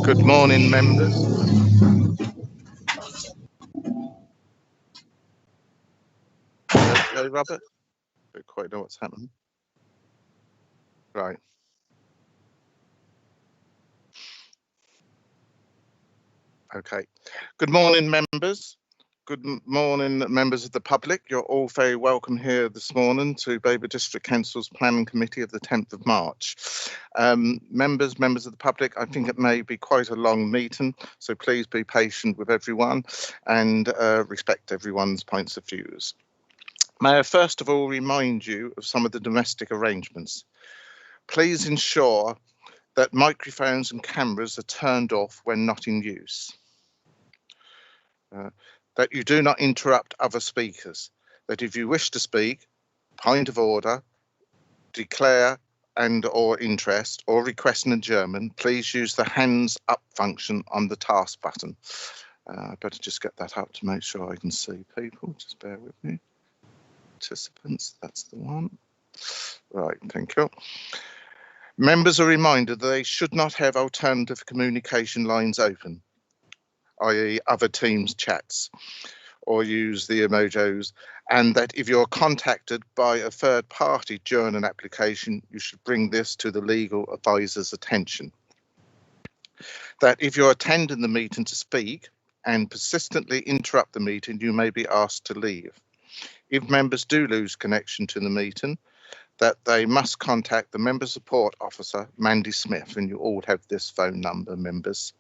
Good morning, members. Okay, Robert? Don't quite know what's happening. Right. Okay. Good morning, members. Good morning, members of the public. You're all very welcome here this morning to Babergh District Council's Planning Committee of the 10th of March. Members of the public, I think it may be quite a long meeting, so please be patient with everyone and respect everyone's points of views. May I first of all remind you of some of the domestic arrangements. Please ensure that microphones and cameras are turned off when not in use. That you do not interrupt other speakers. That if you wish to speak, point of order, declare or interest or request an adjournment, please use the hands up function on the task button. I better just get that up to make sure I can see people. Just bear with me. Participants, that's the one. Right, thank you. Members are reminded that they should not have alternative communication lines open, i.e. other teams chats, or use the emojis, and that if you're contacted by a third party during an application, you should bring this to the legal advisor's attention. That if you're attending the meeting to speak and persistently interrupt the meeting, you may be asked to leave. If members do lose connection to the meeting, that they must contact the member support officer, Mandy Smith, and you all have this phone number, members.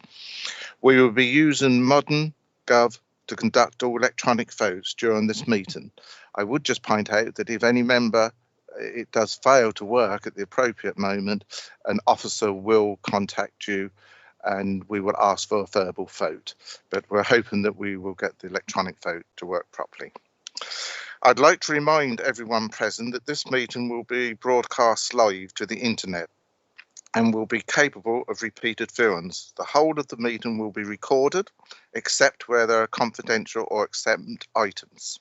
We will be using modern Gov to conduct all electronic votes during this meeting. I would just point out that if any member, it does fail to work at the appropriate moment, an officer will contact you and we will ask for a verbal vote. But we're hoping that we will get the electronic vote to work properly. I'd like to remind everyone present that this meeting will be broadcast live to the internet and will be capable of repeated viewings. The whole of the meeting will be recorded, except where there are confidential or exempt items.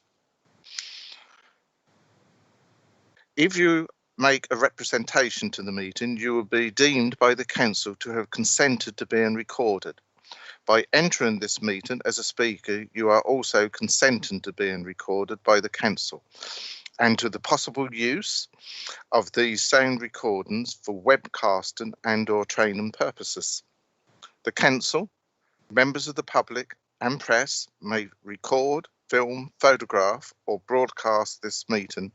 If you make a representation to the meeting, you will be deemed by the council to have consented to being recorded. By entering this meeting as a speaker, you are also consenting to being recorded by the council and to the possible use of these sound recordings for webcasting and/or training purposes. The council, members of the public and press may record, film, photograph or broadcast this meeting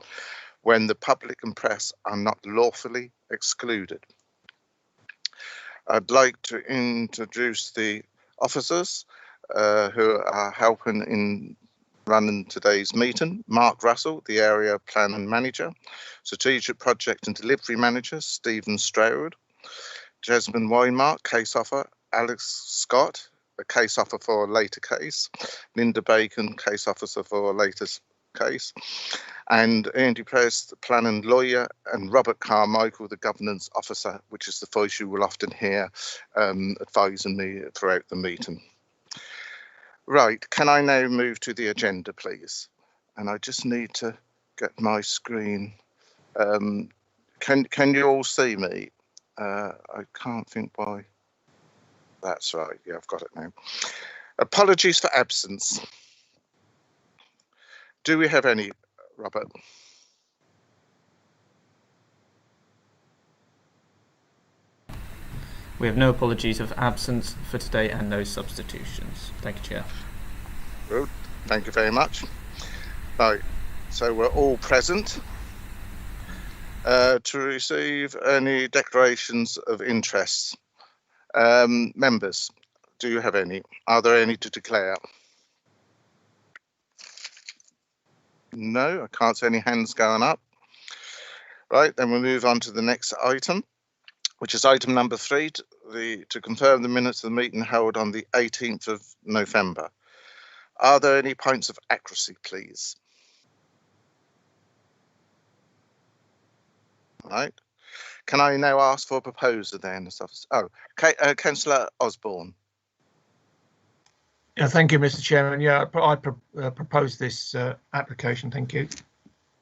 when the public and press are not lawfully excluded. I'd like to introduce the officers who are helping in running today's meeting. Mark Russell, the Area Planning Manager. Strategic Project and Delivery Manager, Stephen Stroud. Jasmine Weinmark, Case Officer. Alex Scott, a Case Officer for a later case. Linda Bacon, Case Officer for a later case. And Andy Press, the Planning Lawyer, and Robert Carmichael, the Governance Officer, which is the voice you will often hear advising me throughout the meeting. Right, can I now move to the agenda, please? And I just need to get my screen. Can you all see me? I can't think why. That's right, yeah, I've got it now. Apologies for absence. Do we have any, Robert? We have no apologies of absence for today and no substitutions. Thank you, Chair. Good. Thank you very much. Right, so we're all present to receive any declarations of interest. Members, do you have any? Are there any to declare? No, I can't see any hands going up. Right, then we'll move on to the next item, which is item number 3, to confirm the minutes of the meeting held on the 18th of November. Are there any points of accuracy, please? Right. Can I now ask for a proposer then? Oh, okay, Councillor Osborne. Yeah, thank you, Mr. Chairman. Yeah, I propose this application. Thank you.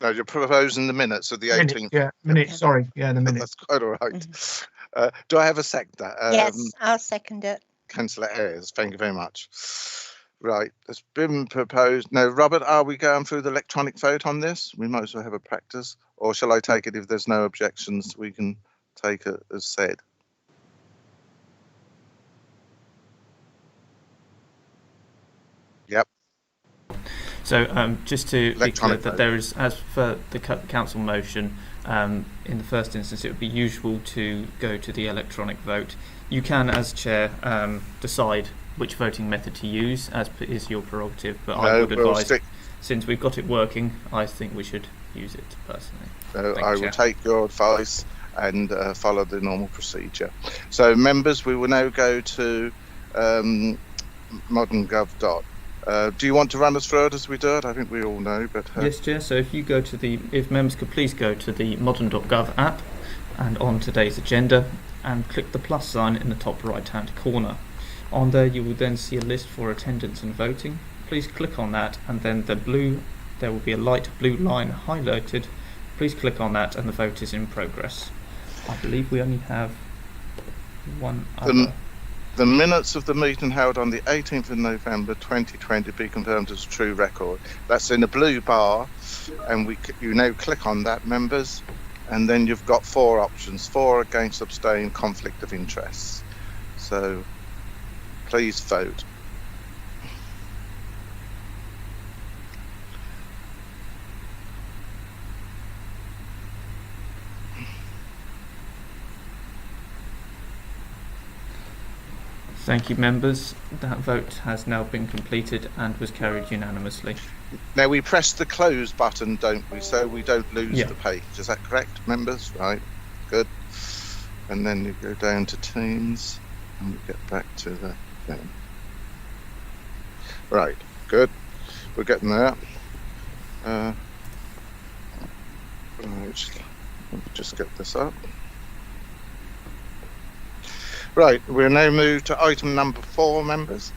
No, you're proposing the minutes of the 18th. Yeah, minutes. Sorry, yeah, the minutes. That's quite all right. Do I have a seconder? Yes, I'll second it. Councillor Ayres. Thank you very much. Right, it's been proposed. Now, Robert, are we going through the electronic vote on this? We might as well have a practice. Or shall I take it if there's no objections, we can take it as said? Yep. So just to be clear Electronic that vote. there is, as for the council motion, in the first instance, it would be usual to go to the electronic vote. You can, as chair, decide which voting method to use, as is your prerogative, but I would advise, since we've got it working, I think we should use it personally. So I will take your advice and follow the normal procedure. So members, we will now go to Modern Gov Dot. Do you want to run us through it as we do it? I think we all know, but yes, Chair. So if you go to if members could please go to the modern.gov app and on today's agenda and click the plus sign in the top right hand corner. On there you will then see a list for attendance and voting. Please click on that, and then there will be a light blue line highlighted. Please click on that and the vote is in progress. I believe we only have one other. The minutes of the meeting held on the 18th of November 2020 be confirmed as a true record. That's in a blue bar, and you now click on that, members, and then you've got 4 options: for, against, abstain, conflict of interests. So please vote. Thank you, members. That vote has now been completed and was carried unanimously. Now we press the close button, don't we, so we don't lose Yeah. the page. Is that correct, members? Right, good. And then you go down to Teams and we get back to the thing. Right, good. We're getting there. Right, let me just get this up. Right, we'll now move to item number 4, members.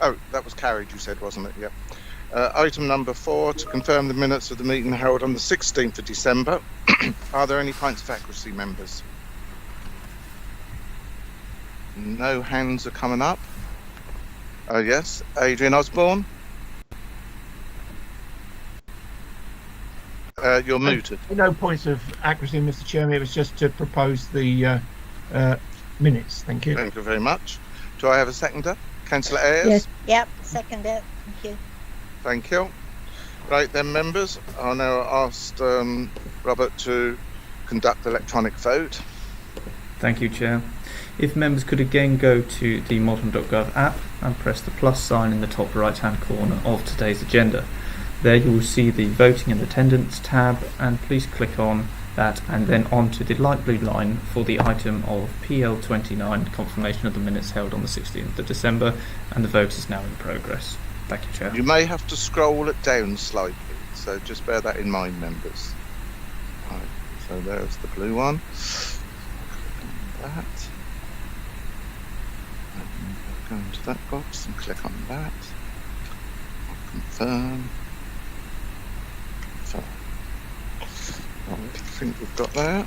Oh, that was carried, you said, wasn't it? Yep. Item number 4, to confirm the minutes of the meeting held on the 16th of December. Are there any points of accuracy, members? No hands are coming up. Oh, yes. Adrian Osborne? You're muted. No points of accuracy, Mr. Chairman. It was just to propose the minutes. Thank you. Thank you very much. Do I have a seconder? Councillor Ayres? Yes. Yep, second it. Thank you. Thank you. Right then, members, I'll now ask Robert to conduct the electronic vote. Thank you, Chair. If members could again go to the modern.gov app and press the plus sign in the top right hand corner of today's agenda. There you will see the voting and attendance tab, and please click on that and then onto the light blue line for the item of PL29, confirmation of the minutes held on the 16th of December, and the vote is now in progress. Thank you, Chair. You may have to scroll it down slightly, so just bear that in mind, members. Right, so there's the blue one. That. Go into that box and click on that. Confirm. Confirm. Right, I think we've got that.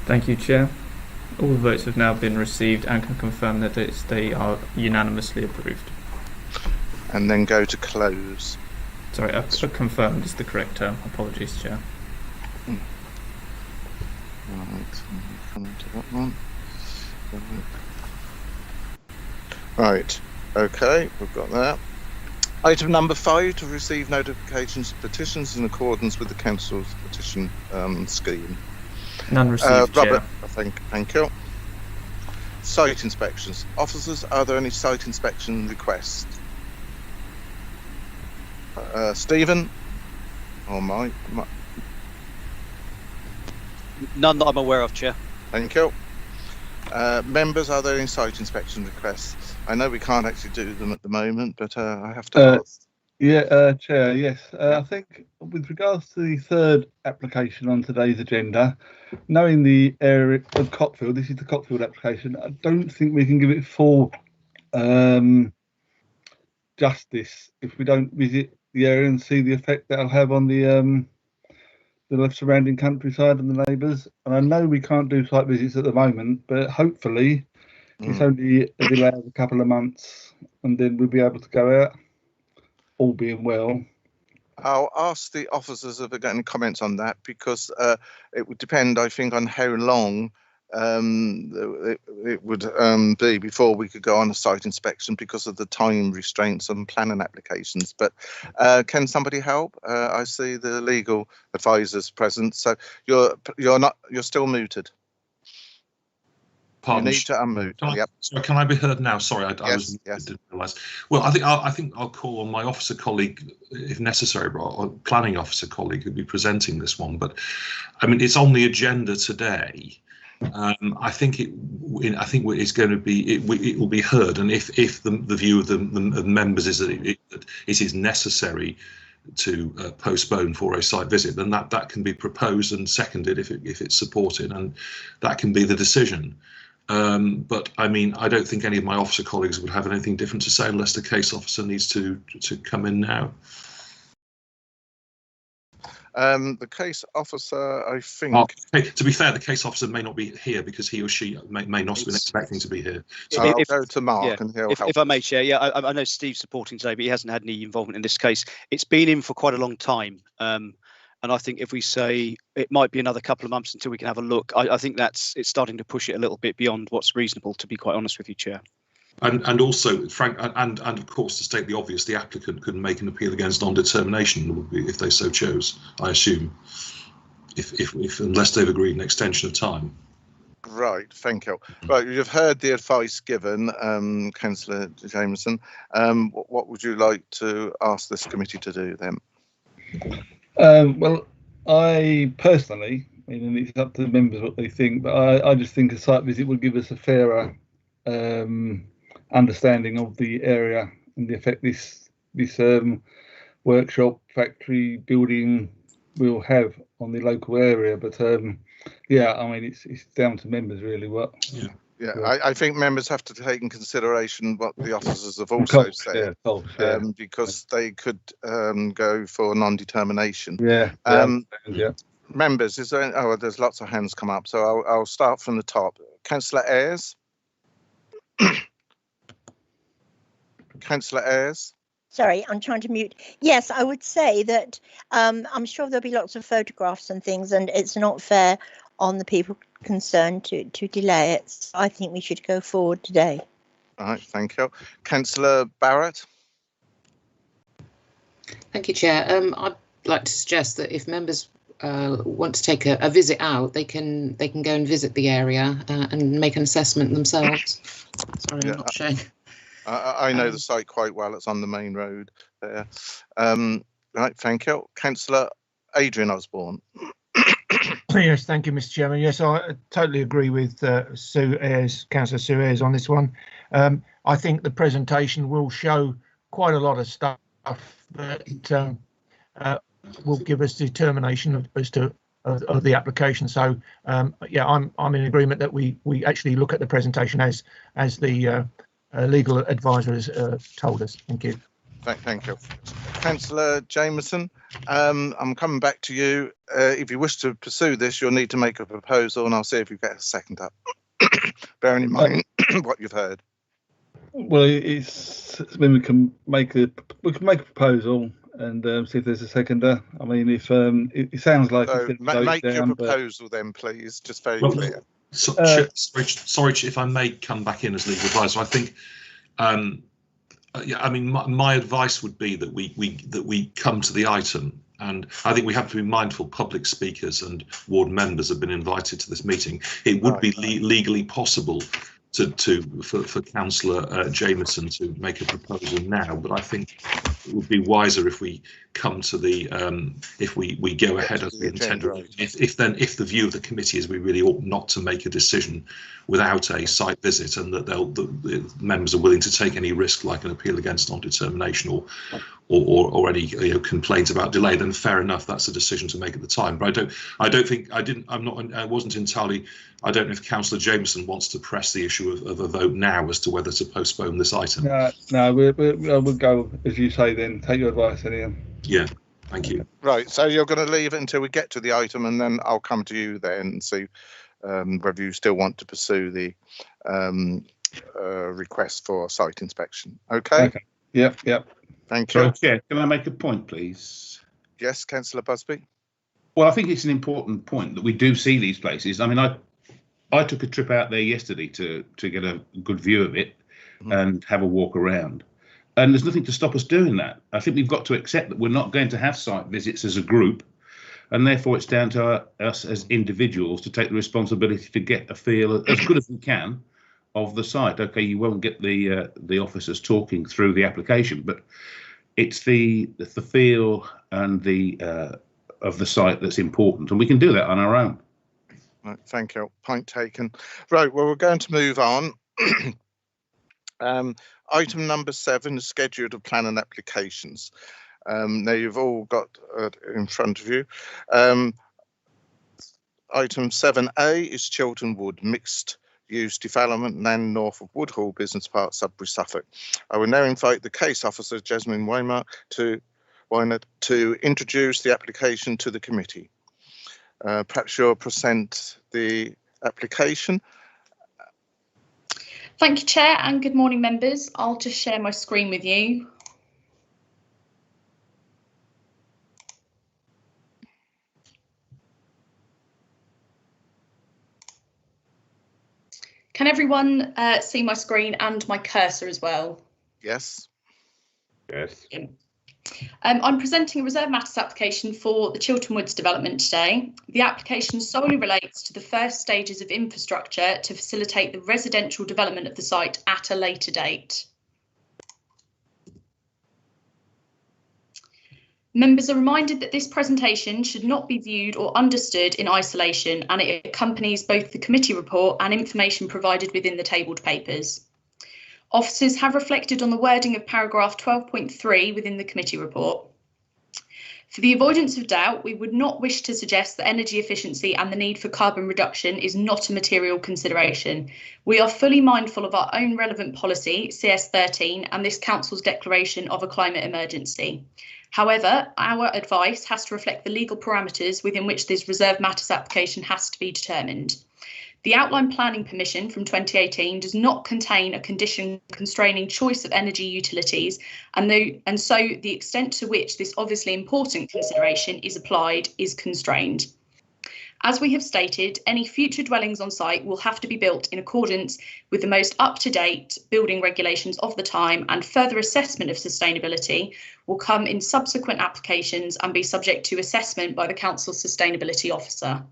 Thank you, Chair. All the votes have now been received and can confirm that they are unanimously approved. And then go to close. Sorry, confirmed is the correct term. Apologies, Chair. Right, come into that one. Right, okay, we've got that. Item number 5, to receive notifications of petitions in accordance with the council's petition scheme. None received, Chair. Robert, thank you. Site inspections. Officers, are there any site inspection requests? Stephen? Or Mike? None that I'm aware of, Chair. Thank you. Members, are there any site inspection requests? I know we can't actually do them at the moment, but I have to ask. Chair, yes. I think with regards to the third application on today's agenda, knowing the area of Cockfield, this is the Cockfield application, I don't think we can give it full justice if we don't visit the area and see the effect that'll have on the surrounding countryside and the neighbours. And I know we can't do site visits at the moment, but hopefully It's only a delay of a couple of months, and then we'll be able to go out, all being well. I'll ask the officers if they've got any comments on that, because it would depend, I think, on how long it would be before we could go on a site inspection because of the time restraints on planning applications. But can somebody help? I see the legal advisors present, so you're still muted. Pardon? You need to unmute. Yep. Sorry, can I be heard now? Sorry, I didn't realise. Well, I think I'll call on my officer colleague if necessary, or planning officer colleague who'll be presenting this one. But I mean, it's on the agenda today. I think it's going to be it will be heard, and if the view of the members is that it is necessary to postpone for a site visit, then that can be proposed and seconded if it's supported, and that can be the decision. But I mean, I don't think any of my officer colleagues would have anything different to say unless the case officer needs to come in now. The case officer, I think. To be fair, the case officer may not be here because he or she may not have been expecting to be here. So I'll go to Mark, and he'll help. If I may, Chair, I know Steve's supporting today, but he hasn't had any involvement in this case. It's been in for quite a long time. And I think if we say it might be another couple of months until we can have a look, I think it's starting to push it a little bit beyond what's reasonable, to be quite honest with you, Chair. And also, Frank, and of course, to state the obvious, the applicant could make an appeal against non-determination if they so chose, I assume, if unless they've agreed an extension of time. Right, thank you. Right, you've heard the advice given, Councillor Jameson. What would you like to ask this committee to do then? Well, I personally, and it's up to the members what they think, but I just think a site visit would give us a fairer understanding of the area and the effect this workshop, factory, building will have on the local area. But yeah, I mean, it's down to members really. I think members have to take in consideration what the officers have also said, because they could go for non-determination. Members, is there? Oh, there's lots of hands come up, so I'll start from the top. Councillor Ayres. Councillor Ayres. Sorry, I'm trying to mute. Yes, I would say that I'm sure there'll be lots of photographs and things, and it's not fair on the people concerned to delay it. So I think we should go forward today. All right, thank you. Councillor Barrett. Thank you, Chair. I'd like to suggest that if members want to take a visit out, they can go and visit the area and make an assessment themselves. Sorry, I'm not showing. I know the site quite well. It's on the main road there. Right, thank you. Councillor Adrian Osborne. Yes, thank you, Mr. Chairman. Yes, I totally agree with Councillor Sue Ayres on this one. I think the presentation will show quite a lot of stuff that will give us determination as to of the application. So yeah, I'm in agreement that we actually look at the presentation as the legal advisor has told us. Thank you. Thank you. Councillor Jameson, I'm coming back to you. If you wish to pursue this, you'll need to make a proposal, and I'll see if you get a second up. Bearing in mind what you've heard. Well, we can make a proposal and see if there's a seconder. I mean, if it sounds like so make your proposal then, please, just very clear. Sorry, if I may come back in as legal advisor. I think. Yeah, I mean, my advice would be that we come to the item, and I think we have to be mindful. Public speakers and ward members have been invited to this meeting. It would be legally possible for Councillor Jameson to make a proposal now, but I think it would be wiser if we come to the if we go ahead as we intend. If the view of the committee is we really ought not to make a decision without a site visit, and that the members are willing to take any risk like an appeal against non-determination or any complaints about delay, then fair enough, that's a decision to make at the time. But I wasn't entirely. I don't know if Councillor Jameson wants to press the issue of a vote now as to whether to postpone this item. No, we'll go as you say. Then take your advice, Ian. Yeah, thank you. Right, so you're going to leave it until we get to the item, and then I'll come to you then and see whether you still want to pursue the request for site inspection. Okay. Yep. Thank you. So, Chair, can I make a point, please? Yes, Councillor Busby. Well, I think it's an important point that we do see these places. I mean, I took a trip out there yesterday to get a good view of it and have a walk around. And there's nothing to stop us doing that. I think we've got to accept that we're not going to have site visits as a group, and therefore it's down to us as individuals to take the responsibility to get a feel as good as we can of the site. Okay, you won't get the officers talking through the application, but it's the feel and the of the site that's important, and we can do that on our own. Right, thank you. Point taken. Right, well, we're going to move on. Item number 7 is scheduled of plan and applications. Now you've all got in front of you. Item 7A is Chilton Wood mixed use development land north of Woodhall Business Park, Sudbury, Suffolk. I will now invite the case officer, Jasmine Weymart, to introduce the application to the committee. Perhaps you'll present the application. Thank you, Chair, and good morning, members. I'll just share my screen with you. Can everyone see my screen and my cursor as well? Yes. Yes. I'm presenting a reserve matters application for the Chilton Woods development today. The application solely relates to the first stages of infrastructure to facilitate the residential development of the site at a later date. Members are reminded that this presentation should not be viewed or understood in isolation, and it accompanies both the committee report and information provided within the tabled papers. Officers have reflected on the wording of paragraph 12.3 within the committee report. For the avoidance of doubt, we would not wish to suggest that energy efficiency and the need for carbon reduction is not a material consideration. We are fully mindful of our own relevant policy, CS13, and this Council's declaration of a climate emergency. However, our advice has to reflect the legal parameters within which this reserve matters application has to be determined. The Outline Planning Permission from 2018 does not contain a condition constraining choice of energy utilities, and so the extent to which this obviously important consideration is applied is constrained. As we have stated, any future dwellings on site will have to be built in accordance with the most up-to-date building regulations of the time, and further assessment of sustainability will come in subsequent applications and be subject to assessment by the Council's Sustainability Officer.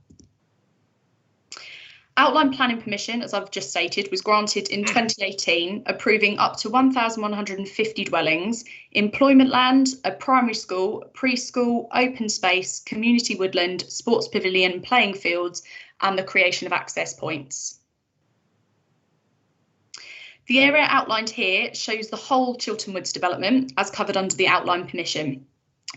Outline planning permission, as I've just stated, was granted in 2018, approving up to 1,150 dwellings, employment land, a primary school, preschool, open space, community woodland, sports pavilion, playing fields, and the creation of access points. The area outlined here shows the whole Chilton Woods development as covered under the outline permission.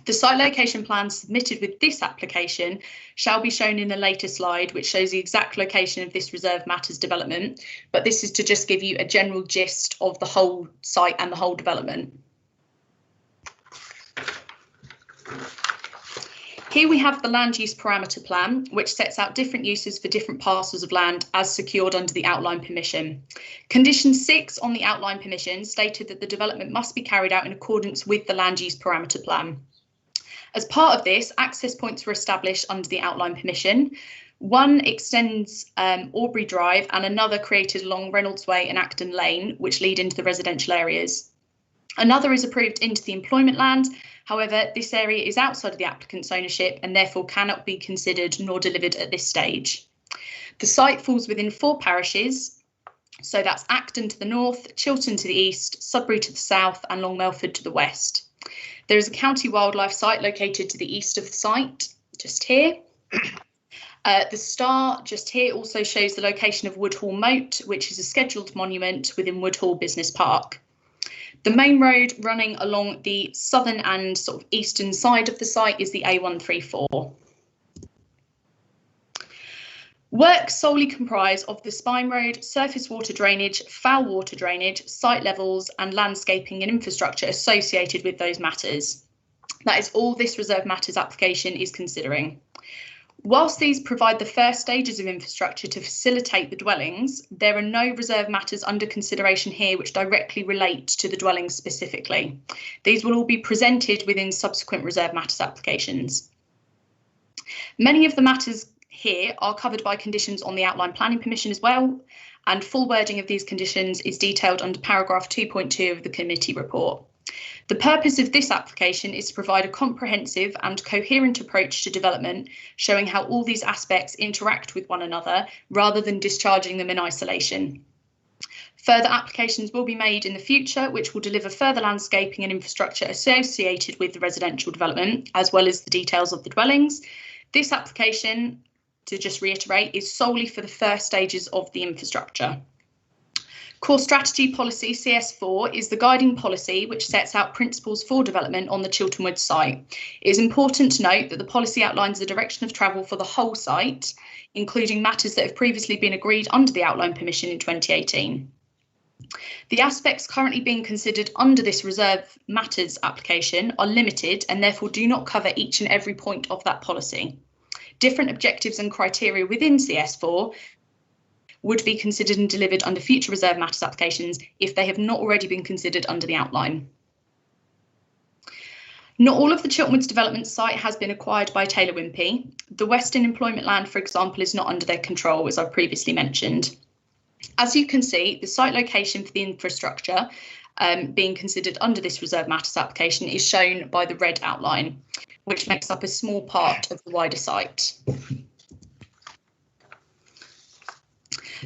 The site location plan submitted with this application shall be shown in a later slide, which shows the exact location of this reserve matters development, but this is to just give you a general gist of the whole site and the whole development. Here we have the land use parameter plan, which sets out different uses for different parcels of land as secured under the outline permission. Condition 6 on the outline permission stated that the development must be carried out in accordance with the land use parameter plan. As part of this, access points were established under the outline permission. One extends Aubrey Drive and another created along Reynolds Way and Acton Lane, which lead into the residential areas. Another is approved into the employment land. However, this area is outside of the applicant's ownership and therefore cannot be considered nor delivered at this stage. The site falls within 4 parishes. So that's Acton to the north, Chilton to the east, Sudbury to the south, and Long Melford to the west. There is a county wildlife site located to the east of the site, just here. The star just here also shows the location of Woodhall Moat, which is a scheduled monument within Woodhall Business Park. The main road running along the southern and sort of eastern side of the site is the A134. Works solely comprise of the spine road, surface water drainage, foul water drainage, site levels and landscaping and infrastructure associated with those matters. That is all this reserve matters application is considering. Whilst these provide the first stages of infrastructure to facilitate the dwellings, there are no reserve matters under consideration here which directly relate to the dwellings specifically. These will all be presented within subsequent reserve matters applications. Many of the matters here are covered by conditions on the outline planning permission as well, and full wording of these conditions is detailed under paragraph 2.2 of the committee report. The purpose of this application is to provide a comprehensive and coherent approach to development, showing how all these aspects interact with one another rather than discharging them in isolation. Further applications will be made in the future, which will deliver further landscaping and infrastructure associated with the residential development, as well as the details of the dwellings. This application, to just reiterate, is solely for the first stages of the infrastructure. Core Strategy Policy CS4 is the guiding policy which sets out principles for development on the Chilton Woods site. It is important to note that the policy outlines the direction of travel for the whole site, including matters that have previously been agreed under the outline permission in 2018. The aspects currently being considered under this reserve matters application are limited and therefore do not cover each and every point of that policy. Different objectives and criteria within CS4 would be considered and delivered under future reserve matters applications if they have not already been considered under the outline. Not all of the Chilton Woods development site has been acquired by Taylor Wimpey. The Western Employment Land, for example, is not under their control, as I've previously mentioned. As you can see, the site location for the infrastructure being considered under this reserve matters application is shown by the red outline, which makes up a small part of the wider site.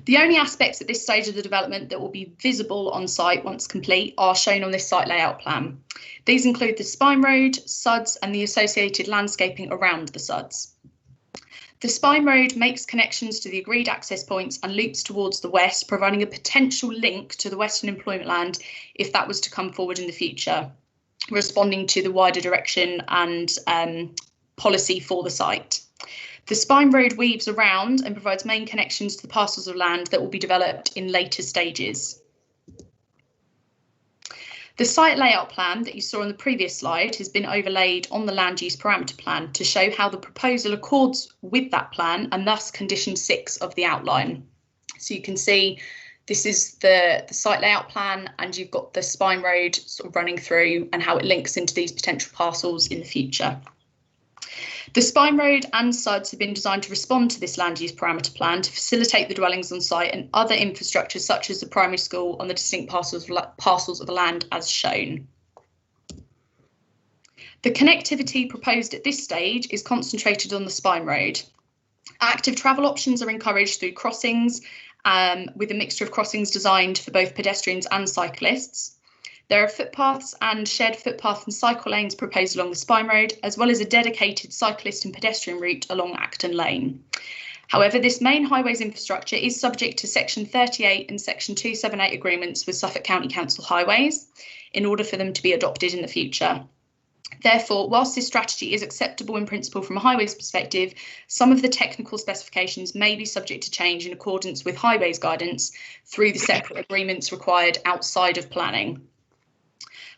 The only aspects at this stage of the development that will be visible on site once complete are shown on this site layout plan. These include the spine road, suds and the associated landscaping around the suds. The spine road makes connections to the agreed access points and loops towards the west, providing a potential link to the Western Employment Land if that was to come forward in the future, responding to the wider direction and policy for the site. The spine road weaves around and provides main connections to the parcels of land that will be developed in later stages. The site layout plan that you saw on the previous slide has been overlaid on the land use parameter plan to show how the proposal accords with that plan and thus condition 6 of the outline. So you can see this is the site layout plan and you've got the spine road sort of running through and how it links into these potential parcels in the future. The spine road and suds have been designed to respond to this land use parameter plan to facilitate the dwellings on site and other infrastructure such as the primary school on the distinct parcels of the land as shown. The connectivity proposed at this stage is concentrated on the spine road. Active travel options are encouraged through crossings with a mixture of crossings designed for both pedestrians and cyclists. There are footpaths and shared footpath and cycle lanes proposed along the spine road, as well as a dedicated cyclist and pedestrian route along Acton Lane. However, this main highways infrastructure is subject to Section 38 and Section 278 agreements with Suffolk County Council Highways in order for them to be adopted in the future. Therefore, whilst this strategy is acceptable in principle from a highways perspective, some of the technical specifications may be subject to change in accordance with highways guidance through the separate agreements required outside of planning.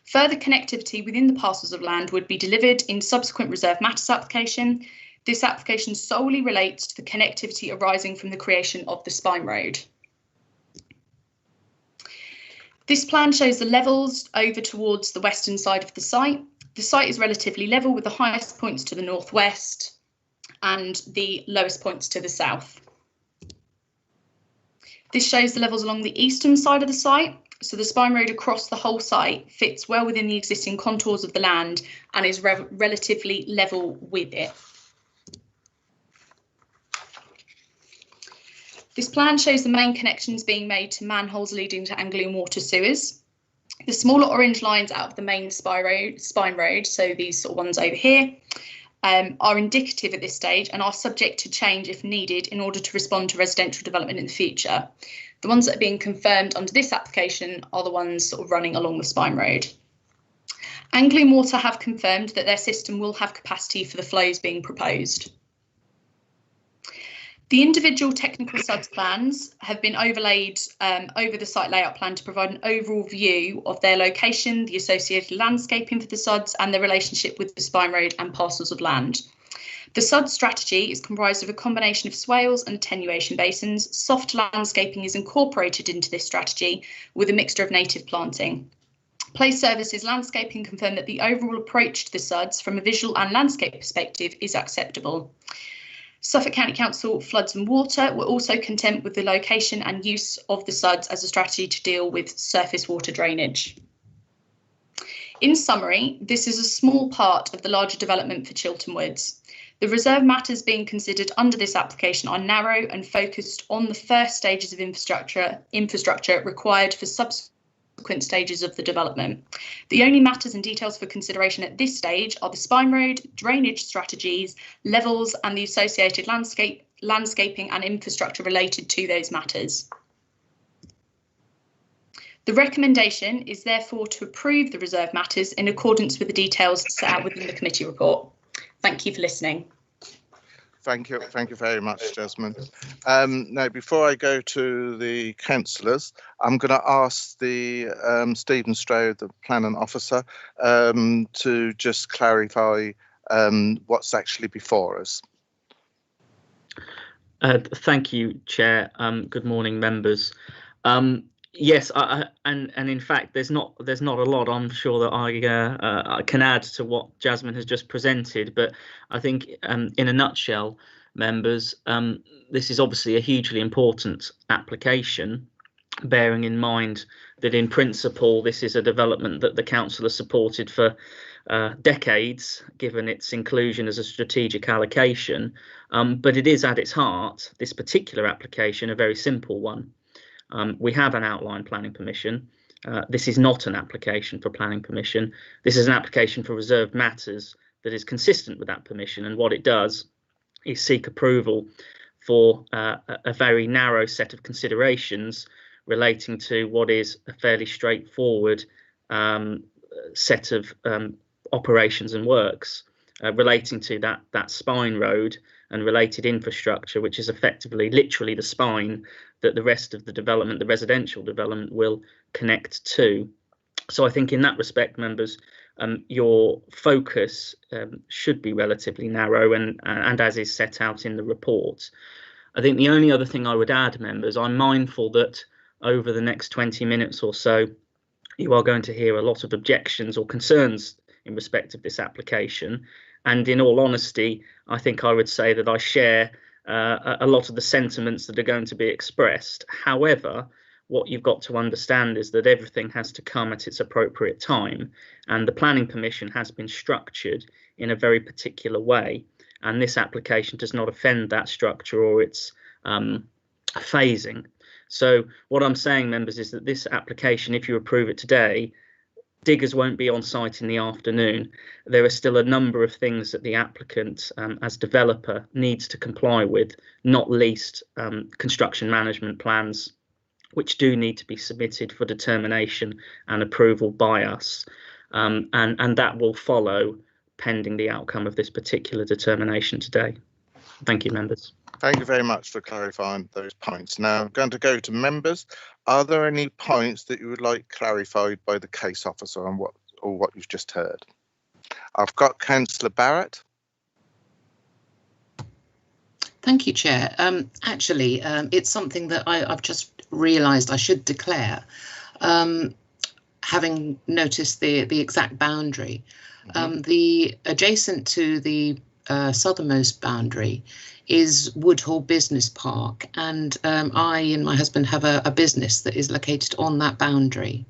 Further connectivity within the parcels of land would be delivered in subsequent reserve matters application. This application solely relates to the connectivity arising from the creation of the spine road. This plan shows the levels over towards the western side of the site. The site is relatively level with the highest points to the northwest and the lowest points to the south. This shows the levels along the eastern side of the site. So the spine road across the whole site fits well within the existing contours of the land and is relatively level with it. This plan shows the main connections being made to manholes leading to Anglian water sewers. The smaller orange lines out of the main spine road, so these sort of ones over here, are indicative at this stage and are subject to change if needed in order to respond to residential development in the future. The ones that are being confirmed under this application are the ones sort of running along the spine road. Anglian Water have confirmed that their system will have capacity for the flows being proposed. The individual technical suds plans have been overlaid over the site layout plan to provide an overall view of their location, the associated landscaping for the suds and their relationship with the spine road and parcels of land. The SUD strategy is comprised of a combination of swales and attenuation basins. Soft landscaping is incorporated into this strategy with a mixture of native planting. Place Services Landscaping confirmed that the overall approach to the SUDs from a visual and landscape perspective is acceptable. Suffolk County Council Floods and Water were also content with the location and use of the SUDs as a strategy to deal with surface water drainage. In summary, this is a small part of the larger development for Chilton Woods. The reserve matters being considered under this application are narrow and focused on the first stages of infrastructure required for subsequent stages of the development. The only matters and details for consideration at this stage are the spine road, drainage strategies, levels and the associated landscaping and infrastructure related to those matters. The recommendation is therefore to approve the reserve matters in accordance with the details set out within the committee report. Thank you for listening. Thank you very much, Jasmine. Now, before I go to the councillors, I'm going to ask the Stephen Stroud, the planning officer, to just clarify what's actually before us. Thank you, Chair. Good morning, members. Yes, and in fact, there's not a lot I'm sure that I can add to what Jasmine has just presented. But I think, in a nutshell, members, this is obviously a hugely important application, bearing in mind that in principle this is a development that the council has supported for decades, given its inclusion as a strategic allocation. But it is at its heart, this particular application, a very simple one. We have an outline planning permission. This is not an application for planning permission. This is an application for reserved matters that is consistent with that permission. And what it does is seek approval for a very narrow set of considerations relating to what is a fairly straightforward set of operations and works relating to that spine road and related infrastructure, which is effectively literally the spine that the rest of the development, the residential development, will connect to. So I think in that respect, members, your focus should be relatively narrow and as is set out in the report. I think the only other thing I would add, members, I'm mindful that over the next 20 minutes or so, you are going to hear a lot of objections or concerns in respect of this application. And in all honesty, I think I would say that I share a lot of the sentiments that are going to be expressed. However, what you've got to understand is that everything has to come at its appropriate time, and the planning permission has been structured in a very particular way, and this application does not offend that structure or its phasing. So what I'm saying, members, is that this application, if you approve it today, diggers won't be on site in the afternoon. There are still a number of things that the applicant, as developer, needs to comply with, not least construction management plans, which do need to be submitted for determination and approval by us. And that will follow pending the outcome of this particular determination today. Thank you, members. Thank you very much for clarifying those points. Now I'm going to go to members. Are there any points that you would like clarified by the case officer on what you've just heard? I've got Councillor Barrett. Thank you, Chair. Actually, it's something that I've just realised I should declare, having noticed the exact boundary. The adjacent to the southernmost boundary is Woodhall Business Park, and I and my husband have a business that is located on that boundary,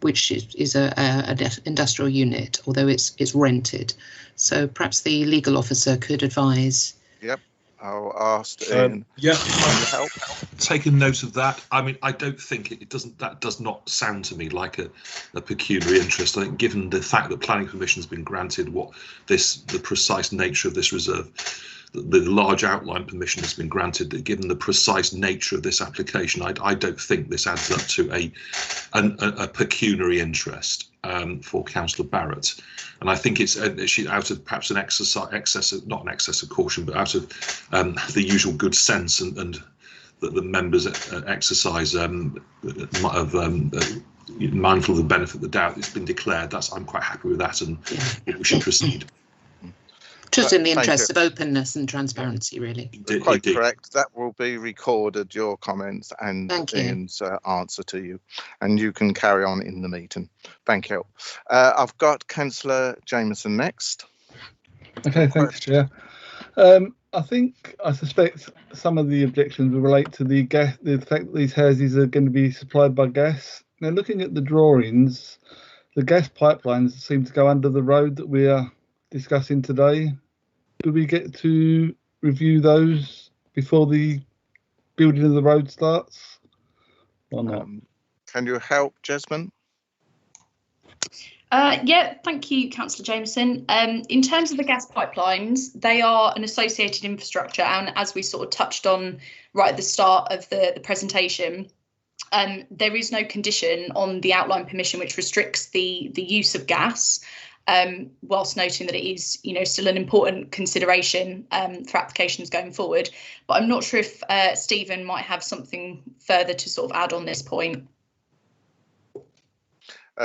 which is an industrial unit, although it's rented. So perhaps the legal officer could advise. Yep, I'll ask Ian. Yeah, help. Taking note of that. I mean, I don't think that does not sound to me like a pecuniary interest. I think, given the fact that planning permission has been granted, the precise nature of this reserve, the large outline permission has been granted, that given the precise nature of this application, I don't think this adds up to a pecuniary interest for Councillor Barrett. And I think it's out of perhaps not an excess of caution, but out of the usual good sense and that the members exercise mindful of the benefit of the doubt. It's been declared. I'm quite happy with that, and we should proceed. Just in the interest of openness and transparency, really. Quite correct. That will be recorded, your comments and Ian's answer to you, and you can carry on in the meeting. Thank you. I've got Councillor Jameson next. Okay, thanks, Chair. I suspect some of the objections will relate to the fact that these houses are going to be supplied by gas. Now, looking at the drawings, the gas pipelines seem to go under the road that we are discussing today. Do we get to review those before the building of the road starts or not? Can you help, Jasmine? Yeah, thank you, Councillor Jameson. In terms of the gas pipelines, they are an associated infrastructure, and as we sort of touched on right at the start of the presentation, there is no condition on the outline permission which restricts the use of gas, whilst noting that it is, still an important consideration for applications going forward. But I'm not sure if Stephen might have something further to sort of add on this point.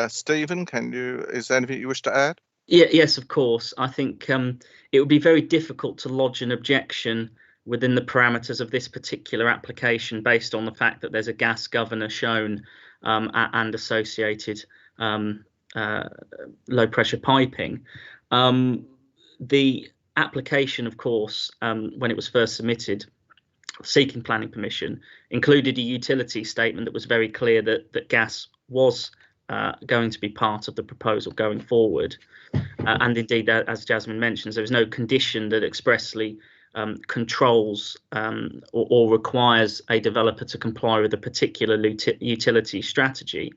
Stephen, is there anything you wish to add? Yes, of course. I think it would be very difficult to lodge an objection within the parameters of this particular application based on the fact that there's a gas governor shown and associated low pressure piping. The application, of course, when it was first submitted, seeking planning permission, included a utility statement that was very clear that gas was going to be part of the proposal going forward. And indeed, as Jasmine mentions, there is no condition that expressly controls or requires a developer to comply with a particular utility strategy.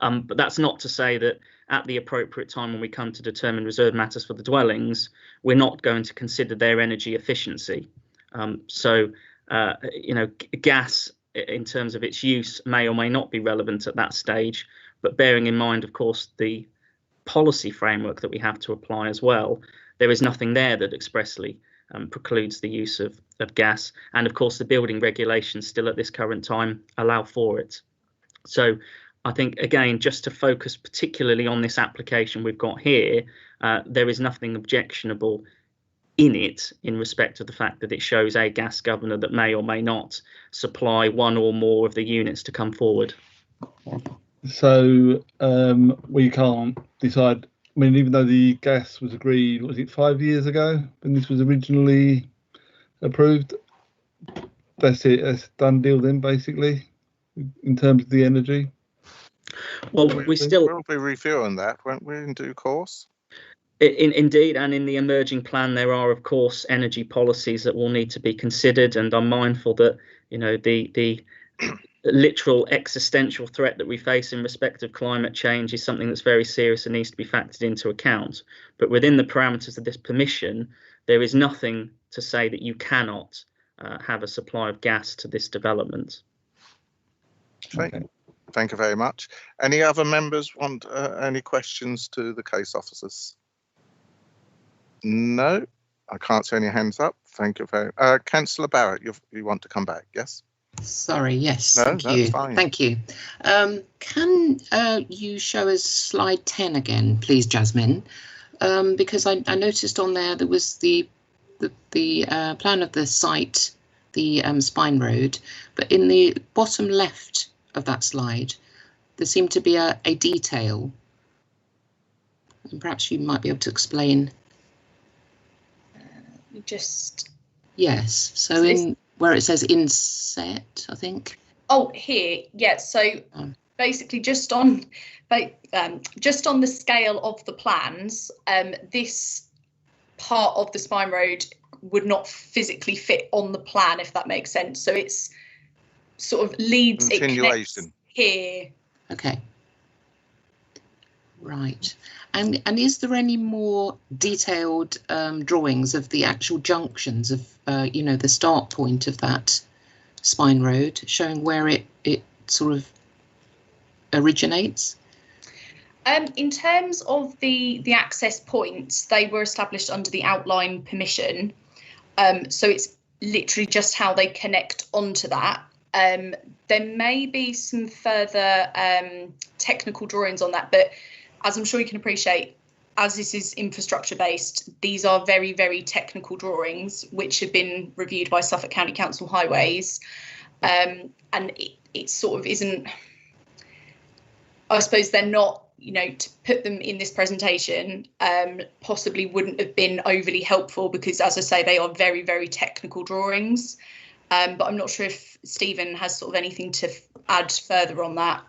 But that's not to say that at the appropriate time when we come to determine reserved matters for the dwellings, we're not going to consider their energy efficiency. Gas in terms of its use may or may not be relevant at that stage, but bearing in mind, of course, the policy framework that we have to apply as well, there is nothing there that expressly precludes the use of gas. And of course, the building regulations still at this current time allow for it. So I think, again, just to focus particularly on this application we've got here, there is nothing objectionable in it in respect of the fact that it shows a gas governor that may or may not supply one or more of the units to come forward. So we can't decide. I mean, even though the gas was agreed, was it 5 years ago when this was originally approved? That's it. That's done deal then, basically, in terms of the energy. Well, we'll be reviewing that, won't we, in due course? Indeed, and in the emerging plan, there are, of course, energy policies that will need to be considered. And I'm mindful that, the literal existential threat that we face in respect of climate change is something that's very serious and needs to be factored into account. But within the parameters of this permission, there is nothing to say that you cannot have a supply of gas to this development. Okay. Thank you very much. Any other members want any questions to the case officers? No, I can't see any hands up. Thank you very much. Councillor Barrett, you want to come back, yes? Sorry, yes, no, thank you. Fine. Thank you. Can you show us slide 10 again, please, Jasmine? Because I noticed on there was the plan of the site, the Spine Road, but in the bottom left of that slide, there seemed to be a detail. And perhaps you might be able to explain. Yes, so in where it says inset, I think. Oh, here, yes. So basically, just on the scale of the plans, this part of the Spine Road would not physically fit on the plan, if that makes sense. So it's sort of leads continuation here. Okay. Right. And is there any more detailed drawings of the actual junctions of the start point of that Spine Road, showing where it sort of originates? In terms of the access points, they were established under the outline permission. So it's literally just how they connect onto that. There may be some further technical drawings on that, but as I'm sure you can appreciate, as this is infrastructure based, these are very, very technical drawings which have been reviewed by Suffolk County Council Highways, and it sort of isn't, I suppose they're not, you know, to put them in this presentation possibly wouldn't have been overly helpful, because as I say, they are very, very technical drawings, but I'm not sure if Stephen has sort of anything to add further on that.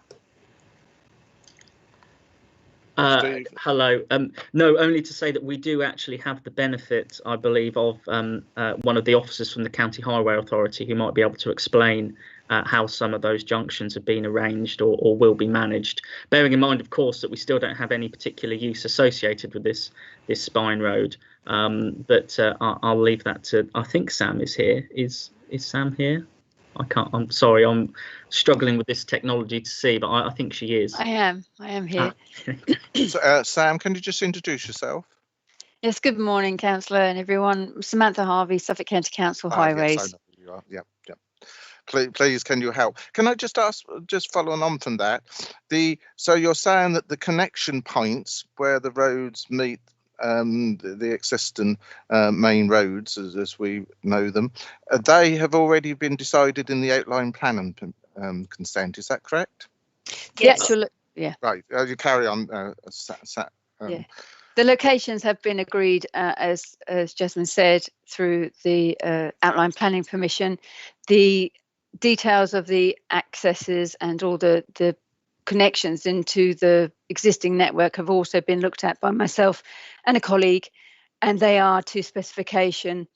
Hello. No, only to say that we do actually have the benefit, I believe, of one of the officers from the County Highway Authority who might be able to explain how some of those junctions have been arranged or will be managed. Bearing in mind, of course, that we still don't have any particular use associated with this spine road. But I'll leave that to, I think Sam is here. Is Sam here? I can't. I'm sorry. I'm struggling with this technology to see, but I think she is. I am here. So, Sam, can you just introduce yourself? Yes. Good morning, Councillor and everyone. Samantha Harvey, Suffolk County Council Highways. Yes, I know who you are. Yep. Please, can you help? Can I just ask, just following on from that, so you're saying that the connection points where the roads meet the existing main roads, as we know them, they have already been decided in the outline plan and consent. Is that correct? Yeah. Right. You carry on. Yeah. The locations have been agreed, as Jasmine said, through the outline planning permission. The details of the accesses and all the connections into the existing network have also been looked at by myself and a colleague, and they are to specification.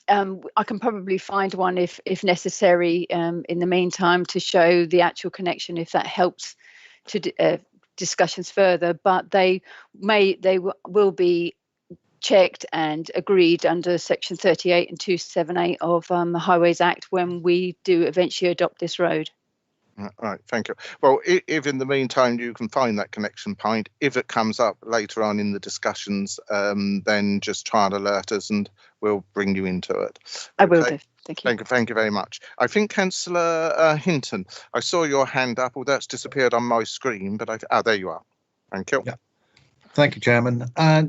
I can probably find one if necessary in the meantime to show the actual connection, if that helps to discussions further, but they will be checked and agreed under section 38 and 278 of the Highways Act when we do eventually adopt this road. Right, thank you. Well, if in the meantime you can find that connection point, if it comes up later on in the discussions, then just try and alert us and we'll bring you into it. I will do. Thank you. Thank you very much. I think Councillor Hinton, I saw your hand up, although it's disappeared on my screen, but there you are. Thank you. Yeah. Thank you, Chairman.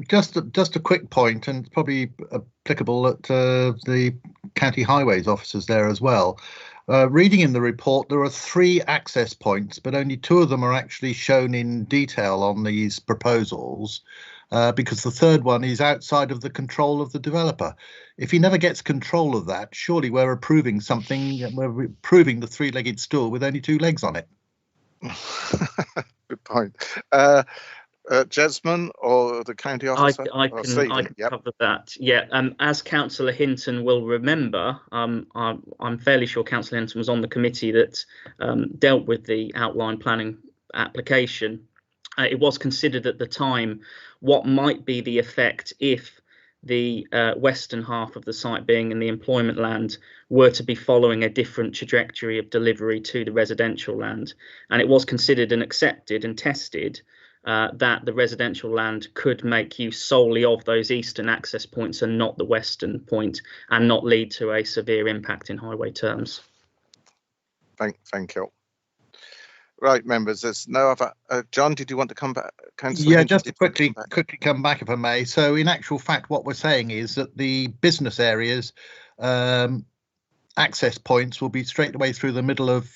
Just a quick point, and probably applicable at the County Highways officers there as well. Reading in the report, there are 3 access points, but only 2 of them are actually shown in detail on these proposals, because the third one is outside of the control of the developer. If he never gets control of that, surely we're approving something, we're approving the 3-legged stool with only 2 legs on it. Good point. Jasmine or the county officer? I can cover that. Yeah. As Councillor Hinton will remember, I'm fairly sure Councillor Hinton was on the committee that dealt with the outline planning application. It was considered at the time what might be the effect if the western half of the site, being in the employment land, were to be following a different trajectory of delivery to the residential land. And it was considered and accepted and tested that the residential land could make use solely of those eastern access points and not the western point, and not lead to a severe impact in highway terms. Thank you. Right, members, there's no other. John, did you want to come back? Yeah, just to quickly come back, if I may. So in actual fact, what we're saying is that the business areas access points will be straight away through the middle of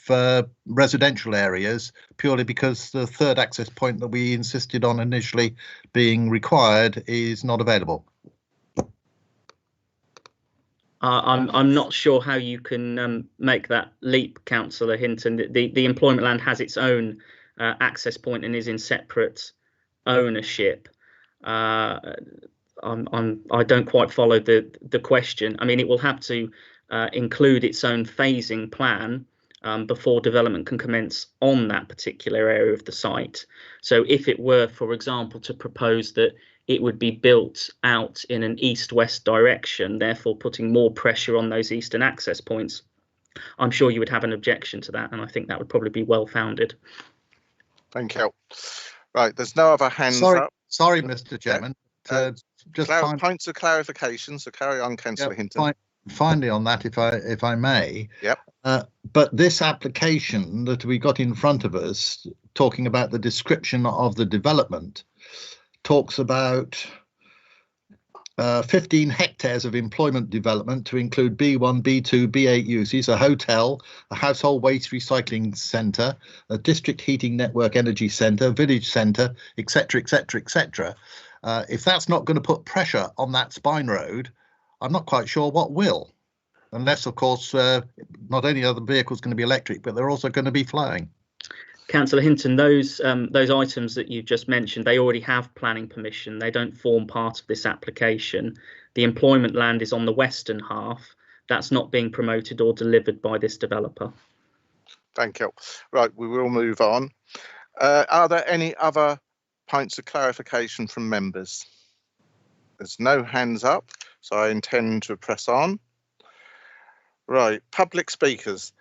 residential areas, purely because the third access point that we insisted on initially being required is not available. I'm not sure how you can make that leap, Councillor Hinton. The employment land has its own access point and is in separate ownership. I don't quite follow the question. I mean, it will have to include its own phasing plan before development can commence on that particular area of the site. So if it were, for example, to propose that it would be built out in an east-west direction, therefore putting more pressure on those eastern access points, I'm sure you would have an objection to that, and I think that would probably be well-founded. Thank you. Right, there's no other hands up. Sorry, Mr. Chairman. Just points of clarification, so carry on, Councillor Hinton. Finally on that, if I may. Yep. But this application that we got in front of us, talking about the description of the development, talks about 15 hectares of employment development to include B1, B2, B8 uses, a hotel, a household waste recycling centre, a district heating network energy centre, village centre, etc., etc., etc. If that's not going to put pressure on that spine road, I'm not quite sure what will. Unless, of course, not only are the vehicles going to be electric, but they're also going to be flying. Councillor Hinton, those items that you've just mentioned, they already have planning permission. They don't form part of this application. The employment land is on the western half. That's not being promoted or delivered by this developer. Thank you. Right, we will move on. Are there any other points of clarification from members? There's no hands up, so I intend to press on. Right, public speakers.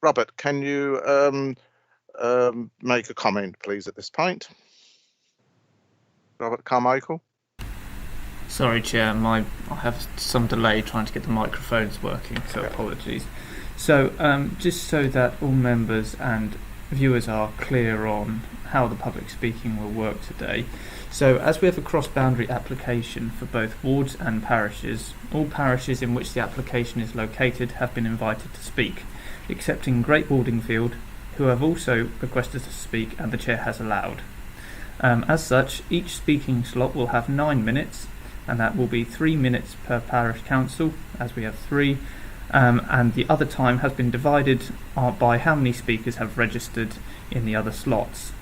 Robert, can you make a comment, please, at this point? Robert Carmichael? Sorry, Chair, I have some delay trying to get the microphones working, so apologies. So, just so that all members and viewers are clear on how the public speaking will work today. So, as we have a cross-boundary application for both wards and parishes, all parishes in which the application is located have been invited to speak, excepting Great Waldingfield, who have also requested to speak and the Chair has allowed. As such, each speaking slot will have 9 minutes, and that will be 3 minutes per parish council, as we have 3, and the other time has been divided by how many speakers have registered in the other slots.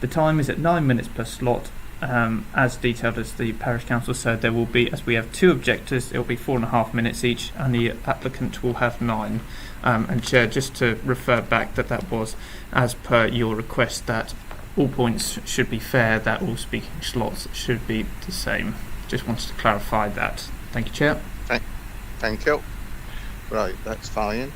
The time is at 9 minutes per slot, as detailed as the parish council said. There will be, as we have 2 objectors, it will be 4.5 minutes each, and the applicant will have 9. And Chair, just to refer back that was as per your request, that all points should be fair, that all speaking slots should be the same. Just wanted to clarify that. Thank you, Chair. Thank you. Right, that's fine.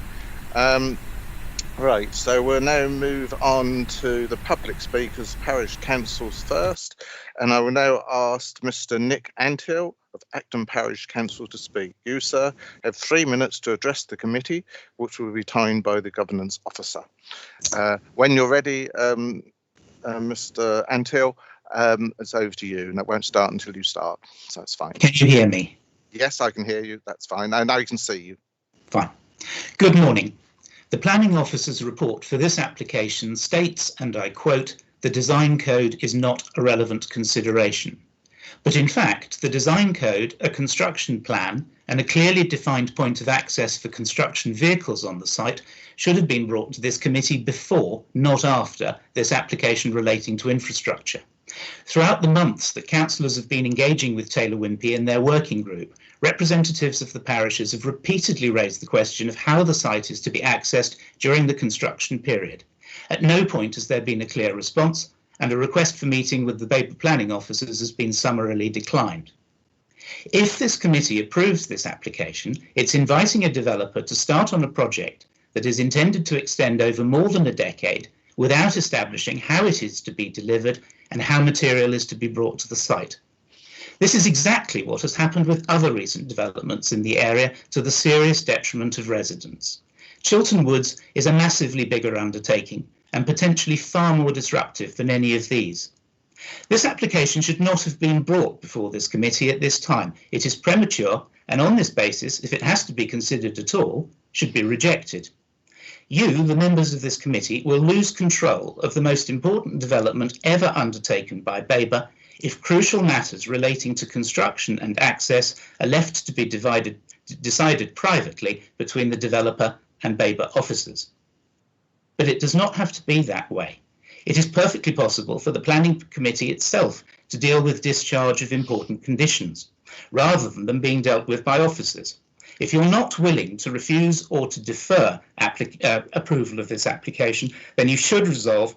Right, so we'll now move on to the public speakers, parish councils first, and I will now ask Mr. Nick Antill of Acton Parish Council to speak. You, sir, have 3 minutes to address the committee, which will be timed by the governance officer. When you're ready, Mr. Antill, it's over to you, and it won't start until you start, so that's fine. Can you hear me? Yes, I can hear you. That's fine. Now I can see you. Fine. Good morning. The planning officer's report for this application states, and I quote, "The design code is not a relevant consideration." But in fact, the design code, a construction plan, and a clearly defined point of access for construction vehicles on the site should have been brought to this committee before, not after, this application relating to infrastructure. Throughout the months that councillors have been engaging with Taylor Wimpey and their working group, representatives of the parishes have repeatedly raised the question of how the site is to be accessed during the construction period. At no point has there been a clear response, and a request for meeting with the Babergh Planning officers has been summarily declined. If this committee approves this application, it's inviting a developer to start on a project that is intended to extend over more than a decade without establishing how it is to be delivered and how material is to be brought to the site. This is exactly what has happened with other recent developments in the area, to the serious detriment of residents. Chilton Woods is a massively bigger undertaking and potentially far more disruptive than any of these. This application should not have been brought before this committee at this time. It is premature, and on this basis, if it has to be considered at all, should be rejected. You, the members of this committee, will lose control of the most important development ever undertaken by Babergh if crucial matters relating to construction and access are left to be decided privately between the developer and Babergh officers. But it does not have to be that way. It is perfectly possible for the planning committee itself to deal with discharge of important conditions, rather than them being dealt with by officers. If you're not willing to refuse or to defer approval of this application, then you should resolve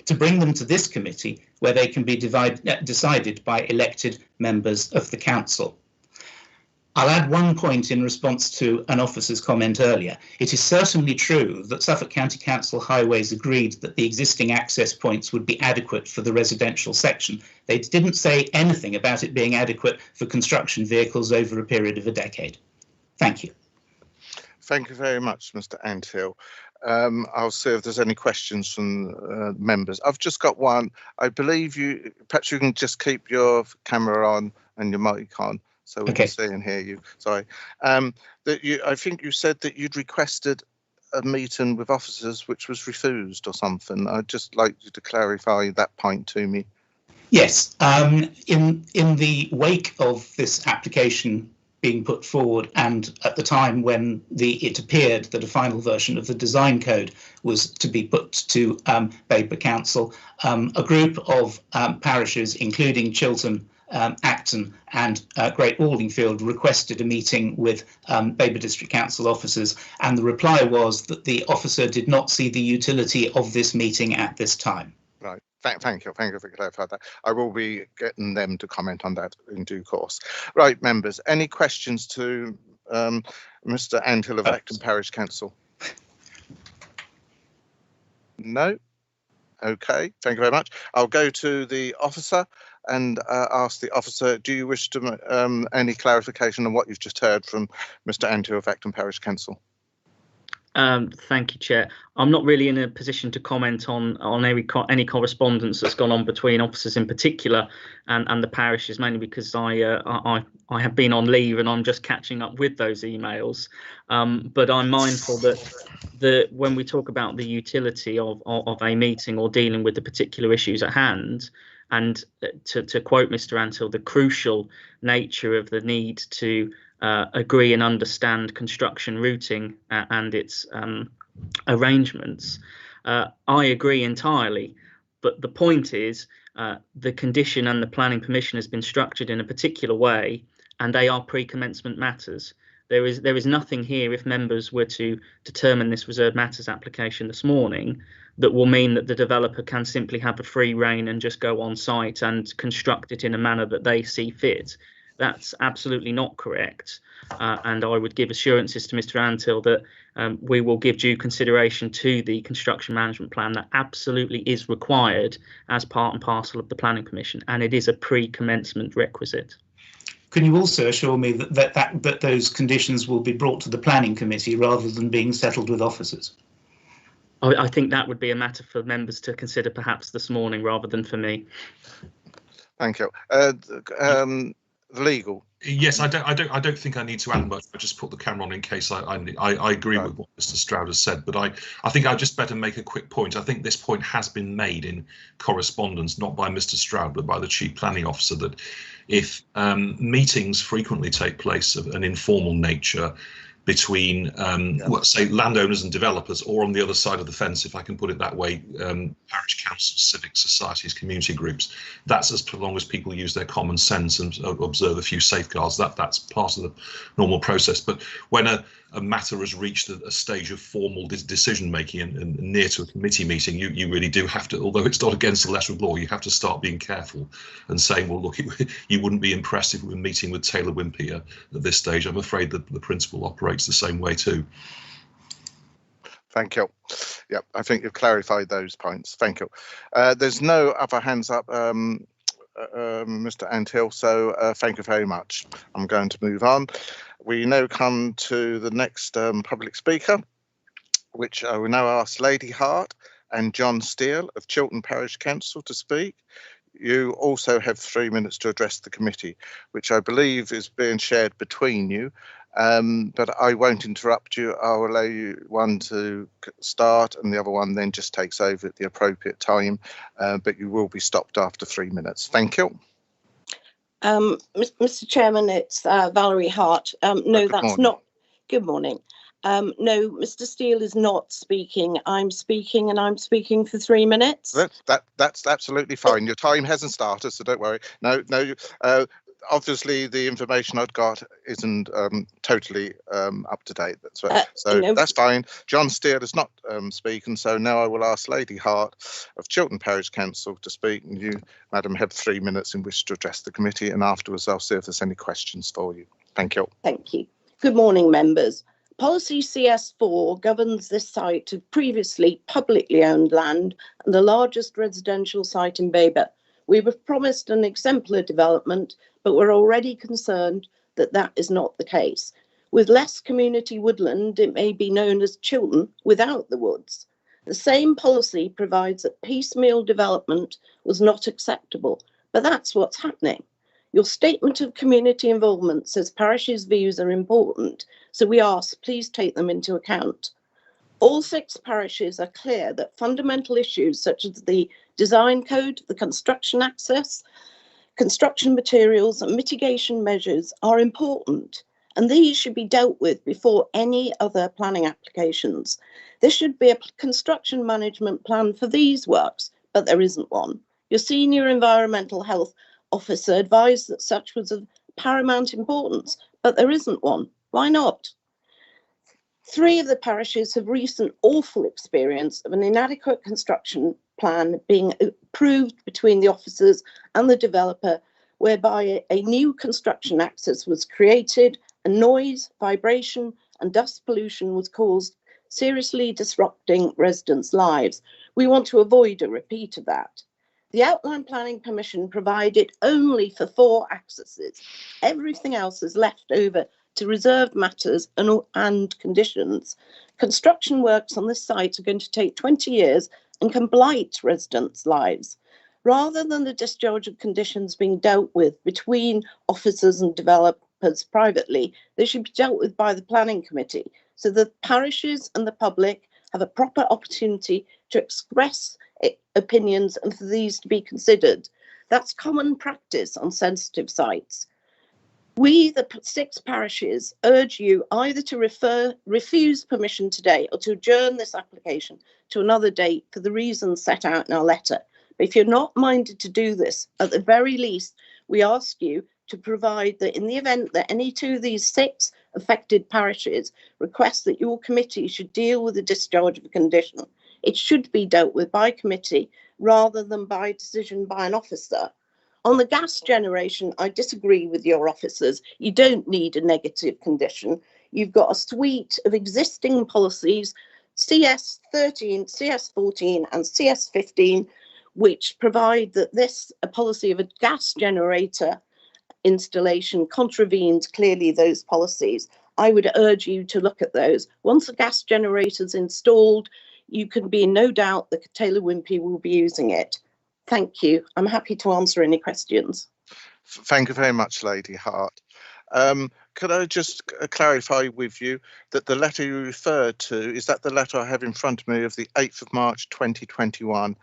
to bring them to this committee, where they can be decided by elected members of the council. I'll add one point in response to an officer's comment earlier. It is certainly true that Suffolk County Council Highways agreed that the existing access points would be adequate for the residential section. They didn't say anything about it being adequate for construction vehicles over a period of a decade. Thank you. Thank you very much, Mr. Anthill. I'll see if there's any questions from members. I've just got one. I believe perhaps you can just keep your camera on and your mic on so we can see and hear you. Sorry. I think you said that you'd requested a meeting with officers which was refused or something. I'd just like you to clarify that point to me. Yes, in the wake of this application being put forward, and at the time when it appeared that a final version of the design code was to be put to Babergh Council, a group of parishes, including Chilton, Acton and Great Waldingfield, requested a meeting with Babergh District Council officers, and the reply was that the officer did not see the utility of this meeting at this time. Right. Thank you for clarifying that. I will be getting them to comment on that in due course. Right, members, any questions to Mr. Anthill of Acton Parish Council? No? Okay, thank you very much. I'll go to the officer and ask the officer, do you wish to any clarification on what you've just heard from Mr. Anthill of Acton Parish Council? Thank you, Chair. I'm not really in a position to comment on any correspondence that's gone on between officers in particular and the parishes, mainly because I have been on leave and I'm just catching up with those emails. But I'm mindful that when we talk about the utility of a meeting or dealing with the particular issues at hand, and to quote Mr. Anthill, the crucial nature of the need to agree and understand construction routing and its arrangements, I agree entirely. But the point is, the condition and the planning permission has been structured in a particular way, and they are pre-commencement matters. There is nothing here, if members were to determine this reserved matters application this morning, that will mean that the developer can simply have a free rein and just go on site and construct it in a manner that they see fit. That's absolutely not correct. And I would give assurances to Mr. Anthill that we will give due consideration to the construction management plan that absolutely is required as part and parcel of the planning permission, and it is a pre-commencement requisite. Can you also assure me that those conditions will be brought to the planning committee rather than being settled with officers? I think that would be a matter for members to consider perhaps this morning rather than for me. Thank you. Legal. Yes, I don't think I need to add much. I just put the camera on in case I agree with what Mr. Stroud has said, but I think I'd just better make a quick point. I think this point has been made in correspondence, not by Mr. Stroud, but by the Chief Planning Officer, that if meetings frequently take place of an informal nature between, say, landowners and developers, or on the other side of the fence, if I can put it that way, parish councils, civic societies, community groups. That's as long as people use their common sense and observe a few safeguards. That's part of the normal process. But when a matter has reached a stage of formal decision making and near to a committee meeting, you really do have to, although it's not against the letter of law, you have to start being careful and saying, well, look, you wouldn't be impressed if we were meeting with Taylor Wimpey at this stage. I'm afraid that the principle operates the same way too. Thank you. Yep, I think you've clarified those points. Thank you. There's no other hands up, Mr. Anthill, so thank you very much. I'm going to move on. We now come to the next public speaker, which I will now ask Lady Hart and John Steele of Chilton Parish Council to speak. You also have 3 minutes to address the committee, which I believe is being shared between you. But I won't interrupt you. I'll allow you one to start and the other one then just takes over at the appropriate time, but you will be stopped after 3 minutes. Thank you. Mr. Chairman, it's Valerie Hart. No, that's morning. not. Good morning. No, Mr. Steele is not speaking. I'm speaking, and I'm speaking for 3 minutes. That's absolutely fine. Your time hasn't started, so don't worry. No. Obviously, the information I've got isn't totally up to date. That's right. So that's fine. John Steele is not speaking, so now I will ask Lady Hart of Chilton Parish Council to speak. And you, madam, have 3 minutes in which to address the committee, and afterwards I'll see if there's any questions for you. Thank you. Thank you. Good morning, members. Policy CS4 governs this site of previously publicly owned land and the largest residential site in Babergh. We were promised an exemplar development, but we're already concerned that that is not the case. With less community woodland, it may be known as Chilton without the woods. The same policy provides that piecemeal development was not acceptable, but that's what's happening. Your statement of community involvement says parishes' views are important, so we ask, please take them into account. All 6 parishes are clear that fundamental issues such as the design code, the construction access, construction materials and mitigation measures are important, and these should be dealt with before any other planning applications. There should be a construction management plan for these works, but there isn't one. Your senior environmental health officer advised that such was of paramount importance, but there isn't one. Why not? 3 of the parishes have recent awful experience of an inadequate construction plan being approved between the officers and the developer, whereby a new construction access was created, and noise, vibration and dust pollution was caused, seriously disrupting residents' lives. We want to avoid a repeat of that. The Outline Planning Commission provided only for 4 accesses. Everything else is left over to reserved matters and conditions. Construction works on this site are going to take 20 years and can blight residents' lives. Rather than the discharge of conditions being dealt with between officers and developers privately, they should be dealt with by the Planning Committee, so that parishes and the public have a proper opportunity to express opinions and for these to be considered. That's common practice on sensitive sites. We, the 6 parishes, urge you either to refuse permission today or to adjourn this application to another date for the reasons set out in our letter. But if you're not minded to do this, at the very least, we ask you to provide that in the event that any 2 of these 6 affected parishes request that your committee should deal with the discharge of a condition, it should be dealt with by committee rather than by decision by an officer. On the gas generation, I disagree with your officers. You don't need a negative condition. You've got a suite of existing policies, CS13, CS14 and CS15, which provide that a policy of a gas generator installation contravenes clearly those policies. I would urge you to look at those. Once the gas generator is installed, you can be in no doubt that Taylor Wimpey will be using it. Thank you. I'm happy to answer any questions. Thank you very much, Lady Hart. Could I just clarify with you that the letter you referred to, is that the letter I have in front of me of the 8th of March 2021,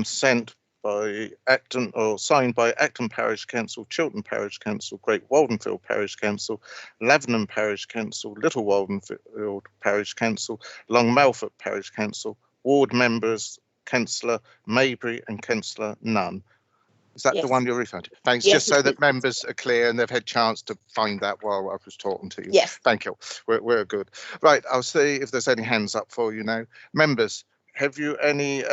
sent by Acton or signed by Acton Parish Council, Chilton Parish Council, Great Waldenfield Parish Council, Lavenham Parish Council, Little Waldenfield Parish Council, Long Melford Parish Council, ward members Councillor Maybury and Councillor Nunn. Is that the one you're referring to? Thanks. Yes, just so that members are clear and they've had a chance to find that while I was talking to you. Yes. Thank you. We're good. Right. I'll see if there's any hands up for you now. Members, have you any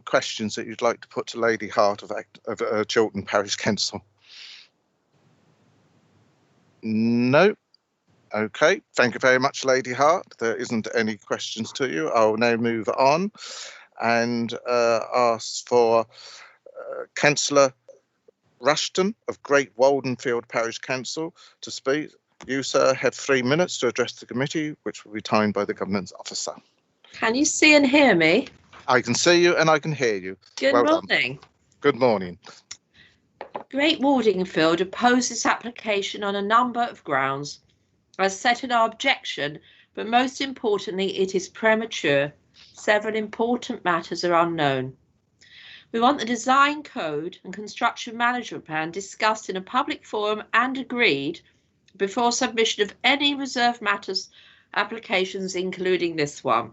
questions that you'd like to put to Lady Hart of Chilton Parish Council? No. Okay. Thank you very much, Lady Hart. There isn't any questions to you. I'll now move on and ask for Councillor Rushton of Great Waldenfield Parish Council to speak. You, sir, have 3 minutes to address the committee, which will be timed by the governance officer. Can you see and hear me? I can see you and I can hear you. Good morning. Good morning. Great Waldenfield oppose this application on a number of grounds, as set in our objection, but most importantly, it is premature. Several important matters are unknown. We want the design code and construction management plan discussed in a public forum and agreed before submission of any reserved matters applications, including this one.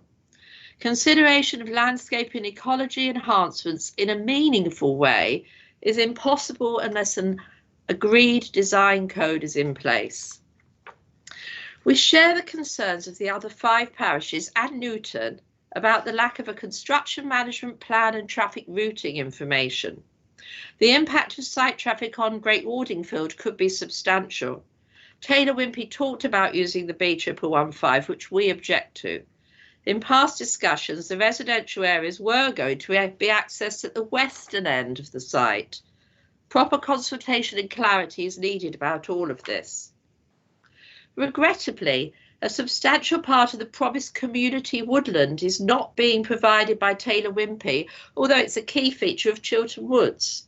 Consideration of landscape and ecology enhancements in a meaningful way is impossible unless an agreed design code is in place. We share the concerns of the other 5 parishes and Newton about the lack of a construction management plan and traffic routing information. The impact of site traffic on Great Waldenfield could be substantial. Taylor Wimpey talked about using the B1115, which we object to. In past discussions, the residential areas were going to be accessed at the western end of the site. Proper consultation and clarity is needed about all of this. Regrettably, a substantial part of the promised community woodland is not being provided by Taylor Wimpey, although it's a key feature of Chilton Woods.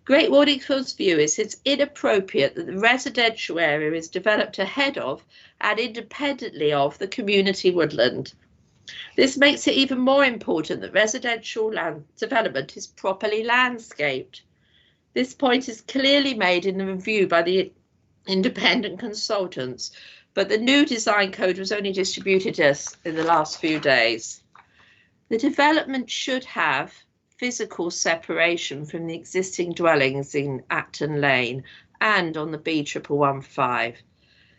Great Wallingfield's view is it's inappropriate that the residential area is developed ahead of and independently of the community woodland. This makes it even more important that residential land development is properly landscaped. This point is clearly made in the review by the independent consultants, but the new design code was only distributed to us in the last few days. The development should have physical separation from the existing dwellings in Acton Lane and on the B1115.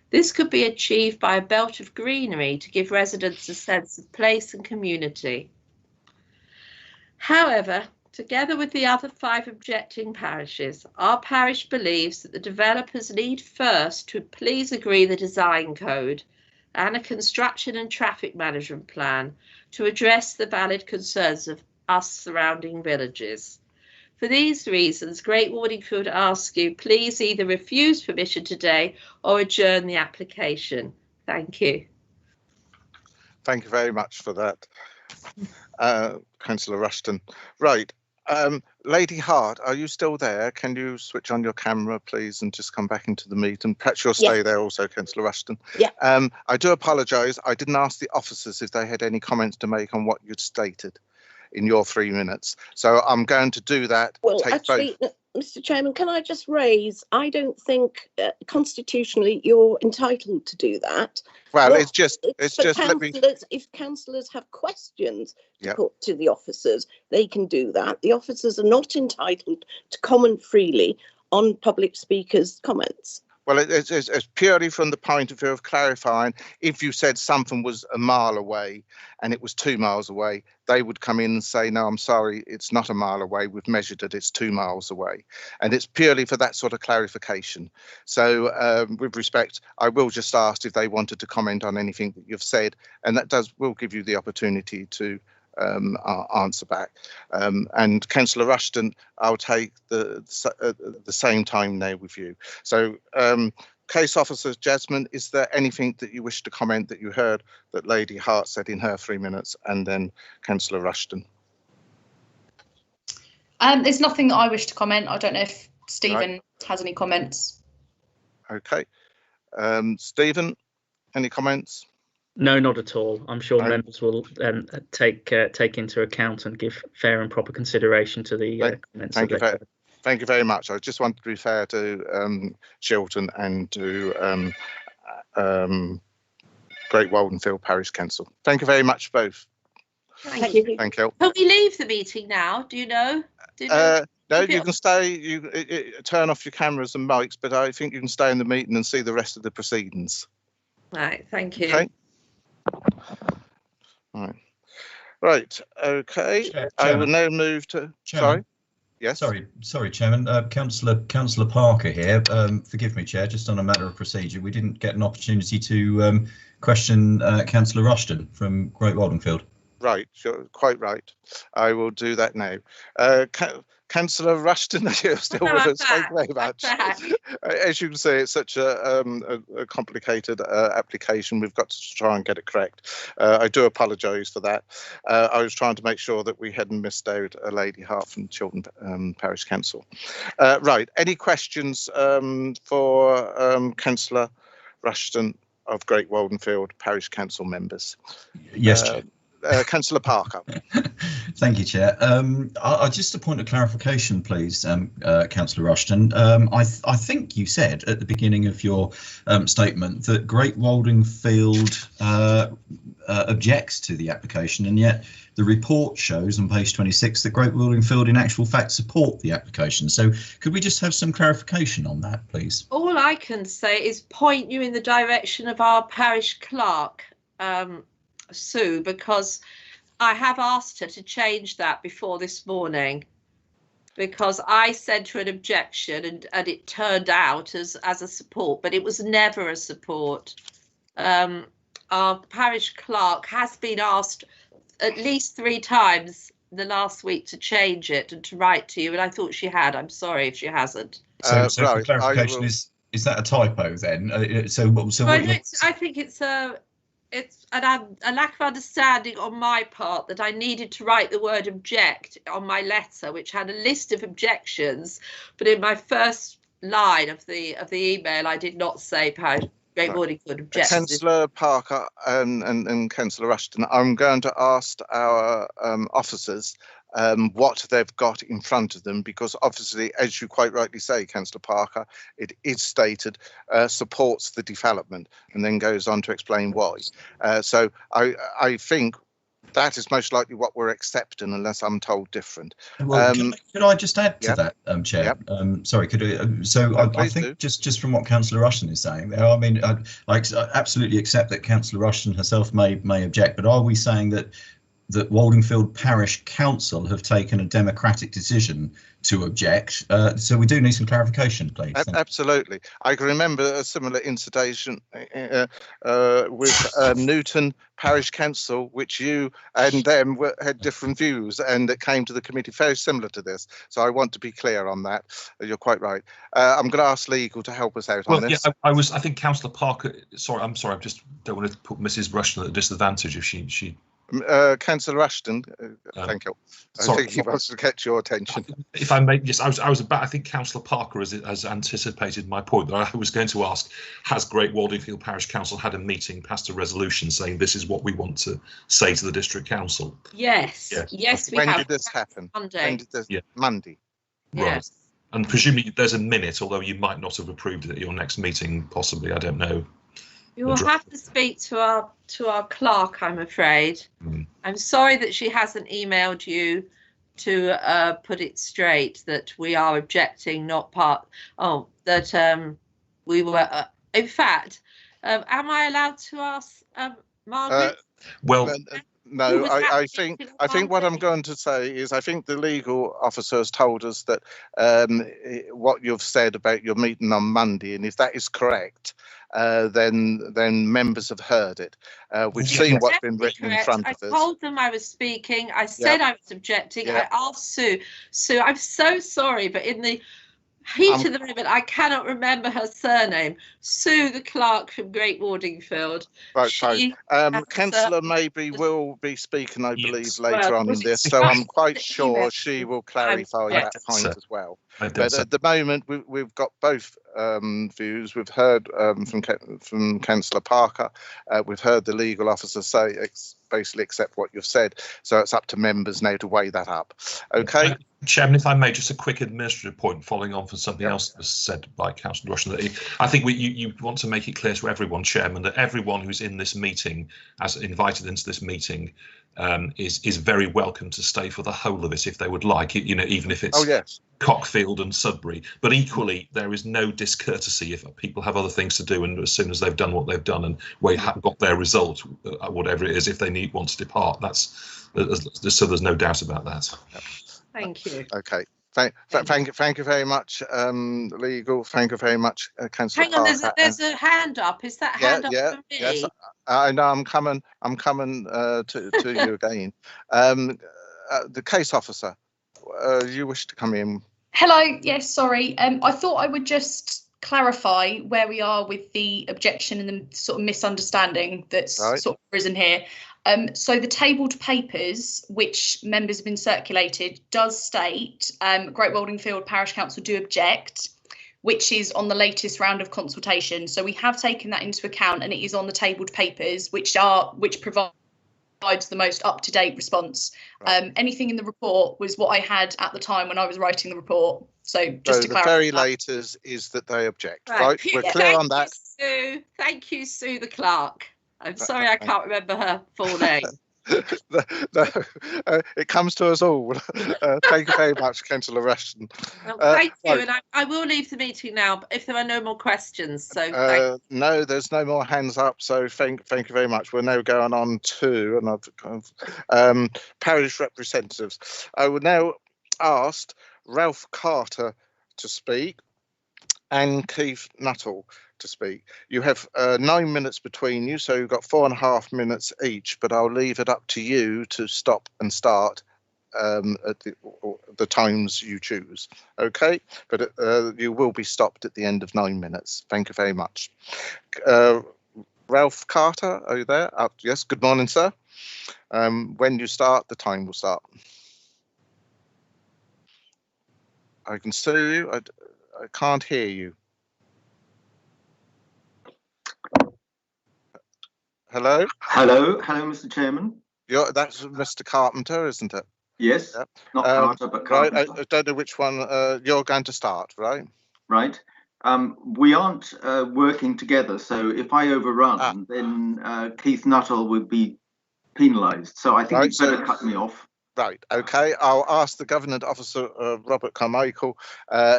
This could be achieved by a belt of greenery to give residents a sense of place and community. However, together with the other 5 objecting parishes, our parish believes that the developers need first to please agree the design code and a construction and traffic management plan to address the valid concerns of us surrounding villages. For these reasons, Great Wallingfield asks you please either refuse permission today or adjourn the application. Thank you. Thank you very much for that, Councillor Rushton. Right. Lady Hart, are you still there? Can you switch on your camera, please, and just come back into the meeting? Perhaps you'll stay there also, Councillor Rushton. Yeah. I do apologise. I didn't ask the officers if they had any comments to make on what you'd stated in your 3 minutes. So I'm going to do that. Well, actually, Mr. Chairman, can I just raise, I don't think constitutionally you're entitled to do that. Well, Well, it's just let me. If councillors have questions to put to the officers, they can do that. The officers are not entitled to comment freely on public speakers' comments. Well, it's purely from the point of view of clarifying. If you said something was a mile away and it was 2 miles away, they would come in and say, no, I'm sorry, it's not a mile away. We've measured it, it's 2 miles away. And it's purely for that sort of clarification. So with respect, I will just ask if they wanted to comment on anything that you've said, and that will give you the opportunity to answer back. And Councillor Rushton, I'll take the same time now with you. So Case Officer Jasmine, is there anything that you wish to comment that you heard that Lady Hart said in her 3 minutes, and then Councillor Rushton? There's nothing that I wish to comment. I don't know if Stephen has any comments. Okay. Stephen, any comments? No, not at all. I'm sure members will take into account and give fair and proper consideration to the comments. Thank you very much. I just wanted to be fair to Chilton and to Great Wallingfield Parish Council. Thank you very much, both. Thank you. Thank you. Can we leave the meeting now? Do you know? No, you can stay. You turn off your cameras and mics, but I think you can stay in the meeting and see the rest of the proceedings. Right. Thank you. Okay. Right. Okay. I will now move to. Chairman. Sorry. Yes. Sorry, Chairman. Councillor Parker here. Forgive me, Chair. Just on a matter of procedure, we didn't get an opportunity to question Councillor Rushton from Great Wallingfield. Right. You're quite right. I will do that now. Councillor Rushton, you're still with us. Thank you very much. As you can see, it's such a complicated application. We've got to try and get it correct. I do apologise for that. I was trying to make sure that we hadn't missed out a Lady Hart from Chilton Parish Council. Right. Any questions for Councillor Rushton of Great Wallingfield Parish Council members? Yes, Chair. Councillor Parker. Thank you, Chair. Just a point of clarification, please, Councillor Rushton. I think you said at the beginning of your statement that Great Wallingfield objects to the application, and yet the report shows on page 26 that Great Wallingfield in actual fact support the application. So could we just have some clarification on that, please? All I can say is point you in the direction of our parish clerk, Sue, because I have asked her to change that before this morning, because I sent her an objection and it turned out as a support, but it was never a support. Our parish clerk has been asked at least 3 times the last week to change it and to write to you, and I thought she had. I'm sorry if she hasn't. So the clarification Is that a typo then? I think it's a lack of understanding on my part that I needed to write the word object on my letter, which had a list of objections, but in my first line of the email, I did not say Great Wallingford objects. Councillor Parker and Councillor Rushton, I'm going to ask our officers what they've got in front of them, because obviously, as you quite rightly say, Councillor Parker, it is stated supports the development, and then goes on to explain why. So I think that is most likely what we're accepting, unless I'm told different. Well, could I just add to that, Chair? Yep. Sorry, could I? I think just from what Councillor Rushton is saying there, I mean, I absolutely accept that Councillor Rushton herself may object, but are we saying that Waldingfield Parish Council have taken a democratic decision to object? So we do need some clarification, please. Absolutely. I can remember a similar incident with Newton Parish Council, which you and them had different views, and it came to the committee very similar to this. So I want to be clear on that. You're quite right. I'm going to ask legal to help us out on this. Yeah, I think Councillor Parker. Sorry, I'm sorry. I just don't want to put Mrs. Rushton at a disadvantage if she. Councillor Rushton, thank you. I think he wants to get your attention. If I may, yes, I think Councillor Parker has anticipated my point. That I was going to ask: has Great Waldingfield Parish Council had a meeting, passed a resolution saying this is what we want to say to the district council? Yes, yes, we have. When did this happen? Monday. Monday. Right. Yes. And presumably there's a minute, although you might not have approved it at your next meeting, possibly. I don't know. You will have to speak to our clerk, I'm afraid. I'm sorry that she hasn't emailed you to put it straight that we are objecting, not part. Oh, that we were. In fact, am I allowed to ask Margaret? No, I think what I'm going to say is I think the legal officer has told us that what you've said about your meeting on Monday, and if that is correct, then members have heard it. We've seen what's been written in front of us. I told them I was speaking. I said I was objecting. I asked Sue. Sue, I'm so sorry, but in the heat of the moment, I cannot remember her surname. Sue, the clerk from Great Waldingfield. Right, Councillor Maybe will be speaking, I believe, later on in this, so I'm quite sure she will clarify that point as well. But at the moment, we've got both views. We've heard from Councillor Parker. We've heard the legal officer say basically accept what you've said. So it's up to members now to weigh that up. Okay. Chairman, if I may, just a quick administrative point following on from something else that was said by Councillor Rushton. I think you want to make it clear to everyone, Chairman, that everyone who's in this meeting, as invited into this meeting, is very welcome to stay for the whole of it if they would like. Even if it's Cockfield and Sudbury. But equally, there is no discourtesy if people have other things to do, and as soon as they've done what they've done and got their result, whatever it is, if they want to depart, that's so there's no doubt about that. Thank you. Okay. Thank you very much, legal. Thank you very much, Councillor. Hang on, there's a hand up. Is that hand up for me? Yes, I know. I'm coming to you again. The case officer, you wish to come in. Hello. Yes, sorry. I thought I would just clarify where we are with the objection and the sort of misunderstanding that's sort of risen here. So the tabled papers, which members have been circulated, does state Great Waldingfield Parish Council do object, which is on the latest round of consultation. So we have taken that into account, and it is on the tabled papers, which provides the most up-to-date response. Anything in the report was what I had at the time when I was writing the report. So just to clarify, the very latest is that they object. Right, we're clear on that. Sue. Thank you, Sue the clerk. I'm sorry I can't remember her full name. It comes to us all. Thank you very much, Councillor Rushton. Thank you, and I will leave the meeting now if there are no more questions. So no, there's no more hands up. So thank you very much. We're now going on to parish representatives. I would now ask Ralph Carter to speak and Keith Nuttall to speak. You have 9 minutes between you, so you've got 4.5 minutes each, but I'll leave it up to you to stop and start at the times you choose. Okay, but you will be stopped at the end of 9 minutes. Thank you very much. Ralph Carter, are you there? Yes, good morning, sir. When you start, the time will start. I can see you. I can't hear you. Hello? Hello, Mr. Chairman. That's Mr. Carpenter, isn't it? Yes, Yeah. not Carter, but Carpenter. Right, I don't know which one you're going to start, right? Right. We aren't working together, so if I overrun, then Keith Nuttall would be penalised. So I think you better cut me off. Right, okay. I'll ask the Government Officer, Robert Carmichael.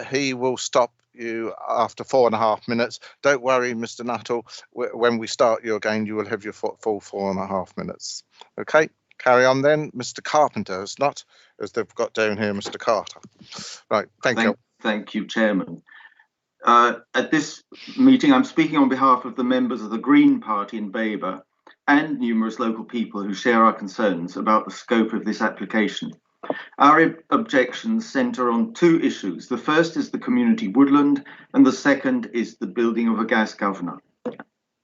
He will stop you after 4.5 minutes. Don't worry, Mr. Nuttall. When we start you again, you will have your full 4.5 minutes. Okay, carry on then. Mr. Carpenter is not, as they've got down here, Mr. Carter. Right, thank you. Thank you, Chairman. At this meeting, I'm speaking on behalf of the members of the Green Party in Babergh and numerous local people who share our concerns about the scope of this application. Our objections centre on two issues. The first is the community woodland, and the second is the building of a gas governor.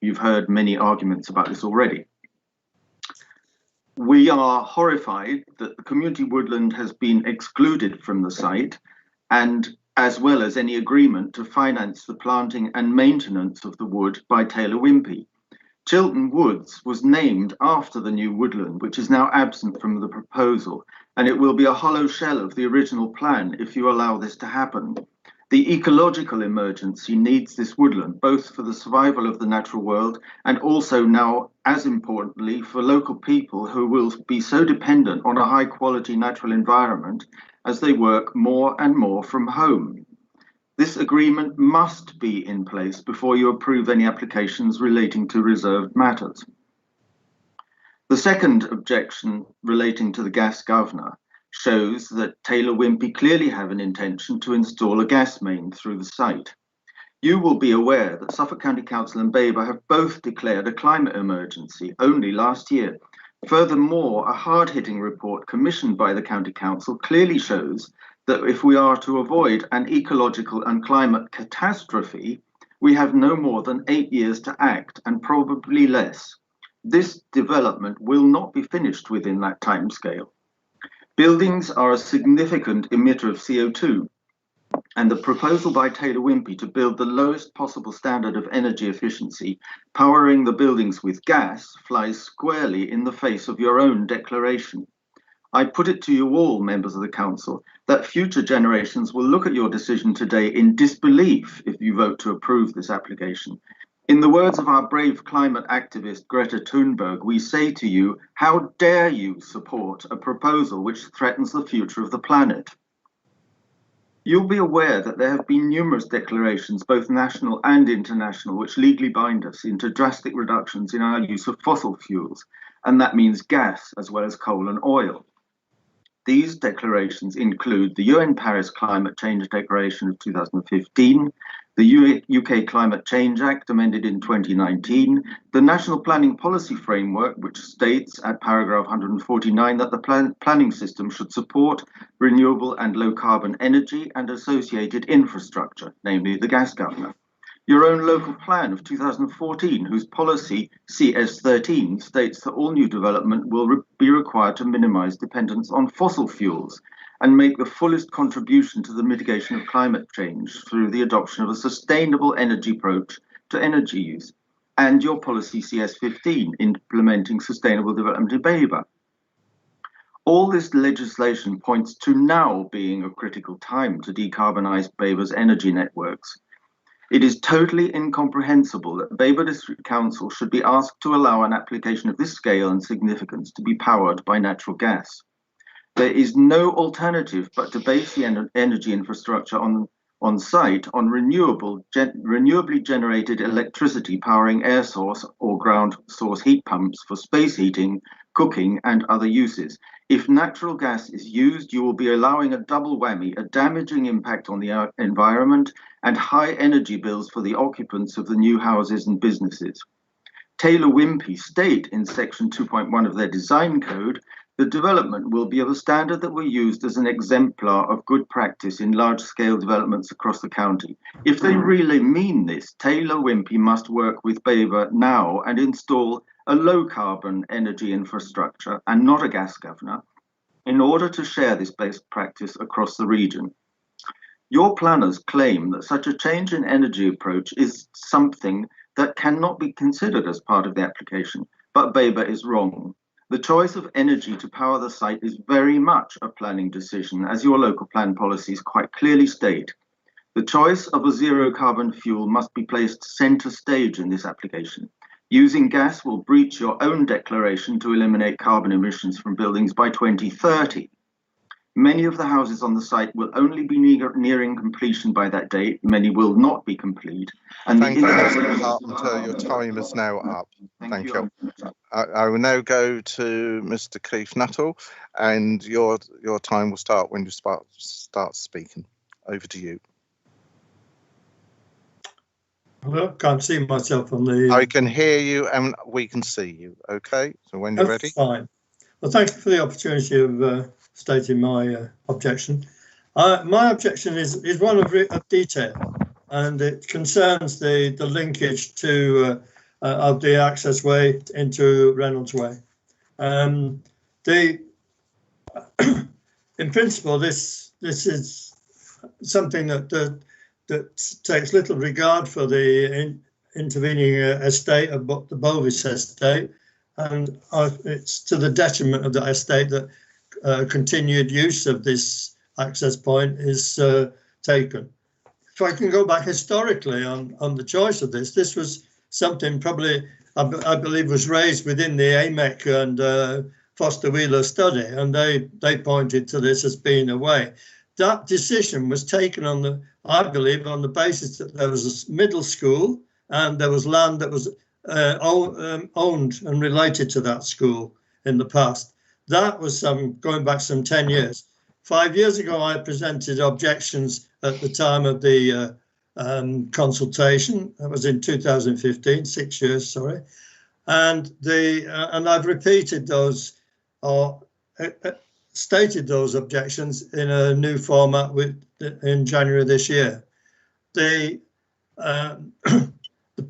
You've heard many arguments about this already. We are horrified that the community woodland has been excluded from the site, and as well as any agreement to finance the planting and maintenance of the wood by Taylor Wimpey. Chilton Woods was named after the new woodland, which is now absent from the proposal, and it will be a hollow shell of the original plan if you allow this to happen. The ecological emergency needs this woodland, both for the survival of the natural world and also now, as importantly, for local people who will be so dependent on a high-quality natural environment as they work more and more from home. This agreement must be in place before you approve any applications relating to reserved matters. The second objection relating to the gas governor shows that Taylor Wimpey clearly have an intention to install a gas main through the site. You will be aware that Suffolk County Council and Babergh have both declared a climate emergency only last year. Furthermore, a hard-hitting report commissioned by the County Council clearly shows that if we are to avoid an ecological and climate catastrophe, we have no more than 8 years to act, and probably less. This development will not be finished within that timescale. Buildings are a significant emitter of CO2, and the proposal by Taylor Wimpey to build the lowest possible standard of energy efficiency, powering the buildings with gas, flies squarely in the face of your own declaration. I put it to you all, members of the council, that future generations will look at your decision today in disbelief if you vote to approve this application. In the words of our brave climate activist Greta Thunberg, we say to you, how dare you support a proposal which threatens the future of the planet? You'll be aware that there have been numerous declarations, both national and international, which legally bind us into drastic reductions in our use of fossil fuels, and that means gas as well as coal and oil. These declarations include the UN Paris Climate Change Declaration of 2015, the UK Climate Change Act amended in 2019, the National Planning Policy Framework, which states at paragraph 149 that the planning system should support renewable and low carbon energy and associated infrastructure, namely the gas governor. Your own local plan of 2014, whose policy CS13 states that all new development will be required to minimise dependence on fossil fuels and make the fullest contribution to the mitigation of climate change through the adoption of a sustainable energy approach to energy use, and your policy CS15, implementing sustainable development in Babergh. All this legislation points to now being a critical time to decarbonise Babergh's energy networks. It is totally incomprehensible that Babergh District Council should be asked to allow an application of this scale and significance to be powered by natural gas. There is no alternative but to base the energy infrastructure on site on renewably generated electricity powering air source or ground source heat pumps for space heating, cooking and other uses. If natural gas is used, you will be allowing a double whammy, a damaging impact on the environment and high energy bills for the occupants of the new houses and businesses. Taylor Wimpey state in section 2.1 of their design code The development will be of a standard that will be used as an exemplar of good practice in large-scale developments across the county. If they really mean this, Taylor Wimpey must work with Babergh now and install a low-carbon energy infrastructure and not a gas governor in order to share this best practice across the region. Your planners claim that such a change in energy approach is something that cannot be considered as part of the application, but Babergh is wrong. The choice of energy to power the site is very much a planning decision, as your local plan policies quite clearly state. The choice of a zero carbon fuel must be placed centre stage in this application. Using gas will breach your own declaration to eliminate carbon emissions from buildings by 2030. Many of the houses on the site will only be nearing completion by that date. Many will not be complete. And Thank you, Mr. Carpenter. Your time is now up. Thank you. I will now go to Mr. Keith Nuttall, and your time will start when you start speaking. Over to you. Well, I can't see myself on the... I can hear you and we can see you. Okay, so when you're ready. Fine. Well, thank you for the opportunity of stating my objection. My objection is one of detail, and it concerns the linkage to of the access way into Reynolds Way. In principle, this is something that takes little regard for the intervening estate of the Bovis estate, and it's to the detriment of the estate that continued use of this access point is taken. If I can go back historically on the choice of this was something probably I believe was raised within the AMEC and Foster Wheeler study, and they pointed to this as being a way. That decision was taken I believe on the basis that there was a middle school and there was land that was owned and related to that school in the past. That was going back some 10 years. 5 years ago, I presented objections at the time of the consultation. That was in 2015, 6 years, sorry. And I've repeated those or stated those objections in a new format in January this year. The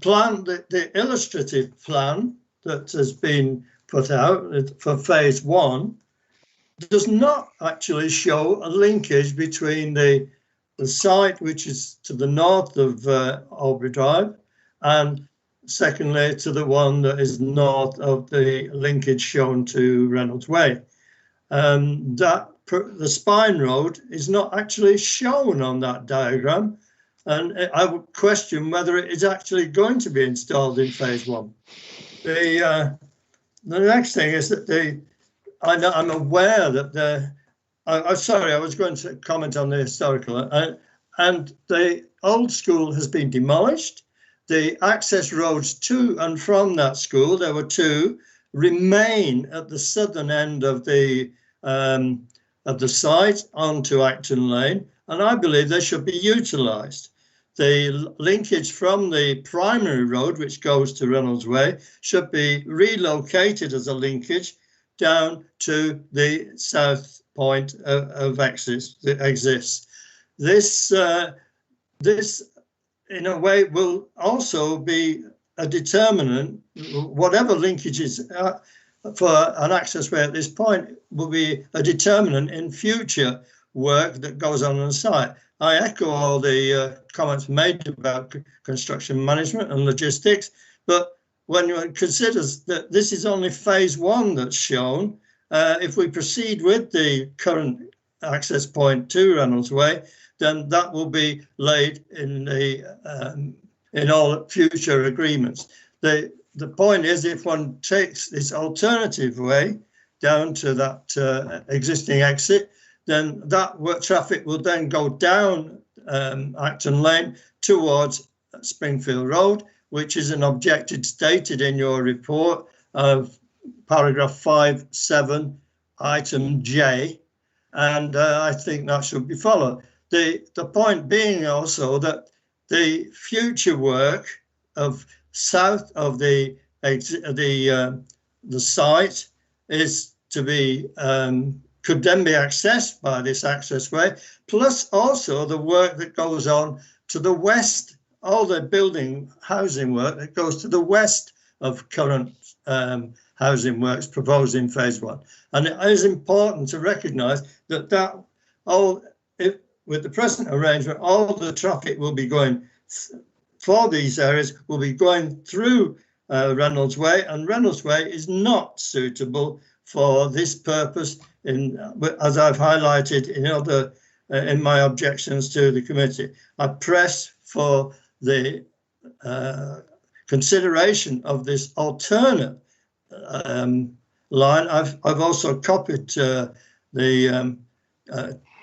plan, the illustrative plan that has been put out for phase 1 does not actually show a linkage between the site which is to the north of Albury Drive and secondly to the one that is north of the linkage shown to Reynolds Way. The spine road is not actually shown on that diagram, and I would question whether it is actually going to be installed in phase 1. The next thing is that I'm aware that sorry, I was going to comment on the historical, and the old school has been demolished. The access roads to and from that school, there were 2, remain at the southern end of the site onto Acton Lane, and I believe they should be utilised. The linkage from the primary road, which goes to Reynolds Way, should be relocated as a linkage down to the south point of access that exists. This, in a way, will also be a determinant. Whatever linkages for an access way at this point will be a determinant in future work that goes on the site. I echo all the comments made about construction management and logistics, but when one considers that this is only phase 1 that's shown, if we proceed with the current access point to Reynolds Way, then that will be laid in all future agreements. The point is, if one takes this alternative way down to that existing exit, then that traffic will then go down Acton Lane towards Springfield Road, which is an objective stated in your report of paragraph 5.7, item J, and I think that should be followed. The point being also that the future work of south of the site is to be could then be accessed by this accessway, plus also the work that goes on to the west, all the housing work that goes to the west of current housing works proposed in phase 1. And it is important to recognise that with the present arrangement, all the traffic will be going for these areas will be going through Reynolds Way, and Reynolds Way is not suitable for this purpose, as I've highlighted in my objections to the committee. I press for the consideration of this alternate line. I've also copied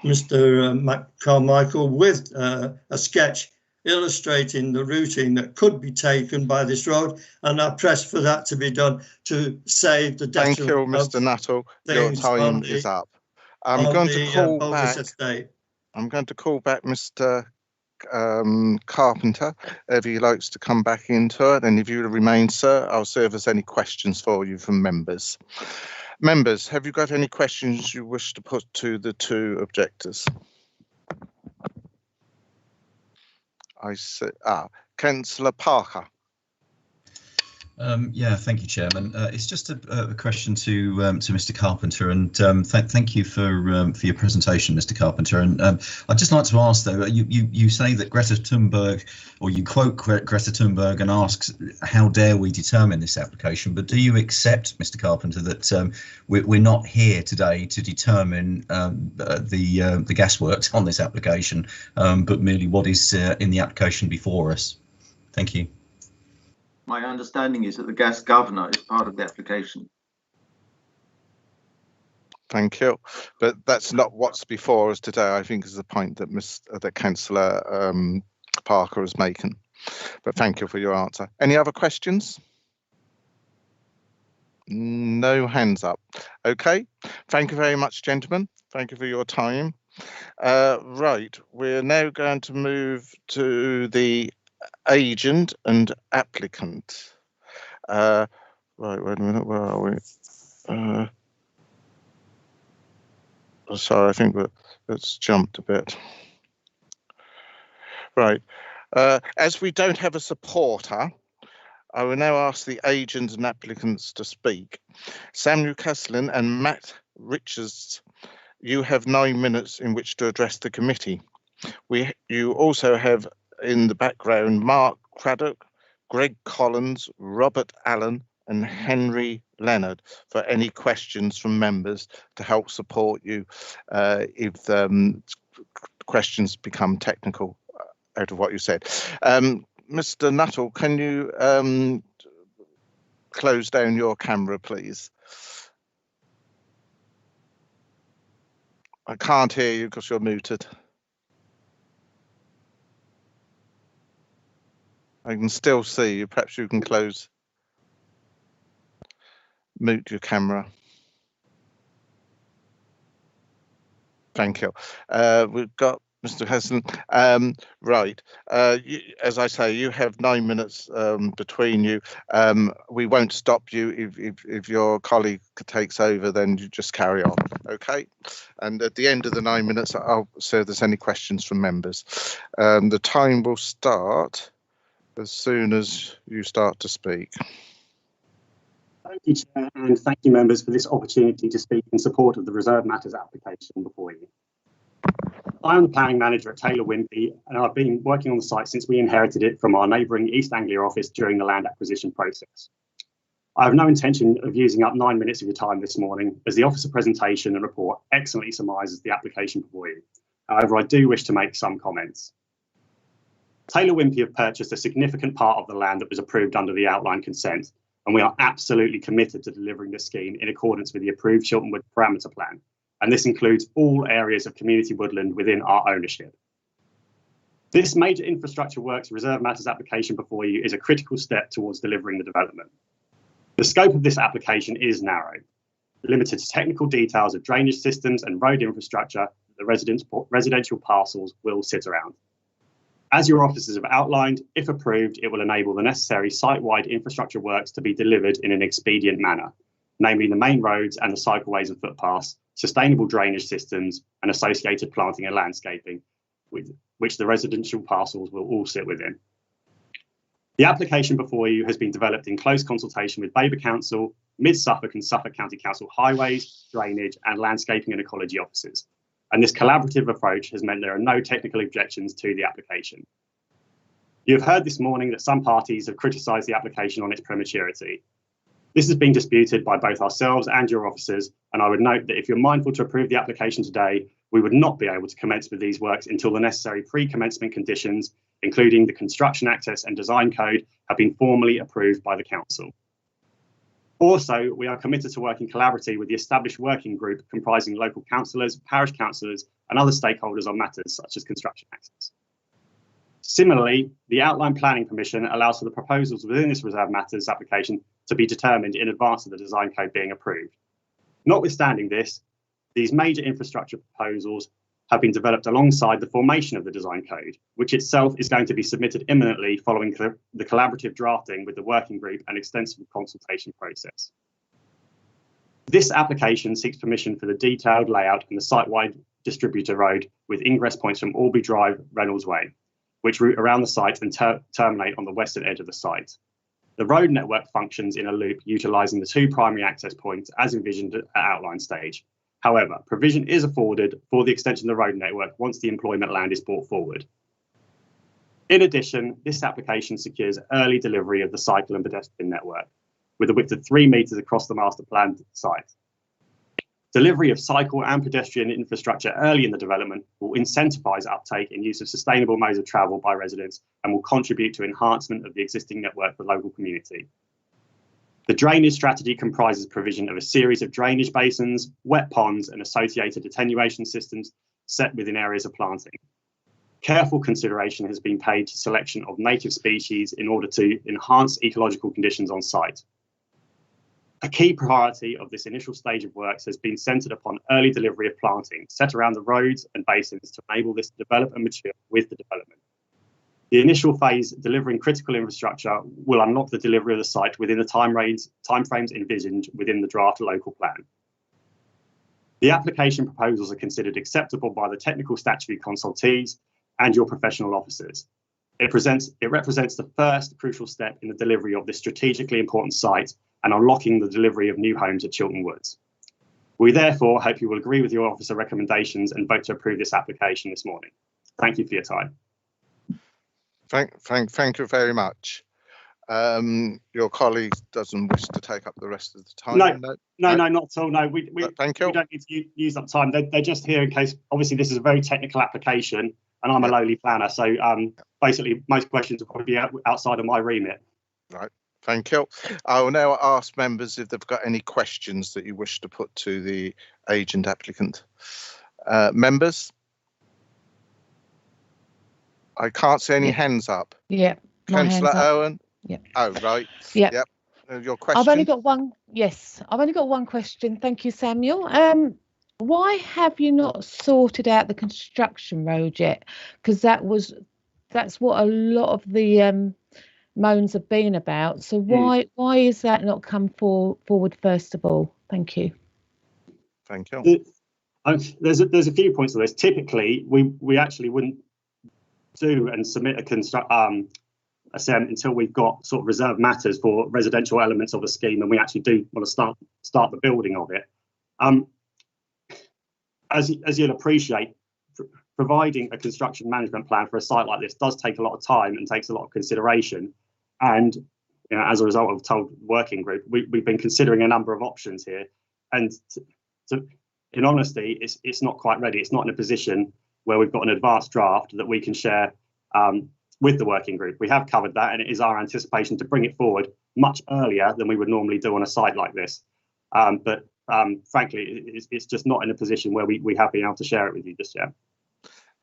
Mr. Carmichael with a sketch illustrating the routing that could be taken by this road, and I press for that to be done to save the detriment. Thank you, Mr. Nuttall. Your time is up. I'm going to call back Mr. Carpenter if he likes to come back into it, and if you remain, sir, I'll see if there's any questions for you from members. Members, have you got any questions you wish to put to the two objectors? I see. Councillor Parker. Yeah, thank you, Chairman. It's just a question to Mr. Carpenter, and thank you for your presentation, Mr. Carpenter. And I'd just like to ask, though, you say that Greta Thunberg, or you quote Greta Thunberg and ask, how dare we determine this application? But do you accept, Mr. Carpenter, that we're not here today to determine the gasworks on this application, but merely what is in the application before us? Thank you. My understanding is that the gas governor is part of the application. Thank you, but that's not what's before us today. I think is the point that Councillor Parker is making. But thank you for your answer. Any other questions? No hands up. Okay. Thank you very much, gentlemen. Thank you for your time. Right, we're now going to move to the agent and applicant. Right, wait a minute, where are we? Sorry, I think that's jumped a bit. Right, as we don't have a supporter, I will now ask the agents and applicants to speak. Samuel Caslin and Matt Richards, you have 9 minutes in which to address the committee. You also have in the background Mark Craddock, Greg Collins, Robert Allen and Henry Leonard for any questions from members to help support you if questions become technical out of what you said. Mr. Nuttall, can you close down your camera, please? I can't hear you because you're muted. I can still see you. Perhaps you can mute your camera. Thank you. We've got Mr. Hesson. Right. As I say, you have 9 minutes between you. We won't stop you. If your colleague takes over, then you just carry on. Okay. And at the end of the 9 minutes, I'll see if there's any questions from members. The time will start as soon as you start to speak. Thank you, Chair, and thank you, members, for this opportunity to speak in support of the Reserve Matters application before you. I am the planning manager at Taylor Wimpey, and I've been working on the site since we inherited it from our neighbouring East Anglia office during the land acquisition process. I have no intention of using up 9 minutes of your time this morning, as the officer presentation and report excellently surmises the application before you. However, I do wish to make some comments. Taylor Wimpey have purchased a significant part of the land that was approved under the outline consent, and we are absolutely committed to delivering this scheme in accordance with the approved Chilton Wood parameter plan, and this includes all areas of community woodland within our ownership. This major infrastructure works Reserve Matters application before you is a critical step towards delivering the development. The scope of this application is narrow, limited to technical details of drainage systems and road infrastructure that the residential parcels will sit around. As your officers have outlined, if approved, it will enable the necessary site-wide infrastructure works to be delivered in an expedient manner, namely the main roads and the cycleways and footpaths, sustainable drainage systems, and associated planting and landscaping, which the residential parcels will all sit within. The application before you has been developed in close consultation with Babergh Council, Mid-Suffolk and Suffolk County Council highways, drainage and landscaping and ecology officers. And this collaborative approach has meant there are no technical objections to the application. You have heard this morning that some parties have criticised the application on its prematurity. This has been disputed by both ourselves and your officers, and I would note that if you're mindful to approve the application today, we would not be able to commence with these works until the necessary pre-commencement conditions, including the Construction Access and Design Code, have been formally approved by the Council. Also, we are committed to working collaboratively with the established working group comprising local councillors, parish councillors and other stakeholders on matters such as construction access. Similarly, the Outline Planning Permission allows for the proposals within this reserved matters application to be determined in advance of the design code being approved. Notwithstanding this, these major infrastructure proposals have been developed alongside the formation of the design code, which itself is going to be submitted imminently following the collaborative drafting with the working group and extensive consultation process. This application seeks permission for the detailed layout and the site-wide distributor road with ingress points from Alby Drive, Reynolds Way, which route around the site and terminate on the western edge of the site. The road network functions in a loop utilising the two primary access points as envisioned at outline stage. However, provision is afforded for the extension of the road network once the employment land is brought forward. In addition, this application secures early delivery of the cycle and pedestrian network with a width of 3 metres across the master planned site. Delivery of cycle and pedestrian infrastructure early in the development will incentivise uptake in use of sustainable modes of travel by residents and will contribute to enhancement of the existing network for the local community. The drainage strategy comprises provision of a series of drainage basins, wet ponds and associated attenuation systems set within areas of planting. Careful consideration has been paid to selection of native species in order to enhance ecological conditions on site. A key priority of this initial stage of works has been centred upon early delivery of planting set around the roads and basins to enable this to develop and mature with the development. The initial phase, delivering critical infrastructure, will unlock the delivery of the site within the timeframes envisioned within the draft local plan. The application proposals are considered acceptable by the technical statutory consultees and your professional officers. It represents the first crucial step in the delivery of this strategically important site and unlocking the delivery of new homes at Chilton Woods. We therefore hope you will agree with your officer recommendations and vote to approve this application this morning. Thank you for your time. Thank you very much. Your colleague doesn't wish to take up the rest of the time. No, not at all. No, we thank you. We don't need to use up time. They're just here in case. Obviously, this is a very technical application, and I'm a lowly planner, so basically most questions will probably be outside of my remit. Right. Thank you. I will now ask members if they've got any questions that you wish to put to the agent applicant. Members? I can't see any hands up. Yeah. Councillor Owen? Yeah. Oh, right. Yeah. Yep. Your question? I've only got one. Yes, I've only got one question. Thank you, Samuel. Why have you not sorted out the construction road yet? Because that's what a lot of the moans have been about. So why is that not come forward first of all? Thank you. Thank you. There's a few points to this. Typically, we actually wouldn't do and submit a SEM until we've got sort of reserved matters for residential elements of a scheme, and we actually do want to start the building of it. As you'll appreciate, providing a construction management plan for a site like this does take a lot of time and takes a lot of consideration. And as a result of told working group, we've been considering a number of options here. And in honesty, it's not quite ready. It's not in a position where we've got an advanced draft that we can share with the working group. We have covered that, and it is our anticipation to bring it forward much earlier than we would normally do on a site like this. But frankly, it's just not in a position where we have been able to share it with you just yet.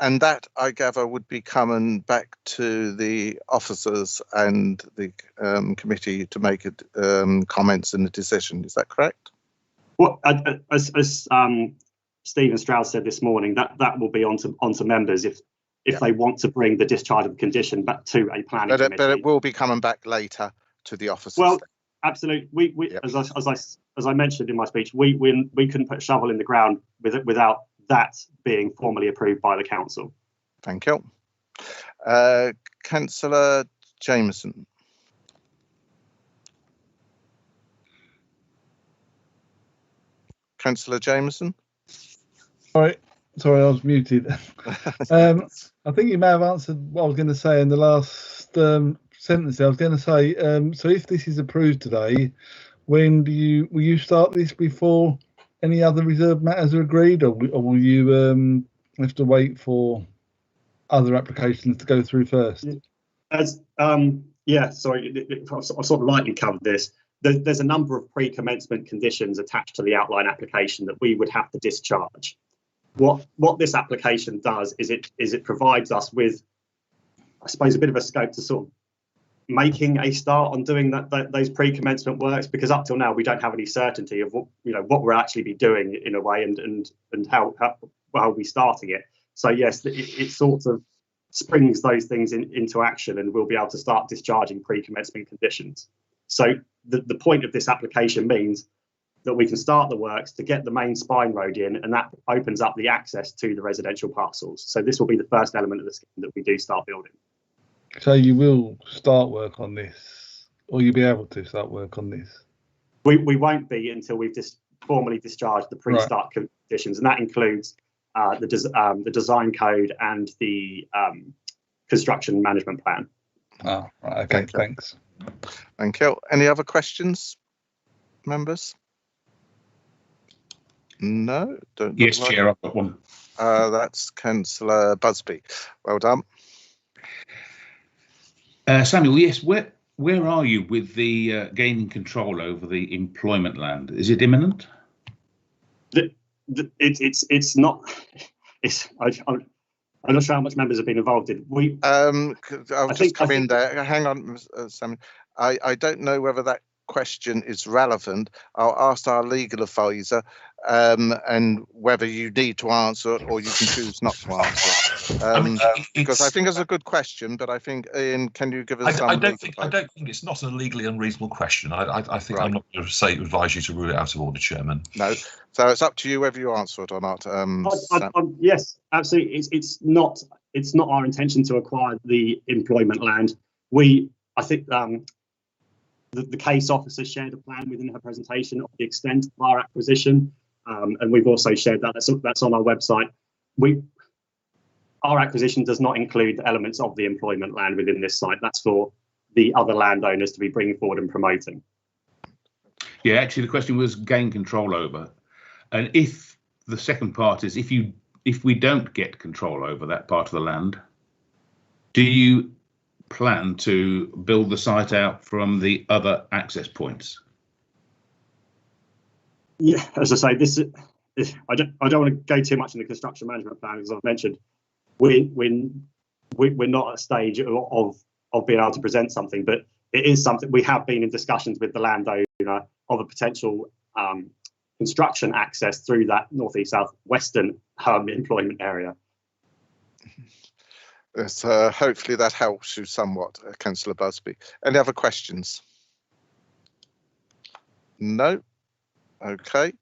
And that, I gather, would be coming back to the officers and the committee to make comments in the decision. Is that correct? Well, as Stephen Stroud said this morning, that will be onto members if they want to bring the discharge of condition back to a planning committee. But it will be coming back later to the officers. Well, absolutely. As I as I mentioned in my speech, we couldn't put a shovel in the ground without that being formally approved by the council. Thank you. Councillor Jameson. Councillor Jameson. Sorry, I was muted. I think you may have answered what I was going to say in the last sentence. I was going to say, so if this is approved today, when will you start this before any other reserve matters are agreed, or will you have to wait for other applications to go through first? Yeah, sorry, I sort of lightly covered this. There's a number of pre-commencement conditions attached to the outline application that we would have to discharge. What this application does is it provides us with, I suppose, a bit of a scope to sort of making a start on doing those pre-commencement works, because up till now we don't have any certainty of what we're actually be doing in a way, and how we're starting it. So yes, it sort of springs those things into action, and we'll be able to start discharging pre-commencement conditions. So the point of this application means that we can start the works to get the main spine road in, and that opens up the access to the residential parcels. So this will be the first element of the scheme that we do start building. So you will start work on this, or you'll be able to start work on this? We won't be until we've formally discharged the pre-start conditions, and that includes the design code and the construction management plan. Oh, right, okay, thanks. Thank you. Any other questions, members? No, don't. Yes, Chair, I've got one. That's Councillor Busby. Well done. Samuel, yes, where are you with the gaining control over the employment land? Is it imminent? It's not. I'm not sure how much members have been involved in. I'll just come in there. Hang on, Samuel. I don't know whether that question is relevant. I'll ask our legal advisor, and whether you need to answer it or you can choose not to answer. Because I think it's a good question, but I think, Ian, can you give us some? I don't think it's not a legally unreasonable question. I think I'm not going to advise you to rule it out of order, Chairman. No, so it's up to you whether you answer it or not. Yes, absolutely. It's not our intention to acquire the employment land. I think the case officer shared a plan within her presentation of the extent of our acquisition, and we've also shared that's on our website. Our acquisition does not include elements of the employment land within this site. That's for the other landowners to be bringing forward and promoting. Yeah, actually, the question was gain control over, and if the second part is if we don't get control over that part of the land, do you plan to build the site out from the other access points? Yeah, as I say, I don't want to go too much in the construction management plan, as I've mentioned. We're not at a stage of being able to present something, but it is something we have been in discussions with the landowner of a potential construction access through that northeast south western employment area. Yes, hopefully that helps you somewhat, Councillor Busby. Any other questions? No. Okay.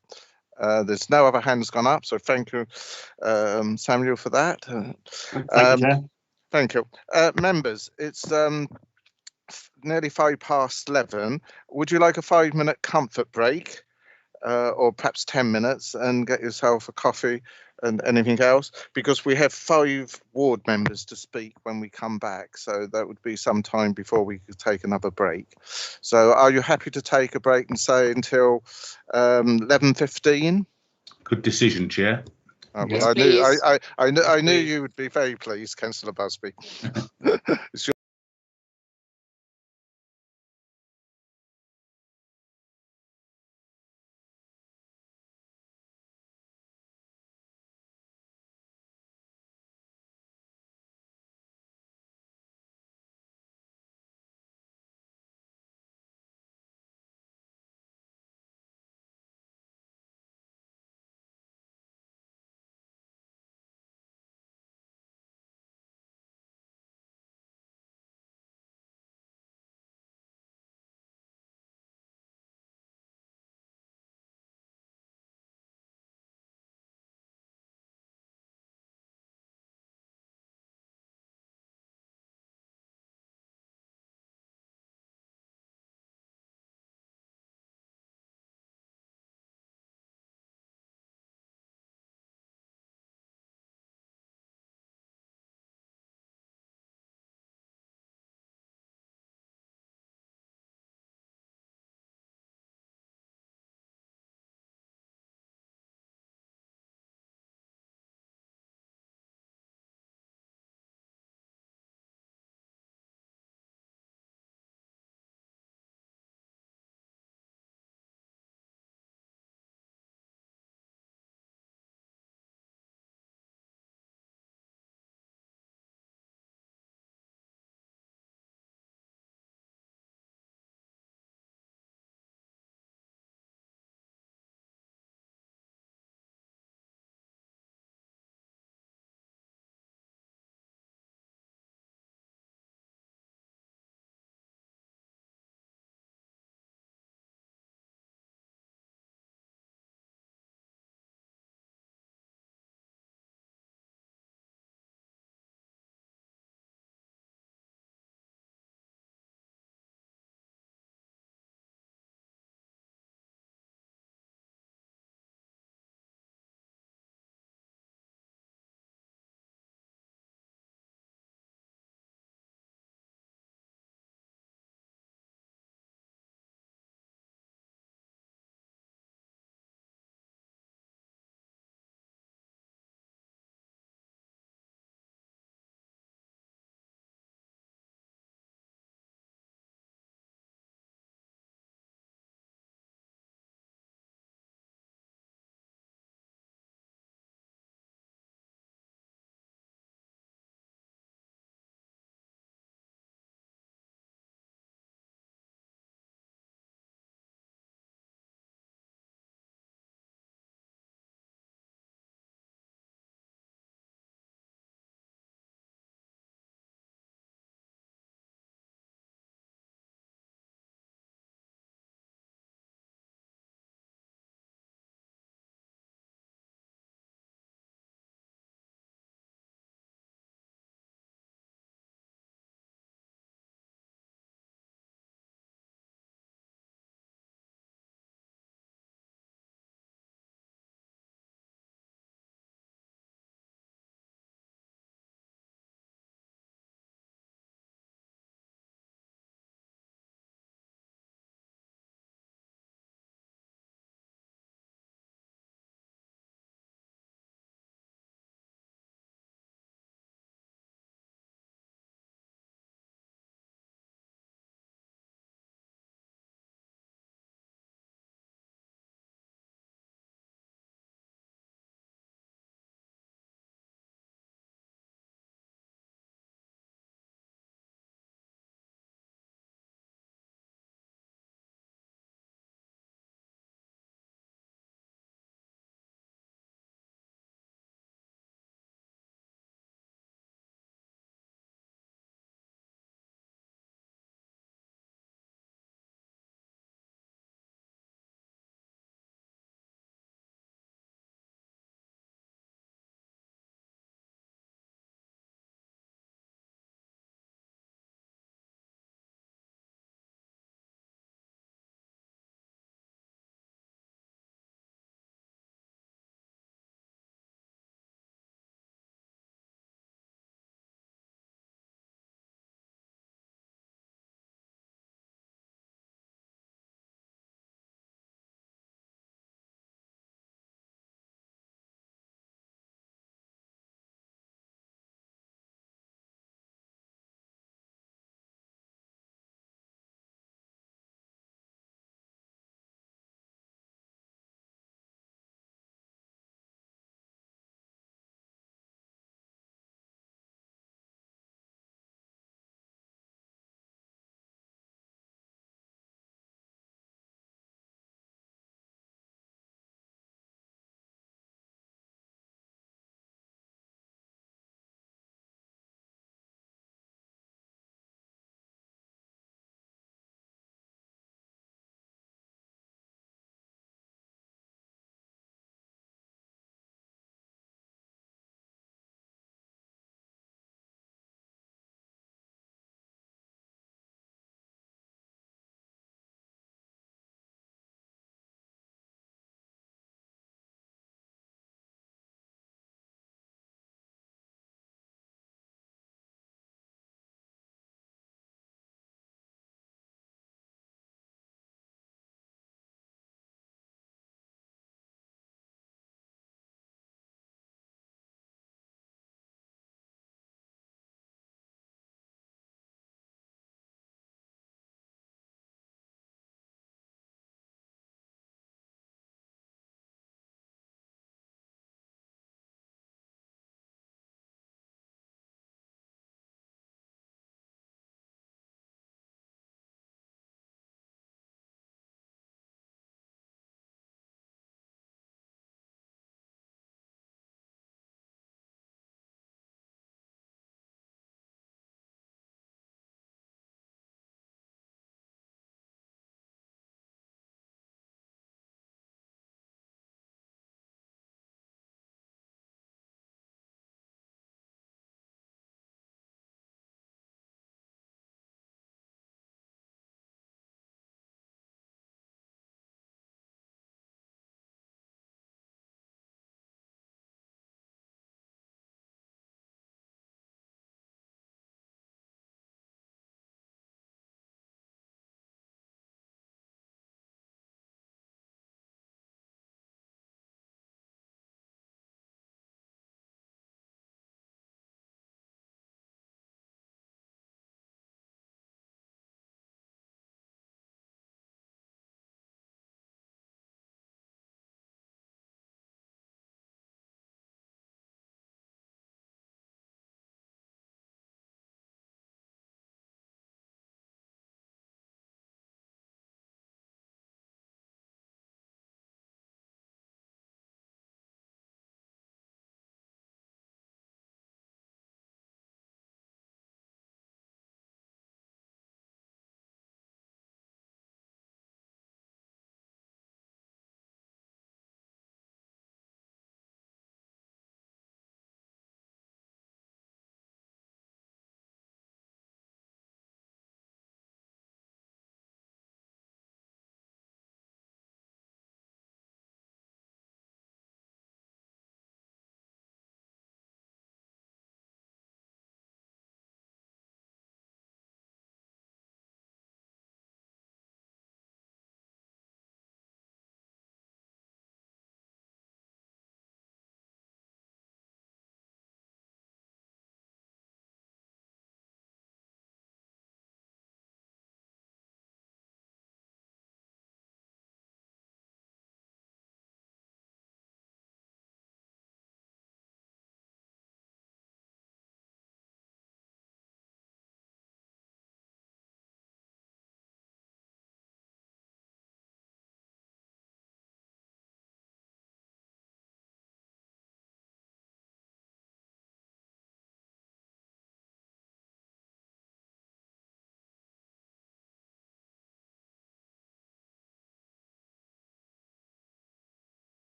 There's no other hands gone up, so thank you, Samuel, for that. Thank you, Chair. Thank you. Members, it's nearly 11:05. Would you like a 5-minute comfort break, or perhaps 10 minutes, and get yourself a coffee and anything else? Because we have 5 ward members to speak when we come back, so that would be some time before we could take another break. So are you happy to take a break and say until 11:15? Good decision, Chair. Well, yes, I knew you would be very pleased, Councillor Busby. It's your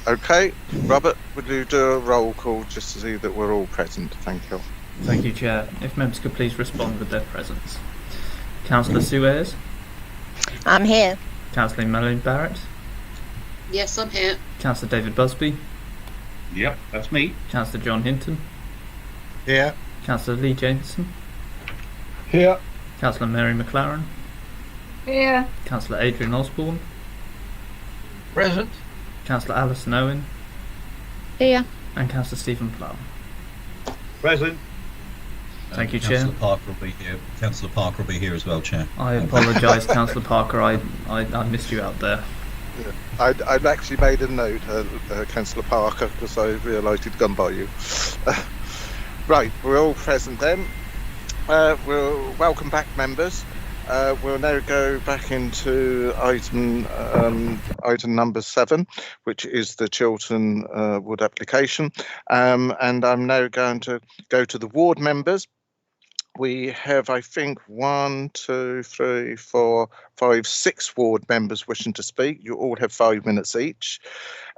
Okay, Robert, would you do a roll call just to see that we're all present? Thank you. Thank you, Chair. If members could please respond with their presence. Councillor Suez. I'm here. Councillor Melanie Barrett. Yes, I'm here. Councillor David Busby. Yep, that's me. Councillor John Hinton. Here. Councillor Lee Jameson. Here. Councillor Mary McLaren. Here. Councillor Adrian Osborne. Present. Councillor Alison Owen. Here. And Councillor Stephen Plum. Present. Thank you, Chair. Councillor Parker will be here. Councillor Parker will be here as well, Chair. I apologise, Councillor Parker. I missed you out there. Yeah. I'd actually made a note, Councillor Parker, because I realised he'd gone by you. Right, we're all present then. We'll welcome back members. We'll now go back into item number 7, which is the Chilton Wood application. And I'm now going to go to the ward members. We have, I think, 1, 2, 3, 4, 5, 6 ward members wishing to speak. You all have 5 minutes each,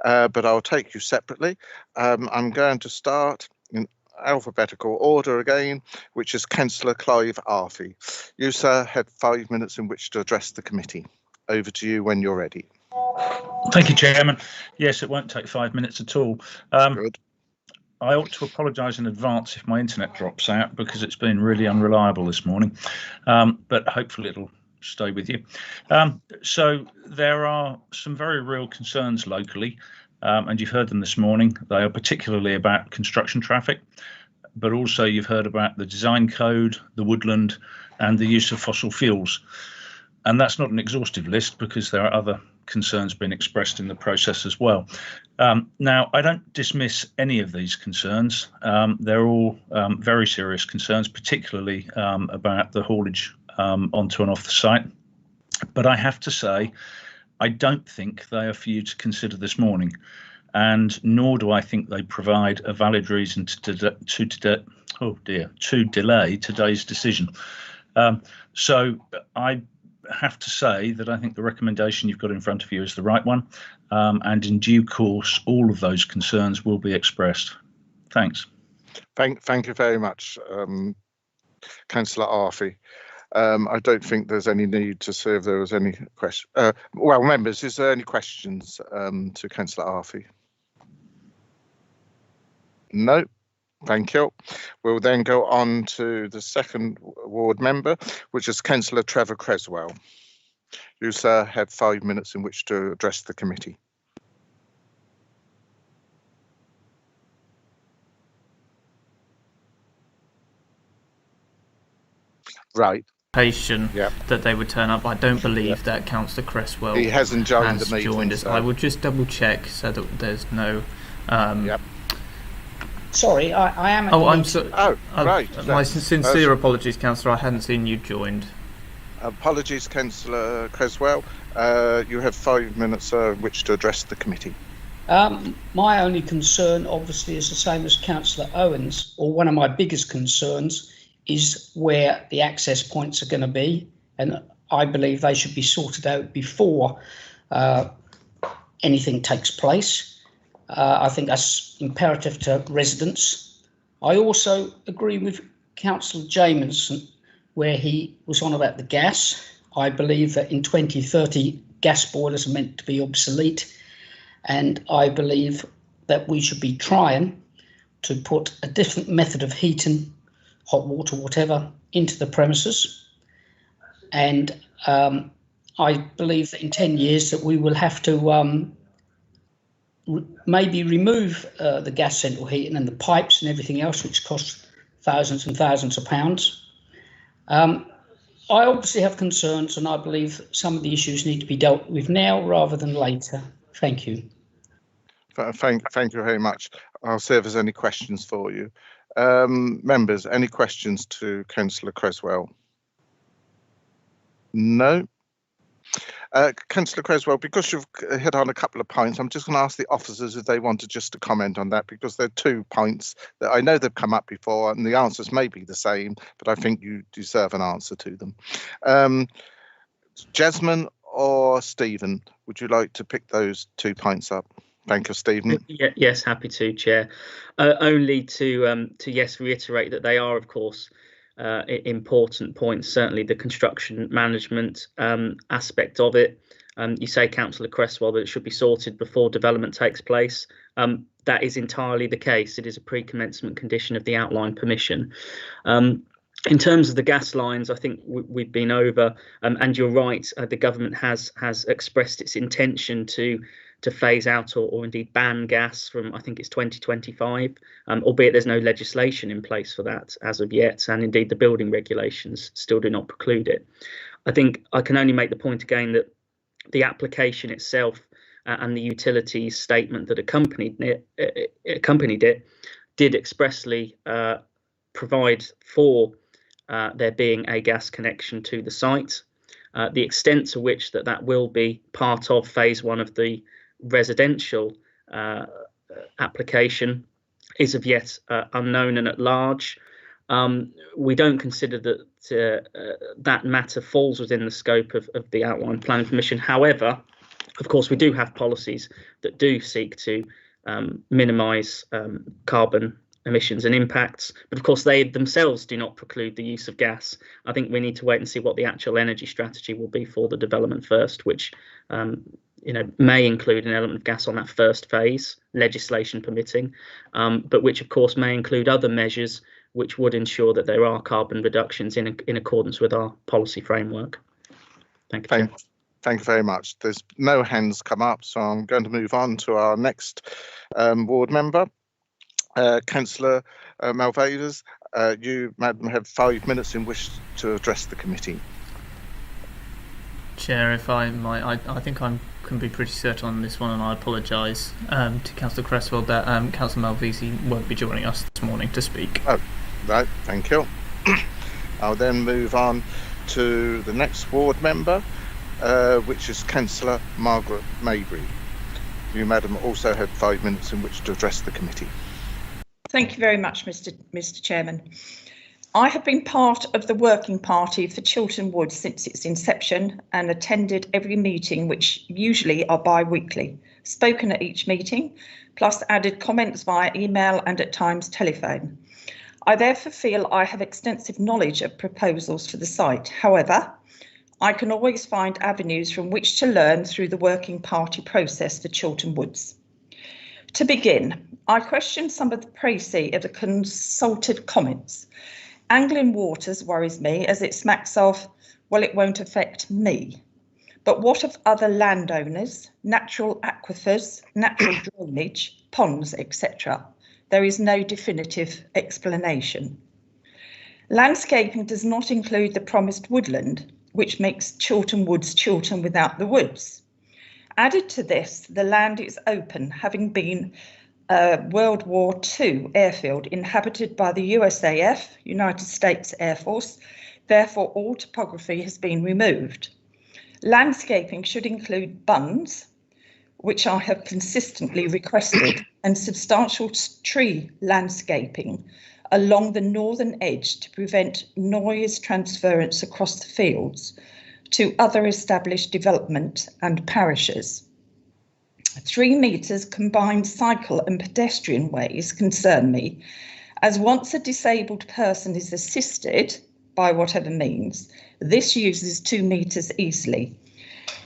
but I'll take you separately. I'm going to start in alphabetical order again, which is Councillor Clive Arfey. You, sir, have 5 minutes in which to address the committee. Over to you when you're ready. Thank you, Chairman. Yes, it won't take 5 minutes at all. Good. I ought to apologise in advance if my internet drops out because it's been really unreliable this morning, but hopefully it'll stay with you. So there are some very real concerns locally, and you've heard them this morning. They are particularly about construction traffic, but also you've heard about the design code, the woodland, and the use of fossil fuels. And that's not an exhaustive list because there are other concerns being expressed in the process as well. Now, I don't dismiss any of these concerns. They're all very serious concerns, particularly about the haulage onto and off the site. But I have to say, I don't think they are for you to consider this morning, and nor do I think they provide a valid reason to delay today's decision. So I have to say that I think the recommendation you've got in front of you is the right one, and in due course all of those concerns will be expressed. Thanks. Thank you very much, Councillor Arfey. I don't think there's any need to see if there was any question. Well, members, is there any questions to Councillor Arfey? No. Thank you. We'll then go on to the second ward member, which is Councillor Trevor Creswell. You, sir, have 5 minutes in which to address the committee. Right. Yeah. That they would turn up. I don't believe that Councillor Creswell he hasn't joined has the meeting. Joined us. So. I would just double check so that there's no. Yep. Sorry, I am. Oh, I'm sorry. Oh, right. My sincere apologies, Councillor. I hadn't seen you joined. Apologies, Councillor Creswell. You have 5 minutes in which to address the committee. My only concern, obviously, is the same as Councillor Owen's, or one of my biggest concerns is where the access points are going to be, and I believe they should be sorted out before anything takes place. I think that's imperative to residents. I also agree with Councillor Jameson where he was on about the gas. I believe that in 2030 gas boilers are meant to be obsolete, and I believe that we should be trying to put a different method of heating, hot water, whatever, into the premises. And I believe that in 10 years that we will have to maybe remove the gas central heating and the pipes and everything else, which costs thousands and thousands of pounds. I obviously have concerns, and I believe some of the issues need to be dealt with now rather than later. Thank you. Thank you very much. I'll see if there's any questions for you. Members, any questions to Councillor Creswell? No. Councillor Creswell, because you've hit on a couple of points, I'm just going to ask the officers if they wanted just to comment on that, because there are 2 points that I know they've come up before and the answers may be the same, but I think you deserve an answer to them. Jasmine or Stephen, would you like to pick those 2 points up? Thank you, Stephen. Yes, happy to, Chair. Only to yes, reiterate that they are, of course, important points. Certainly, the construction management aspect of it. You say, Councillor Cresswell, that it should be sorted before development takes place. That is entirely the case. It is a pre-commencement condition of the outline permission. In terms of the gas lines, I think we've been over, and you're right. The government has expressed its intention to phase out or indeed ban gas from, I think it's 2025, albeit there's no legislation in place for that as of yet, and indeed the building regulations still do not preclude it. I think I can only make the point again that the application itself and the utilities statement that accompanied it did expressly provide for there being a gas connection to the site. The extent to which that will be part of phase 1 of the residential application is of yet unknown and at large. We don't consider that that matter falls within the scope of the outline planning permission. However, of course, we do have policies that do seek to minimise carbon emissions and impacts, but of course they themselves do not preclude the use of gas. I think we need to wait and see what the actual energy strategy will be for the development first, which may include an element of gas on that first phase, legislation permitting, but which of course may include other measures which would ensure that there are carbon reductions in accordance with our policy framework. Thank you. Thank you very much. There's no hands come up, so I'm going to move on to our next ward member. Councillor Malvaders, you, Madam, have 5 minutes in which to address the committee. Chair, if I might, I think I can be pretty certain on this one, and I apologise to Councillor Cresswell that Councillor Malvisi won't be joining us this morning to speak. Oh, right, thank you. I'll then move on to the next ward member, which is Councillor Margaret Maybury. You, Madam, also had 5 minutes in which to address the committee. Thank you very much, Mr. Chairman. I have been part of the working party for Chilton Wood since its inception and attended every meeting, which usually are bi-weekly, spoken at each meeting, plus added comments via email and at times telephone. I therefore feel I have extensive knowledge of proposals for the site. However, I can always find avenues from which to learn through the working party process for Chilton Woods. To begin, I question some of the précis of the consulted comments. Angling Waters worries me as it smacks of, well, it won't affect me. But what of other landowners, natural aquifers, natural drainage, ponds, etc.? There is no definitive explanation. Landscaping does not include the promised woodland, which makes Chilton Woods Chilton without the woods. Added to this, the land is open, having been a World War II airfield inhabited by the USAF, United States Air Force. Therefore, all topography has been removed. Landscaping should include bunds, which I have consistently requested, and substantial tree landscaping along the northern edge to prevent noise transference across the fields to other established development and parishes. 3 metres combined cycle and pedestrian ways concern me, as once a disabled person is assisted by whatever means, this uses 2 metres easily.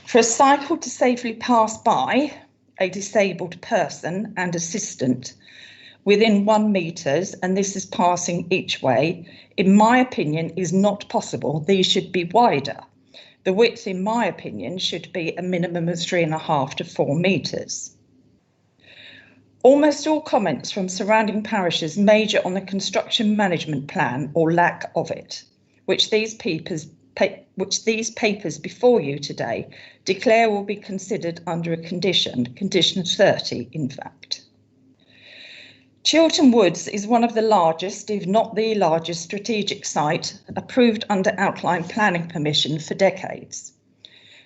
For a cycle to safely pass by a disabled person and assistant within 1 metre, and this is passing each way, in my opinion, is not possible. These should be wider. The width, in my opinion, should be a minimum of 3.5 to 4 metres. Almost all comments from surrounding parishes major on the construction management plan or lack of it, which these papers before you today declare will be considered under a condition 30 in fact. Chilton Woods is one of the largest, if not the largest, strategic site approved under outline planning permission for decades.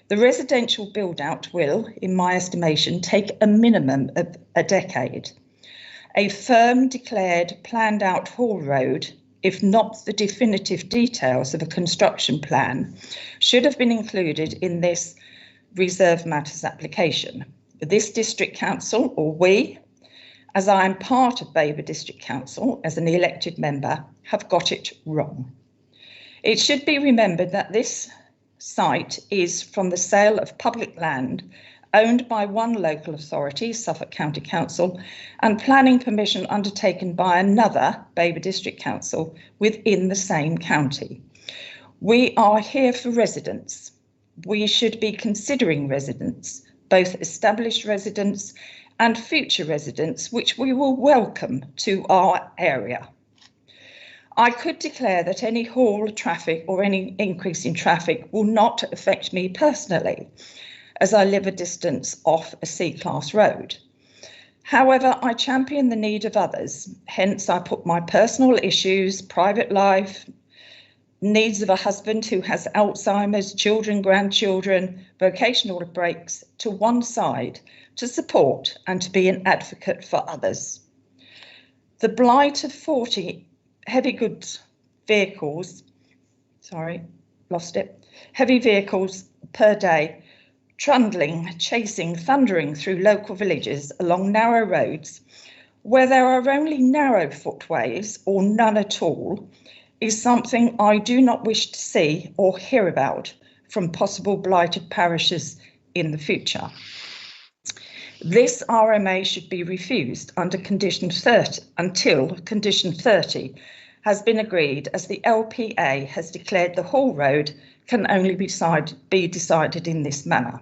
The residential build-out will, in my estimation, take a minimum of a decade. A firm declared planned out haul road, if not the definitive details of a construction plan, should have been included in this reserve matters application. this district council, or we, as I am part of Babergh District Council as an elected member, have got it wrong. It should be remembered that this site is from the sale of public land owned by one local authority, Suffolk County Council, and planning permission undertaken by another, Babergh District Council, within the same county. We are here for residents. We should be considering residents, both established residents and future residents, which we will welcome to our area. I could declare that any haul traffic or any increase in traffic will not affect me personally, as I live a distance off a C-class road. However, I champion the need of others. Hence, I put my personal issues, private life, needs of a husband who has Alzheimer's, children, grandchildren, vocational breaks to one side to support and to be an advocate for others. The blight of 40 heavy goods vehicles, heavy vehicles per day, trundling, chasing, thundering through local villages along narrow roads where there are only narrow footways or none at all is something I do not wish to see or hear about from possible blighted parishes in the future. This RMA should be refused under condition 30 until condition 30 has been agreed, as the LPA has declared the haul road can only be decided in this manner.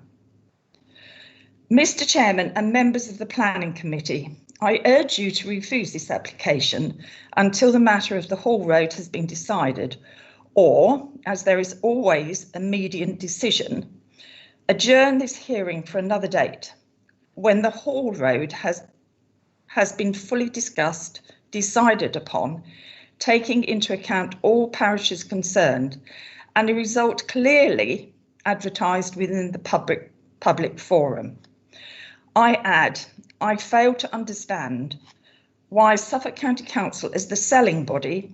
Mr. Chairman and members of the Planning Committee, I urge you to refuse this application until the matter of the haul road has been decided, or, as there is always a median decision, adjourn this hearing for another date when the haul road has been fully discussed, decided upon, taking into account all parishes concerned, and a result clearly advertised within the public forum. I add, I fail to understand why Suffolk County Council, as the selling body,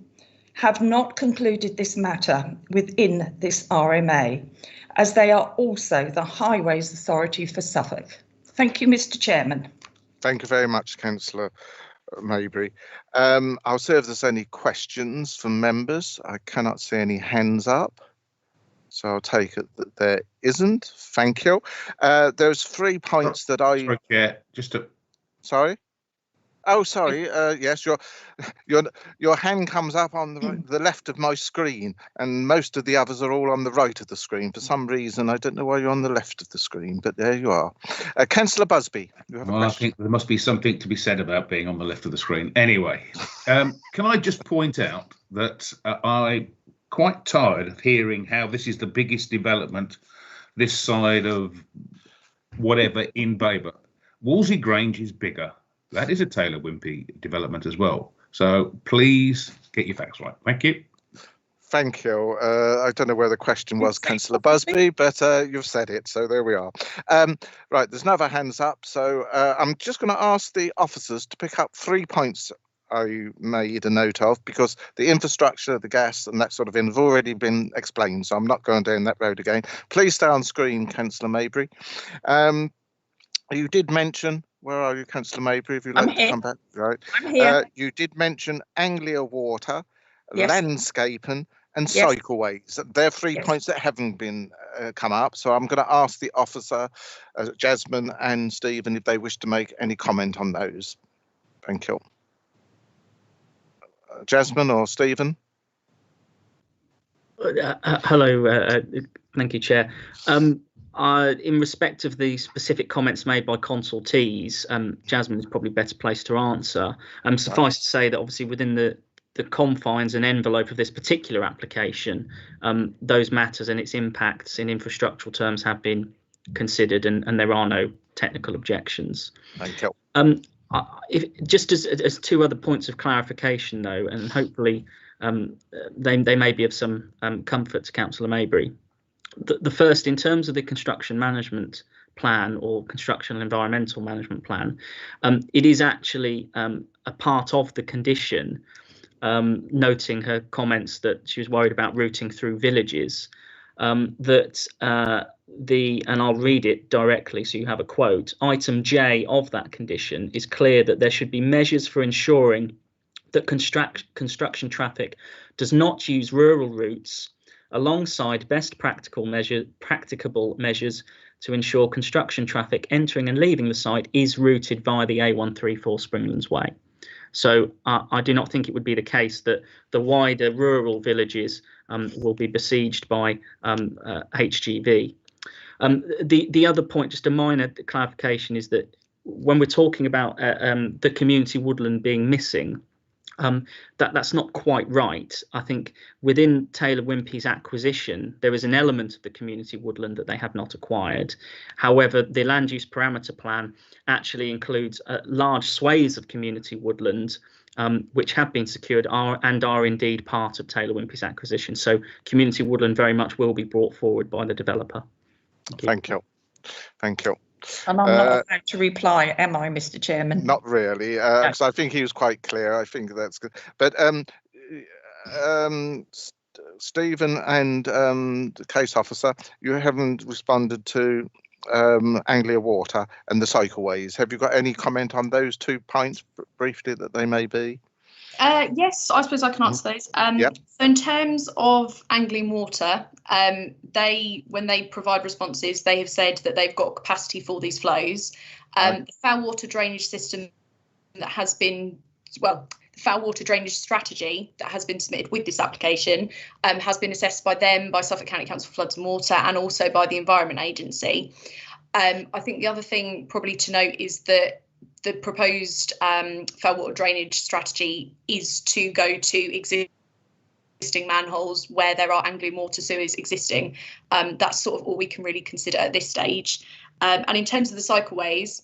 have not concluded this matter within this RMA, as they are also the Highways Authority for Suffolk. Thank you, Mr. Chairman. Thank you very much, Councillor Maybury. I'll see if there's any questions from members. I cannot see any hands up, so I'll take it that there isn't. Thank you. There's 3 points that I... Sorry, Chair, just to... Sorry? Oh, sorry. Yes, your hand comes up on the left of my screen, and most of the others are all on the right of the screen. For some reason, I don't know why you're on the left of the screen, but there you are. Councillor Busby, you have a question. I think there must be something to be said about being on the left of the screen. Anyway, can I just point out that I'm quite tired of hearing how this is the biggest development this side of whatever in Babergh. Wolsey Grange is bigger. That is a Taylor Wimpey development as well. So please get your facts right. Thank you. Thank you. I don't know where the question was, Councillor Busby, but you've said it, so there we are. Right, there's no other hands up, so I'm just going to ask the officers to pick up 3 points I made a note of, because the infrastructure, the gas and that sort of thing have already been explained, so I'm not going down that road again. Please stay on screen, Councillor Maybury. You did mention... Where are you, Councillor Maybury, if you'd like to come back? Right. I'm here. You did mention Anglia Water, yes, landscaping and yes, cycleways. They're 3 yes, points that haven't been come up. So I'm going to ask the officer, Jasmine and Stephen, if they wish to make any comment on those. Thank you. Jasmine or Stephen? Hello, thank you, Chair. In respect of the specific comments made by consultees, Jasmine is probably better placed to answer. Suffice to say that obviously within the confines and envelope of this particular application, those matters and its impacts in infrastructural terms have been considered, and there are no technical objections. Thank you. Just as 2 other points of clarification, though, and hopefully they may be of some comfort to Councillor Maybury. The first, in terms of the construction management plan or construction and environmental management plan, it is actually a part of the condition, noting her comments that she was worried about routing through villages. that and I'll read it directly so you have a quote. Item J of that condition is clear that there should be measures for ensuring that construction traffic does not use rural routes alongside best practicable measures to ensure construction traffic entering and leaving the site is routed via the A134 Springlands Way. So I do not think it would be the case that the wider rural villages will be besieged by HGV. The other point, just a minor clarification, is that when we're talking about the community woodland being missing, that's not quite right. I think within Taylor Wimpey's acquisition, there is an element of the community woodland that they have not acquired. However, the land use parameter plan actually includes large swathes of community woodland, which have been secured and are indeed part of Taylor Wimpey's acquisition. So community woodland very much will be brought forward by the developer. Thank you. Thank you. And I'm not allowed to reply, am I, Mr. Chairman? Not really, because I think he was quite clear. I think that's good. But Stephen and the case officer, you haven't responded to Anglia Water and the cycleways. Have you got any comment on those 2 points briefly that they may be? Yes, I suppose I can answer those. Yep. So in terms of Anglian Water, when they provide responses, they have said that they've got capacity for these flows. The foul water drainage system that has been, the foul water drainage strategy that has been submitted with this application has been assessed by them, by Suffolk County Council for Floods and Water, and also by the Environment Agency. I think the other thing probably to note is that the proposed foul water drainage strategy is to go to existing manholes where there are Anglian water sewers existing. That's sort of all we can really consider at this stage. And in terms of the cycleways,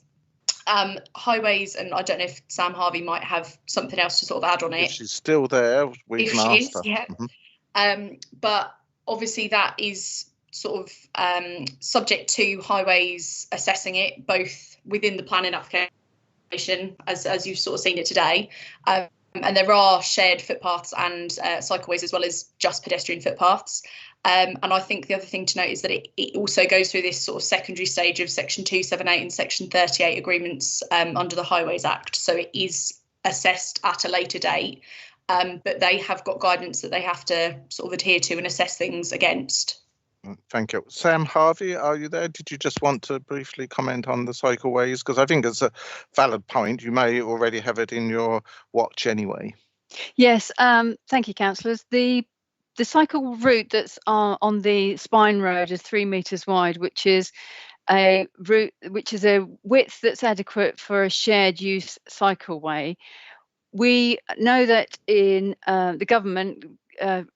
highways, and I don't know if Sam Harvey might have something else to sort of add on it. If she's still there, we can ask her. Yeah. But obviously that is sort of subject to highways assessing it, both within the planning application, as you've sort of seen it today, and there are shared footpaths and cycleways as well as just pedestrian footpaths. And I think the other thing to note is that it also goes through this sort of secondary stage of Section 278 and Section 38 agreements under the Highways Act. So it is assessed at a later date, but they have got guidance that they have to sort of adhere to and assess things against. Thank you. Sam Harvey, are you there? Did you just want to briefly comment on the cycleways? Because I think it's a valid point. You may already have it in your watch anyway. Yes, thank you, councillors. The cycle route that's on the Spine Road is 3 metres wide, which is a route which is a width that's adequate for a shared use cycleway. We know that in the government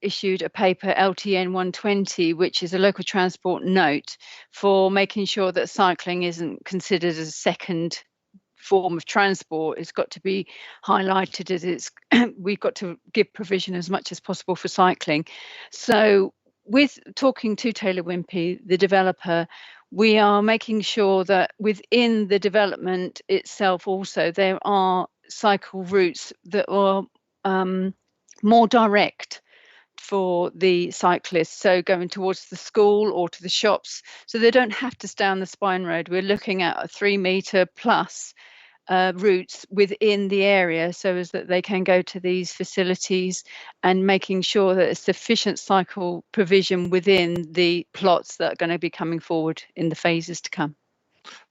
issued a paper, LTN 120, which is a local transport note for making sure that cycling isn't considered as a second form of transport. It's got to be highlighted as it's we've got to give provision as much as possible for cycling. So with talking to Taylor Wimpey, the developer, we are making sure that within the development itself also there are cycle routes that are more direct for the cyclists, so going towards the school or to the shops, so they don't have to stay on the Spine Road. We're looking at a 3 metre plus routes within the area so as that they can go to these facilities, and making sure that there's sufficient cycle provision within the plots that are going to be coming forward in the phases to come.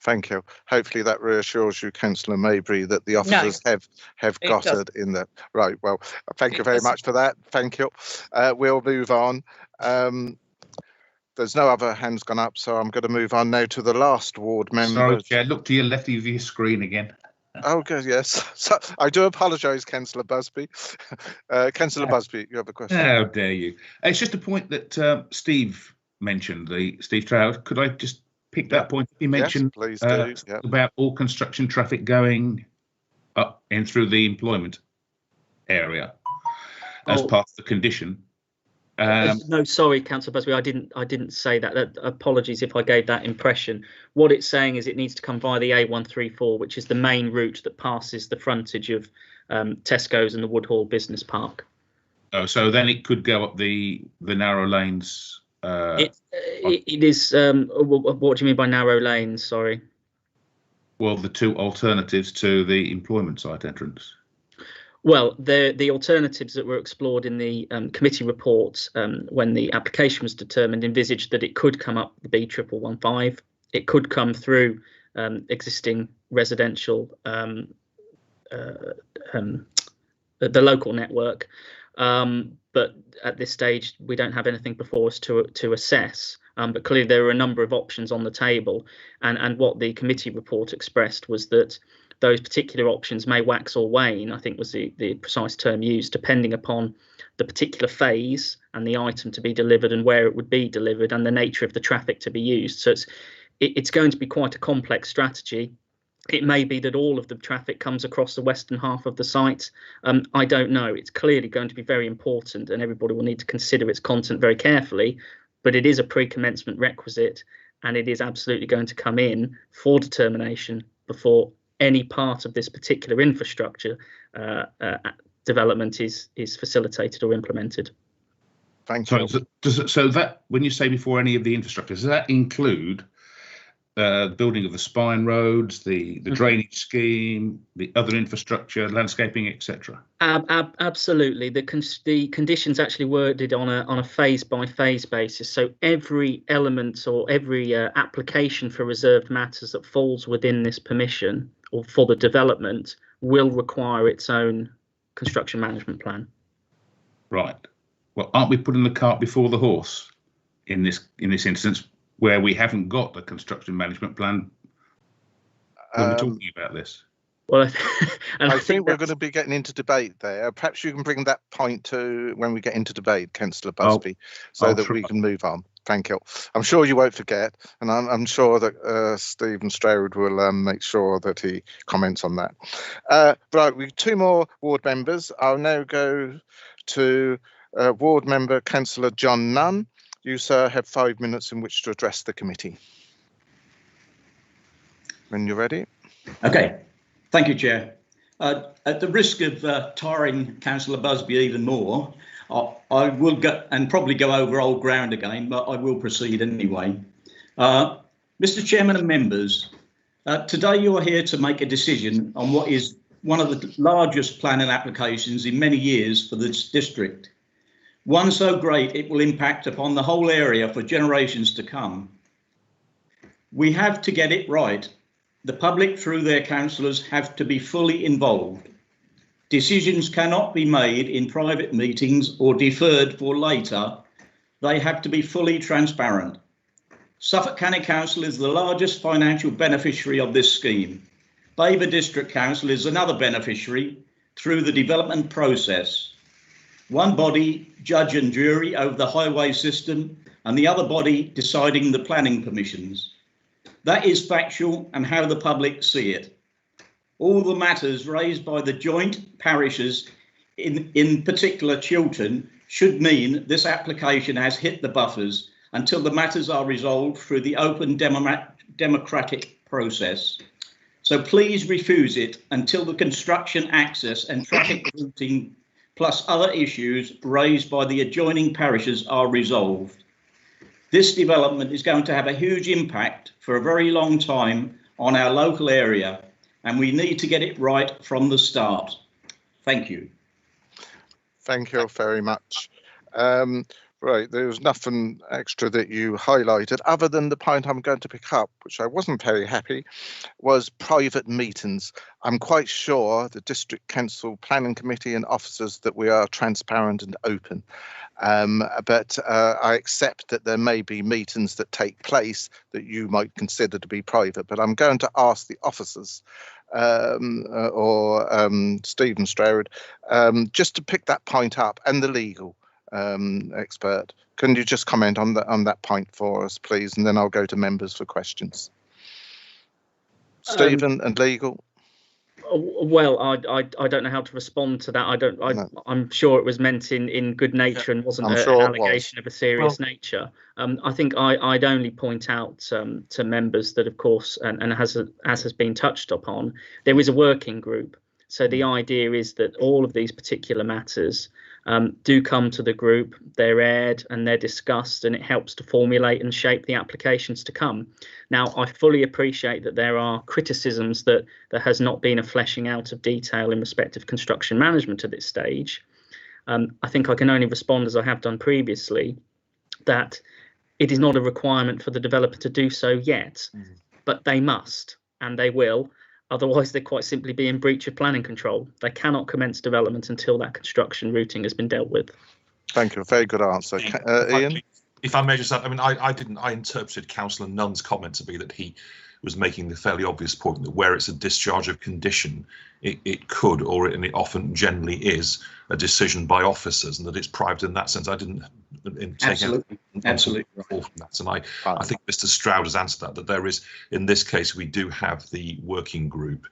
Thank you. Hopefully that reassures you, Councillor Maybury, that the officers have got it in there. Right, well, thank you very much for that. Thank you. We'll move on. There's no other hands gone up, so I'm going to move on now to the last ward member. Sorry, Chair, look to your left of your screen again. Oh, good, yes. So I do apologise, Councillor Busby. Councillor Busby, you have a question. How dare you? It's just a point that Steve mentioned, Steve Trout. Could I just pick that point he mentioned? Yes, please do. About all construction traffic going up and through the employment area as part of the condition. No, sorry, Councillor Busby, I didn't say that. Apologies if I gave that impression. What it's saying is it needs to come via the A134, which is the main route that passes the frontage of Tesco's and the Woodhall Business Park. Oh, so then it could go up the narrow lanes It is. What do you mean by narrow lanes? Sorry. Well, the two alternatives to the employment site entrance. Well, the alternatives that were explored in the committee reports when the application was determined envisaged that it could come up the B115. It could come through existing residential, the local network. But at this stage, we don't have anything before us to assess. But clearly, there are a number of options on the table. And what the committee report expressed was that those particular options may wax or wane, I think was the precise term used, depending upon the particular phase and the item to be delivered and where it would be delivered and the nature of the traffic to be used. So it's going to be quite a complex strategy. It may be that all of the traffic comes across the western half of the site. I don't know. It's clearly going to be very important and everybody will need to consider its content very carefully. But it is a pre-commencement requisite and it is absolutely going to come in for determination before any part of this particular infrastructure development is facilitated or implemented. Thank you. So that, when you say before any of the infrastructure, does that include building of the spine roads, the drainage scheme, the other infrastructure, landscaping, etc.? Absolutely. The conditions actually worded on a phase by phase basis. So every element or every application for reserved matters that falls within this permission or for the development will require its own construction management plan. Right. Well, aren't we putting the cart before the horse in this instance, where we haven't got a construction management plan when we're talking about this? Well, I think we're going to be getting into debate there. Perhaps you can bring that point to when we get into debate, Councillor Busby, so that we can move on. Thank you. I'm sure you won't forget, and I'm sure that Stephen Strode will make sure that he comments on that. Right, we've two more ward members. I'll now go to ward member Councillor John Nunn. You, sir, have 5 minutes in which to address the committee. When you're ready. Okay. Thank you, Chair. At the risk of tiring Councillor Busby even more, I will go and probably go over old ground again, but I will proceed anyway. Mr. Chairman and members, today you are here to make a decision on what is one of the largest planning applications in many years for this district. One so great it will impact upon the whole area for generations to come. We have to get it right. The public, through their councillors, have to be fully involved. Decisions cannot be made in private meetings or deferred for later. They have to be fully transparent. Suffolk County Council is the largest financial beneficiary of this scheme. Babergh District Council is another beneficiary through the development process. One body, judge and jury over the highway system, and the other body deciding the planning permissions. That is factual and how the public see it. All the matters raised by the joint parishes, in particular Chilton, should mean this application has hit the buffers until the matters are resolved through the open democratic process. So please refuse it until the construction access and traffic routing plus other issues raised by the adjoining parishes are resolved. This development is going to have a huge impact for a very long time on our local area, and we need to get it right from the start. Thank you. Thank you very much. Right, there was nothing extra that you highlighted other than the point I'm going to pick up, which I wasn't very happy, was private meetings. I'm quite sure the District Council Planning Committee and officers that we are transparent and open. But I accept that there may be meetings that take place that you might consider to be private, but I'm going to ask the officers or Stephen Strode just to pick that point up, and the legal expert. Can you just comment on that point for us, please, and then I'll go to members for questions. Stephen and legal. Well, I don't know how to respond to that. I'm sure it was meant in good nature and wasn't an allegation of a serious nature. I think I'd only point out to members that, of course, and as has been touched upon, there is a working group. So the idea is that all of these particular matters do come to the group. They're aired and they're discussed, and it helps to formulate and shape the applications to come. Now, I fully appreciate that there are criticisms that there has not been a fleshing out of detail in respect of construction management at this stage. I think I can only respond, as I have done previously, that it is not a requirement for the developer to do so yet, but they must, and they will. Otherwise, they quite simply be in breach of planning control. They cannot commence development until that construction routing has been dealt with. Thank you. Very good answer. Ian? If I may just add, I mean, I interpreted Councillor Nunn's comment to be that he was making the fairly obvious point that where it's a discharge of condition, it could, and it often generally is, a decision by officers, and that it's private in that sense. I didn't take absolutely from that, and I think Mr. Stroud has answered that there is, in this case, we do have the working group,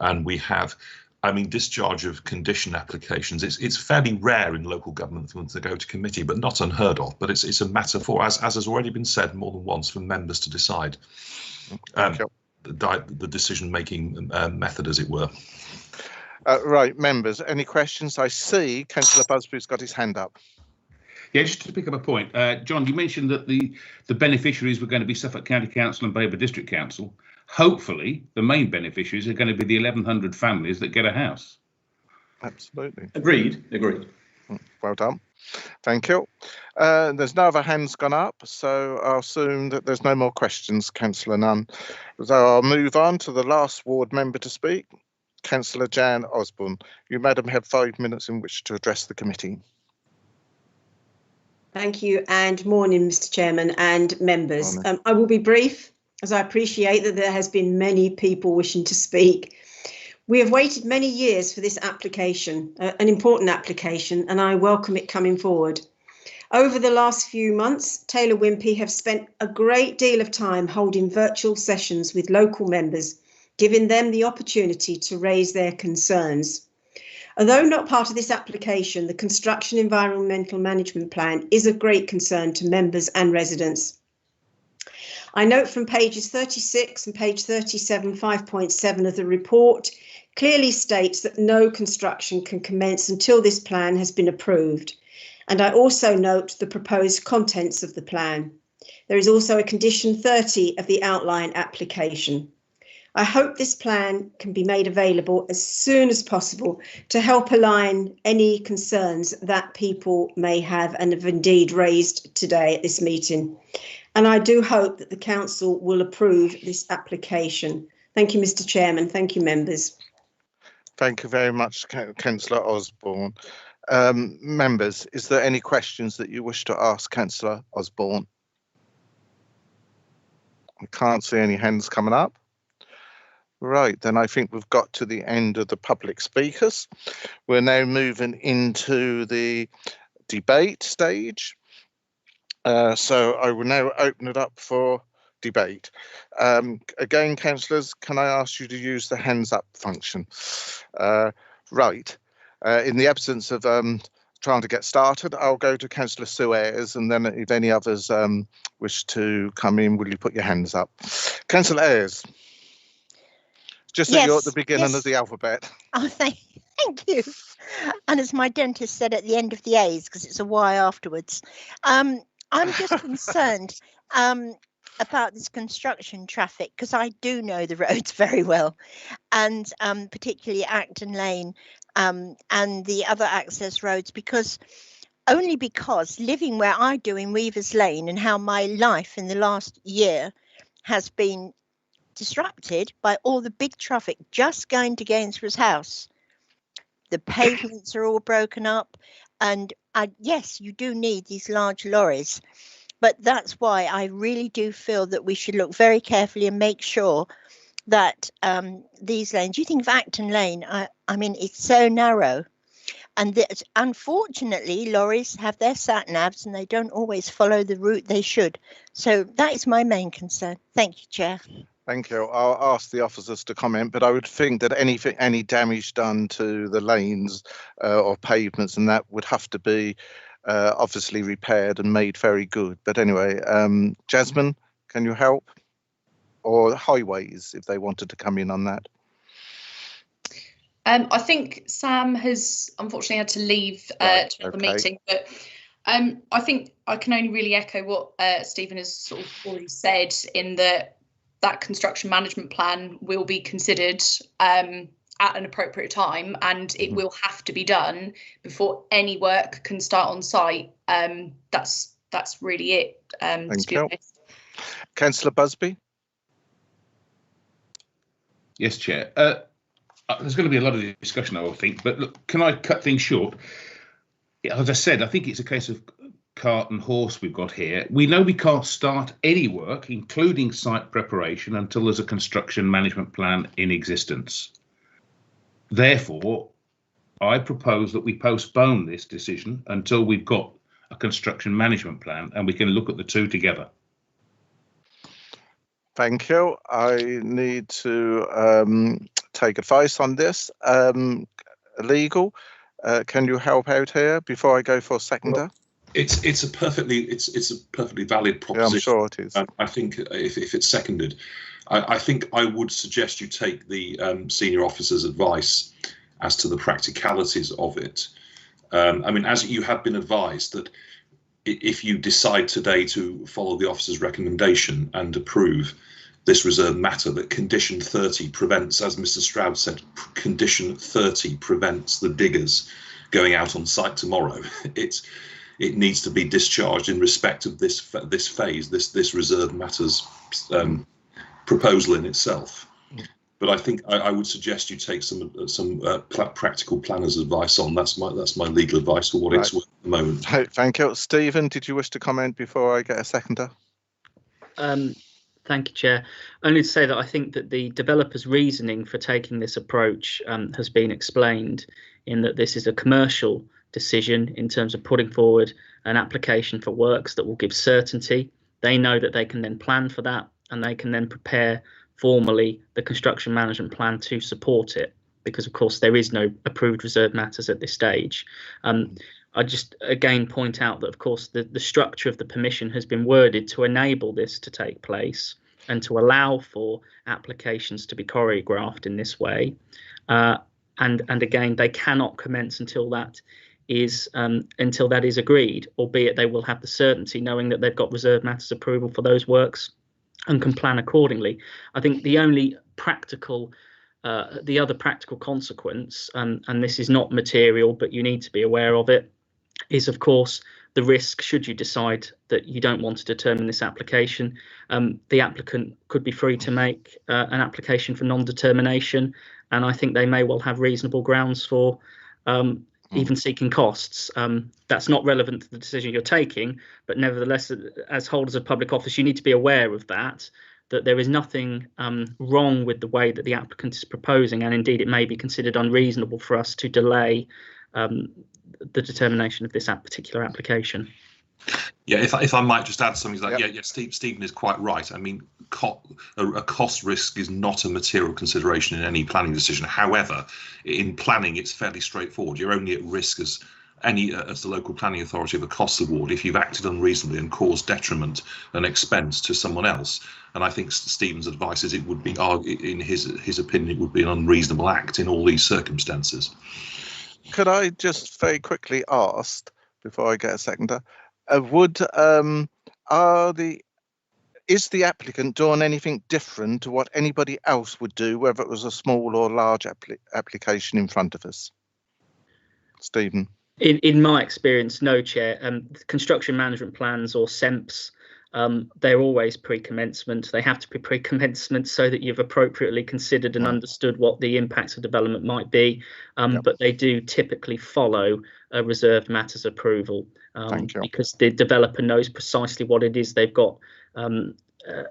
and we have, I mean, discharge of condition applications. It's fairly rare in local government for them to go to committee, but not unheard of. But it's a matter for, as has already been said more than once, for members to decide. The decision-making method, as it were. Right, members, any questions? I see Councillor Busby's got his hand up. Yeah, just to pick up a point, John, you mentioned that the beneficiaries were going to be Suffolk County Council and Babergh District Council. Hopefully, the main beneficiaries are going to be the 1,100 families that get a house. Absolutely. Agreed. Well done. Thank you. There's no other hands gone up, so I'll assume that there's no more questions, Councillor Nunn. So I'll move on to the last ward member to speak, Councillor Jan Osborne. You, madam, have 5 minutes in which to address the committee. Thank you, and morning, Mr. Chairman and members. I will be brief, as I appreciate that there has been many people wishing to speak. We have waited many years for this application, an important application, and I welcome it coming forward. Over the last few months, Taylor Wimpey have spent a great deal of time holding virtual sessions with local members, giving them the opportunity to raise their concerns. Although not part of this application, the Construction Environmental Management Plan is of great concern to members and residents. I note from pages 36 and page 37, 5.7 of the report clearly states that no construction can commence until this plan has been approved. And I also note the proposed contents of the plan. There is also a condition 30 of the outline application. I hope this plan can be made available as soon as possible to help align any concerns that people may have and have indeed raised today at this meeting. And I do hope that the council will approve this application. Thank you, Mr. Chairman. Thank you, members. Thank you very much, Councillor Osborne. Members, is there any questions that you wish to ask Councillor Osborne? I can't see any hands coming up. Right, then I think we've got to the end of the public speakers. We're now moving into the debate stage. So I will now open it up for debate. Again, councillors, can I ask you to use the hands up function? Right. In the absence of trying to get started, I'll go to Councillor Suez, and then if any others wish to come in, will you put your hands up? Councillor Ayres. Just that you're at the beginning of the alphabet. Oh, thank you. And as my dentist said at the end of the A's, because it's a Y afterwards. I'm just concerned about this construction traffic, because I do know the roads very well, and particularly Acton Lane and the other access roads, because living where I do in Weavers Lane, and how my life in the last year has been disrupted by all the big traffic just going to Gainsborough's house. The pavements are all broken up, and yes, you do need these large lorries, but that's why I really do feel that we should look very carefully and make sure that these lanes, you think of Acton Lane, I mean, it's so narrow, and that unfortunately lorries have their sat-navs and they don't always follow the route they should. So that is my main concern. Thank you, Chair. Thank you. I'll ask the officers to comment, but I would think that any damage done to the lanes or pavements and that would have to be obviously repaired and made very good. But anyway, Jasmine, can you help? Or highways, if they wanted to come in on that. I think Sam has unfortunately had to leave to the meeting, but I think I can only really echo what Stephen has sort of already said, in that construction management plan will be considered at an appropriate time, and it will have to be done before any work can start on site. That's really it. Thank you. Councillor Busby. Yes, Chair. There's going to be a lot of discussion, I think, but look, can I cut things short? As I said, I think it's a case of cart and horse we've got here. We know we can't start any work, including site preparation, until there's a construction management plan in existence. Therefore, I propose that we postpone this decision until we've got a construction management plan and we can look at the two together. Thank you. I need to take advice on this. Legal, can you help out here before I go for seconder? It's a perfectly valid proposition. Yeah, I'm sure it is. I think if it's seconded, I think I would suggest you take the senior officer's advice as to the practicalities of it. I mean, as you have been advised that if you decide today to follow the officer's recommendation and approve this reserved matter, that condition 30 prevents, as Mr. Stroud said, condition 30 prevents the diggers going out on site tomorrow. It needs to be discharged in respect of this phase, this reserved matters proposal in itself. But I think I would suggest you take some practical planner's advice on. That's my legal advice for what it's worth at the moment. Thank you. Stephen, did you wish to comment before I get a seconder? Thank you, Chair. Only to say that I think that the developer's reasoning for taking this approach has been explained, in that this is a commercial decision in terms of putting forward an application for works that will give certainty. They know that they can then plan for that, and they can then prepare formally the construction management plan to support it, because of course there is no approved reserved matters at this stage. I just again point out that of course the structure of the permission has been worded to enable this to take place and to allow for applications to be choreographed in this way, and again they cannot commence until that is agreed, albeit they will have the certainty knowing that they've got reserved matters approval for those works and can plan accordingly. I think the only practical the other practical consequence, and this is not material but you need to be aware of it, is of course the risk, should you decide that you don't want to determine this application, the applicant could be free to make an application for non-determination, and I think they may well have reasonable grounds for even seeking costs. That's not relevant to the decision you're taking, but nevertheless, as holders of public office, you need to be aware of that there is nothing wrong with the way that the applicant is proposing, and indeed it may be considered unreasonable for us to delay the determination of this particular application. Yeah, if I might just add something to that, Stephen is quite right. I mean, a cost risk is not a material consideration in any planning decision. However, in planning, it's fairly straightforward. You're only at risk as the local planning authority of a cost award if you've acted unreasonably and caused detriment and expense to someone else. And I think Stephen's advice is it would be, in his opinion, it would be an unreasonable act in all these circumstances. Could I just very quickly ask, before I get a seconder, is the applicant doing anything different to what anybody else would do, whether it was a small or large application in front of us? Stephen. In my experience, no, Chair. Construction management plans or SEMPs, they're always pre-commencement. They have to be pre-commencement so that you've appropriately considered and understood what the impacts of development might be. But they do typically follow a reserved matters approval because the developer knows precisely what it is they've got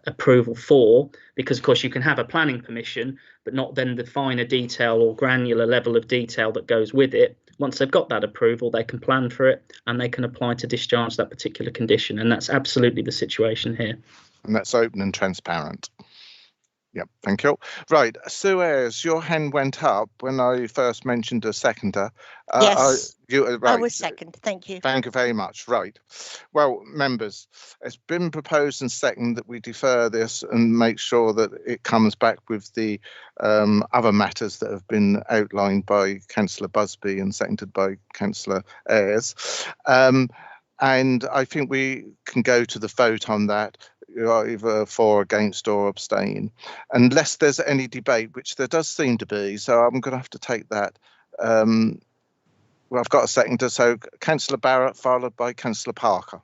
approval for, because of course you can have a planning permission but not then the finer detail or granular level of detail that goes with it. Once they've got that approval, they can plan for it and they can apply to discharge that particular condition, and that's absolutely the situation here. And that's open and transparent. Yep, thank you. Right, Sue Ayres, your hand went up when I first mentioned a seconder. Yes, right. I was second. Thank you. Thank you very much. Right. Well, members, it's been proposed and seconded that we defer this and make sure that it comes back with the other matters that have been outlined by Councillor Busby and seconded by Councillor Ayres. And I think we can go to the vote on that, either for, against or abstain, unless there's any debate, which there does seem to be. So I'm going to have to take that. Well, I've got a seconder, so Councillor Barrett, followed by Councillor Parker.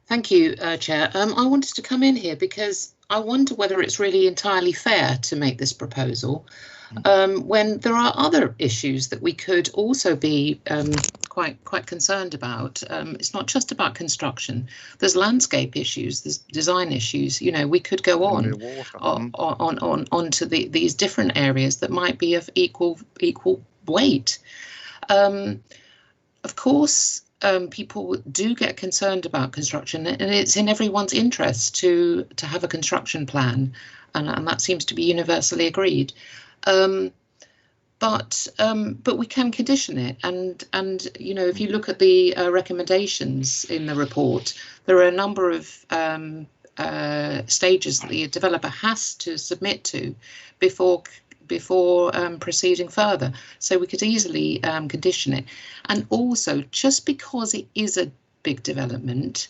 Thank you, Chair. I wanted to come in here because I wonder whether it's really entirely fair to make this proposal when there are other issues that we could also be quite concerned about. It's not just about construction. There's landscape issues, there's design issues. You know, we could go on to these different areas that might be of equal weight. Of course, people do get concerned about construction, and it's in everyone's interest to have a construction plan, and that seems to be universally agreed. But we can condition it, and you know, if you look at the recommendations in the report, there are a number of stages that the developer has to submit to before proceeding further. So we could easily condition it, and also just because it is a big development,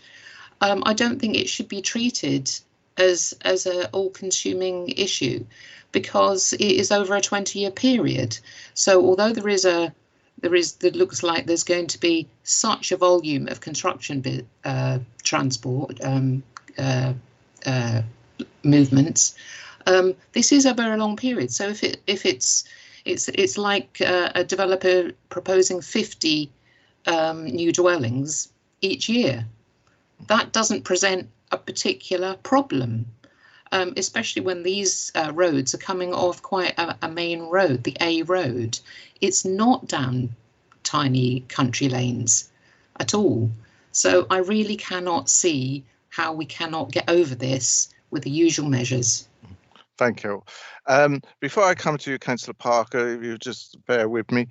I don't think it should be treated as an all-consuming issue, because it is over a 20-year period. So although there looks like there's going to be such a volume of construction transport movements, this is over a long period. So if it's like a developer proposing 50 new dwellings each year, that doesn't present a particular problem. Especially when these roads are coming off quite a main road, the A road. It's not down tiny country lanes at all. So I really cannot see how we cannot get over this with the usual measures. Thank you. Before I come to you, Councillor Parker, if you just bear with me.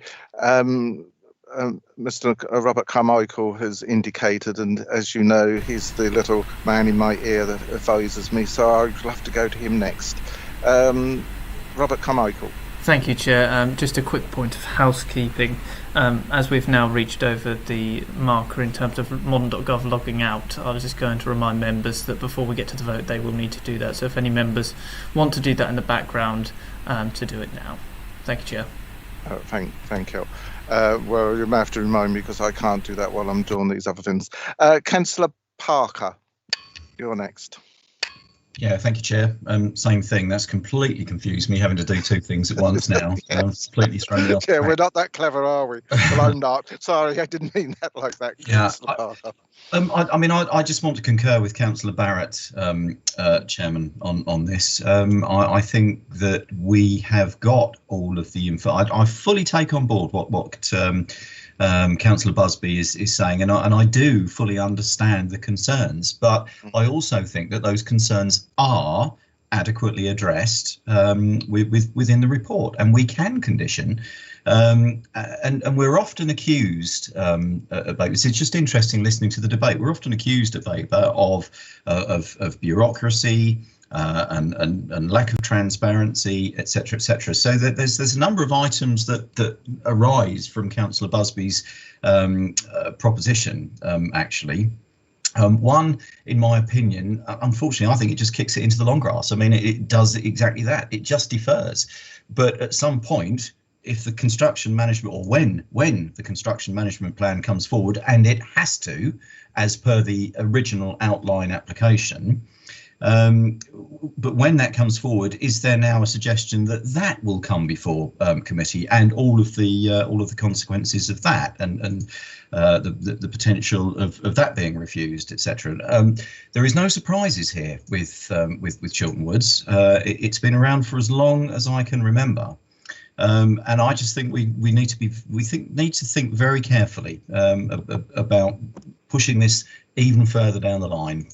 Mr. Robert Carmichael has indicated, and as you know, he's the little man in my ear that advises me, so I'll have to go to him next. Robert Carmichael. Thank you, Chair. Just a quick point of housekeeping. As we've now reached over the marker in terms of modern.gov logging out, I was just going to remind members that before we get to the vote, they will need to do that. So if any members want to do that in the background, to do it now. Thank you, Chair. Thank you. Well, you may have to remind me because I can't do that while I'm doing these other things. Councillor Parker, you're next. Yeah, thank you, Chair. Same thing. That's completely confused me, having to do two things at once now. I'm completely thrown off. Yeah, we're not that clever, are we? Well, I'm not. Sorry, I didn't mean that like that. Yeah, I just want to concur with Councillor Barrett, Chairman, on this. I think that we have got all of the info. I fully take on board what Councillor Busby is saying, and I do fully understand the concerns, but I also think that those concerns are adequately addressed within the report, and we can condition. And we're often accused at Babergh. It's just interesting listening to the debate. We're often accused at Babergh of bureaucracy and lack of transparency, etc., etc. So that there's a number of items that arise from Councillor Busby's proposition. Actually, one, in my opinion, unfortunately, I think it just kicks it into the long grass. I mean, it does exactly that. It just defers. But at some point, if the construction management, or when the construction management plan comes forward, and it has to, as per the original outline application, but when that comes forward, is there now a suggestion that will come before committee, and all of the consequences of that, and the potential of that being refused, etc. There is no surprises here with Chilton Woods. It's been around for as long as I can remember. and I just think we need to think very carefully about pushing this even further down the line.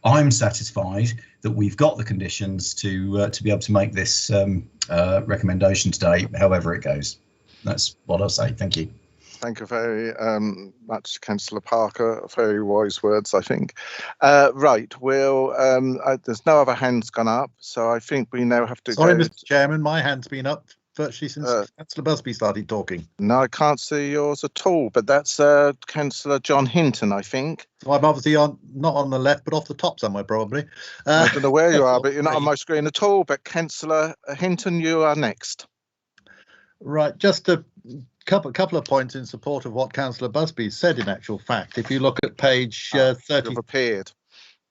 I'm satisfied that we've got the conditions to be able to make this recommendation today, however it goes. That's what I'll say. Thank you. Thank you very much, Councillor Parker. Very wise words, I think. Right, there's no other hands gone up, so I think we now have to Sorry, go... Mr. Chairman, my hand's been up virtually since Councillor Busby started talking. No, I can't see yours at all, but that's Councillor John Hinton, I think. So I'm obviously not on the left, but off the top somewhere, probably. I don't know where you are, but you're not on my screen at all. But Councillor Hinton, you are next. Right, just a couple of points in support of what Councillor Busby said. In actual fact, if you look at page 30,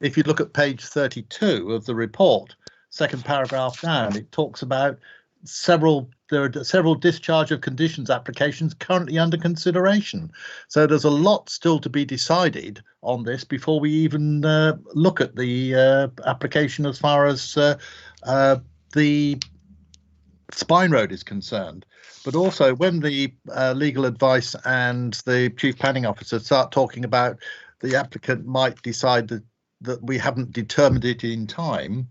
if you look at page 32 of the report, second paragraph down, it talks about there are several discharge of conditions applications currently under consideration. So there's a lot still to be decided on this before we even look at the application as far as the Spine Road is concerned. But also when the legal advice and the Chief Planning Officer start talking about the applicant might decide that we haven't determined it in time,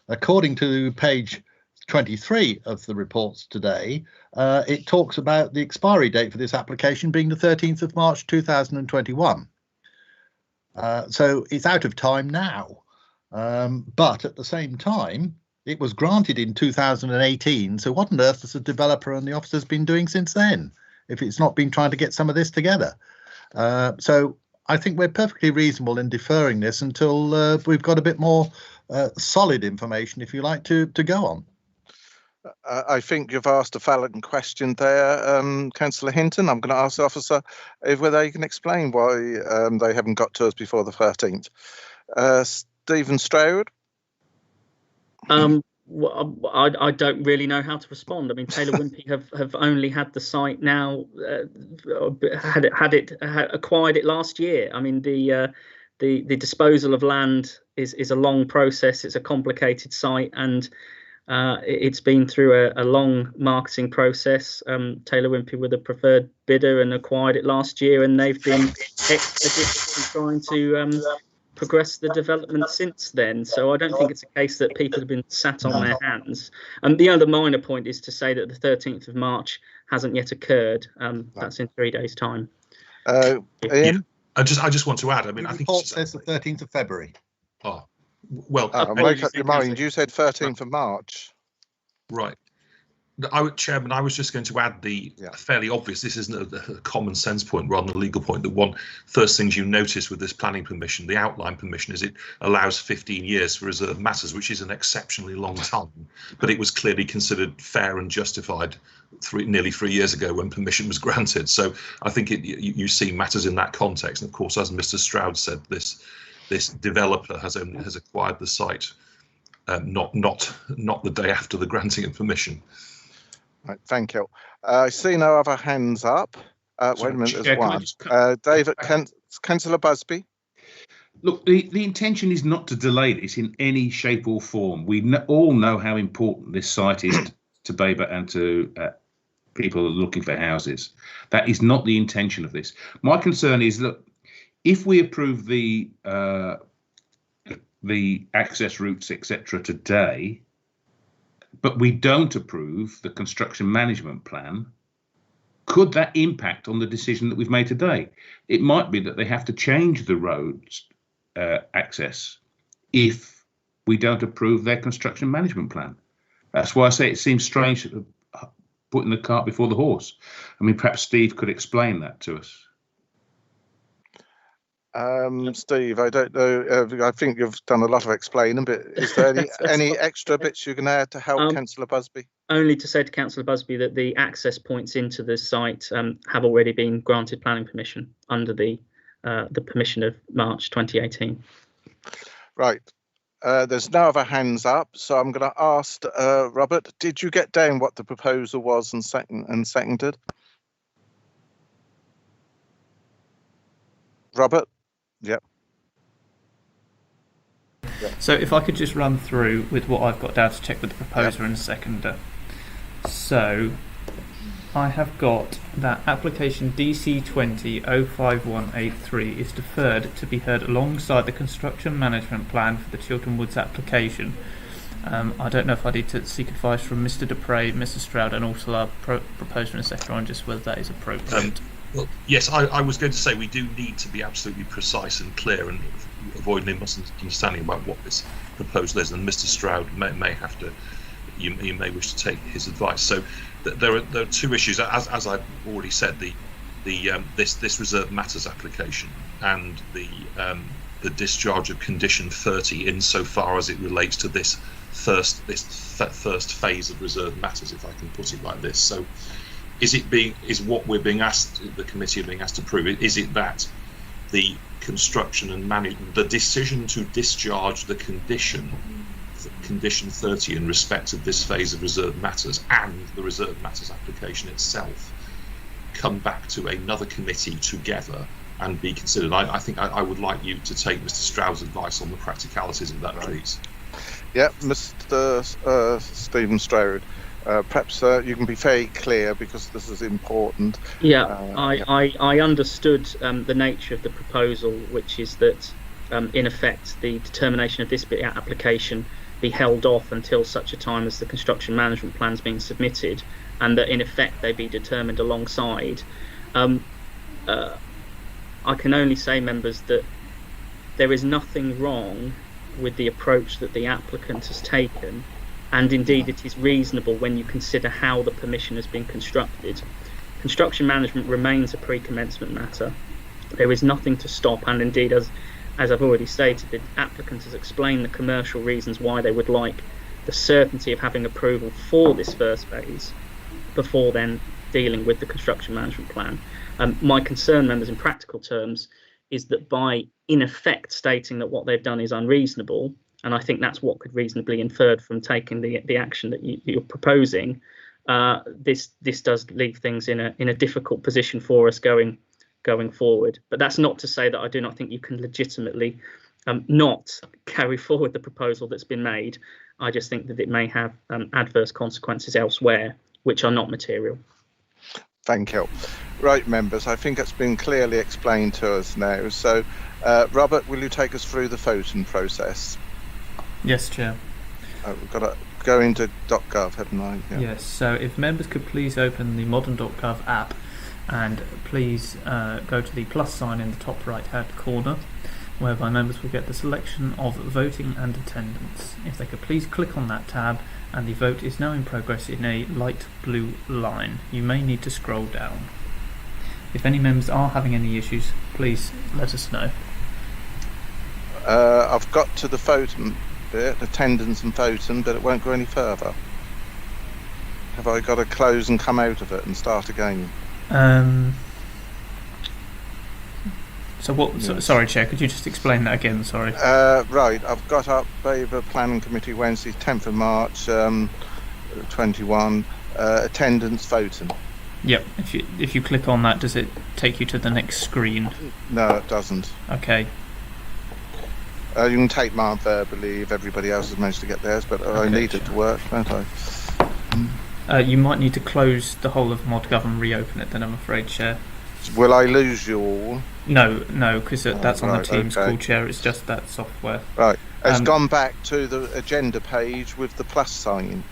according to page 23 of the reports today, it talks about the expiry date for this application being the 13th of March 2021. So it's out of time now. But at the same time, it was granted in 2018. So what on earth has the developer and the officers been doing since then, if it's not been trying to get some of this together? So I think we're perfectly reasonable in deferring this until we've got a bit more solid information, if you like, to go on. I think you've asked a valid question there, Councillor Hinton. I'm going to ask the officer whether you can explain why they haven't got to us before the 13th. Stephen Stroud? Well, I don't really know how to respond. I mean, Taylor Wimpey have only had the site now, acquired it last year. I mean, the disposal of land is a long process. It's a complicated site, and it's been through a long marketing process. Taylor Wimpey were the preferred bidder and acquired it last year, and they've been expeditiously trying to progress the development since then. So I don't think it's a case that people have been sat on their hands. And the other minor point is to say that the 13th of March hasn't yet occurred. That's in 3 days' time. Ian? I just want to add, I mean, I think the report says the 13th of February. Oh, well, make up your mind. You said 13th of March. Right. Chairman, I was just going to add the fairly obvious, this isn't a common sense point rather than a legal point, that one first things you notice with this planning permission, the outline permission, is it allows 15 years for reserved matters, which is an exceptionally long time, but it was clearly considered fair and justified nearly 3 years ago when permission was granted. So I think you see matters in that context. And of course, as Mr. Stroud said, this developer has acquired the site not the day after the granting of permission. Right, thank you. I see no other hands up. Wait a minute, there's one. David, Councillor Busby. Look, the intention is not to delay this in any shape or form. We all know how important this site is to Babergh and to people looking for houses. That is not the intention of this. My concern is, look, if we approve the access routes, etc., today, but we don't approve the construction management plan, could that impact on the decision that we've made today? It might be that they have to change the roads access if we don't approve their construction management plan. That's why I say it seems strange putting the cart before the horse. I mean, perhaps Steve could explain that to us. Steve, I don't know. I think you've done a lot of explaining, but is there any extra bits you can add to help Councillor Busby? Only to say to Councillor Busby that the access points into the site have already been granted planning permission under the permission of March 2018. Right. There's no other hands up, so I'm going to ask Robert, did you get down what the proposal was and seconded? Robert? Yep. So if I could just run through with what I've got down to check with the proposer and the seconder. So I have got that application DC 20-05183 is deferred to be heard alongside the construction management plan for the Chilton Woods application. I don't know if I need to seek advice from Mr. Dupre, Mr. Stroud, and also our proposer and secretary on just whether that is appropriate. Well, yes, I was going to say we do need to be absolutely precise and clear and avoid any misunderstanding about what this proposal is. And Mr. Stroud may have to, you may wish to take his advice. So there are two issues, as I've already said, this reserved matters application and the discharge of condition 30 insofar as it relates to this first phase of reserved matters, if I can put it like this. So is what we're being asked, the committee are being asked to prove it, is it that the construction and the decision to discharge the condition 30 in respect of this phase of reserved matters and the reserved matters application itself come back to another committee together and be considered? I think I would like you to take Mr. Stroud's advice on the practicalities of that, please. Yeah, Mr. Stephen Stroud, perhaps you can be very clear because this is important. Yeah, I understood the nature of the proposal, which is that in effect the determination of this bit application be held off until such a time as the construction management plan's being submitted, and that in effect they be determined alongside. I can only say, members, that there is nothing wrong with the approach that the applicant has taken, and indeed it is reasonable when you consider how the permission has been constructed. Construction management remains a pre-commencement matter. There is nothing to stop, and indeed, as I've already stated, the applicant has explained the commercial reasons why they would like the certainty of having approval for this first phase before then dealing with the construction management plan. My concern, members, in practical terms, is that by in effect stating that what they've done is unreasonable, and I think that's what could reasonably be inferred from taking the action that you're proposing, this does leave things in a difficult position for us going forward. But that's not to say that I do not think you can legitimately not carry forward the proposal that's been made. I just think that it may have adverse consequences elsewhere, which are not material. Thank you. Right, members, I think it's been clearly explained to us now. So, Robert, will you take us through the voting process? Yes, Chair. We've got to go into .gov, haven't I? Yeah. Yes, so if members could please open the modern.gov app and please go to the plus sign in the top right hand corner, whereby members will get the selection of voting and attendance. If they could please click on that tab, and the vote is now in progress in a light blue line. You may need to scroll down. If any members are having any issues, please let us know. I've got to the voting bit, attendance and voting, but it won't go any further. Have I got to close and come out of it and start again? So what? Yes. Sorry, Chair. Could you just explain that again? Sorry. Right. I've got up Babergh Planning Committee Wednesday, 10th of March, 21. Attendance voting. Yep. If you click on that, does it take you to the next screen? No, it doesn't. Okay. You can take mine verbally if everybody else has managed to get theirs, but I need it to work, don't I? You might need to close the whole of ModGov and reopen it then, I'm afraid, Chair. Will I lose you all? No, because that's on right, the Teams okay. call, Chair. It's just that software. Right. It's gone back to the agenda page with the plus sign.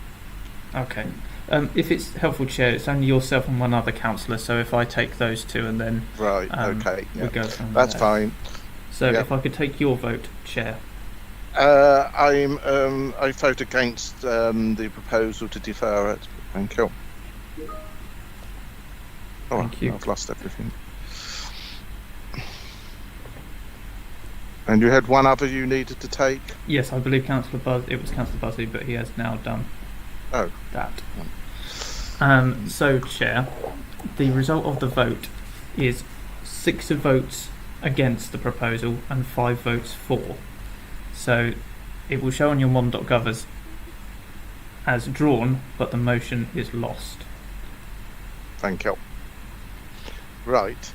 Okay. If it's helpful, Chair, it's only yourself and one other councillor, so if I take those two and then... Right, okay. We go from That's there. fine. So if I could take your vote, Chair. I vote against the proposal to defer it. Thank you. Oh, Thank you. I've lost everything. And you had one other you needed to take? Yes, I believe it was Councillor Buzzley, but he has now done that. So, Chair, the result of the vote is 6 votes against the proposal and 5 votes for. So it will show on your modern.gov as drawn, but the motion is lost. Thank you. Right.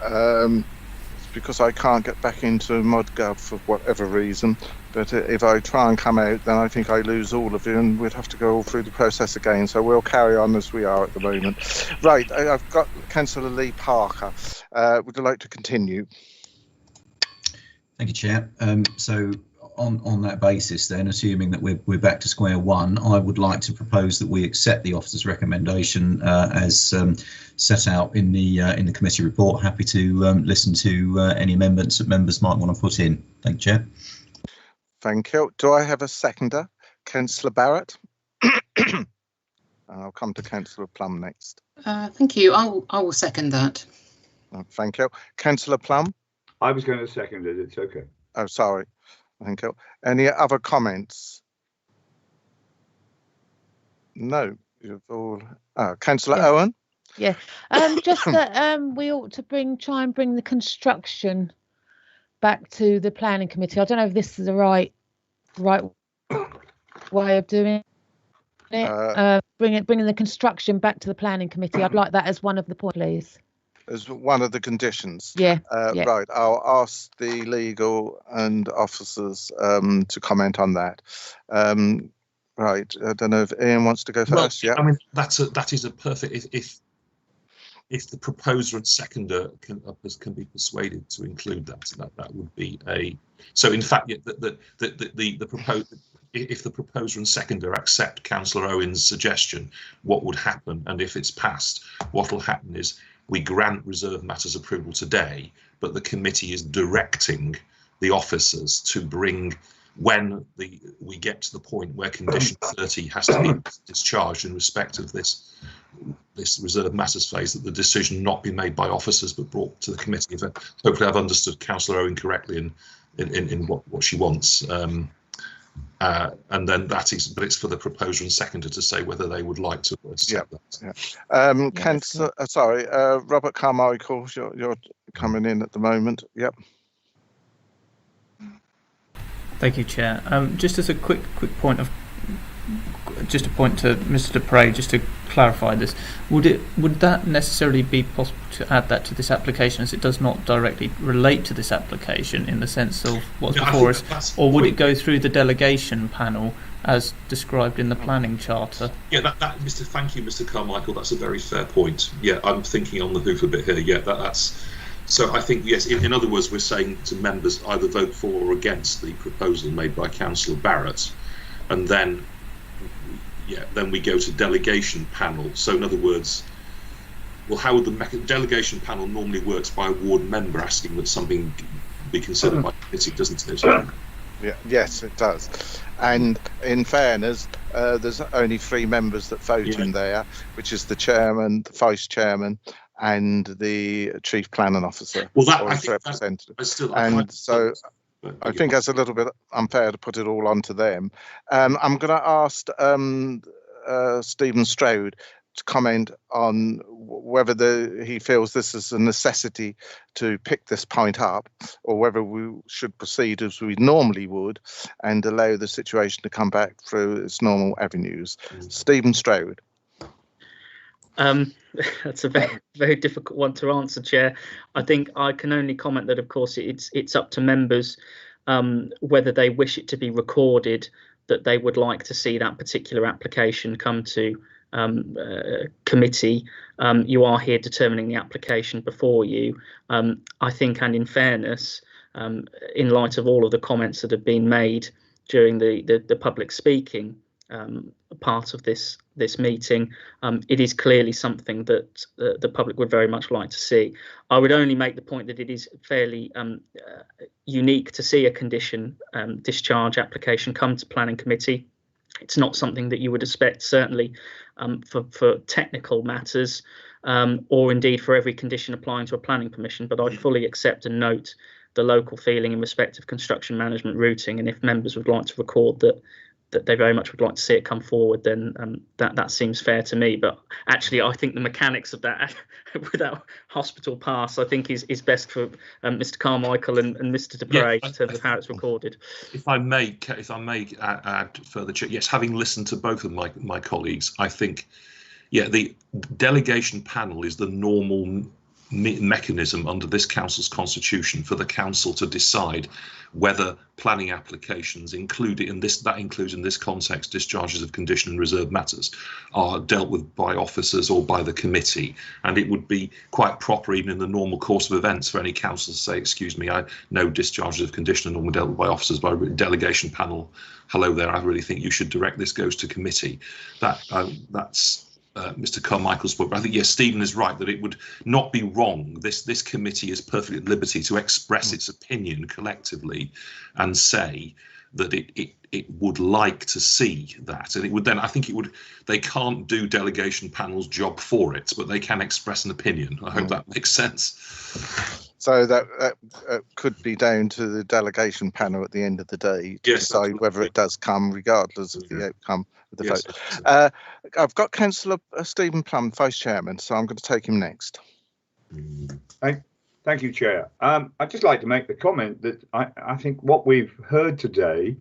It's because I can't get back into ModGov for whatever reason. But if I try and come out, then I think I lose all of you, and we'd have to go all through the process again. So we'll carry on as we are at the moment. Right, I've got Councillor Lee Parker. Would you like to continue? Thank you, Chair. So on that basis, then, assuming that we're back to square one, I would like to propose that we accept the officer's recommendation as set out in the committee report. Happy to listen to any amendments that members might want to put in. Thank you, Chair. Thank you. Do I have a seconder? Councillor Barrett? And I'll come to Councillor Plum next. Thank you. I will second that. Thank you. Councillor Plum? I was going to second it. It's okay. Oh, sorry. Thank you. Any other comments? No. You've all. Councillor Owen? Yeah. Just that we ought to try and bring the construction back to the planning committee. I don't know if this is the right way of doing it. Bringing the construction back to the planning committee. I'd like that as one of the points, please. As one of the conditions. Yeah. Right. I'll ask the legal and officers to comment on that. Right. I don't know if Ian wants to go first. Well, Yeah. I mean, that is a perfect. If the proposer and seconder can be persuaded to include that would be a. So in fact, the proposed. If the proposer and seconder accept Councillor Owen's suggestion, what would happen? And if it's passed, what will happen is we grant reserve matters approval today, but the committee is directing the officers to bring, when we get to the point where condition 30 has to be discharged in respect of this reserve matters phase, that the decision not be made by officers but brought to the committee. Hopefully I've understood Councillor Owen correctly in what she wants. And then that is, but it's for the proposer and seconder to say whether they would like to accept that. Yeah. Councillor, sorry, Robert Carmichael, you're coming in at the moment. Yep. Thank you, Chair. Just as a quick point of, just a point to Mr. Dupre, just to clarify this, would that necessarily be possible to add that to this application, as it does not directly relate to this application in the sense of what's before us, or would it go through the delegation panel as described in the planning charter? Yeah, thank you, Mr. Carmichael. That's a very fair point. Yeah, I'm thinking on the hoof a bit here. Yeah, that's. So I think, yes, in other words, we're saying to members either vote for or against the proposal made by Councillor Barrett, and then we go to delegation panel. So in other words, well, how would the delegation panel normally works by a ward member asking that something be considered by the committee, doesn't it? Yeah, yes, it does. And in fairness, there's only 3 members that vote in there, which is the chairman, the vice chairman, and the chief planning officer. Well, that or I his think representative. So I think that's a little bit unfair to put it all onto them. I'm going to ask Stephen Stroud to comment on whether he feels this is a necessity to pick this point up, or whether we should proceed as we normally would and allow the situation to come back through its normal avenues. Stephen Stroud. That's a very, very difficult one to answer, Chair. I think I can only comment that, of course, it's up to members whether they wish it to be recorded that they would like to see that particular application come to committee. You are here determining the application before you. I think, and in fairness, in light of all of the comments that have been made during the public speaking part of this meeting, it is clearly something that the public would very much like to see. I would only make the point that it is fairly unique to see a condition discharge application come to planning committee. It's not something that you would expect, certainly for technical matters, or indeed for every condition applying to a planning permission, but I fully accept and note the local feeling in respect of construction management routing, and if members would like to record that they very much would like to see it come forward, then that seems fair to me. But actually, I think the mechanics of that without hospital pass, I think is best for Mr. Carmichael and Mr. Dupre in terms of how it's recorded. If I may add further, yes, having listened to both of my colleagues, I think, the delegation panel is the normal mechanism under this council's constitution for the council to decide whether planning applications included in this, that includes in this context discharges of condition and reserve matters, are dealt with by officers or by the committee. And it would be quite proper, even in the normal course of events, for any council to say, excuse me, I know discharges of condition are normally dealt with by officers, by a delegation panel. Hello there, I really think you should direct this goes to committee. That's Mr. Carmichael's point, but I think, yes, Stephen is right that it would not be wrong. This committee is perfectly at liberty to express its opinion collectively and say that it would like to see that, and it would then, I think it would, they can't do delegation panel's job for it, but they can express an opinion. I hope that makes sense. So that could be down to the delegation panel at the end of the day to decide whether it does come, regardless of the outcome of the vote. I've got Councillor Stephen Plum, Vice Chairman, so I'm going to take him next. Thank you, Chair. I'd just like to make the comment that I think what we've heard today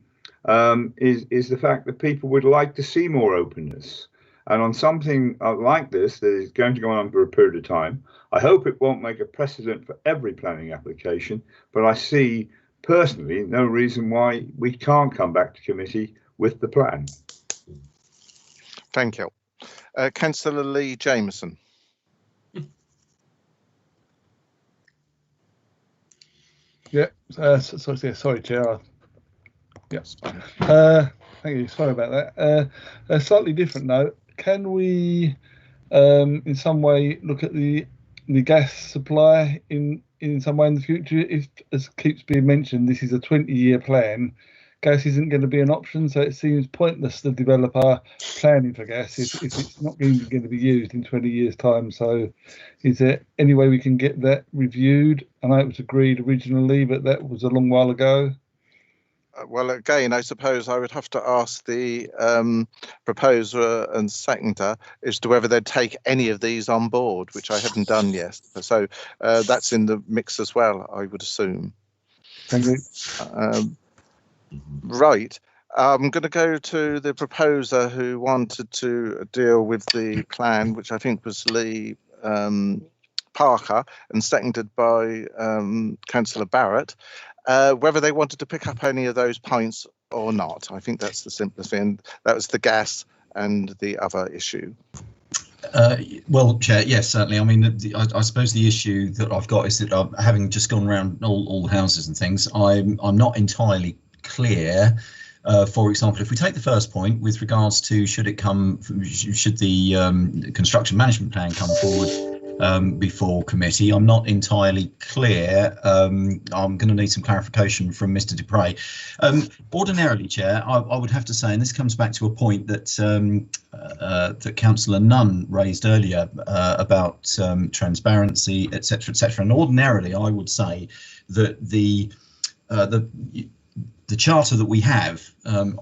is the fact that people would like to see more openness. And on something like this that is going to go on for a period of time, I hope it won't make a precedent for every planning application, but I see personally no reason why we can't come back to committee with the plan. Thank you. Councillor Lee Jameson. Yeah, sorry, Chair. Yes. Thank you. Sorry about that. A slightly different note. Can we, in some way, look at the gas supply in some way in the future? If, as keeps being mentioned, this is a 20-year plan. Gas isn't going to be an option, so it seems pointless to develop our planning for gas if it's not going to be used in 20 years' time. So is there any way we can get that reviewed? I know it was agreed originally, but that was a long while ago. Well, again, I suppose I would have to ask the proposer and seconder as to whether they'd take any of these on board, which I haven't done yet. So that's in the mix as well, I would assume. Thank you. Right. I'm going to go to the proposer who wanted to deal with the plan, which I think was Lee Parker, and seconded by Councillor Barrett. Whether they wanted to pick up any of those points or not. I think that's the simplest thing. That was the gas and the other issue. Well, Chair, yes, certainly. I mean, I suppose the issue that I've got is that having just gone around all the houses and things, I'm not entirely clear. For example, if we take the first point with regards to should the construction management plan come forward before committee, I'm not entirely clear. I'm going to need some clarification from Mr. Dupre. Ordinarily, Chair, I would have to say, and this comes back to a point that that Councillor Nunn raised earlier about transparency, etc., etc. And ordinarily, I would say that the charter that we have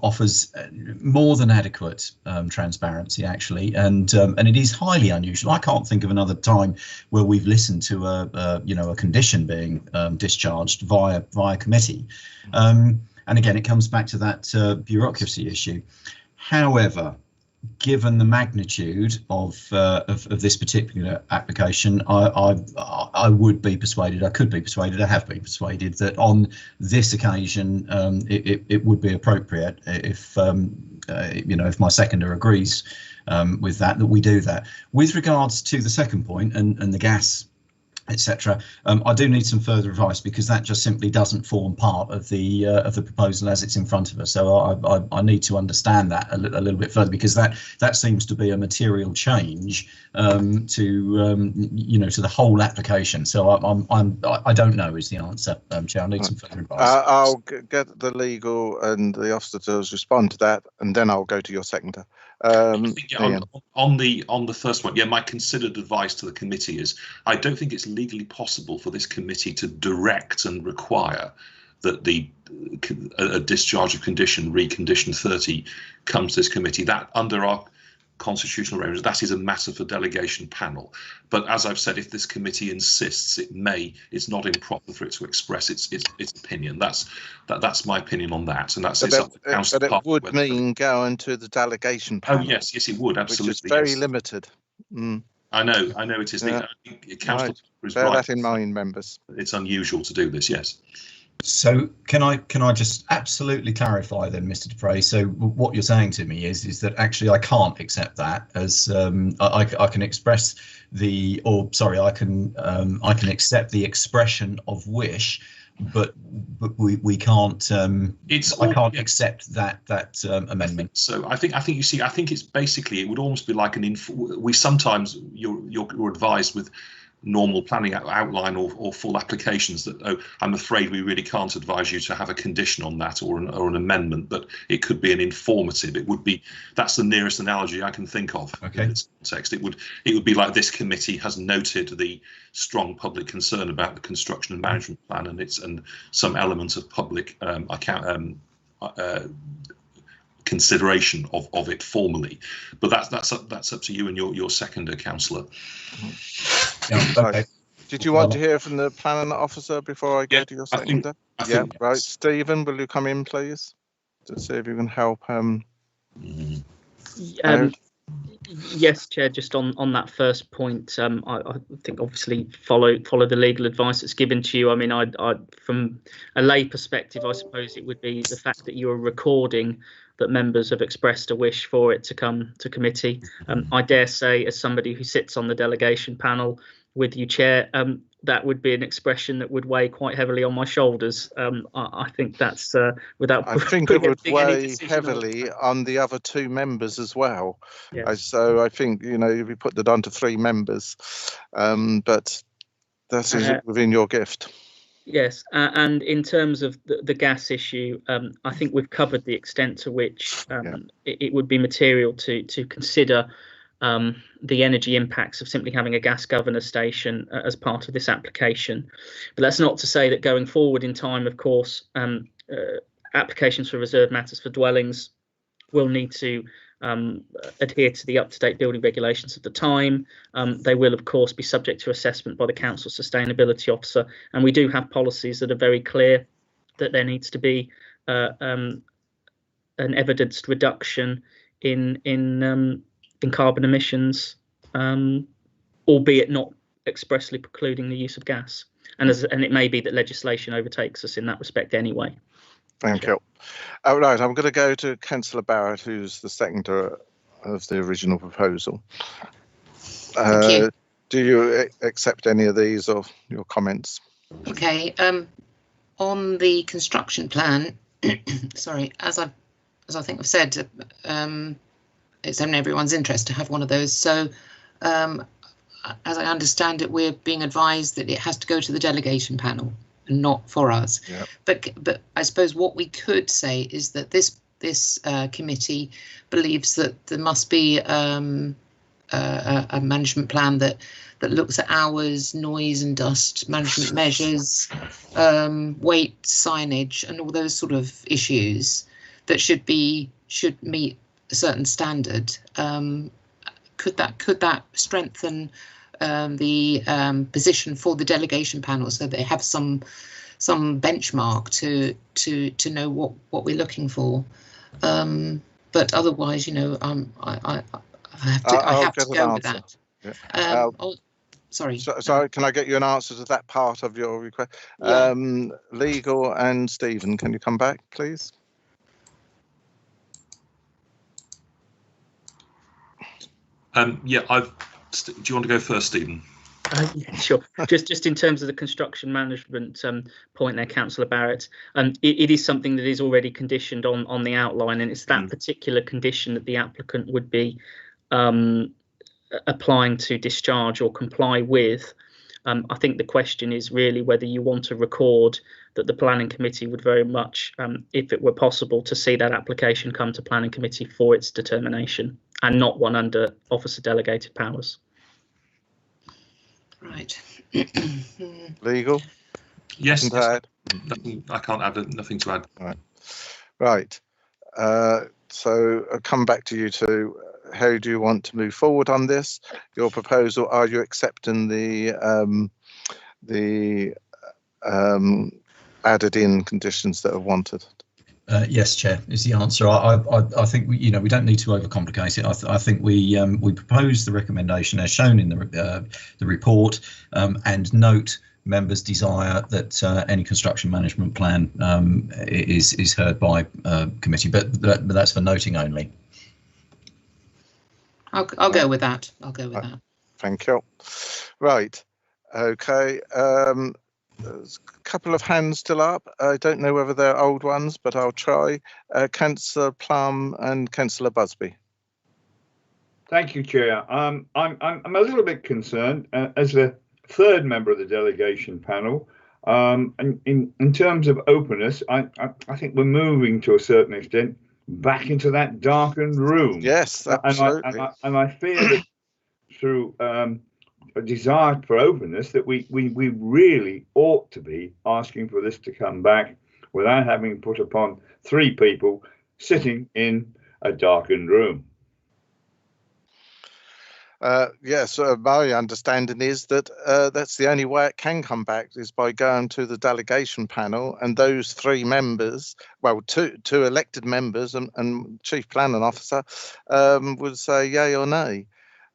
offers more than adequate transparency, actually, and it is highly unusual. I can't think of another time where we've listened to a condition being discharged via committee. And again, it comes back to that bureaucracy issue. However, given the magnitude of this particular application, I would be persuaded, I could be persuaded, I have been persuaded that on this occasion it would be appropriate if if my seconder agrees with that we do that. With regards to the second point and the gas, etc., I do need some further advice, because that just simply doesn't form part of the proposal as it's in front of us. So I need to understand that a little bit further, because that seems to be a material change to to the whole application. So I don't know is the answer, Chair. I need some further advice. I'll get the legal and the officer to respond to that, and then I'll go to your seconder. On the first one, my considered advice to the committee is I don't think it's legally possible for this committee to direct and require that a discharge of condition, recondition 30, comes to this committee. That under our constitutional arrangements, that is a matter for delegation panel. But as I've said, if this committee insists, it's not improper for it to express its opinion. That's my opinion on that, and that's up to Council. But it would mean going to the delegation panel. Oh yes, it would, absolutely. Which is very limited. I know it is. Yeah. Councillor is Bear right. that in mind, members. It's unusual to do this, yes. So can I just absolutely clarify then, Mr. Dupre? So what you're saying to me is that actually I can't accept that as I can express the, or sorry, I can accept the expression of wish, but we can't. I can't accept that amendment. So I think you see. I think it's basically, it would almost be like we sometimes you're advised with normal planning outline or full applications that, oh, I'm afraid we really can't advise you to have a condition on that or an amendment, but it could be an informative. It would be, that's the nearest analogy I can think of. Okay. In this context, it would be like, this committee has noted the strong public concern about the construction and management plan and some element of public consideration of it formally, but that's up to you and your seconder, councillor. Yeah, okay. Did you want to hear from the planning officer before I go to your seconder? Yeah, right. Stephen, will you come in, please, to see if you can help? Yes, Chair. Just on that first point, I think obviously follow the legal advice that's given to you. I mean, I from a lay perspective, I suppose it would be the fact that you are recording that members have expressed a wish for it to come to committee. I dare say, as somebody who sits on the delegation panel with you, Chair, that would be an expression that would weigh quite heavily on my shoulders. I think that's without. I think it would weigh heavily on the other two members as well. Yes. So I think, if you put that onto 3 members, but that is within your gift. Yes, and in terms of the gas issue, I think we've covered the extent to which it would be material to consider the energy impacts of simply having a gas governor station as part of this application. But that's not to say that going forward in time, of course, applications for reserved matters for dwellings will need to adhere to the up-to-date building regulations at the time. They will, of course, be subject to assessment by the council sustainability officer, and we do have policies that are very clear that there needs to be an evidenced reduction in carbon emissions, albeit not expressly precluding the use of gas. And it may be that legislation overtakes us in that respect anyway. Thank you. Right, I'm going to go to Councillor Barrett, who's the seconder of the original proposal. Thank you. Do you accept any of these or your comments? Okay. On the construction plan, sorry, as I think I've said, it's in everyone's interest to have one of those. So, as I understand it, we're being advised that it has to go to the delegation panel, not for us. Yep. But I suppose what we could say is that this committee believes that there must be a management plan that looks at hours, noise and dust management measures, weight, signage, and all those sort of issues that should meet a certain standard. Could that strengthen the position for the delegation panel, so they have some benchmark to know what we're looking for? But otherwise, I have to go with that. Yeah. Sorry. Sorry, can I get you an answer to that part of your request? Yeah. Legal and Stephen, can you come back, please? Yeah, do you want to go first, Stephen? Yeah, sure. Just in terms of the construction management point there, Councillor Barrett, it is something that is already conditioned on the outline, and it's that particular condition that the applicant would be applying to discharge or comply with. I think the question is really whether you want to record that the planning committee would very much, if it were possible, to see that application come to planning committee for its determination, and not one under officer delegated powers. Right. Legal? Yes. I can't add, nothing to add. Right. So I'll come back to you two. How do you want to move forward on this? Your proposal, are you accepting the added in conditions that are wanted? Yes, Chair, is the answer. I think we don't need to overcomplicate it. I think we propose the recommendation as shown in the report, and note members' desire that any construction management plan is heard by committee, but that's for noting only. I'll go with that. I'll go with that. Thank you. Right. Okay. There's a couple of hands still up. I don't know whether they're old ones, but I'll try. Councillor Plum and Councillor Busby. Thank you, Chair. I'm a little bit concerned as the third member of the delegation panel. And in terms of openness, I think we're moving to a certain extent back into that darkened room. Yes, absolutely. And I fear that through a desire for openness, that we really ought to be asking for this to come back without having put upon 3 people sitting in a darkened room. Yes, my understanding is that that's the only way it can come back, is by going to the delegation panel, and those 3 members, well, two elected members and Chief Planning Officer would say yay or nay.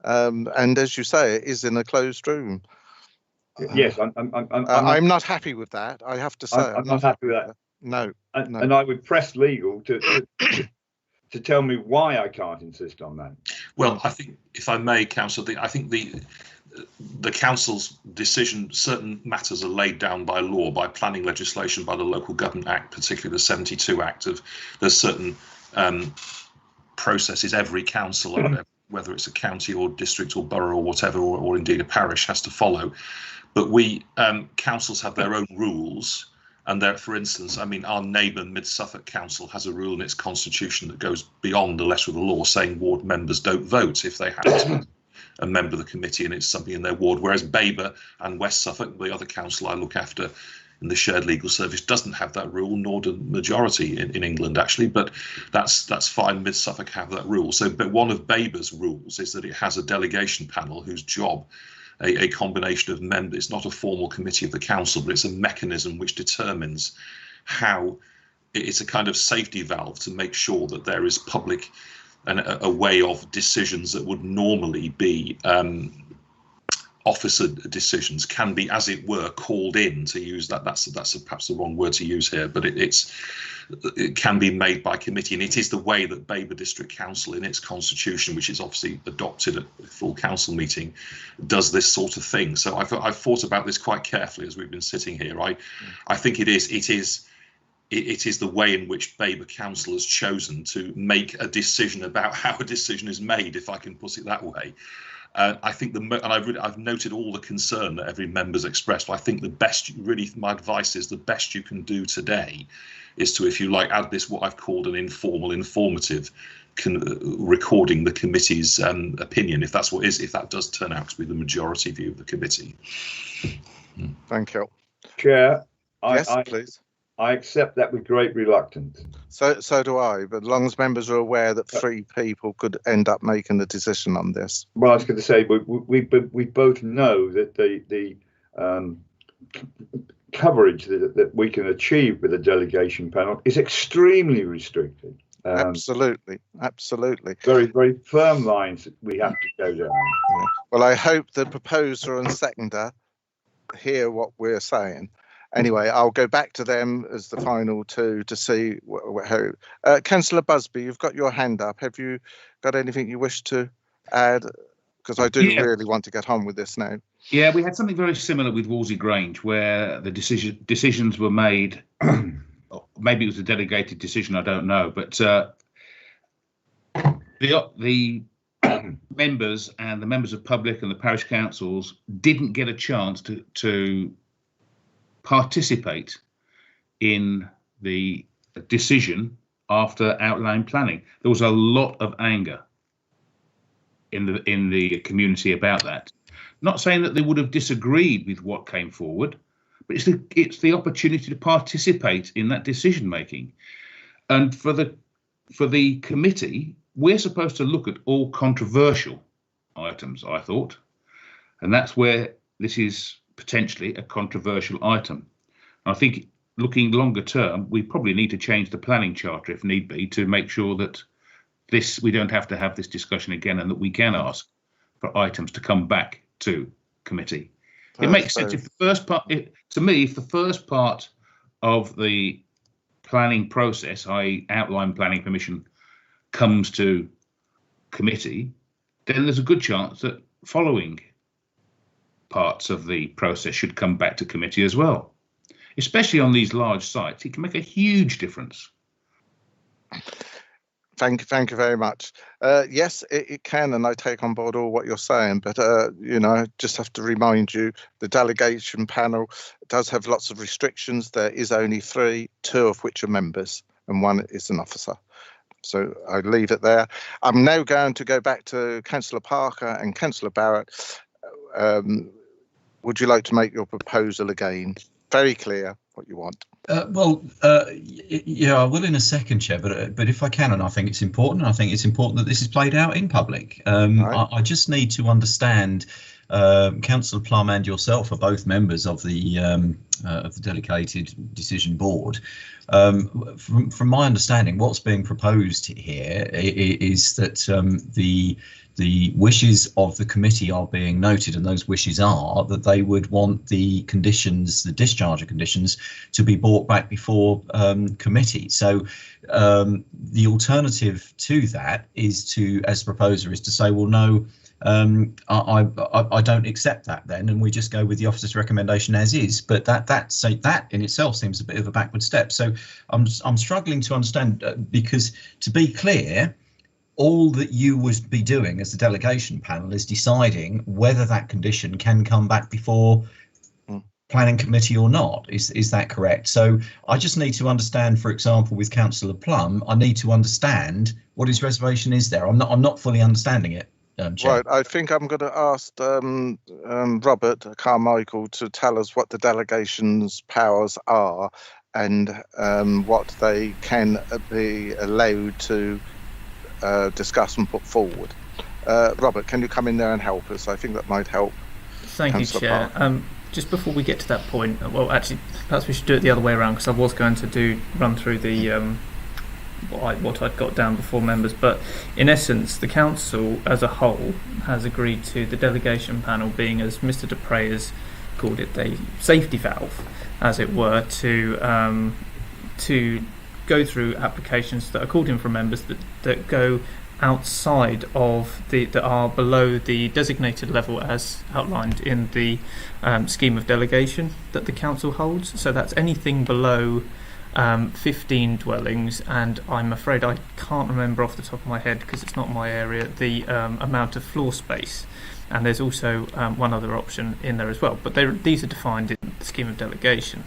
And as you say, it is in a closed room. Yes, I'm not happy with that. I have to say, I'm not happy with that. No, no. And I would press legal to tell me why I can't insist on that. Well, I think, if I may, Councillor, I think the council's decision, certain matters are laid down by law, by planning legislation, by the Local Government Act, particularly the 72 Act. There's certain processes every council, whether it's a county or district or borough or whatever, or indeed a parish, has to follow. But we councils have their own rules. And there, for instance, I mean, our neighbour Mid Suffolk Council has a rule in its constitution that goes beyond the letter of the law, saying ward members don't vote if they have a member of the committee and it's something in their ward. Whereas Babergh and West Suffolk, the other council I look after in the shared legal service, doesn't have that rule, nor do the majority in England actually. But that's fine. Mid Suffolk have that rule. So, but one of Babergh's rules is that it has a delegation panel whose job, a combination of members. It's not a formal committee of the council, but it's a mechanism which determines how it's a kind of safety valve to make sure that there is public and a way of decisions that would normally be officer decisions can be, as it were, called in, to use that. That's perhaps the wrong word to use here, but it can be made by committee, and it is the way that Babergh District Council, in its constitution, which is obviously adopted at a full council meeting, does this sort of thing. So I've thought about this quite carefully as we've been sitting here. I think it is the way in which Babergh Council has chosen to make a decision about how a decision is made, if I can put it that way. I think I've noted all the concern that every member's expressed. But I think the best, really, my advice is the best you can do today is to, if you like, add this what I've called an informative recording the committee's opinion, if that's if that does turn out to be the majority view of the committee. Thank you, Chair. Yes, please. I accept that with great reluctance. So do I, but as long as members are aware that 3 people could end up making the decision on this. Well, I was going to say, we both know that the coverage that we can achieve with a delegation panel is extremely restricted. Absolutely. Very, very firm lines that we have to go down. Yeah. Well, I hope the proposer and seconder hear what we're saying. Anyway, I'll go back to them as the final 2 to see how. Councillor Busby, you've got your hand up. Have you got anything you wish to add? Because I do really want to get on with this now. Yeah, we had something very similar with Wolsey Grange, where the decisions were made. Maybe it was a delegated decision, I don't know, but the members and the members of public and the parish councils didn't get a chance to participate in the decision after outline planning. There was a lot of anger in the community about that. Not saying that they would have disagreed with what came forward, but it's the opportunity to participate in that decision making. And for the committee, we're supposed to look at all controversial items, I thought, and that's where this is potentially a controversial item. I think looking longer term, we probably need to change the planning charter if need be to make sure that we don't have to have this discussion again, and that we can ask for items to come back to committee. It makes sense if the first part, to me, if the first part of the planning process, i.e. outline planning permission, comes to committee, then there's a good chance that following parts of the process should come back to committee as well. Especially on these large sites, it can make a huge difference. Thank you very much. Yes, it can, and I take on board all what you're saying, but just have to remind you, the delegation panel does have lots of restrictions. There is only 3, 2 of which are members, and 1 is an officer. So I leave it there. I'm now going to go back to Councillor Parker and Councillor Barrett. Would you like to make your proposal again? Very clear what you want. Yeah, I will in a second, Chair, but if I can, and I think it's important, that this is played out in public. I just need to understand, Councillor Plum and yourself are both members of the delegated decision board. From my understanding, what's being proposed here is that the wishes of the committee are being noted, and those wishes are that they would want the conditions, the discharge conditions, to be brought back before committee. So the alternative to that is to, as the proposer, is to say, well, no, I don't accept that then, and we just go with the officer's recommendation as is. But that in itself seems a bit of a backward step. So I'm struggling to understand, because to be clear, all that you would be doing as the delegation panel is deciding whether that condition can come back before planning committee or not. Is that correct? So I just need to understand, for example, with Councillor Plum, I need to understand what his reservation is there. I'm not fully understanding it. Chair. Right, I think I'm going to ask Robert Carmichael to tell us what the delegation's powers are and what they can be allowed to discuss and put forward. Robert, can you come in there and help us? I think that might help. Thank you, Chair. Just before we get to that point, well, actually, perhaps we should do it the other way around, because I was going to run through the what I'd got down before members, but in essence, the council as a whole has agreed to the delegation panel being, as Mr. Dupre has called it, a safety valve, as it were, to go through applications that are called in from members that go outside of that are below the designated level as outlined in the scheme of delegation that the council holds. So that's anything below 15 dwellings, and I'm afraid I can't remember off the top of my head, because it's not my area, the amount of floor space. And there's also one other option in there as well, but these are defined in the scheme of delegation.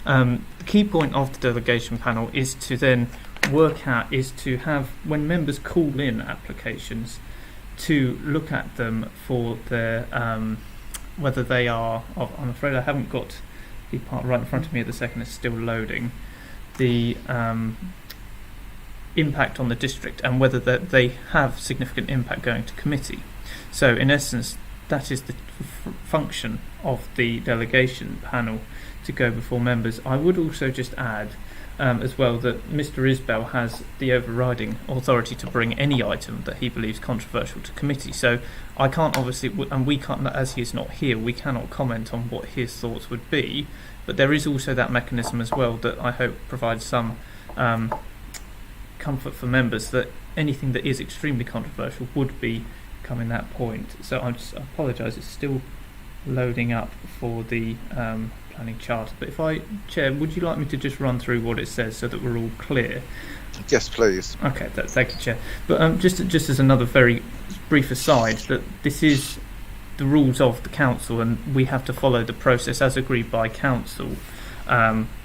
The key point of the delegation panel is to then is to have, when members call in applications, to look at them for their whether they are I'm afraid I haven't got the part right in front of me at the second, it's still loading, the impact on the district and whether they have significant impact going to committee. So in essence, that is the function of the delegation panel, to go before members. I would also just add as well that Mr. Isbell has the overriding authority to bring any item that he believes controversial to committee. So I can't obviously, and we can't, as he is not here, we cannot comment on what his thoughts would be, but there is also that mechanism as well that I hope provides some comfort for members, that anything that is extremely controversial would be coming that point. So I apologise, it's still loading up for the planning charter, but Chair, would you like me to just run through what it says so that we're all clear? Yes, please. Okay, thank you, Chair. But just as another very brief aside, that this is the rules of the council, and we have to follow the process as agreed by council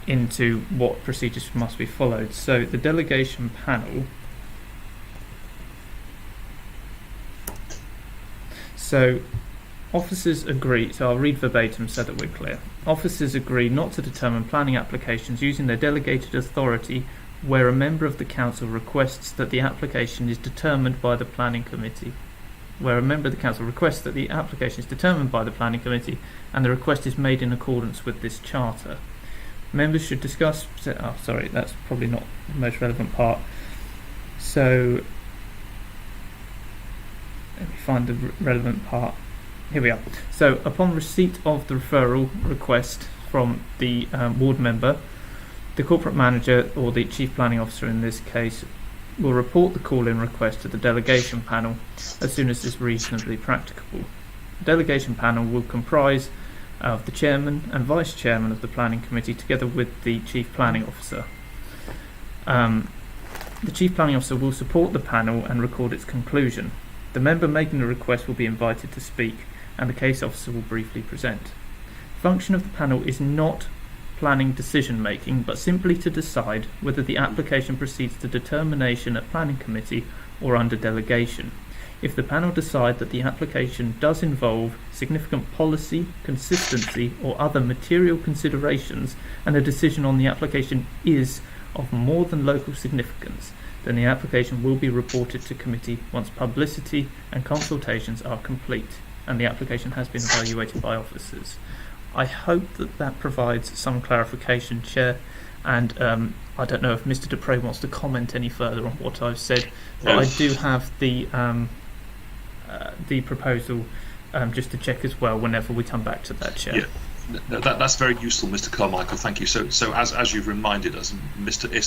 into what procedures must be followed. So the delegation panel. So officers agree, so I'll read verbatim so that we're clear. Officers agree not to determine planning applications using their delegated authority where a member of the council requests that the application is determined by the planning committee. Where a member of the council requests that the application is determined by the planning committee and the request is made in accordance with this charter. Members should discuss. Oh, sorry, that's probably not the most relevant part. So let me find the relevant part. Here we are. So upon receipt of the referral request from the ward member, the corporate manager, or the chief planning officer in this case, will report the call-in request to the delegation panel as soon as is reasonably practicable. The delegation panel will comprise of the chairman and vice chairman of the planning committee, together with the chief planning officer. The chief planning officer will support the panel and record its conclusion. The member making the request will be invited to speak, and the case officer will briefly present. The function of the panel is not planning decision making, but simply to decide whether the application proceeds to determination at planning committee or under delegation. If the panel decide that the application does involve significant policy, consistency, or other material considerations, and a decision on the application is of more than local significance, then the application will be reported to committee once publicity and consultations are complete and the application has been evaluated by officers. I hope that that provides some clarification, Chair, and I don't know if Mr. Dupre wants to comment any further on what I've said, but I do have the proposal just to check as well whenever we come back to that, Chair. Yeah. That's very useful, Mr. Carmichael. Thank you. So as you've reminded us,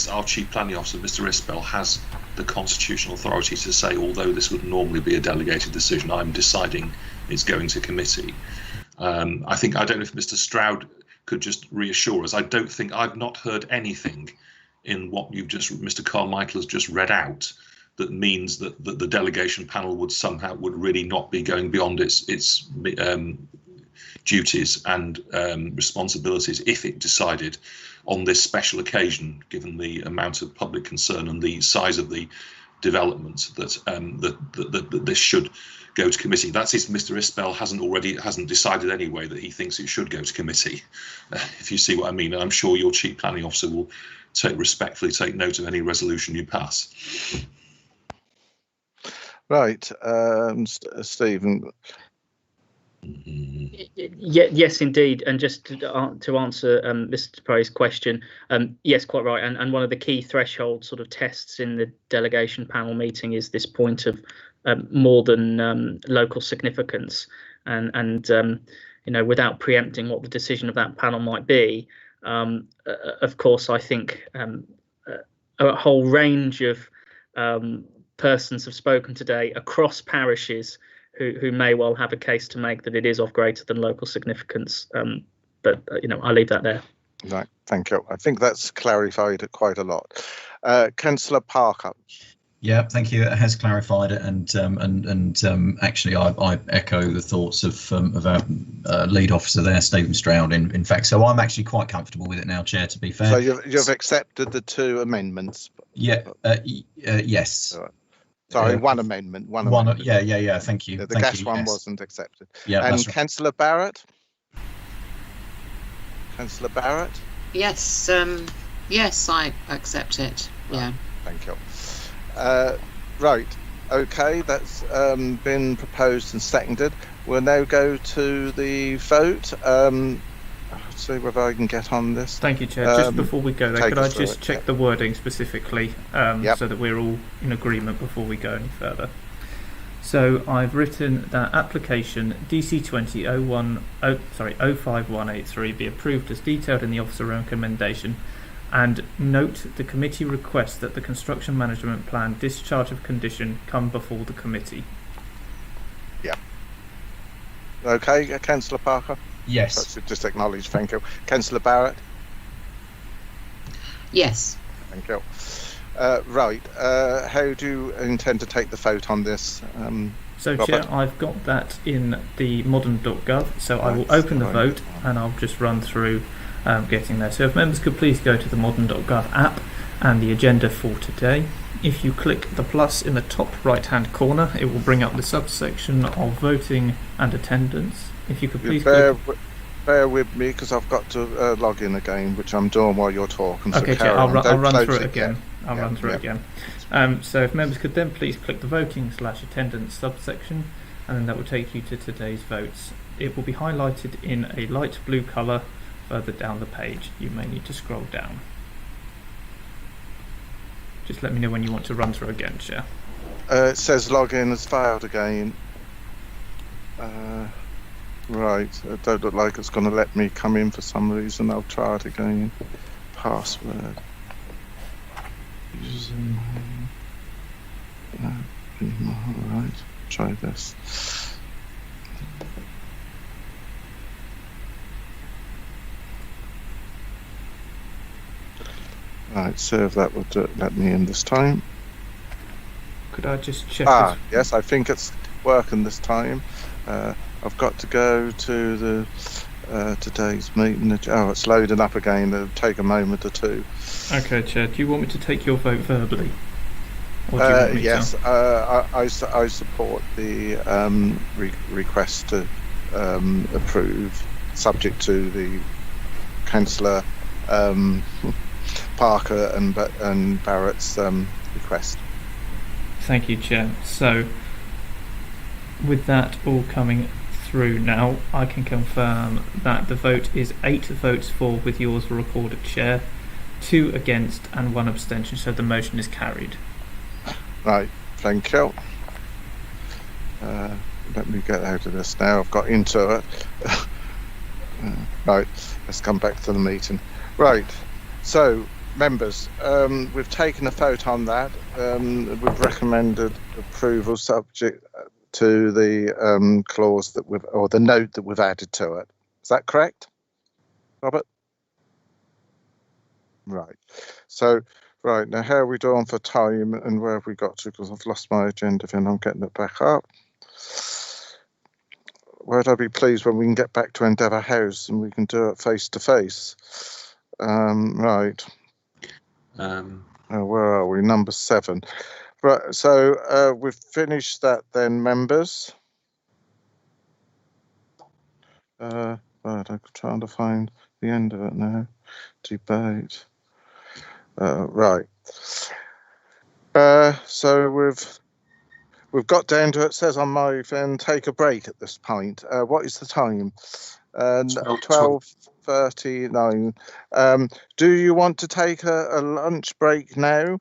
our Chief Planning Officer, Mr. Isbell, has the constitutional authority to say, although this would normally be a delegated decision, I'm deciding it's going to committee. I don't know if Mr. Stroud could just reassure us. I've not heard anything in what Mr. Carmichael has just read out that means that the delegation panel would really not be going beyond its duties and responsibilities if it decided on this special occasion, given the amount of public concern and the size of the development, that this should go to committee. That's if Mr. Isbell hasn't decided anyway that he thinks it should go to committee, if you see what I mean. And I'm sure your Chief Planning Officer will respectfully take note of any resolution you pass. Right, Stephen. Yes, indeed. And just to answer Mr. Dupre's question, yes, quite right. And one of the key threshold sort of tests in the delegation panel meeting is this point of more than local significance. And without preempting what the decision of that panel might be, of course, I think a whole range of persons have spoken today across parishes who may well have a case to make that it is of greater than local significance. But I'll leave that there. Right, thank you. I think that's clarified it quite a lot. Councillor Parker. Yeah, thank you. It has clarified it, and actually, I echo the thoughts of our lead officer there, Stephen Stroud. In fact, so I'm actually quite comfortable with it now, Chair. To be fair. So you've accepted the two amendments. Yeah. Yes. Sorry, one amendment. One. Yeah. Thank you. The gas one wasn't accepted. Yeah. And right. Councillor Barrett. Councillor Barrett. Yes. Yes, I accept it. Yeah. Thank you. Right. Okay. That's been proposed and seconded. We'll now go to the vote. Let's see whether I can get on this. Thank you, Chair. Just before we go there, could I just check the wording specifically so that we're all in agreement before we go any further? So I've written that application DC 05183 be approved as detailed in the officer recommendation, and note the committee requests that the construction management plan discharge of condition come before the committee. Yeah. Okay, Councillor Parker. Yes. That's just acknowledged. Thank you. Councillor Barrett. Yes. Thank you. Right. How do you intend to take the vote on this? So, Robert? Chair, I've got that in the modern.gov, so I will open the vote and I'll just run through getting there. So if members could please go to the modern.gov app and the agenda for today. If you click the plus in the top right hand corner, it will bring up the subsection of voting and attendance. If you could please bear with me, because I've got to log in again, which I'm doing while you're talking. Okay, so Chair, I'll run through it again. I'll run through it again. So if members could then please click the voting/attendance subsection, and then that will take you to today's votes. It will be highlighted in a light blue colour further down the page. You may need to scroll down. Just let me know when you want to run through again, Chair. It says login has failed again. Right, it don't look like it's going to let me come in for some reason. I'll try it again. Password. Username. Alright, try this. Right, so if that would let me in this time. Could I just check? Yes, I think it's working this time. I've got to go to the today's meeting. Oh, it's loading up again. It'll take a moment or two. Okay, Chair. Do you want me to take your vote verbally? Or do you want me yes, to? I support the request to approve, subject to the Councillor Parker and Barrett's request. Thank you, Chair. So, with that all coming through now, I can confirm that the vote is 8 votes for, with yours recorded, Chair, 2 against and 1 abstention, so the motion is carried. Right, thank you. Let me get out of this now. I've got into it. Right, let's come back to the meeting. Right, so members, we've taken a vote on that. We've recommended approval subject to the clause that or the note that we've added to it. Is that correct, Robert? Right. So, right, now how are we doing for time and where have we got to? Because I've lost my agenda and I'm getting it back up. Would I be pleased when we can get back to Endeavour House and we can do it face to face? Right. Where are we? Number 7. Right, so we've finished that then, members. Right, I'm trying to find the end of it now. Debate. Right. So we've got down to it. Says on my phone, take a break at this point. What is the time? 12:39. Do you want to take a lunch break now?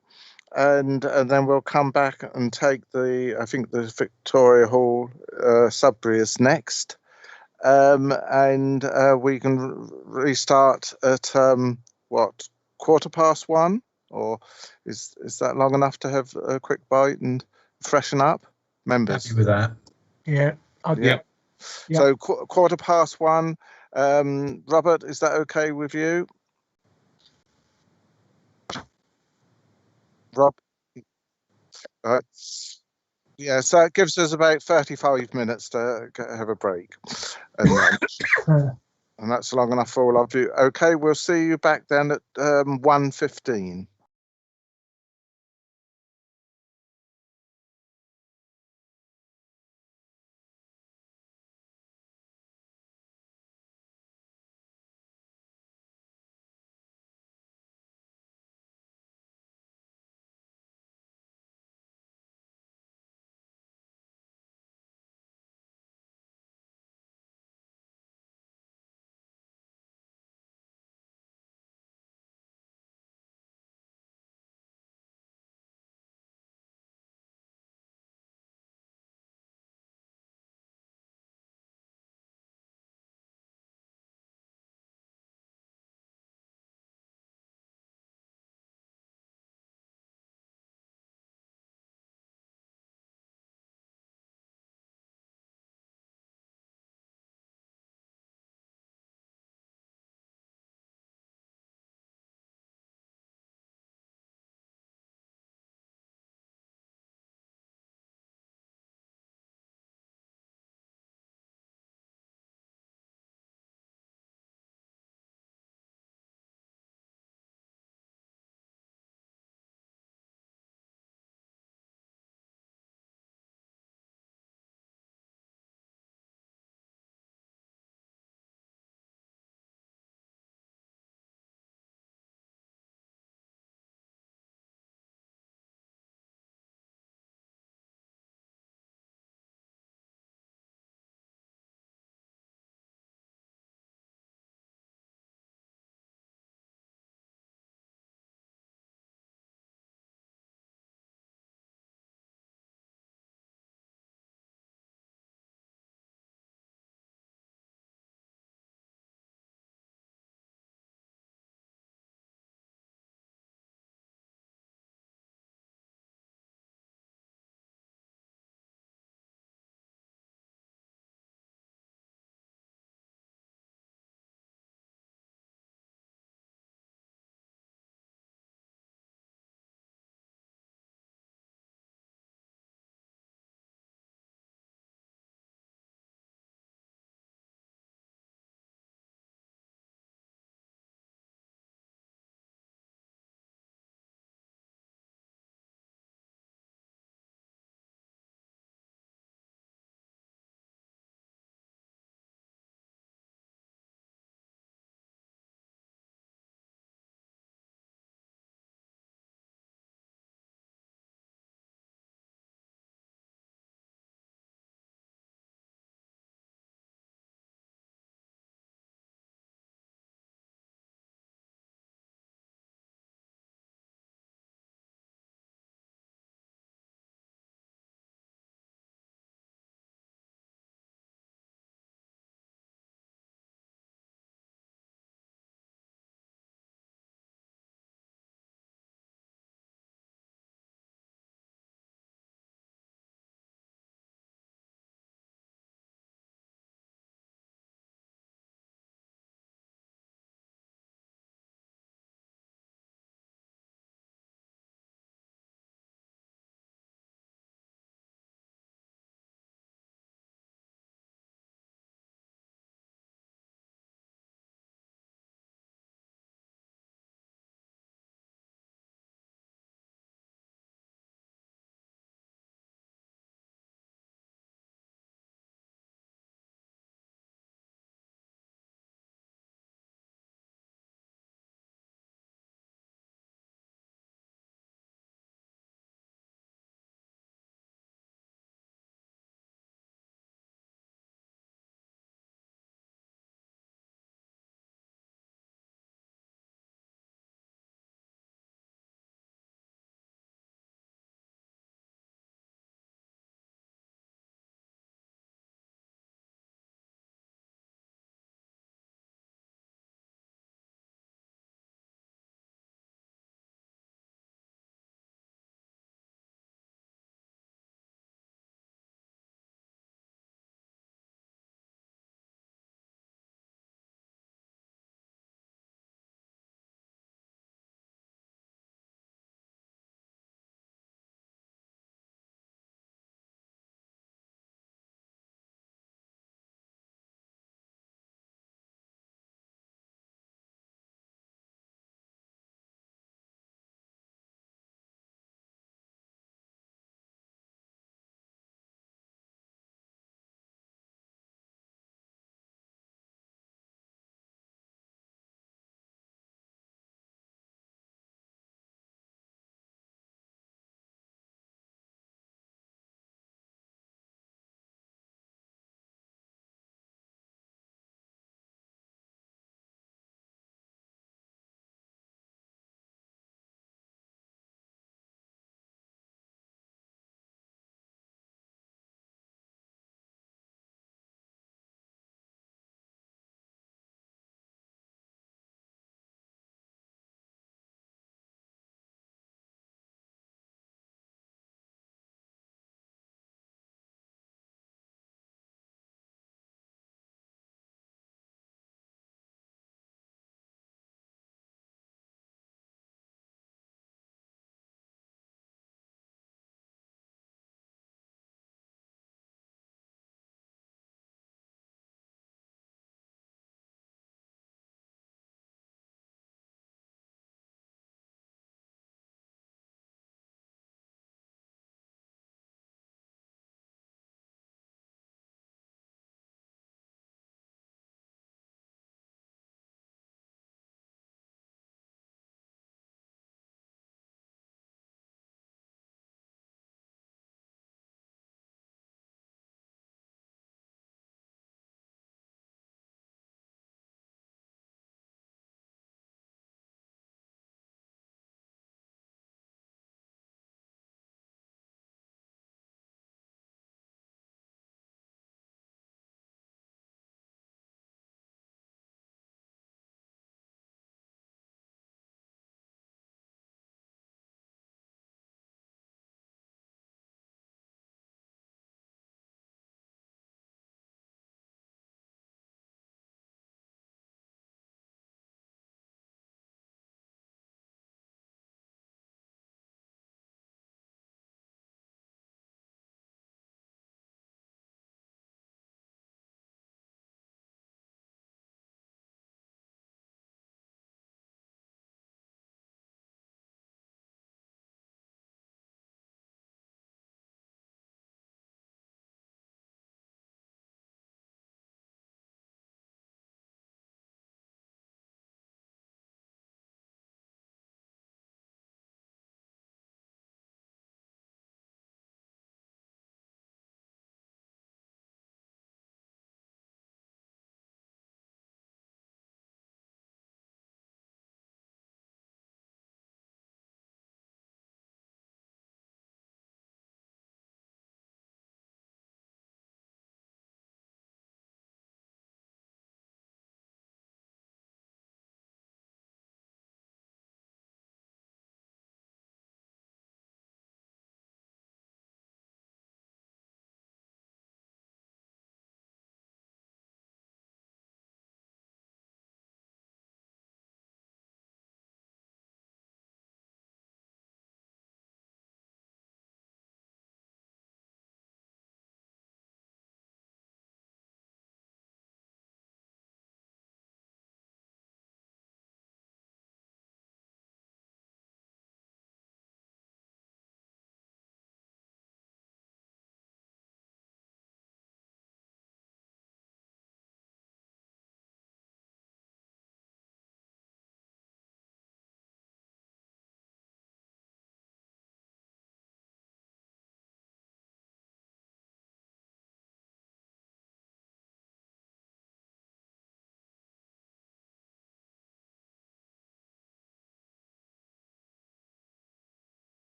And then we'll come back and take I think the Victoria Hall, Sudbury is next. And we can restart at what, 1:15, or is that long enough to have a quick bite and freshen up, members? Happy with that. Yeah. Yeah. So 1:15. Robert, is that okay with you? Rob? Right. Yeah, so it gives us about 35 minutes to have a break and lunch. And that's long enough for all of you. Okay, we'll see you back then at 1:15.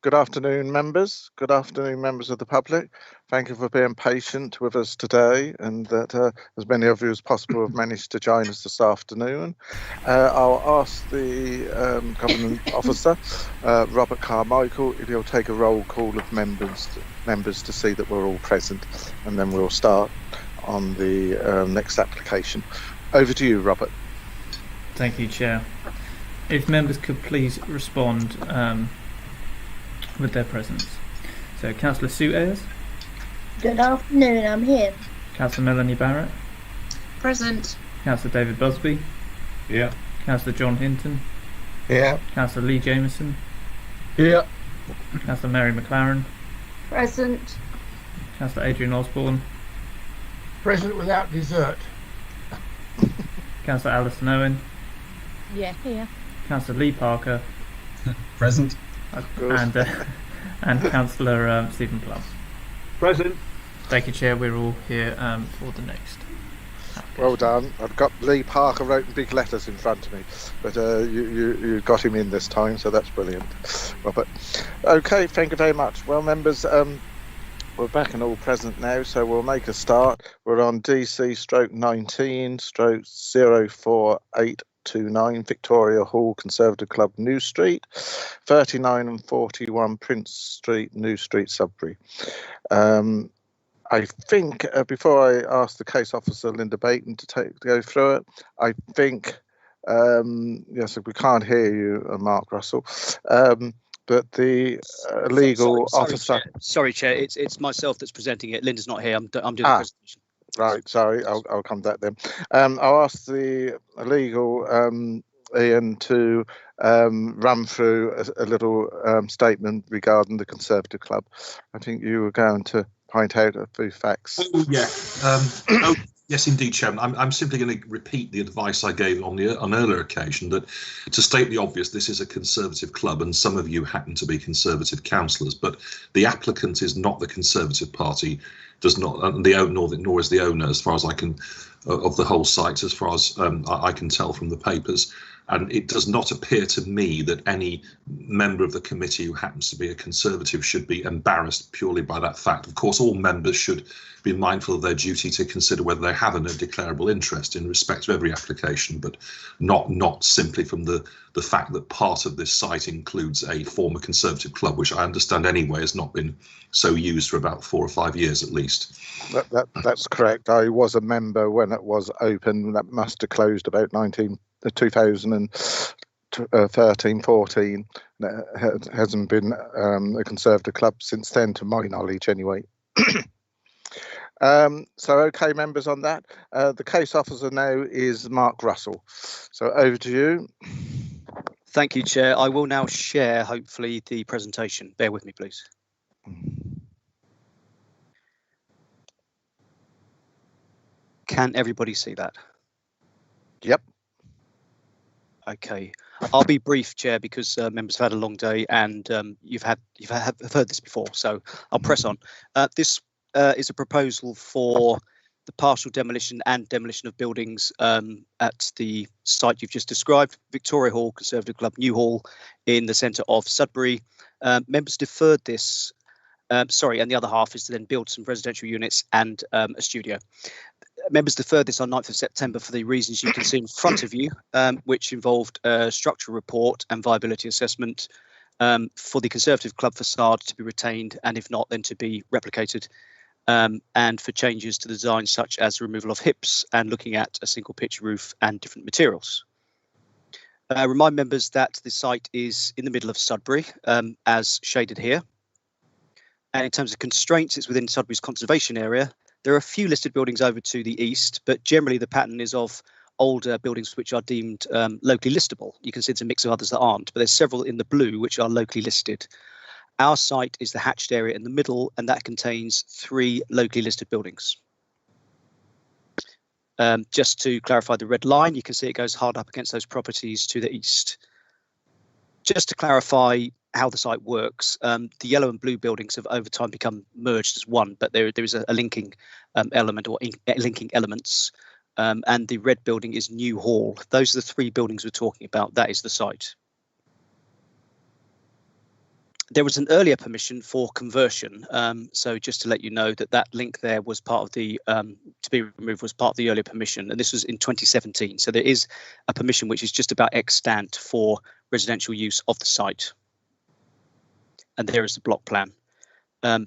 Good afternoon, members. Good afternoon, members of the public. Thank you for being patient with us today, and that as many of you as possible have managed to join us this afternoon. I'll ask the Governance Officer, Robert Carmichael, if he'll take a roll call of members to see that we're all present, and then we'll start on the next application. Over to you, Robert. Thank you, Chair. If members could please respond with their presence. So, Councillor Sue Ayres. Good afternoon, I'm here. Councillor Melanie Barrett. Present. Councillor David Busby. Yeah. Councillor John Hinton. Yeah. Councillor Lee Jameson. Yeah. Councillor Mary McLaren. Present. Councillor Adrian Osborne. Present without dessert. Councillor Alison Owen. Yeah, here. Councillor Lee Parker. Present. And Councillor Stephen Plum. Present. Thank you, Chair. We're all here for the next. Well done. I've got Lee Parker wrote in big letters in front of me, but you got him in this time, so that's brilliant, Robert. Okay, thank you very much. Well, members, we're back and all present now, so we'll make a start. We're on DC/19/04829 Victoria Hall Conservative Club, New Street, 39 and 41 Prince Street, New Street, Sudbury. I think before I ask the case officer Linda Baton to go through it, I think yes, we can't hear you, Mark Russell, but the legal officer. Sorry, Chair. It's myself that's presenting it. Linda's not here. I'm doing the presentation. Right, sorry, I'll come to that then. I'll ask the legal Ian to run through a little statement regarding the Conservative Club. I think you were going to point out a few facts. Oh, yeah. Yes, indeed, Chairman. I'm simply going to repeat the advice I gave on an earlier occasion, that to state the obvious, this is a Conservative club and some of you happen to be Conservative councillors, but the applicant is not the Conservative Party, does not, nor is the owner, as far as I can, of the whole site, as far as I can tell from the papers. And it does not appear to me that any member of the committee who happens to be a Conservative should be embarrassed purely by that fact. Of course, all members should be mindful of their duty to consider whether they have a declarable interest in respect of every application, but not simply from the fact that part of this site includes a former Conservative club, which I understand anyway has not been so used for about 4 or 5 years at least. That's correct. I was a member when it was open. That must have closed about 2013-14. It hasn't been a Conservative club since then, to my knowledge anyway. So okay, members, on that. The case officer now is Mark Russell. So over to you. Thank you, Chair. I will now share, hopefully, the presentation. Bear with me, please. Can everybody see that? Yep. Okay. I'll be brief, Chair, because members have had a long day and you've heard this before, so I'll press on. This is a proposal for the partial demolition and demolition of buildings at the site you've just described, Victoria Hall, Conservative Club, New Hall, in the centre of Sudbury. Members deferred this, and the other half is to then build some residential units and a studio. Members deferred this on 9th of September for the reasons you can see in front of you, which involved a structural report and viability assessment for the Conservative Club facade to be retained, and if not, then to be replicated, and for changes to the design such as removal of hips and looking at a single pitch roof and different materials. Remind members that the site is in the middle of Sudbury, as shaded here. And in terms of constraints, it's within Sudbury's conservation area. There are a few listed buildings over to the east, but generally the pattern is of older buildings which are deemed locally listable. You can see it's a mix of others that aren't, but there's several in the blue which are locally listed. Our site is the hatched area in the middle, and that contains 3 locally listed buildings. Just to clarify the red line, you can see it goes hard up against those properties to the east. Just to clarify how the site works, the yellow and blue buildings have over time become merged as one, but there is a linking element or linking elements, and the red building is New Hall. Those are the 3 buildings we're talking about. That is the site. There was an earlier permission for conversion. So just to let you know that link there was part of the to be removed was part of the earlier permission, and this was in 2017. So there is a permission which is just about extant for residential use of the site. And there is the block plan.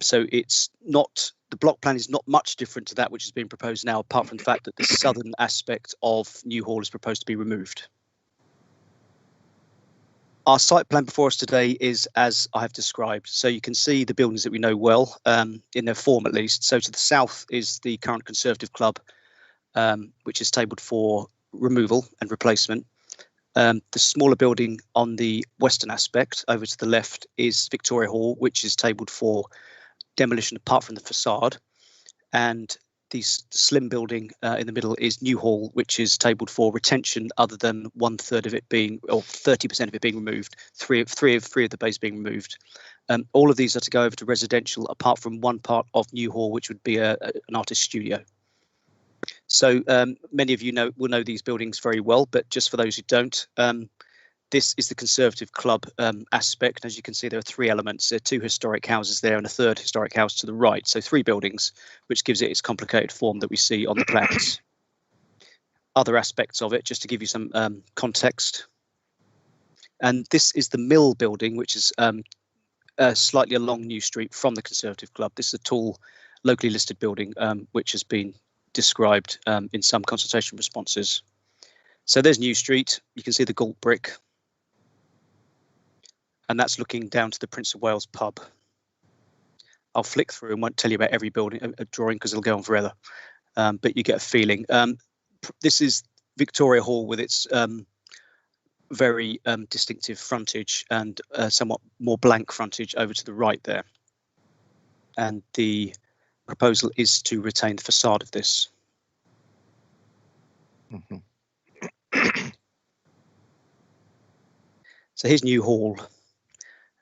So it's not, the block plan is not much different to that which is being proposed now, apart from the fact that the southern aspect of New Hall is proposed to be removed. Our site plan before us today is as I have described. So you can see the buildings that we know well, in their form at least. So to the south is the current Conservative Club, which is tabled for removal and replacement. The smaller building on the western aspect over to the left is Victoria Hall, which is tabled for demolition apart from the facade. And the slim building in the middle is New Hall, which is tabled for retention other than 1/3 of it being, or 30% of it being removed, three of the bays being removed. All of these are to go over to residential apart from one part of New Hall, which would be an artist studio. So many of you will know these buildings very well, but just for those who don't, this is the Conservative Club aspect. As you can see, there are three elements. There are two historic houses there and a third historic house to the right. So three buildings, which gives it its complicated form that we see on the plans. Other aspects of it, just to give you some context. And this is the Mill building, which is slightly along New Street from the Conservative Club. This is a tall, locally listed building, which has been described in some consultation responses. So there's New Street. You can see the Galt brick. And that's looking down to the Prince of Wales pub. I'll flick through and won't tell you about every building, a drawing, because it'll go on forever. But you get a feeling. This is Victoria Hall with its very distinctive frontage and somewhat more blank frontage over to the right there. And the proposal is to retain the facade of this. Mm-hmm. So here's New Hall.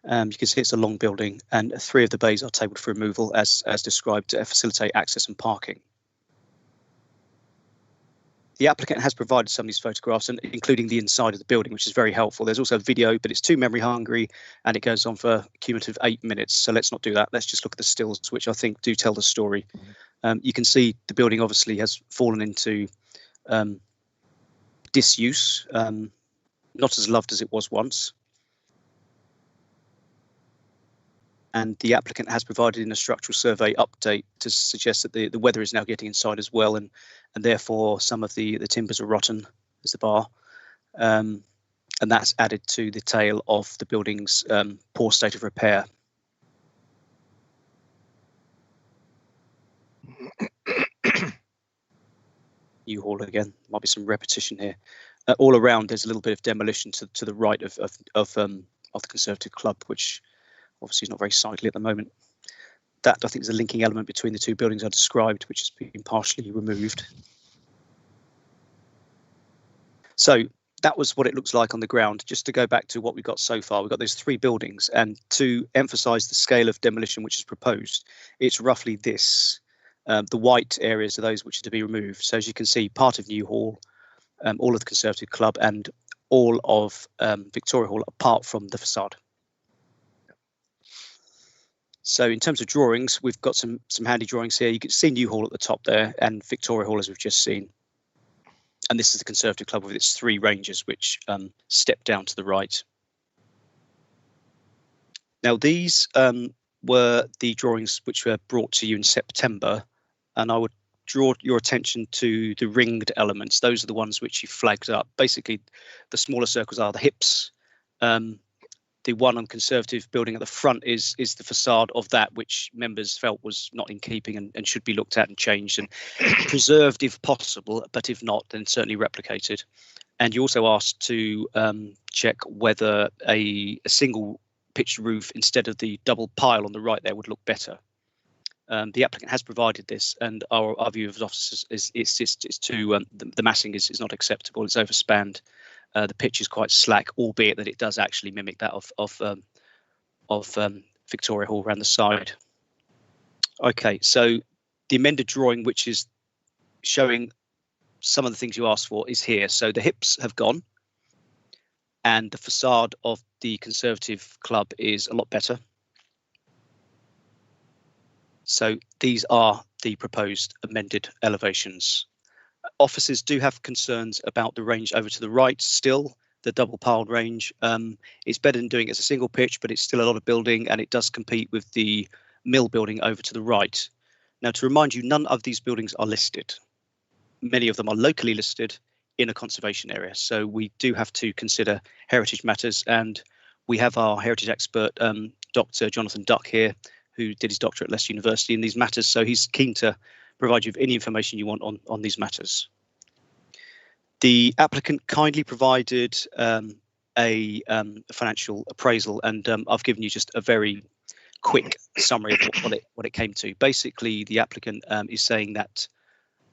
You can see it's a long building, and three of the bays are tabled for removal as described to facilitate access and parking. The applicant has provided some of these photographs, and including the inside of the building, which is very helpful. There's also a video, but it's too memory hungry and it goes on for a cumulative 8 minutes. So let's not do that. Let's just look at the stills, which I think do tell the story. You can see the building obviously has fallen into disuse, not as loved as it was once. And the applicant has provided in a structural survey update to suggest that the weather is now getting inside as well, and therefore some of the timbers are rotten as the bar. And that's added to the tale of the building's poor state of repair. New Hall again, might be some repetition here. All around there's a little bit of demolition to the right of the Conservative Club, which obviously is not very sightly at the moment. That, I think, is a linking element between the two buildings I described, which has been partially removed. So that was what it looks like on the ground. Just to go back to what we've got so far, we've got those three buildings, and to emphasise the scale of demolition which is proposed, it's roughly this. The white areas are those which are to be removed. So as you can see, part of New Hall, all of the Conservative Club, and all of Victoria Hall, apart from the facade. So in terms of drawings, we've got some handy drawings here. You can see New Hall at the top there and Victoria Hall, as we've just seen. And this is the Conservative Club with its three ranges, which step down to the right. Now, these were the drawings which were brought to you in September, and I would draw your attention to the ringed elements. Those are the ones which you flagged up. Basically, the smaller circles are the hips. The one on Conservative building at the front is the facade of that, which members felt was not in keeping and should be looked at and changed and preserved if possible, but if not, then certainly replicated. And you also asked to check whether a single pitched roof instead of the double pile on the right there would look better. The applicant has provided this, and our view of officers is the massing is not acceptable. It's overspanned. The pitch is quite slack, albeit that it does actually mimic that of Victoria Hall around the side. Okay, so the amended drawing, which is showing some of the things you asked for, is here. So the hips have gone, and the facade of the Conservative Club is a lot better. So these are the proposed amended elevations. Officers do have concerns about the range over to the right still, the double piled range. It's better than doing it as a single pitch, but it's still a lot of building, and it does compete with the mill building over to the right. Now, to remind you, none of these buildings are listed. Many of them are locally listed in a conservation area. So we do have to consider heritage matters, and we have our heritage expert, Dr. Jonathan Duck here, who did his doctorate at Leicester University in these matters. So he's keen to provide you with any information you want on these matters. The applicant kindly provided a financial appraisal, and I've given you just a very quick summary of what it came to. Basically, the applicant is saying that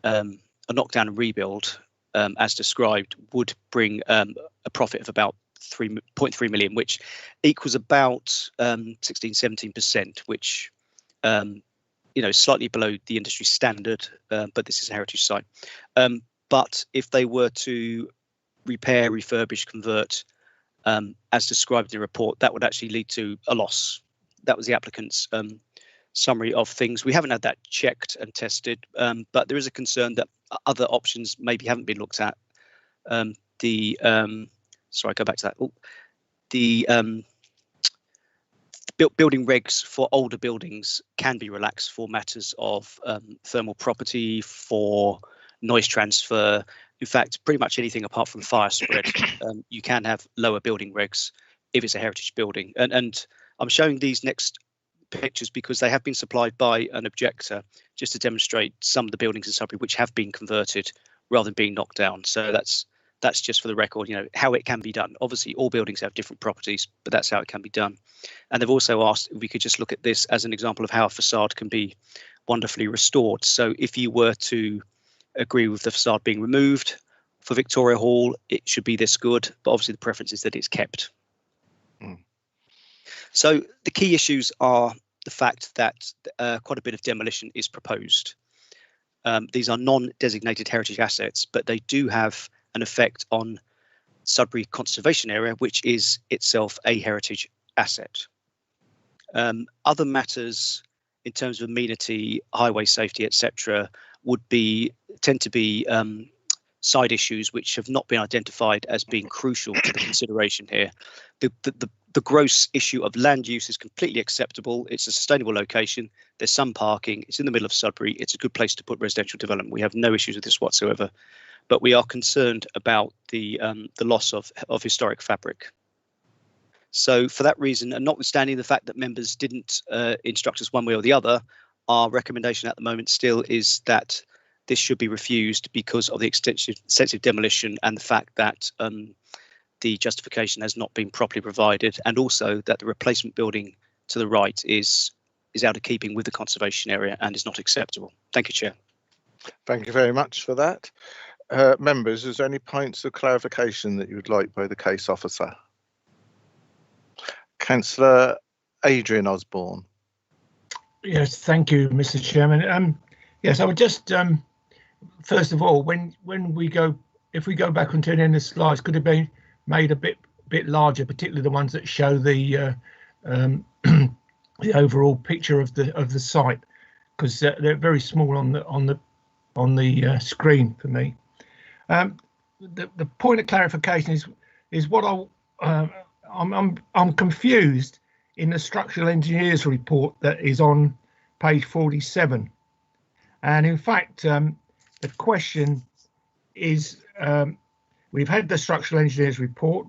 a knockdown and rebuild, as described, would bring a profit of about 3.3 million, which equals about 16-17%, which slightly below the industry standard, but this is a heritage site. But if they were to repair, refurbish, convert, as described in the report, that would actually lead to a loss. That was the applicant's summary of things. We haven't had that checked and tested, but there is a concern that other options maybe haven't been looked at. Sorry, go back to that. The building regs for older buildings can be relaxed for matters of thermal property, for noise transfer. In fact, pretty much anything apart from fire spread, you can have lower building regs if it's a heritage building. And I'm showing these next pictures because they have been supplied by an objector just to demonstrate some of the buildings in Sudbury which have been converted rather than being knocked down. So that's just for the record, how it can be done. Obviously, all buildings have different properties, but that's how it can be done. And they've also asked if we could just look at this as an example of how a facade can be wonderfully restored. So if you were to agree with the facade being removed for Victoria Hall, it should be this good, but obviously the preference is that it's kept. So the key issues are the fact that quite a bit of demolition is proposed. These are non-designated heritage assets, but they do have an effect on Sudbury Conservation Area, which is itself a heritage asset. Other matters in terms of amenity, highway safety, etc., tend to be side issues which have not been identified as being crucial to the consideration here. The gross issue of land use is completely acceptable. It's a sustainable location. There's some parking. It's in the middle of Sudbury. It's a good place to put residential development. We have no issues with this whatsoever. But we are concerned about the loss of historic fabric. So for that reason, and notwithstanding the fact that members didn't instruct us one way or the other, our recommendation at the moment still is that this should be refused because of the extensive demolition and the fact that the justification has not been properly provided, and also that the replacement building to the right is out of keeping with the conservation area and is not acceptable. Thank you, Chair. Thank you very much for that. Members, is there any points of clarification that you would like by the case officer? Councillor Adrian Osborne. Yes, thank you, Mr. Chairman. Yes, I would just first of all, if we go back onto the end of the slides, could have been made a bit larger, particularly the ones that show the the overall picture of the site, because they're very small on the screen for me. The point of clarification is what I'm confused in the structural engineers report that is on page 47, and in fact the question is, we've had the structural engineers report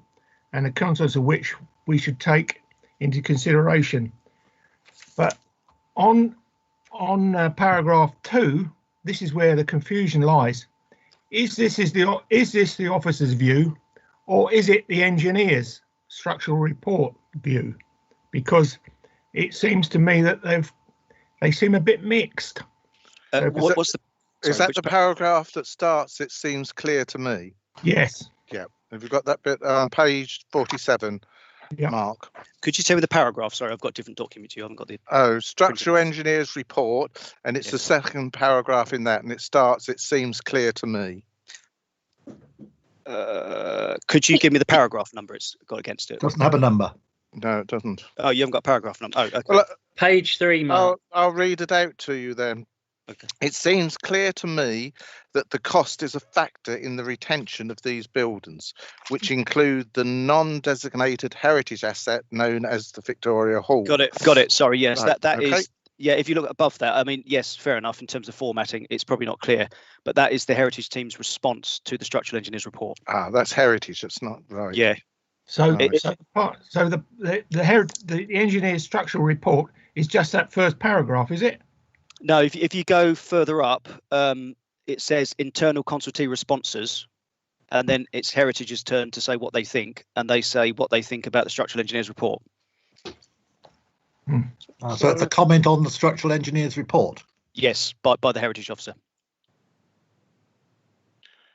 and the contents of which we should take into consideration, but on paragraph 2, this is where the confusion lies. Is this the officer's view, or is it the engineer's structural report view? Because it seems to me that they seem a bit mixed. Is that the paragraph that starts, "It seems clear to me"? Yes. Yeah. Have you got that bit on page 47, yeah. Mark? Could you tell me the paragraph? Sorry, I've got a different document to you. I haven't got the... Oh, structural engineers report, and it's the second paragraph in that, and it starts, "It seems clear to me." Could you give me the paragraph number it's got against it? Doesn't have a number. No, it doesn't. Oh, you haven't got a paragraph number. Oh, okay. Well, Page 3, Mark. I'll read it out to you then. Okay. It seems clear to me that the cost is a factor in the retention of these buildings, which include the non-designated heritage asset known as the Victoria Hall. Got it. Sorry, yes, Right, that okay. is. Yeah, if you look above that, I mean, yes, fair enough in terms of formatting, it's probably not clear, but that is the heritage team's response to the structural engineer's report. Ah, that's heritage. It's not right. Yeah. So, Right. the engineer's structural report is just that first paragraph, is it? No, if you go further up, it says internal consultee responses, and then it's Heritage's turn to say what they think, and they say what they think about the structural engineer's report. So it's a comment on the structural engineer's report. Yes, by the heritage officer.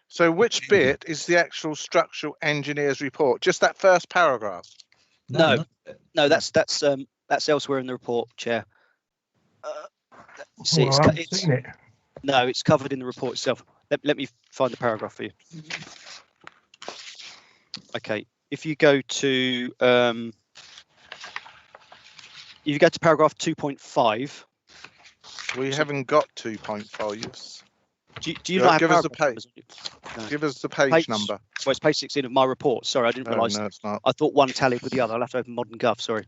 So which bit is the actual structural engineer's report? Just that first paragraph? No, that's elsewhere in the report, Chair. See, Well, I haven't seen it. No, it's covered in the report itself. Let me find the paragraph for you. Okay, if you go to paragraph 2.5. We haven't got 2.5s. Do you not give have us the page? No. Give us the page number. Well, it's page 16 of my report. Sorry, I didn't realise. No, it's not. I thought one tallied with the other. I'll have to open Modern Gov. Sorry.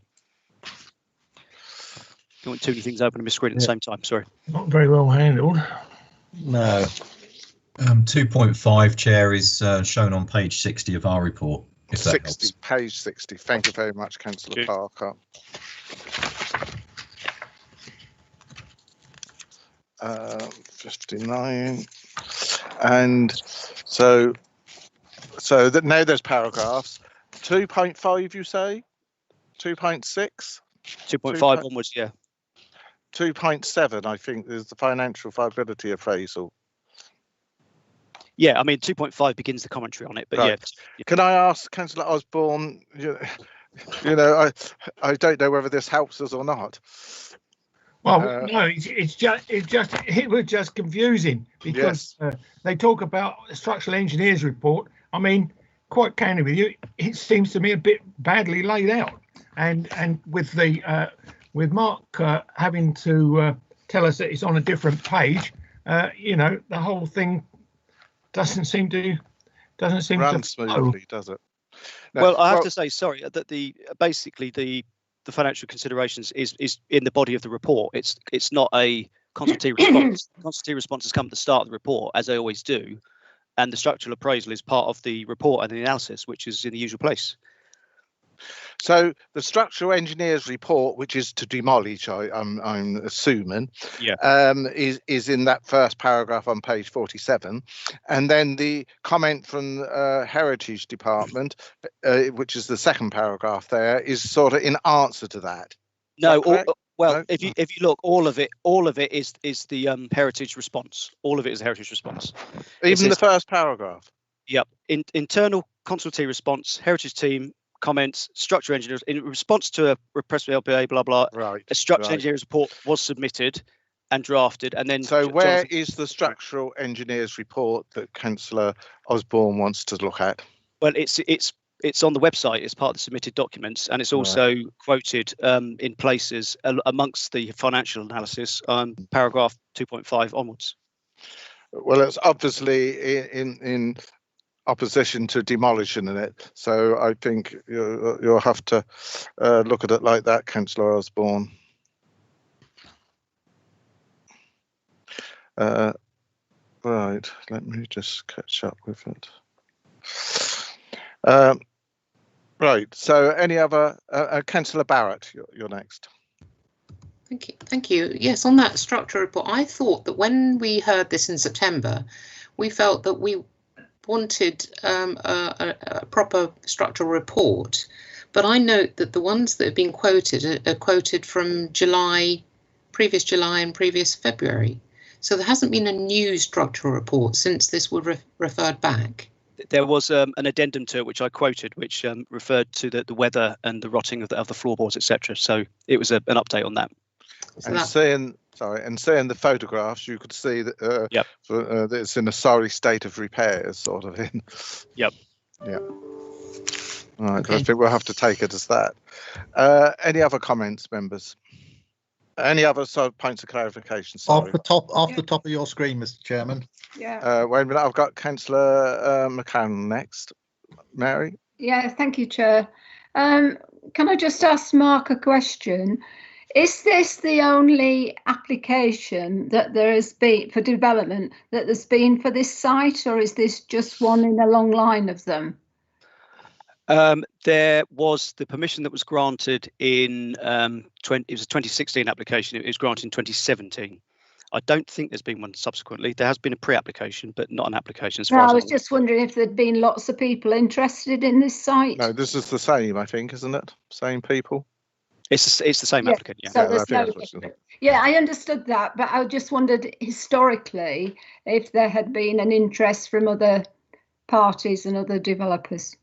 Don't want too many things open on my screen at the same time. Sorry. Not very well handled. No. 2.5, Chair, is shown on page 60 of our report. If that 60, helps. page 60. Thank you very much, Councillor Parker. 59, and so that now there's paragraphs. 2.5, you say? 2.6? 2.5 onwards, yeah. 2.7, I think, is the financial viability appraisal. Yeah, I mean, 2.5 begins the commentary on it, but Right. yeah. Can I ask Councillor Osborne? You know, I don't know whether this helps us or not. Well, no, it was just confusing because they talk about the structural engineer's report. I mean, quite candid with you, it seems to me a bit badly laid out, and with the with Mark having to tell us that it's on a different page, you know, the whole thing doesn't seem run smoothly, does it? No, well, I have to say, sorry, that basically the financial considerations is in the body of the report. It's not a consultee response. Consultee responses come at the start of the report, as they always do, and the structural appraisal is part of the report and the analysis, which is in the usual place. So the structural engineer's report, which is to demolish, I'm assuming, is in that first paragraph on page 47, and then the comment from Heritage Department, which is the second paragraph there, is sort of in answer to that. No, if you look, all of it is the Heritage response. All of it is the Heritage response. Even the first paragraph. Yep. Internal consultee response, Heritage team. Comments, structural engineers in response to a repressed LPA, blah blah. Right. A structural engineer's report was submitted and drafted, and then. So where is the structural engineer's report that Councillor Osborne wants to look at? Well, it's on the website as part of the submitted documents, and it's also quoted in places amongst the financial analysis, paragraph 2.5 onwards. Well, it's obviously in opposition to demolishing it, so I think you'll have to look at it like that, Councillor Osborne. Right, let me just catch up with it. Right, so any other Councillor Barrett, you're next. Thank you. Yes, on that structure report, I thought that when we heard this in September, we felt that we wanted a proper structural report, but I note that the ones that have been quoted are quoted from previous July and previous February. So there hasn't been a new structural report since this was referred back. There was an addendum to it which I quoted, which referred to the weather and the rotting of the floorboards, etc. So it was an update on that. And seeing the photographs, you could see that that it's in a sorry state of repairs, sort of in. Yep. Yeah. All right, Okay. I think we'll have to take it as that. Any other comments, members? Any other points of clarification? Sorry. Off the top of your screen, Mr. Chairman. Yeah. Wait a minute, I've got Councillor McCann next. Mary? Yeah, thank you, Chair. Can I just ask Mark a question? Is this the only application that there has been for development that there's been for this site, or is this just one in a long line of them? There was the permission that was granted in it was a 2016 application. It was granted in 2017. I don't think there's been one subsequently. There has been a pre-application, but not an application. As far as I was just wondering if there'd been lots of people interested in this site. No, this is the same, I think, isn't it? Same people? It's the same applicant, yeah. So yeah, I understood that, but I just wondered historically if there had been an interest from other parties and other developers.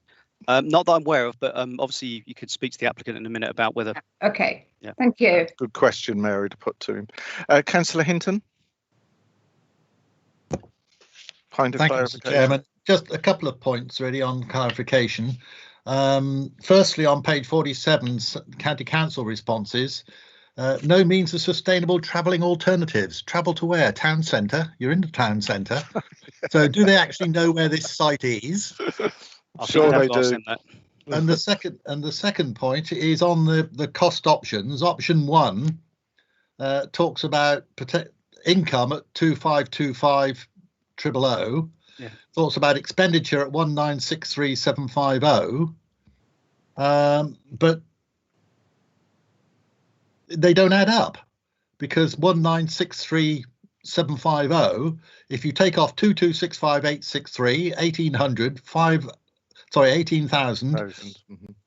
Not that I'm aware of, but obviously you could speak to the applicant in a minute about whether. Okay, yeah. Thank you. Good question, Mary, to put to him. Councillor Hinton? Point of Thank you, clarification. Mr. Chairman. Just a couple of points really on clarification. Firstly, on page 47, County Council responses, no means of sustainable travelling alternatives. Travel to where? Town centre? You're in the town centre. So do they actually know where this site is? Sure they do. And the second point is on the cost options. Option 1 talks about income at 2525 000. Yeah. Talks about expenditure at 1963750. But they don't add up, because 1963750, if you take off 2265863, 1800, 18,000,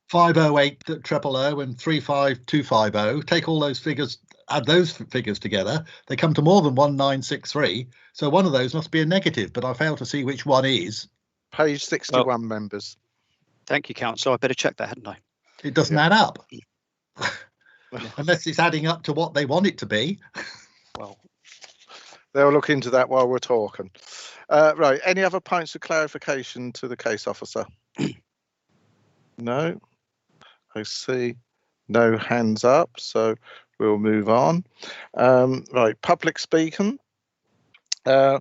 508 000 and 35250, take all those figures, add those figures together, they come to more than 1963. So one of those must be a negative, but I fail to see which one is. Page 61, members. Thank you, Councillor. I better check that, hadn't I? It doesn't add up. Unless it's adding up to what they want it to be. Well, they'll look into that while we're talking. Right, any other points of clarification to the case officer? No, I see no hands up, so we'll move on. Right, public speaking. As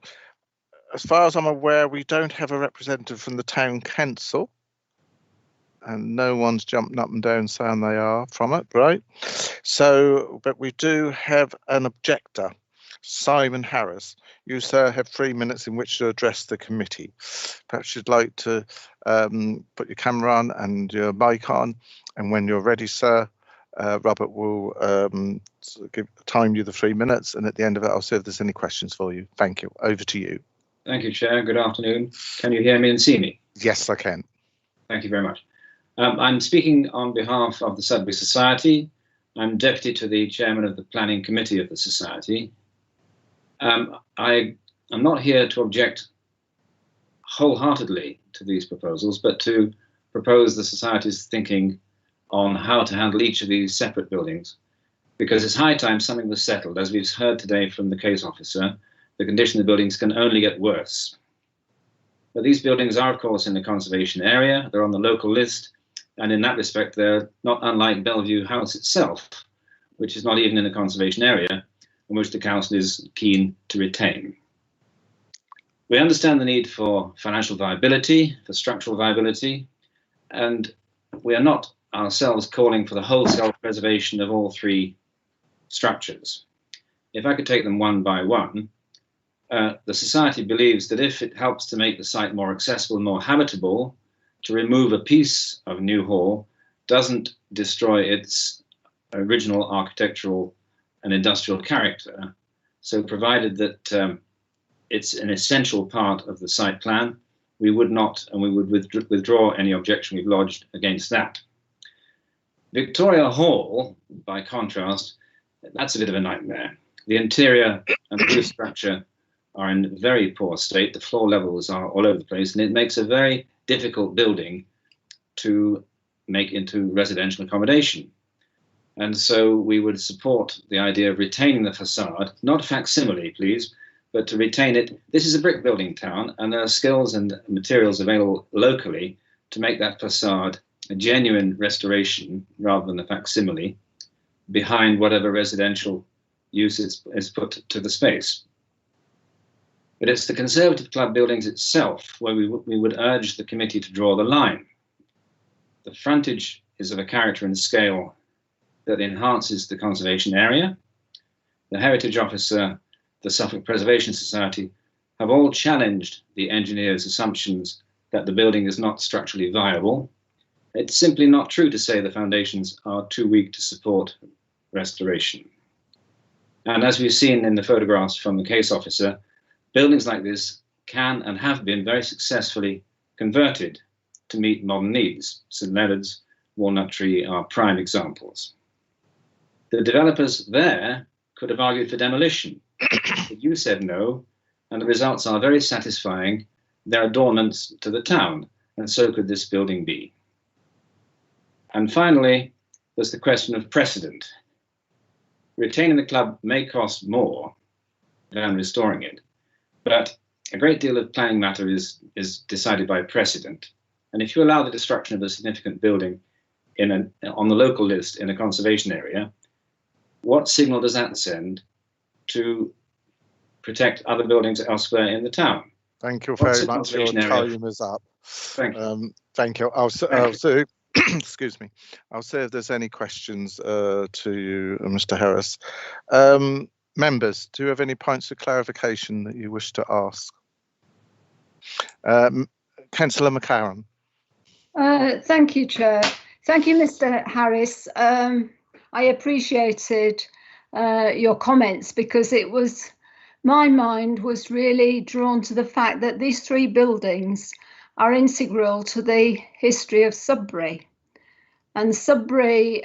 far as I'm aware, we don't have a representative from the town council, and no one's jumping up and down saying they are from it, right? So, but we do have an objector, Simon Harris. You, sir, have 3 minutes in which to address the committee. Perhaps you'd like to put your camera on and your mic on, and when you're ready, sir, Robert will time you the 3 minutes, and at the end of it, I'll see if there's any questions for you. Thank you. Over to you. Thank you, Chair. Good afternoon. Can you hear me and see me? Yes, I can. Thank you very much. I'm speaking on behalf of the Sudbury Society. I'm deputy to the chairman of the Planning Committee of the Society. I'm not here to object wholeheartedly to these proposals, but to propose the Society's thinking on how to handle each of these separate buildings, because it's high time something was settled. As we've heard today from the case officer, the condition of the buildings can only get worse. But these buildings are, of course, in the conservation area. They're on the local list, and in that respect, they're not unlike Bellevue House itself, which is not even in the conservation area, and which the council is keen to retain. We understand the need for financial viability, for structural viability, and we are not ourselves calling for the wholesale preservation of all three structures. If I could take them one by one, the Society believes that if it helps to make the site more accessible and more habitable, to remove a piece of New Hall doesn't destroy its original architectural and industrial character. So provided that it's an essential part of the site plan, we would not, and we would withdraw any objection we've lodged against that. Victoria Hall, by contrast, that's a bit of a nightmare. The interior and the roof structure are in very poor state. The floor levels are all over the place, and it makes a very difficult building to make into residential accommodation. And so we would support the idea of retaining the facade, not facsimile, please, but to retain it. This is a brick building town, and there are skills and materials available locally to make that facade a genuine restoration rather than a facsimile behind whatever residential use is put to the space. But it's the Conservative Club buildings itself where we would urge the committee to draw the line. The frontage is of a character and scale that enhances the conservation area. The Heritage Officer, the Suffolk Preservation Society have all challenged the engineer's assumptions that the building is not structurally viable. It's simply not true to say the foundations are too weak to support restoration. And as we've seen in the photographs from the case officer, buildings like this can and have been very successfully converted to meet modern needs. St Leonard's, Walnut Tree are prime examples. The developers there could have argued for demolition, but you said no, and the results are very satisfying. They're adornments to the town, and so could this building be. And finally, there's the question of precedent. Retaining the club may cost more than restoring it, but a great deal of planning matter is decided by precedent. And if you allow the destruction of a significant building on the local list in a conservation area, what signal does that send to protect other buildings elsewhere in the town? Thank you very much. Your time is up. Thank you. Thank you. I'll see. Excuse me. I'll see if there's any questions to you, Mr. Harris. Members, do you have any points of clarification that you wish to ask? Councillor McCarron. Thank you, Chair. Thank you, Mr. Harris. I appreciated your comments because my mind was really drawn to the fact that these three buildings are integral to the history of Sudbury. And Sudbury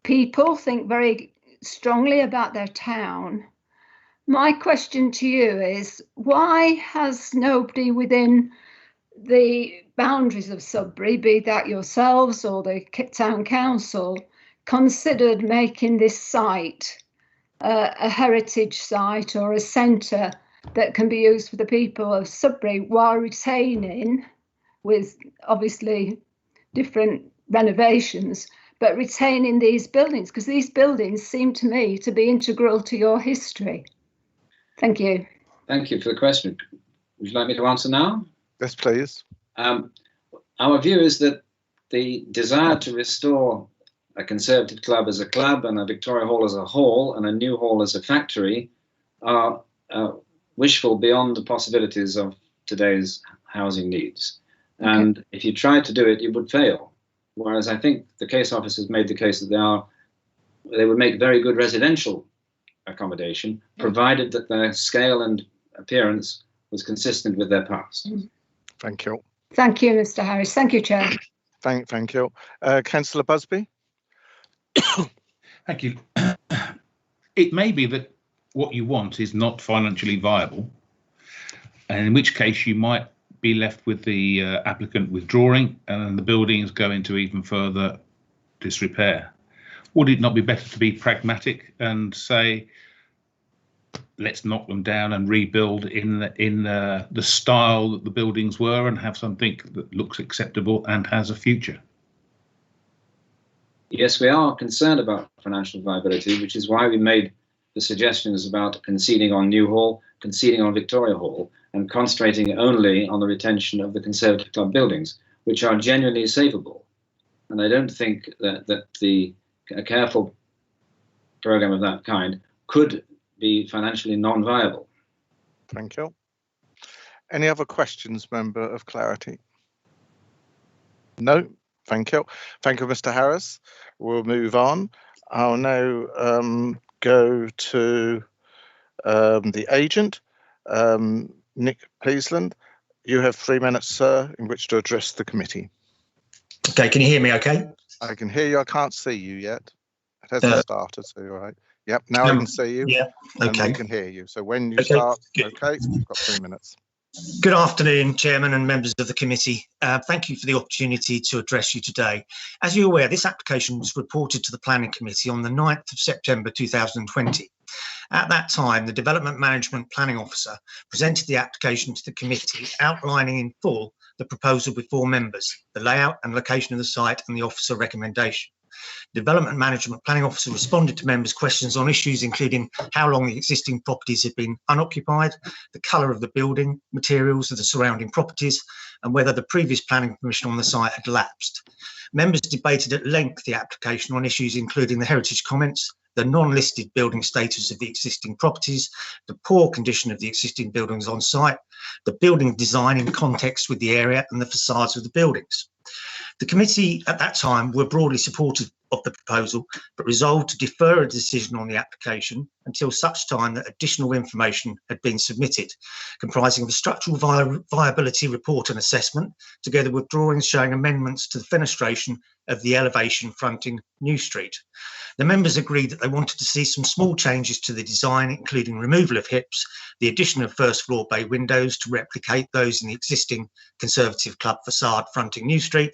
people think very strongly about their town. My question to you is, why has nobody within the boundaries of Sudbury, be that yourselves or the town council, considered making this site a heritage site or a centre that can be used for the people of Sudbury while retaining, with obviously different renovations, but retaining these buildings, because these buildings seem to me to be integral to your history. Thank you. Thank you for the question. Would you like me to answer now? Yes, please. Our view is that the desire to restore a Conservative club as a club and a Victoria Hall as a hall and a new hall as a factory are wishful beyond the possibilities of today's housing needs. Okay. And if you tried to do it, you would fail. Whereas I think the case officers made the case that they would make very good residential accommodation, provided that their scale and appearance was consistent with their past. Thank you. Thank you, Mr. Harris. Thank you, Chair. Thank you. Councillor Busby. Thank you. It may be that what you want is not financially viable, and in which case you might be left with the applicant withdrawing and the buildings go into even further disrepair. Would it not be better to be pragmatic and say, let's knock them down and rebuild in the style that the buildings were and have something that looks acceptable and has a future? Yes, we are concerned about financial viability, which is why we made the suggestions about conceding on New Hall, conceding on Victoria Hall, and concentrating only on the retention of the Conservative Club buildings, which are genuinely savable. And I don't think that a careful programme of that kind could be financially non-viable. Thank you. Any other questions, Member of Clarity? No? Thank you. Thank you, Mr. Harris. We'll move on. I'll now go to the agent, Nick Peasland. You have 3 minutes, sir, in which to address the committee. Okay, can you hear me okay? I can hear you. I can't see you yet. It hasn't started, so you're right. Yep, now I can see you. Yeah, okay. And we can hear you. So when you start, okay, you've got 3 minutes. Good afternoon, Chairman and members of the committee. Thank you for the opportunity to address you today. As you're aware, this application was reported to the Planning Committee on the 9th of September 2020. At that time, the Development Management Planning Officer presented the application to the committee, outlining in full the proposal before members, the layout and location of the site and the officer recommendation. Development Management Planning Officer responded to members' questions on issues including how long the existing properties had been unoccupied, the colour of the building, materials of the surrounding properties, and whether the previous planning permission on the site had lapsed. Members debated at length the application on issues including the heritage comments, the non-listed building status of the existing properties, the poor condition of the existing buildings on site, the building design in context with the area and the facades of the buildings. The committee at that time were broadly supportive of the proposal, but resolved to defer a decision on the application until such time that additional information had been submitted, comprising of a structural viability report and assessment, together with drawings showing amendments to the fenestration of the elevation fronting New Street. The members agreed that they wanted to see some small changes to the design, including removal of hips, the addition of first floor bay windows to replicate those in the existing Conservative Club facade fronting New Street,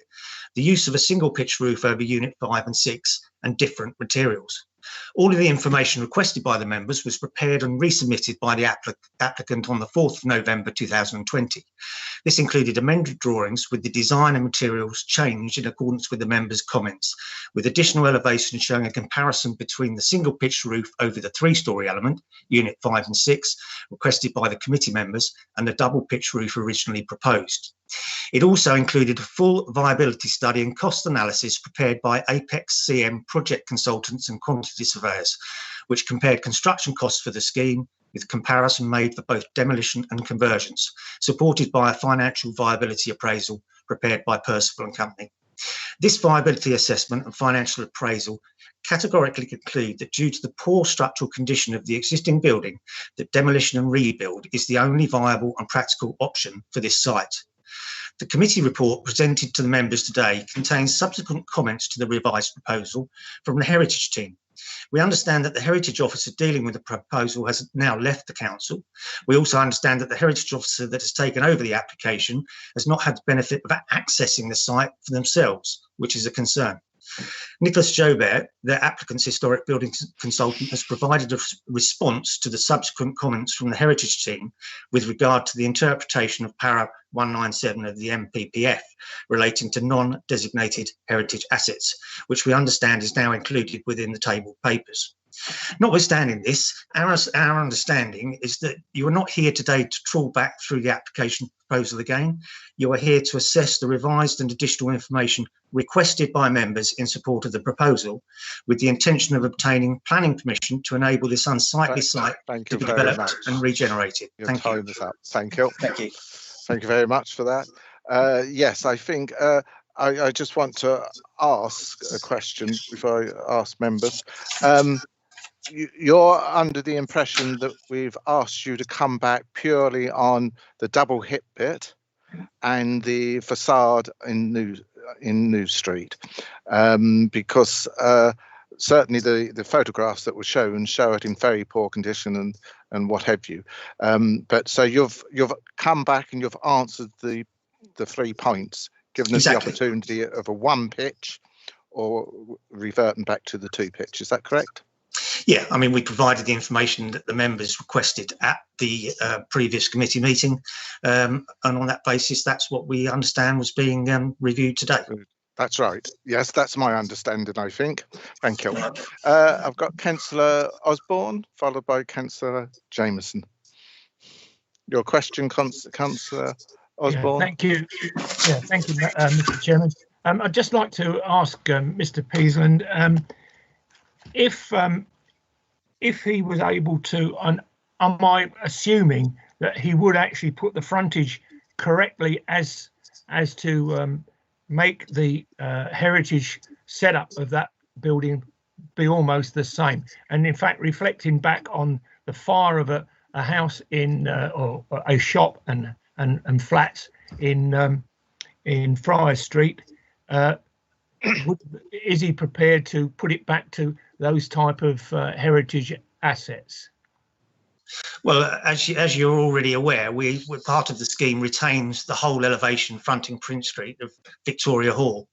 the use of a single pitch roof over Unit 5 and 6, and different materials. All of the information requested by the members was prepared and resubmitted by the applicant on the 4th of November 2020. This included amended drawings with the design and materials changed in accordance with the members' comments, with additional elevations showing a comparison between the single pitch roof over the 3-storey element, Unit 5 and 6, requested by the committee members, and the double pitch roof originally proposed. It also included a full viability study and cost analysis prepared by Apex CM project consultants and quantity surveyors, which compared construction costs for the scheme with comparison made for both demolition and conversions, supported by a financial viability appraisal prepared by Percival and Company. This viability assessment and financial appraisal categorically conclude that due to the poor structural condition of the existing building, that demolition and rebuild is the only viable and practical option for this site. The committee report presented to the members today contains subsequent comments to the revised proposal from the Heritage team. We understand that the Heritage officer dealing with the proposal has now left the council. We also understand that the Heritage officer that has taken over the application has not had the benefit of accessing the site for themselves, which is a concern. Nicholas Jobert, the applicant's historic building consultant, has provided a response to the subsequent comments from the Heritage team with regard to the interpretation of para 197 of the MPPF relating to non-designated heritage assets, which we understand is now included within the tabled papers. Notwithstanding this, our understanding is that you are not here today to trawl back through the application proposal again. You are here to assess the revised and additional information requested by members in support of the proposal, with the intention of obtaining planning permission to enable this unsightly site to be developed and regenerated. Thank you. Thank you. Thank you. Thank you very much for that. Yes, I think I just want to ask a question before I ask members. You're under the impression that we've asked you to come back purely on the double hip bit and the facade in New Street, because certainly the photographs that were shown show it in very poor condition and what have you. But so you've come back and you've answered the 3 points, given us the opportunity of a 1 pitch or reverting back to the 2 pitch. Is that correct? Yeah, I mean, we provided the information that the members requested at the previous committee meeting, and on that basis, that's what we understand was being reviewed today. That's right. Yes, that's my understanding, I think. Thank you. I've got Councillor Osborne, followed by Councillor Jameson. Your question, Councillor Osborne. Yeah, thank you. Yeah, thank you, Mr. Chairman. I'd just like to ask Mr. Peasland if he was able to, am I assuming that he would actually put the frontage correctly as to make the heritage setup of that building be almost the same, and in fact reflecting back on the fire of a house in or a shop and flats in Friar Street, is he prepared to put it back to those type of heritage assets? Well, as you're already aware, we're part of the scheme retains the whole elevation fronting Prince Street of Victoria Hall.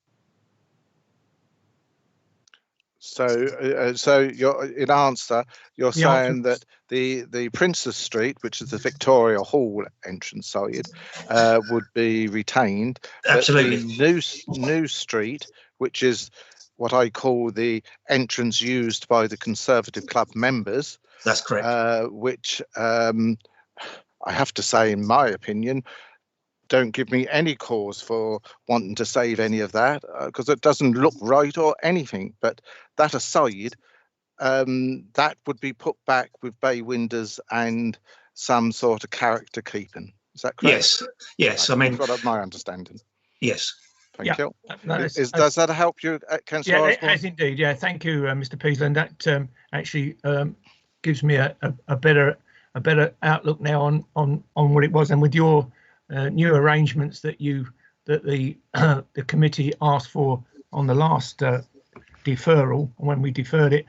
So, you're in answer. You're saying that the Princess Street, which is the Victoria Hall entrance side, would be retained. Absolutely. But the new street, which is what I call the entrance used by the Conservative Club members. That's correct. Which I have to say, in my opinion, don't give me any cause for wanting to save any of that, because it doesn't look right or anything. But that aside, that would be put back with bay windows and some sort of character keeping. Is that correct? Yes, yes. Right. I mean, that's my understanding. Yes. Thank you. No, Does that help you, Councillor Yeah, it Osborne? has indeed. Yeah, thank you, Mr. Peasland. That actually gives me a better outlook now on what it was, and with your new arrangements that the committee asked for on the last deferral, when we deferred it,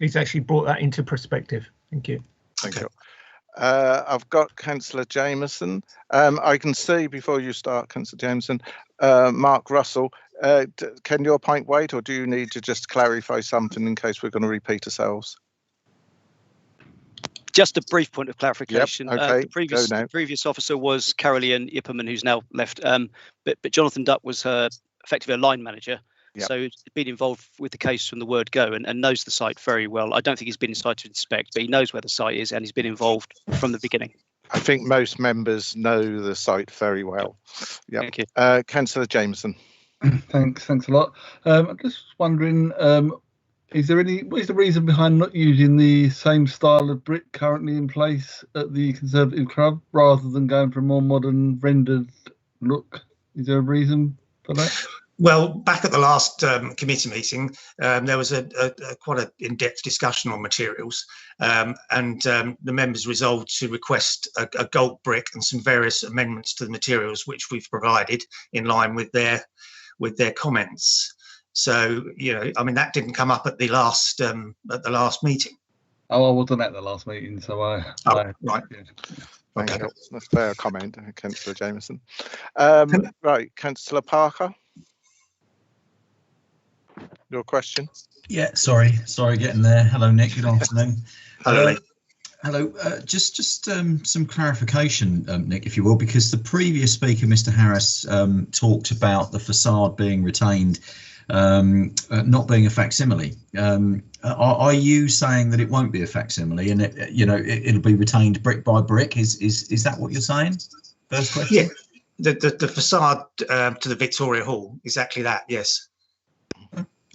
it's actually brought that into perspective. Thank you. Thank you. I've got Councillor Jameson. I can see before you start, Councillor Jameson, Mark Russell. Can your point wait, or do you need to just clarify something in case we're going to repeat ourselves? Just a brief point of clarification. Yep, okay, The previous officer was Caroline Yipperman, who's now left, but Jonathan Duck was effectively a line manager. Yep. So he's been involved with the case from the word go and knows the site very well. I don't think he's been inside to inspect, but he knows where the site is and he's been involved from the beginning. I think most members know the site very well. Yeah. Thank you. Councillor Jameson. Thanks a lot. I'm just wondering, what is the reason behind not using the same style of brick currently in place at the Conservative Club rather than going for a more modern rendered look? Is there a reason for that? Well, back at the last committee meeting, there was a quite an in-depth discussion on materials, and the members resolved to request a gold brick and some various amendments to the materials, which we've provided in line with their comments. So, I mean, that didn't come up at the last meeting. Oh, I wasn't at the last meeting, so I right. Thank you. That's a fair comment, Councillor Jameson. Right, Councillor Parker. Your question? Yeah, sorry, getting there. Hello, Nick. Good afternoon. Hello. Hello. Just some clarification, Nick, if you will, because the previous speaker, Mr. Harris, talked about the facade being retained, not being a facsimile. Are you saying that it won't be a facsimile and it'll be retained brick by brick? Is that what you're saying? First question. Yeah, the facade to the Victoria Hall, exactly that. Yes.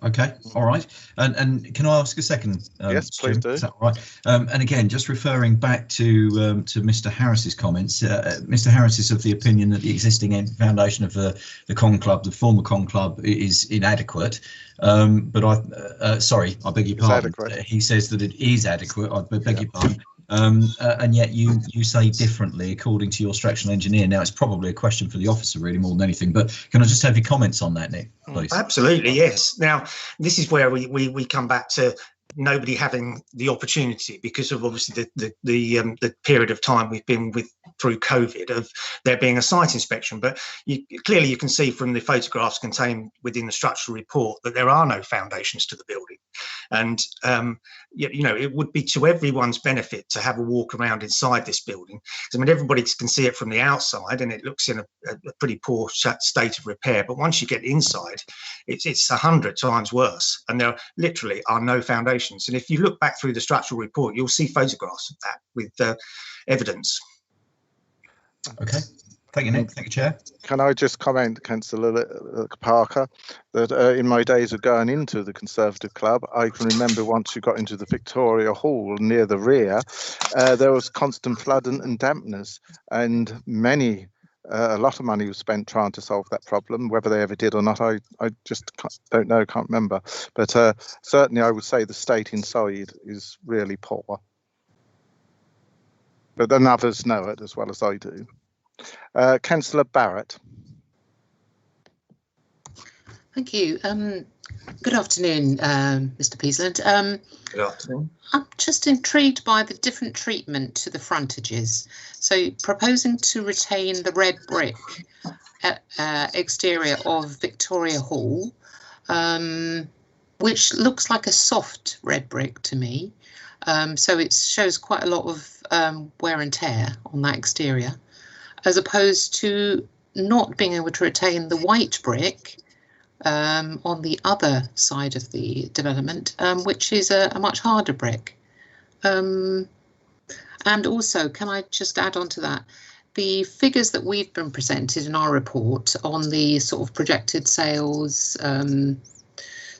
Okay, all right. And can I ask a second? Yes, please do. Is that all right? And again, just referring back to Mr. Harris's comments, Mr. Harris is of the opinion that the existing foundation of the Con Club, the former Con Club, is inadequate. But I beg your pardon. He says that it is adequate. I beg your pardon. And yet you say differently according to your structural engineer. Now, it's probably a question for the officer really more than anything, but can I just have your comments on that, Nick, please? Absolutely, yes. Now, this is where we come back to nobody having the opportunity, because of obviously the period of time we've been through COVID, of there being a site inspection. But clearly you can see from the photographs contained within the structural report that there are no foundations to the building. And it would be to everyone's benefit to have a walk around inside this building. I mean, everybody can see it from the outside and it looks in a pretty poor state of repair. But once you get inside, it's 100 times worse. And there literally are no foundations. And if you look back through the structural report, you'll see photographs of that with evidence. Okay. Thank you, Nick. Thank you, Chair. Can I just comment, Councillor Parker, that in my days of going into the Conservative Club, I can remember once you got into the Victoria Hall near the rear, there was constant flooding and dampness, and a lot of money was spent trying to solve that problem. Whether they ever did or not, I just don't know, can't remember. But certainly I would say the state inside is really poor. But then others know it as well as I do. Councillor Barrett. Thank you. Good afternoon, Mr. Peasland. Good afternoon. I'm just intrigued by the different treatment to the frontages. So proposing to retain the red brick exterior of Victoria Hall, which looks like a soft red brick to me. So it shows quite a lot of wear and tear on that exterior, as opposed to not being able to retain the white brick on the other side of the development, which is a much harder brick. And also, can I just add on to that, the figures that we've been presented in our report on the sort of projected sales,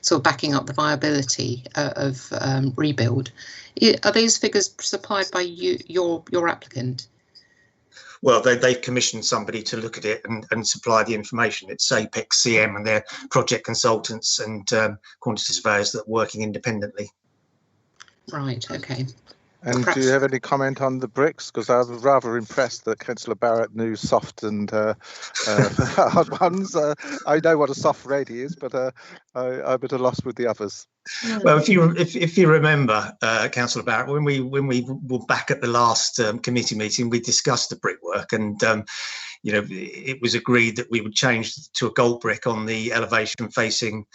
sort of backing up the viability of rebuild, are these figures supplied by your applicant? Well, they've commissioned somebody to look at it and supply the information. It's Apex CM and their project consultants and quantity surveyors that are working independently. Right, okay. And do you have any comment on the bricks? Because I was rather impressed that Councillor Barrett knew soft and hard ones. I know what a soft red is, but I'm at a loss with the others. Well, if you remember, Councillor Barrett, when we were back at the last committee meeting, we discussed the brickwork, and you know, it was agreed that we would change to a gold brick on the elevation facing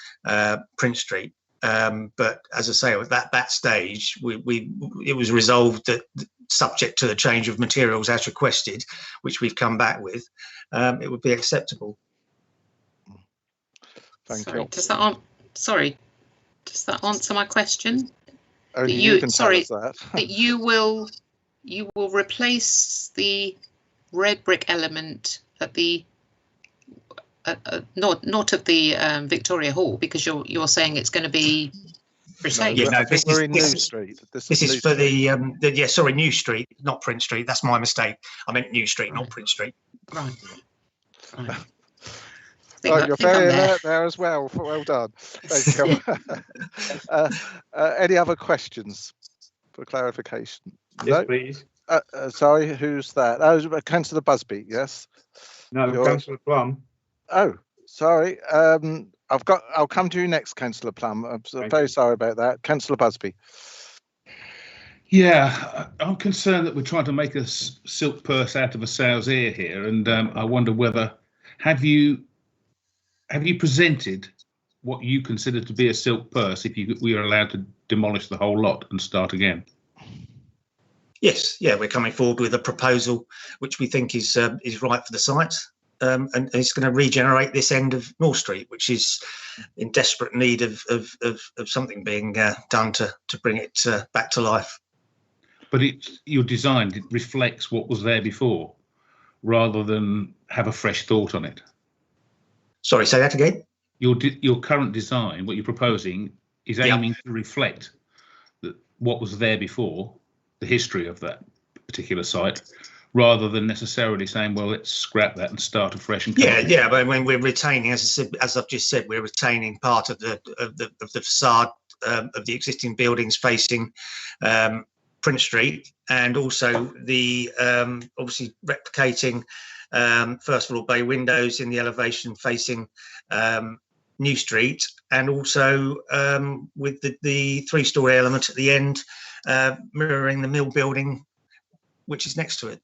Prince Street. But as I say, at that stage, it was resolved that, subject to the change of materials as requested, which we've come back with, it would be acceptable. Thank sorry, you. Does that answer my question? Only you can tell us that. That you will replace the red brick element at the not of the Victoria Hall, because you're saying it's going to be retained. Yeah, no, we're in New Street. This is for the New Street, not Prince Street. That's my mistake. I meant New Street, not Prince Street. Right. Oh, you're very alert there as well. Well done. Thank you. Any other questions for clarification? Yes, no? please. Sorry, who's that? Oh, Councillor Busby, yes? No, Councillor Plum. Oh, sorry. I'll come to you next, Councillor Plum. I'm very sorry about that. Councillor Busby. Yeah, I'm concerned that we're trying to make a silk purse out of a sow's ear here, and I wonder whether have you presented what you consider to be a silk purse if we are allowed to demolish the whole lot and start again? Yes, yeah, we're coming forward with a proposal which we think is right for the site, and it's going to regenerate this end of North Street, which is in desperate need of something being done to bring it back to life. But your design, it reflects what was there before, rather than have a fresh thought on it. Sorry, say that again. Your current design, what you're proposing, is aiming to reflect what was there before, the history of that particular site, rather than necessarily saying, well, let's scrap that and start afresh. And yeah. But when we're retaining, as I've just said, we're retaining part of the facade of the existing buildings facing Prince Street, and also the obviously replicating first floor bay windows in the elevation facing New Street, and also with the three-story element at the end, mirroring the mill building which is next to it.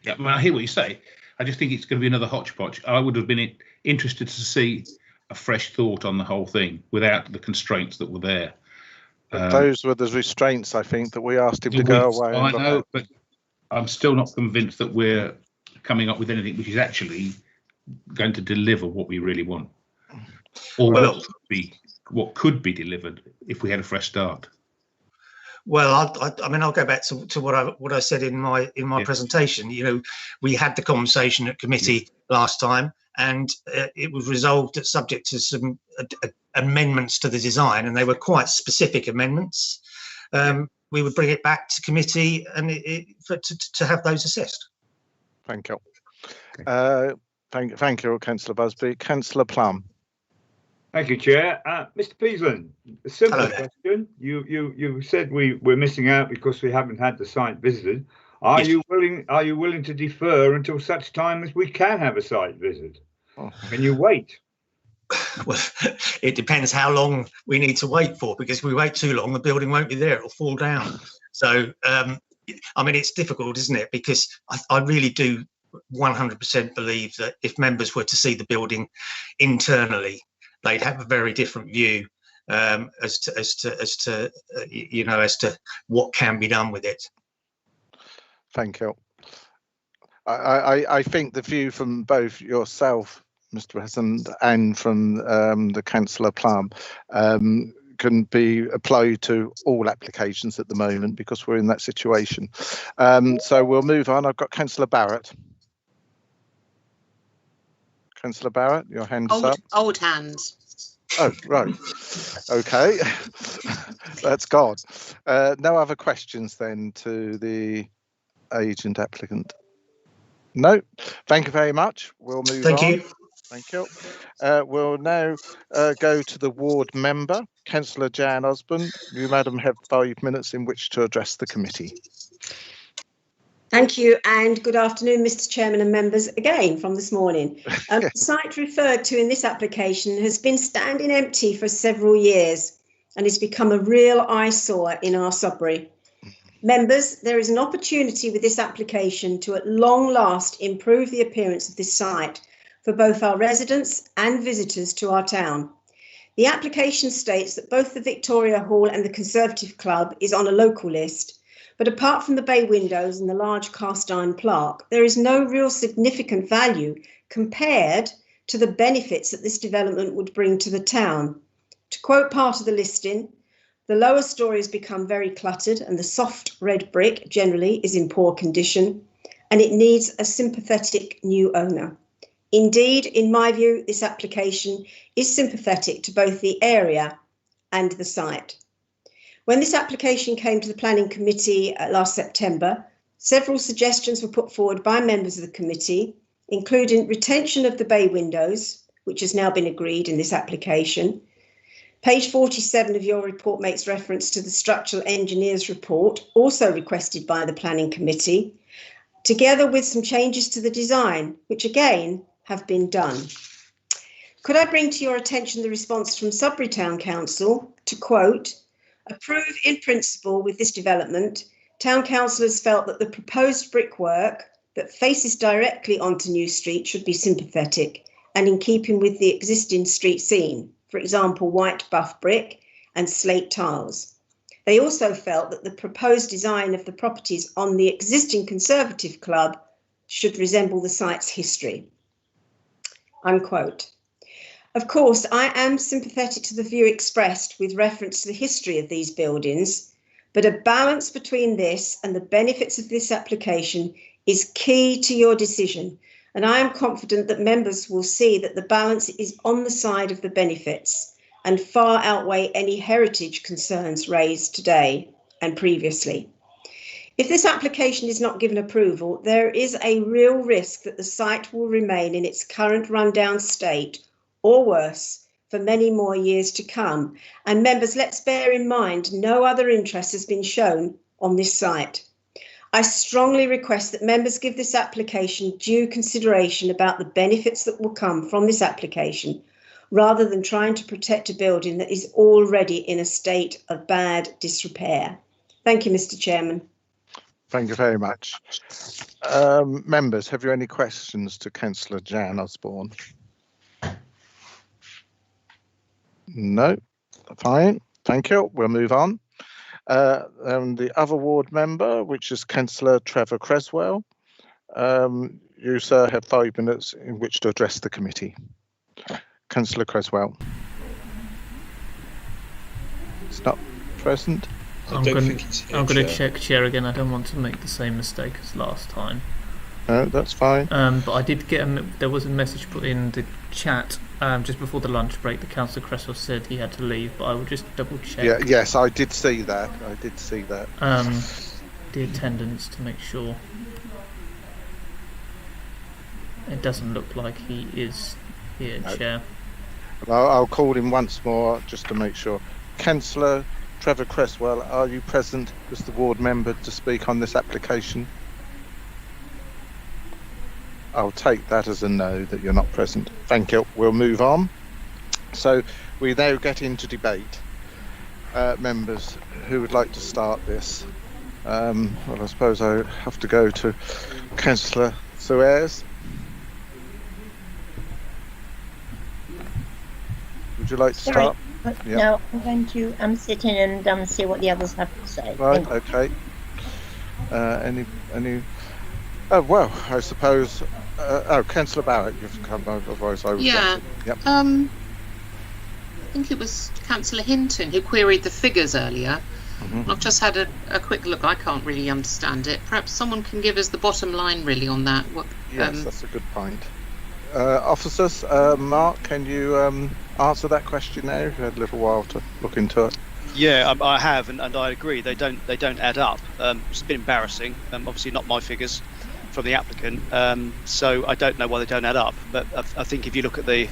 Yeah, I mean, I hear what you say. I just think it's going to be another hodgepodge. I would have been interested to see a fresh thought on the whole thing without the constraints that were there. Those were the restraints, I think, that we asked him to go away. I know, but I'm still not convinced that we're coming up with anything which is actually going to deliver what we really want, or what could be delivered if we had a fresh start. Well, I mean, I'll go back to what I said in my presentation. You know, we had the conversation at committee last time, and it was resolved that, subject to some amendments to the design, and they were quite specific amendments. We would bring it back to committee and to have those assessed. Thank you. Thank you, Councillor Busby. Councillor Plum. Thank you, Chair. Mr. Peasland, a simple question. You said we're missing out because we haven't had the site visited. Are you willing to defer until such time as we can have a site visit? Can you wait? well, it depends how long we need to wait for, because if we wait too long, the building won't be there, it'll fall down. So, I mean, it's difficult, isn't it? Because I really do 100% believe that if members were to see the building internally, they'd have a very different view as to what can be done with it. Thank you. I think the view from both yourself, Mr. President, and from the Councillor Plum can be applied to all applications at the moment, because we're in that situation. So we'll move on. I've got Councillor Barrett. Councillor Barrett, your hand is up. Old hands. Oh, right. Okay. That's gone. No other questions then to the agent applicant? No. Thank you very much. We'll move on. Thank you. Thank you. We'll now go to the ward member, Councillor Jan Osborne. You, madam, have 5 minutes in which to address the committee. Thank you, and good afternoon, Mr. Chairman and members, again from this morning. The site referred to in this application has been standing empty for several years and has become a real eyesore in our Sudbury. Members, there is an opportunity with this application to at long last improve the appearance of this site for both our residents and visitors to our town. The application states that both the Victoria Hall and the Conservative Club is on a local list, but apart from the bay windows and the large cast iron plaque, there is no real significant value compared to the benefits that this development would bring to the town. To quote part of the listing, the lower story has become very cluttered and the soft red brick generally is in poor condition, and it needs a sympathetic new owner. Indeed, in my view, this application is sympathetic to both the area and the site. When this application came to the Planning Committee last September, several suggestions were put forward by members of the committee, including retention of the bay windows, which has now been agreed in this application. Page 47 of your report makes reference to the structural engineer's report, also requested by the Planning Committee, together with some changes to the design, which again have been done. Could I bring to your attention the response from Sudbury Town Council to quote, "Approve in principle with this development, Town councillors felt that the proposed brickwork that faces directly onto New Street should be sympathetic and in keeping with the existing street scene, for example, white buff brick and slate tiles. They also felt that the proposed design of the properties on the existing Conservative Club should resemble the site's history." Unquote. Of course, I am sympathetic to the view expressed with reference to the history of these buildings, but a balance between this and the benefits of this application is key to your decision, and I am confident that members will see that the balance is on the side of the benefits and far outweigh any heritage concerns raised today and previously. If this application is not given approval, there is a real risk that the site will remain in its current rundown state or worse for many more years to come. And members, let's bear in mind, no other interest has been shown on this site. I strongly request that members give this application due consideration about the benefits that will come from this application, rather than trying to protect a building that is already in a state of bad disrepair. Thank you, Mr. Chairman. Thank you very much. Members, have you any questions to Councillor Jan Osborne? No, fine. Thank you. We'll move on. And the other ward member, which is Councillor Trevor Creswell. You, sir, have 5 minutes in which to address the committee. Councillor Creswell. It's not present. I'm going to check chair again. I don't want to make the same mistake as last time. No, that's fine. But I did get there was a message put in the chat just before the lunch break. The Councillor Cresswell said he had to leave, but I will just double check. Yeah, yes, I did see that. The attendance to make sure. It doesn't look like he is here, no. Chair. Well, I'll call him once more just to make sure. Councillor Trevor Creswell, are you present as the ward member to speak on this application? I'll take that as a no, that you're not present. Thank you. We'll move on. So we now get into debate. Members who would like to start this? Well, I suppose I have to go to Councillor Suez. Would you like to start? Yeah. No, I'm going to sit in and see what the others have to say. Right. Okay. Any? Oh well, I suppose. Councillor Barrett, you've come. Otherwise, I would. Yeah. Yep. I think it was Councillor Hinton who queried the figures earlier. I've just had a quick look. I can't really understand it. Perhaps someone can give us the bottom line really on that. Yes, that's a good point. Officers, Mark, can you answer that question now? You've had a little while to look into it. Yeah, I have, and I agree. They don't add up. It's a bit embarrassing. Obviously, not my figures from the applicant. So I don't know why they don't add up. But I think if you look at the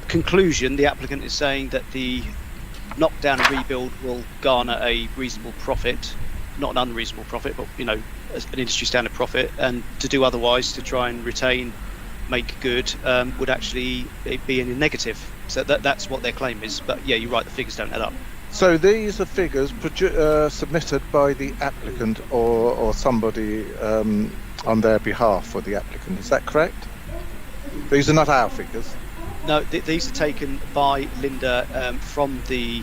conclusion, the applicant is saying that the knockdown and rebuild will garner a reasonable profit, not an unreasonable profit, but an industry standard profit, and to do otherwise, to try and retain, make good, would actually be in a negative. So that's what their claim is. But yeah, you're right, the figures don't add up. So these are figures submitted by the applicant or somebody on their behalf for the applicant. Is that correct? These are not our figures. No, these are taken by Linda from the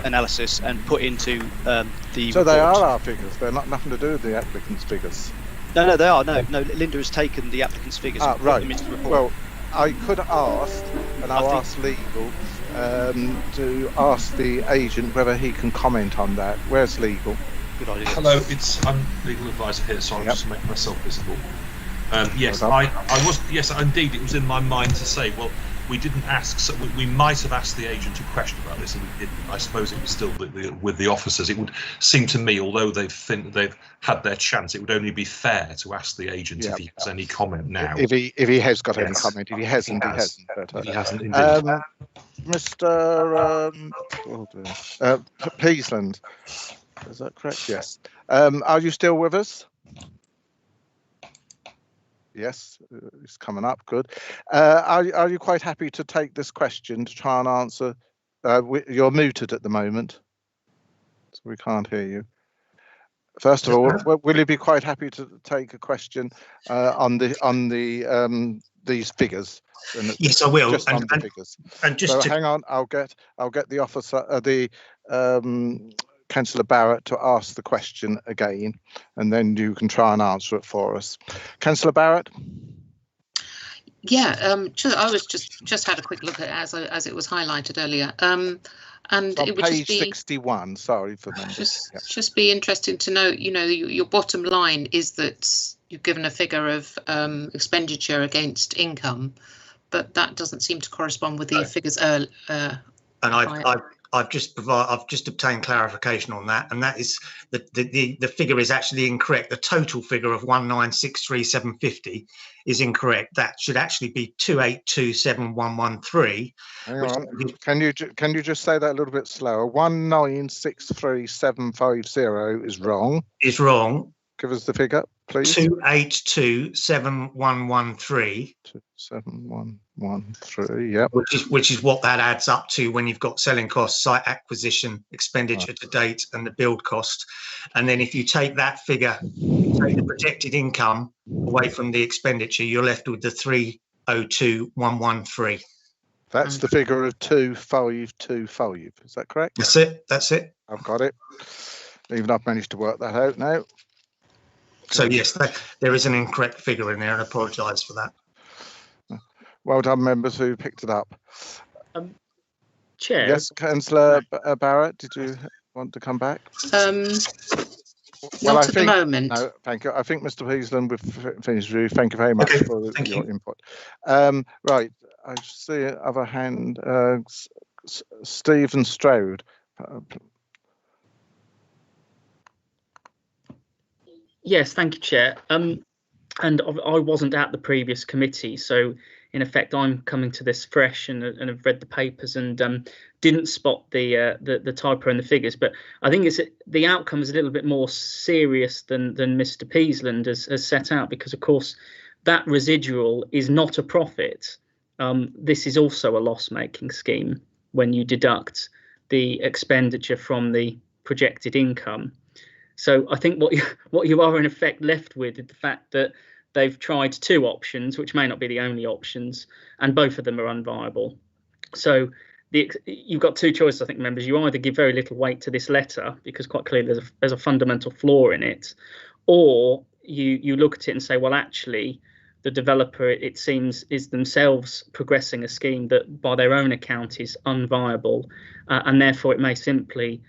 analysis and put into the So report. they are our figures. They're nothing to do with the applicant's figures. No, they are. No. Linda has taken the applicant's figures and brought them into the report. Well, I could ask, and I'll ask legal to ask the agent whether he can comment on that. Where's legal? Good idea. Hello, I'm legal advisor here, so I'll just make myself visible. Yes, I was. Yes, indeed, it was in my mind to say, well, we didn't ask. So we might have asked the agent a question about this, and we didn't. I suppose it was still with the officers. It would seem to me, although they've had their chance, it would only be fair to ask the agent if he has any comment now. If he has got any comment, if he hasn't, he hasn't. But, he hasn't indeed. Mr. Peasland, is that correct? Yes. Are you still with us? Yes, it's coming up. Good. Are you quite happy to take this question to try and answer? You're muted at the moment, so we can't hear you. First of all, will you be quite happy to take a question on these figures? Yes, I will. Just on the figures. And just hang on, I'll get the officer, Councillor Barrett, to ask the question again, and then you can try and answer it for us. Councillor Barrett? Yeah, I was just had a quick look at it as it was highlighted earlier. And it would page just be 61. Sorry for that. Just be interesting to know. Your bottom line is that you've given a figure of expenditure against income, but that doesn't seem to correspond with the figures. I've just obtained clarification on that, and that is the figure is actually incorrect. The total figure of 1963750 is incorrect. That should actually be 2827113. Hang on. Can you just say that a little bit slower? 1963750 is wrong. Is wrong. Give us the figure, please. 2827113. 27113. Yep. Which is what that adds up to when you've got selling costs, site acquisition, expenditure to date, and the build cost. And then if you take that figure, take the projected income away from the expenditure, you're left with the 302,113. That's the figure of 2525. Is that correct? That's it. I've got it. Even I've managed to work that out now. So yes, there is an incorrect figure in there, and I apologise for that. Well done, members who picked it up. Chair. Yes, Councillor Barrett, did you want to come back? Not at the moment. No, thank you. I think Mr. Peasland, we've finished with you. Thank you very much for your input. Right, I see other hand, Stephen Stroud. Yes, thank you, Chair. And I wasn't at the previous committee, so in effect, I'm coming to this fresh and have read the papers and didn't spot the typo in the figures. But I think the outcome is a little bit more serious than Mr. Peasland has set out, because of course that residual is not a profit. this is also a loss-making scheme when you deduct the expenditure from the projected income. So I think what you are in effect left with is the fact that they've tried two options, which may not be the only options, and both of them are unviable. So you've got two choices, I think, members. You either give very little weight to this letter, because quite clearly there's a fundamental flaw in it, or you look at it and say, well, actually, the developer, it seems, is themselves progressing a scheme that by their own account is unviable, and therefore it may simply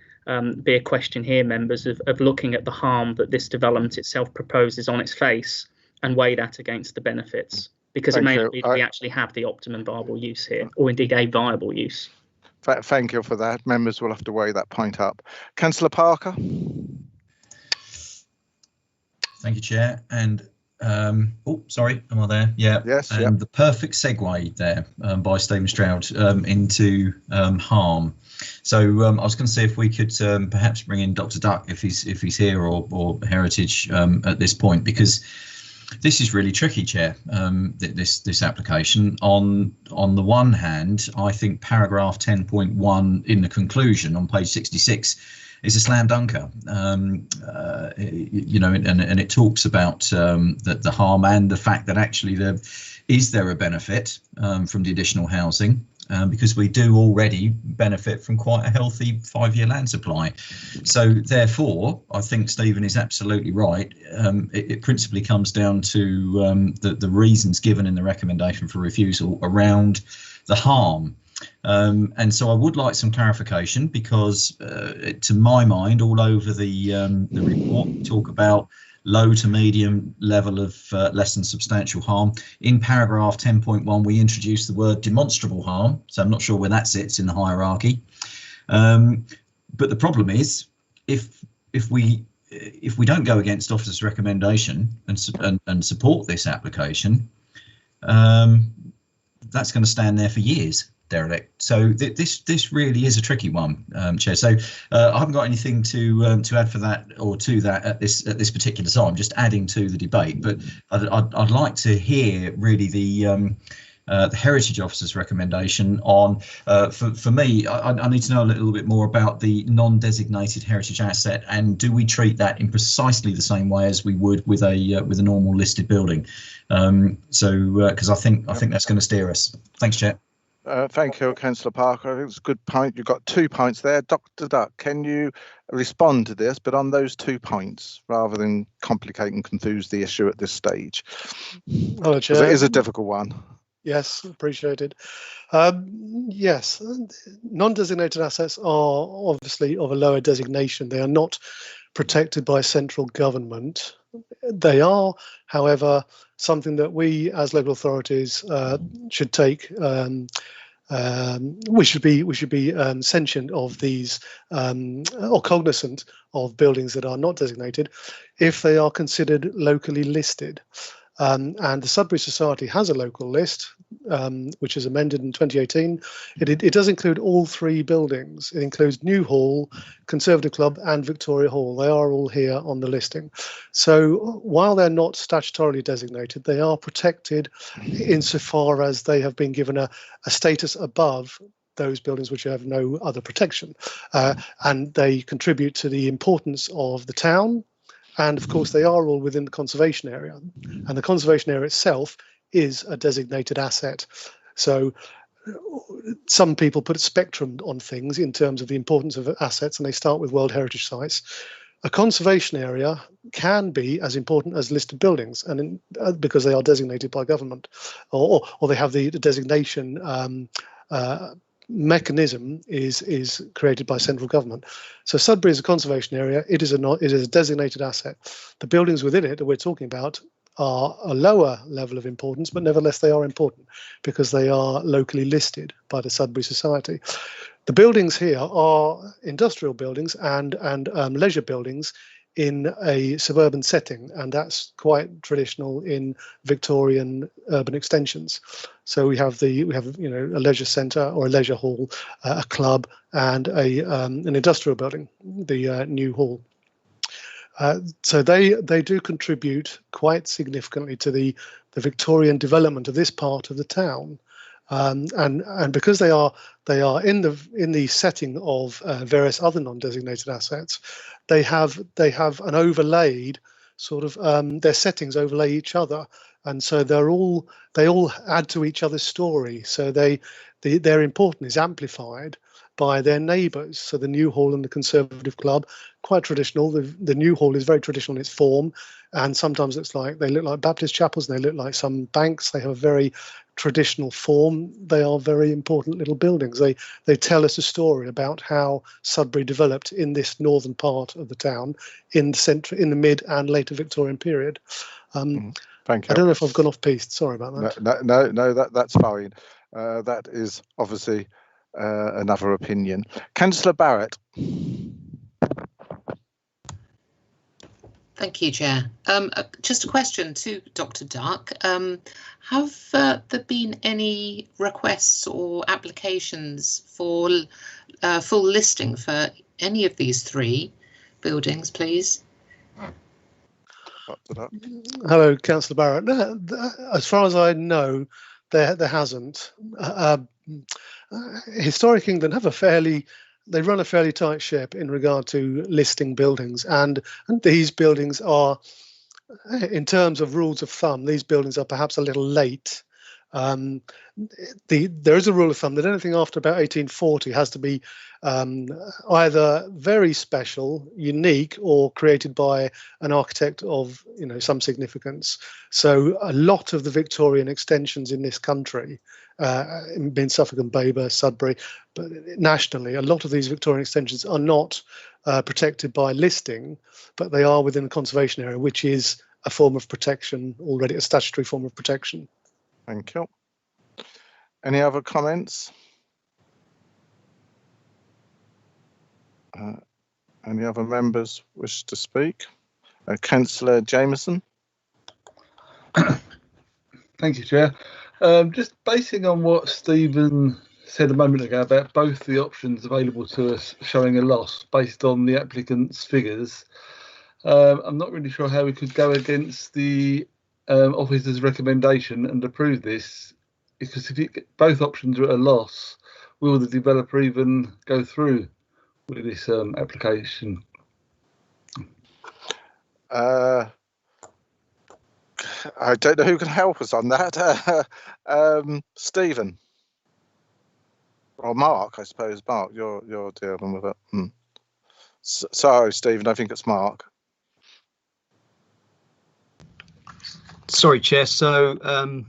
be a question here, members, of looking at the harm that this development itself proposes on its face and weigh that against the benefits, because it may not be that we actually have the optimum viable use here, or indeed a viable use. Thank you for that. Members will have to weigh that point up. Councillor Parker. Thank you, Chair. And oh, sorry, am I there? Yeah. Yes. And yep. The perfect segue there by Stephen Stroud into harm. So I was going to see if we could perhaps bring in Dr. Duck if he's here, or Heritage at this point, because this is really tricky, Chair. This application. On the one hand, I think paragraph 10.1 in the conclusion on page 66 is a slam dunker. You know, and it talks about the harm and the fact that actually is there a benefit from the additional housing. Because we do already benefit from quite a healthy 5-year land supply. So therefore, I think Stephen is absolutely right. It principally comes down to the reasons given in the recommendation for refusal around the harm. And so I would like some clarification, because to my mind, all over the report, we talk about low to medium level of less than substantial harm. In paragraph 10.1, we introduce the word demonstrable harm, so I'm not sure where that sits in the hierarchy. But the problem is, if we don't go against officer's recommendation and support this application, that's going to stand there for years derelict. So this really is a tricky one, Chair. So I haven't got anything to add for that, or to that at this particular time. Just adding to the debate, but I'd like to hear really the Heritage Officer's recommendation on. For me, I need to know a little bit more about the non-designated heritage asset, and do we treat that in precisely the same way as we would with a normal listed building? Because I think that's going to steer us. Thanks, Chair. Thank you, Councillor Parker. I think it's a good point. You've got 2 points there. Dr. Duck, can you respond to this, but on those 2 points, rather than complicate and confuse the issue at this stage? Hello, Chair. It is a difficult one. Yes, appreciated. Yes, non-designated assets are obviously of a lower designation. They are not protected by central government. They are, however, something that we as local authorities should take. We should be sentient of these, or cognizant of buildings that are not designated, if they are considered locally listed. And the Sudbury Society has a local list, which is amended in 2018. It does include all 3 buildings. It includes New Hall, Conservative Club and Victoria Hall. They are all here on the listing. So while they're not statutorily designated, they are protected insofar as they have been given a status above those buildings which have no other protection. And they contribute to the importance of the town. And of course, they are all within the conservation area, and the conservation area itself is a designated asset. So some people put a spectrum on things in terms of the importance of assets, and they start with World Heritage Sites. A conservation area can be as important as listed buildings, and because they are designated by government, or they have the designation mechanism is created by central government. So Sudbury is a conservation area. It is a designated asset. The buildings within it that we're talking about are a lower level of importance, but nevertheless they are important because they are locally listed by the Sudbury Society. The buildings here are industrial buildings and leisure buildings in a suburban setting, and that's quite traditional in Victorian urban extensions. So we have a leisure centre or a leisure hall, a club, and an industrial building, the New Hall. So they do contribute quite significantly to the Victorian development of this part of the town. and because they are in the setting of various other non-designated assets, they have an overlaid sort of their settings overlay each other, and so they all add to each other's story. So their importance is amplified by their neighbours. So the New Hall and the Conservative Club, quite traditional. The New Hall is very traditional in its form, and sometimes they look like Baptist chapels, and they look like some banks. They have a very traditional form. They are very important little buildings. They tell us a story about how Sudbury developed in this northern part of the town in the mid and later Victorian period. Thank you. I don't know if I've gone off piste. Sorry about that. No, that's fine. That is obviously another opinion. Councillor Barrett. Thank you, Chair. Just a question to Dr. Duck. Have there been any requests or applications for full listing for any of these 3 buildings, please? Hello, Councillor Barrett. No, as far as I know, there hasn't. Historic England they run a fairly tight ship in regard to listing buildings, and these buildings are, in terms of rules of thumb, these buildings are perhaps a little late. There is a rule of thumb that anything after about 1840 has to be either very special, unique, or created by an architect of some significance. So a lot of the Victorian extensions in this country, in Suffolk and Babergh, Sudbury, but nationally, a lot of these Victorian extensions are not protected by listing, but they are within the conservation area, which is a form of protection already, a statutory form of protection. Thank you. Any other comments? Any other members wish to speak? Councillor Jameson. Thank you, Chair. Just basing on what Stephen said a moment ago about both the options available to us showing a loss based on the applicant's figures, I'm not really sure how we could go against the officer's recommendation and approve this, because if both options are at a loss, will the developer even go through with this application? I don't know who can help us on that. Stephen or Mark, I suppose. Mark, you're dealing with it. Sorry, Stephen. I think it's Mark. Sorry, Chair. So the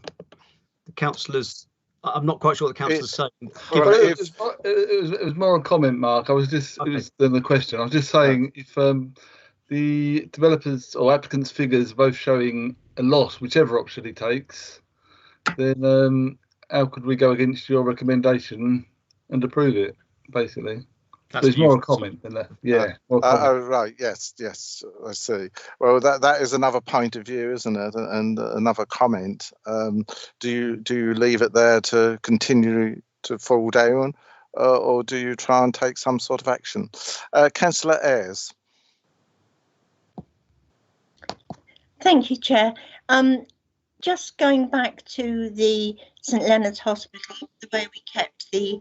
councillors, I'm not quite sure what the councillors saying. It was more a comment, Mark. It was the question. I was just saying, if the developers or applicants' figures are both showing a loss, whichever option he takes, then how could we go against your recommendation and approve it, basically? There's more a comment than that. Yeah. Right. Yes. I see. Well, that is another point of view, isn't it? And another comment. Do you leave it there to continue to fall down, or do you try and take some sort of action? Councillor Ayres. Thank you, Chair. Just going back to the St Leonard's Hospital, the way we kept the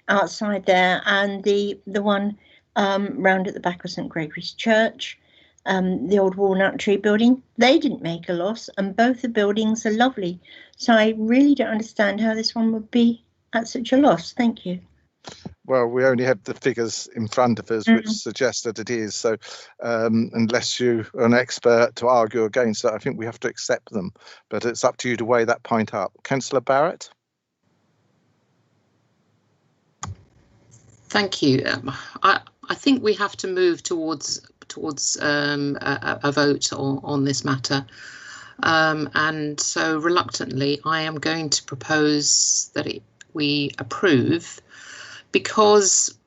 outside there, and the one round at the back of St Gregory's Church, the old walnut tree building, they didn't make a loss, and both the buildings are lovely. So I really don't understand how this one would be at such a loss. Thank you. Well, we only have the figures in front of us, which suggest that it is. So unless you are an expert to argue against it, I think we have to accept them. But it's up to you to weigh that point up. Councillor Barrett? Thank you. I think we have to move towards a vote on this matter. And so reluctantly, I am going to propose that we approve, because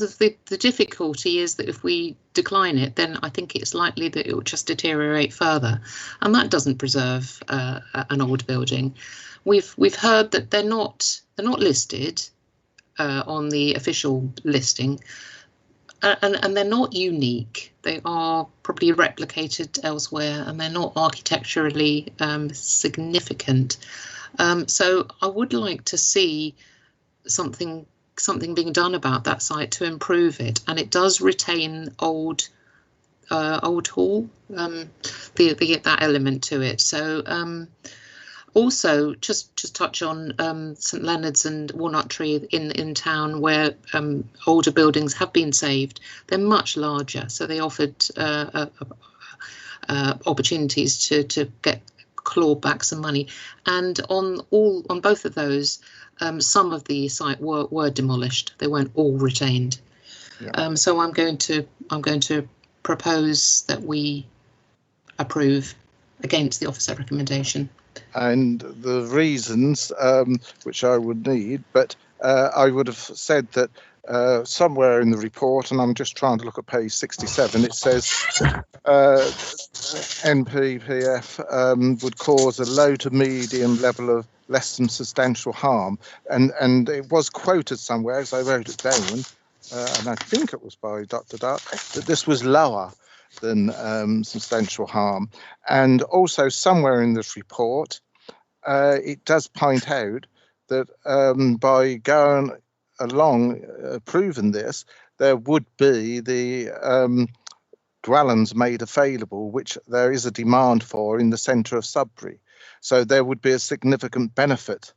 of the difficulty is that if we decline it, then I think it's likely that it will just deteriorate further, and that doesn't preserve an old building. We've heard that they're not listed on the official listing, and they're not unique. They are probably replicated elsewhere, and they're not architecturally significant. So I would like to see something being done about that site to improve it, and it does retain old hall, that element to it. So also just touch on St Leonard's and Walnut Tree in town, where older buildings have been saved. They're much larger, so they offered opportunities to claw back some money. And on both of those, some of the site were demolished. They weren't all retained. Yeah. So I'm going to propose that we approve against the officer recommendation. And the reasons, which I would need, but I would have said that somewhere in the report, and I'm just trying to look at page 67, it says NPPF would cause a low to medium level of less than substantial harm, and it was quoted somewhere, as I wrote it down, and I think it was by Dr. Duck, that this was lower than substantial harm. And also somewhere in this report, it does point out that by going along approving this, there would be the dwellings made available, which there is a demand for in the centre of Sudbury. So there would be a significant benefit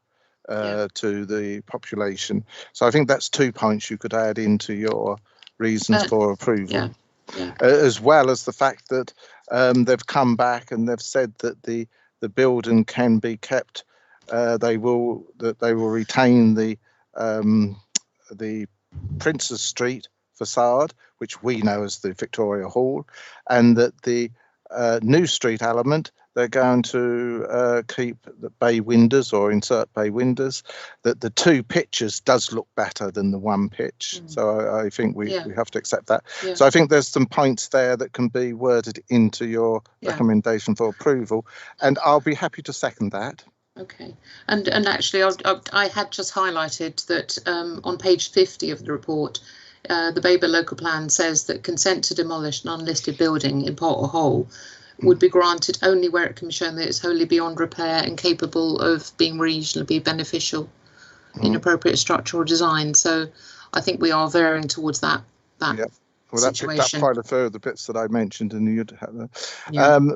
to the population. So I think that's 2 points you could add into your reasons for approval. As well as the fact that they've come back and they've said that the building can be kept. They will retain the Princes Street facade, which we know as the Victoria Hall, and that the New Street element, they're going to keep the bay windows or insert bay windows. That the 2 pitches does look better than the 1 pitch. So I think we have to accept that. So I think there's some points there that can be worded into your recommendation for approval, and I'll be happy to second that. Okay, and actually I had just highlighted that on page 50 of the report, the Babergh local plan says that consent to demolish an unlisted building in part or whole would be granted only where it can be shown that it's wholly beyond repair and capable of being reasonably beneficial in appropriate structural design. So I think we are veering towards that Well, that situation. picked up quite a few of the bits that I mentioned, and you'd have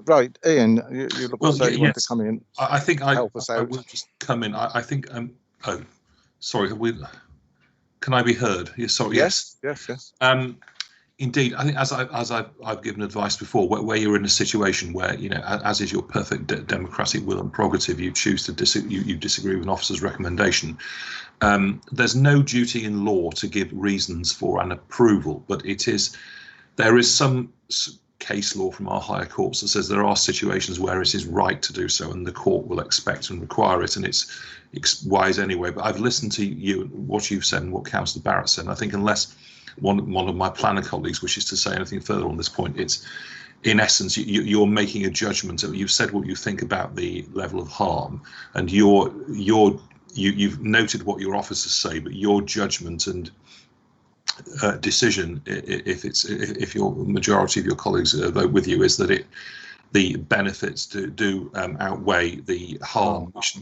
right, Ian, you look like you want to come in. I think help us out. I will just come in. I think oh, sorry, can I be heard? Sorry. Yes. Indeed, I think as I've given advice before, where you're in a situation where, you know, as is your perfect democratic will and prerogative, you choose to disagree with an officer's recommendation. There's no duty in law to give reasons for an approval, but there is some case law from our higher courts that says there are situations where it is right to do so, and the court will expect and require it, and it's wise anyway. But I've listened to you, what you've said, and what Councillor Barrett said, and I think unless one of my planner colleagues wishes to say anything further on this point, it's in essence you're making a judgment. You've said what you think about the level of harm, and you've noted what your officers say, but your judgment and decision, if your majority of your colleagues vote with you, is that the benefits do outweigh the harm, which,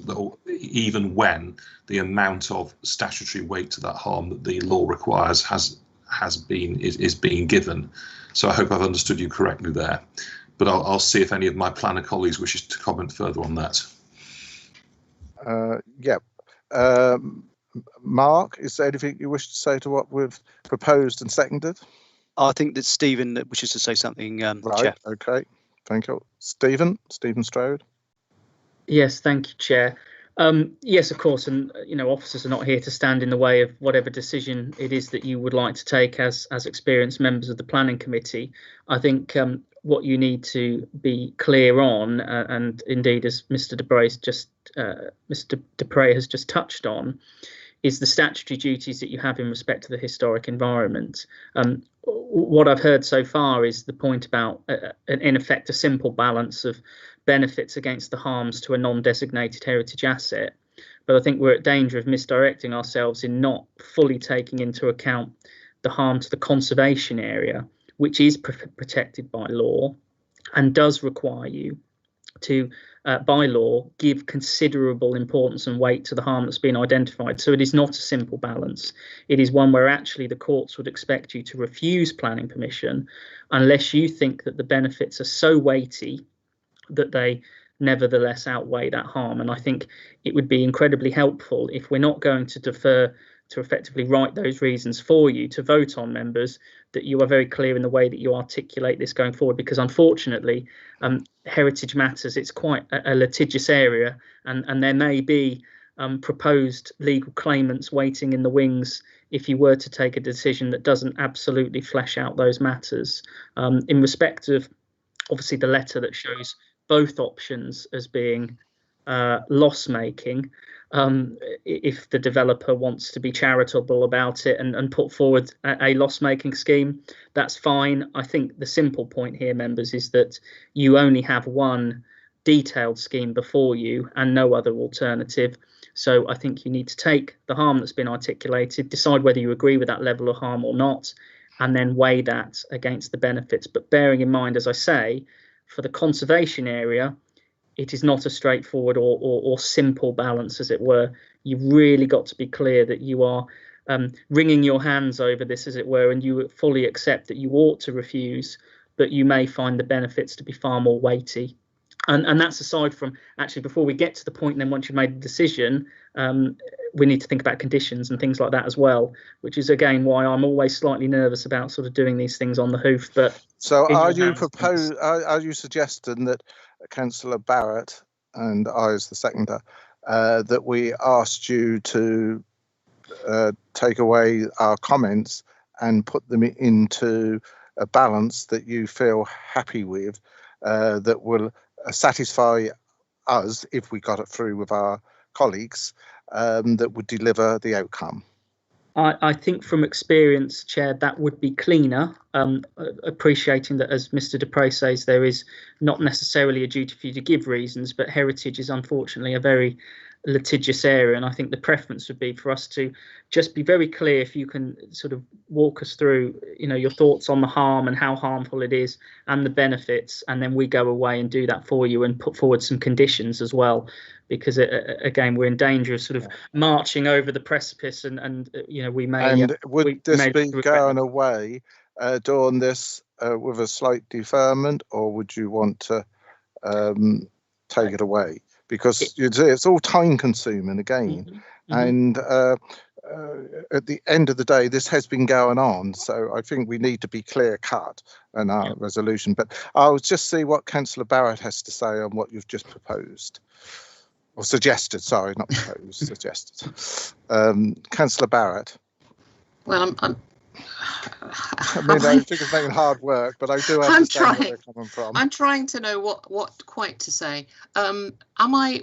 even when the amount of statutory weight to that harm that the law requires is being given. So I hope I've understood you correctly there, but I'll see if any of my planner colleagues wishes to comment further on that. Mark, is there anything you wish to say to what we've proposed and seconded? I think that Stephen wishes to say something. Right. Chair. Okay. Thank you, Stephen Strode. Yes, thank you, Chair. Yes, of course, and officers are not here to stand in the way of whatever decision it is that you would like to take as experienced members of the Planning Committee. I think what you need to be clear on, and indeed as Mr. Dupre has just touched on, is the statutory duties that you have in respect to the historic environment. What I've heard so far is the point about, in effect, a simple balance of benefits against the harms to a non-designated heritage asset. But I think we're at danger of misdirecting ourselves in not fully taking into account the harm to the conservation area, which is protected by law and does require you to by law give considerable importance and weight to the harm that's been identified. So it is not a simple balance. It is one where actually the courts would expect you to refuse planning permission unless you think that the benefits are so weighty that they nevertheless outweigh that harm. And I think it would be incredibly helpful if we're not going to defer to effectively write those reasons for you to vote on, members, that you are very clear in the way that you articulate this going forward, because unfortunately heritage matters, it's quite a litigious area, and there may be proposed legal claimants waiting in the wings if you were to take a decision that doesn't absolutely flesh out those matters. In respect of obviously the letter that shows both options as being loss making, if the developer wants to be charitable about it and put forward a loss-making scheme, that's fine. I think the simple point here, members, is that you only have one detailed scheme before you and no other alternative. So I think you need to take the harm that's been articulated, decide whether you agree with that level of harm or not, and then weigh that against the benefits. But bearing in mind, as I say, for the conservation area, it is not a straightforward or simple balance, as it were. You've really got to be clear that you are wringing your hands over this, as it were, and you fully accept that you ought to refuse, but you may find the benefits to be far more weighty. And that's aside from, actually, before we get to the point, then once you've made the decision, we need to think about conditions and things like that as well, which is, again, why I'm always slightly nervous about sort of doing these things on the hoof. But so are you suggesting that Councillor Barrett and I as the seconder, that we asked you to take away our comments and put them into a balance that you feel happy with, that will satisfy us if we got it through with our colleagues, that would deliver the outcome? I think from experience, Chair, that would be cleaner, appreciating that, as Mr. Dupre says, there is not necessarily a duty for you to give reasons, but heritage is unfortunately a very litigious area, and I think the preference would be for us to just be very clear. If you can sort of walk us through, your thoughts on the harm and how harmful it is and the benefits, and then we go away and do that for you and put forward some conditions as well, because again, we're in danger of sort of marching over the precipice, and we may. And would this be going away doing this with a slight deferment, or would you want to take it away? Because it's all time consuming again. And at the end of the day, this has been going on. So I think we need to be clear cut in our resolution. But I'll just see what Councillor Barrett has to say on what you've just proposed. Or suggested, sorry, not proposed, suggested. Councillor Barrett. Well, I mean, I think it's making hard work, but I do understand where they're coming from. I'm trying to know what quite to say. Am I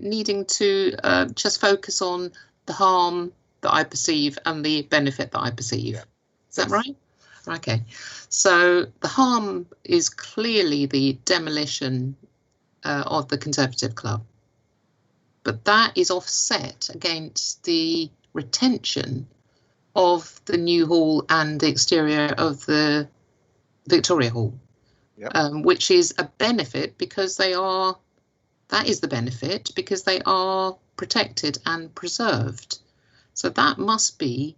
needing to just focus on the harm that I perceive and the benefit that I perceive? Yeah. Is that right? Okay. So the harm is clearly the demolition of the Conservative Club, but that is offset against the retention of the new hall and the exterior of the Victoria Hall, which is a benefit because that is the benefit because they are protected and preserved. So that must be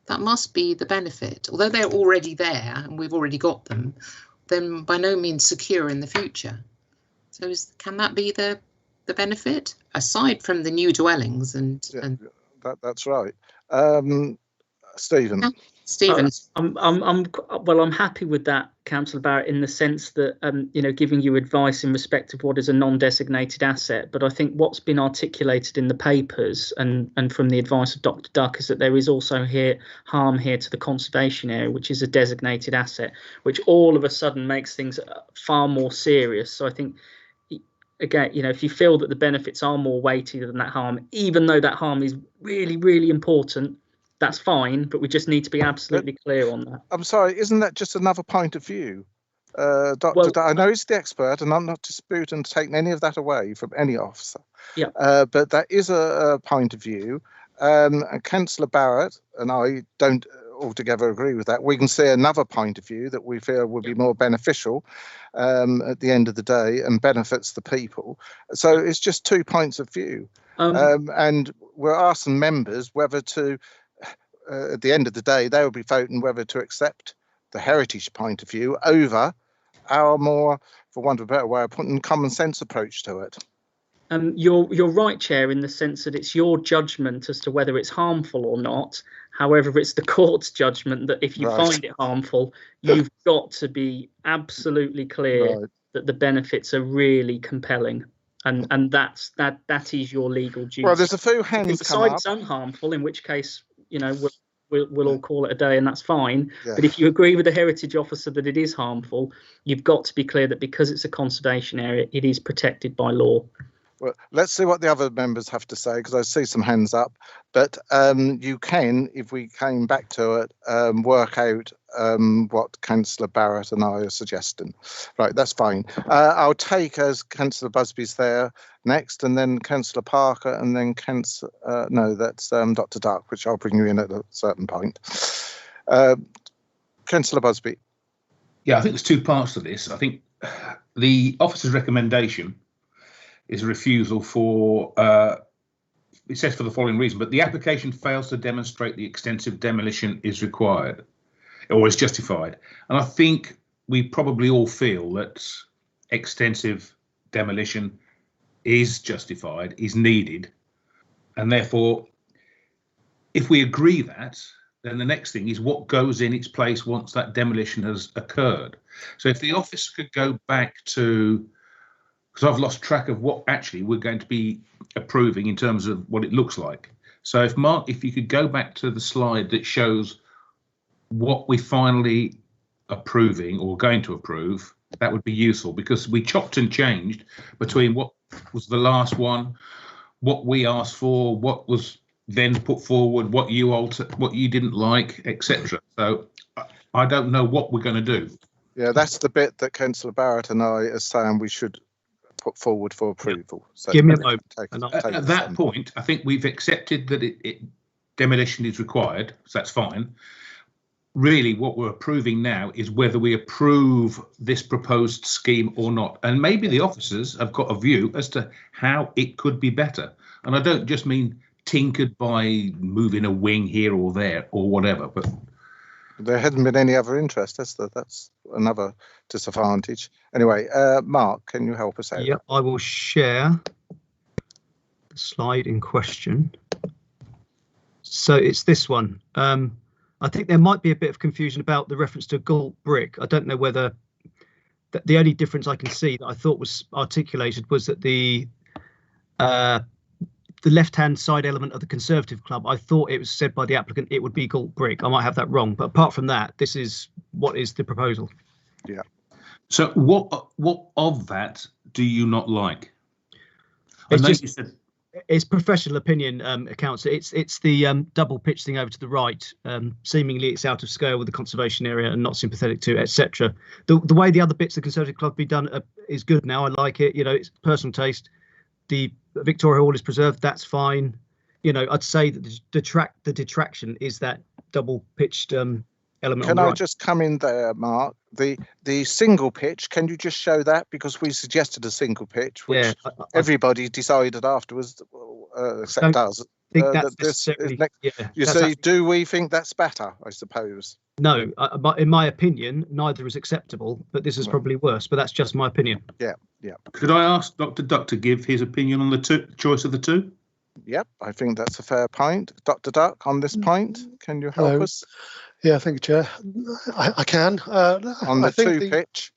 the benefit. Although they're already there and we've already got them, then by no means secure in the future. So can that be the benefit aside from the new dwellings and that's right. Stephen. I'm happy with that, Councillor Barrett, in the sense that giving you advice in respect of what is a non-designated asset. But I think what's been articulated in the papers and from the advice of Dr. Duck is that there is also harm here to the conservation area, which is a designated asset, which all of a sudden makes things far more serious. So I think, again, if you feel that the benefits are more weighty than that harm, even though that harm is really, really important, that's fine, but we just need to be absolutely clear on that. I'm sorry, isn't that just another point of view? Dr. I know he's the expert, and I'm not disputing taking any of that away from any officer. Yeah. But that is a point of view. And Councillor Barrett and I don't altogether agree with that. We can see another point of view that we feel would be more beneficial at the end of the day and benefits the people. So it's just 2 points of view. And we're asking members whether to, at the end of the day, they will be voting whether to accept the heritage point of view over our more, for want of a better way of putting, common sense approach to it. You're right, Chair, in the sense that it's your judgment as to whether it's harmful or not. However, it's the court's judgment that if you find it harmful, you've got to be absolutely clear that the benefits are really compelling, and that is your legal duty. Well, there's a few hands if you come decide up. it's unharmful, in which case, you know, we'll all call it a day, and that's fine. Yeah. But if you agree with the heritage officer that it is harmful, you've got to be clear that because it's a conservation area, it is protected by law. Well, let's see what the other members have to say, because I see some hands up. But you can, if we came back to it, work out what Councillor Barrett and I are suggesting. Right, that's fine. I'll take as Councillor Busby's there next, and then Councillor Parker, and then no, that's Dr. Duck, which I'll bring you in at a certain point. Councillor Busby. Yeah, I think there's 2 parts to this. I think the officer's recommendation is a refusal for, it says for the following reason, but the application fails to demonstrate the extensive demolition is required or is justified. And I think we probably all feel that extensive demolition is justified, is needed. And therefore, if we agree that, then the next thing is what goes in its place once that demolition has occurred. So if the officer could go back to, because I've lost track of what actually we're going to be approving in terms of what it looks like. So if Mark, if you could go back to the slide that shows what we're finally approving or going to approve, that would be useful, because we chopped and changed between what was the last one, what we asked for, what was then put forward, what you altered, what you didn't like, etc. So I don't know what we're going to do. Yeah, that's the bit that Councillor Barrett and I are saying we should put forward for approval. So give me a moment. At that point, I think we've accepted that demolition is required, so that's fine. Really, what we're approving now is whether we approve this proposed scheme or not. And maybe the officers have got a view as to how it could be better. And I don't just mean tinkered by moving a wing here or there or whatever, but there hasn't been any other interest. That's another disadvantage. Anyway, Mark, can you help us out? Yeah, I will share the slide in question. So it's this one. I think there might be a bit of confusion about the reference to gilt brick. I don't know whether the only difference I can see that I thought was articulated was that the left-hand side element of the Conservative Club, I thought it was said by the applicant it would be gilt brick. I might have that wrong, but apart from that, this is what is the proposal. Yeah. So what of that do you not like? It's professional opinion, accounts. It's the double pitch thing over to the right. Seemingly it's out of scale with the conservation area and not sympathetic to, etc. The way the other bits of the Conservative Club be done is good now. I like it. You know, it's personal taste. The Victoria Hall is preserved. That's fine. You know, I'd say that the detraction is that double pitched element. Can I just come in there, Mark? The single pitch, can you just show that? Because we suggested a single pitch, which everybody decided afterwards, except us. You see, do we think that's better, I suppose? No, in my opinion, neither is acceptable, but this is probably worse, but that's just my opinion. Yeah, yeah. Could I ask Dr. Duck to give his opinion on the choice of the two? Yep, I think that's a fair point. Dr. Duck, on this point, can you help us? Yeah, thank you, Chair. I can. On the two pitch?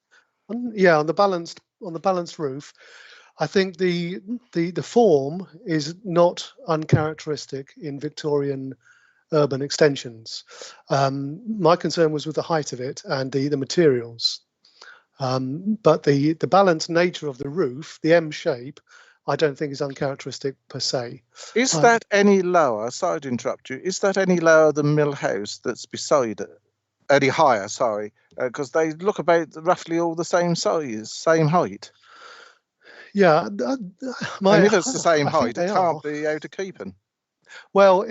Yeah, on the balanced roof. I think the form is not uncharacteristic in Victorian urban extensions. My concern was with the height of it and the materials. But the balanced nature of the roof, the M shape, I don't think is uncharacteristic per se. Is that any lower, sorry to interrupt you, is that any lower than Mill House that's beside it? Any higher, sorry, because they look about roughly all the same size, same height. Yeah. And if it's the same height, it can't be out of keeping. Well,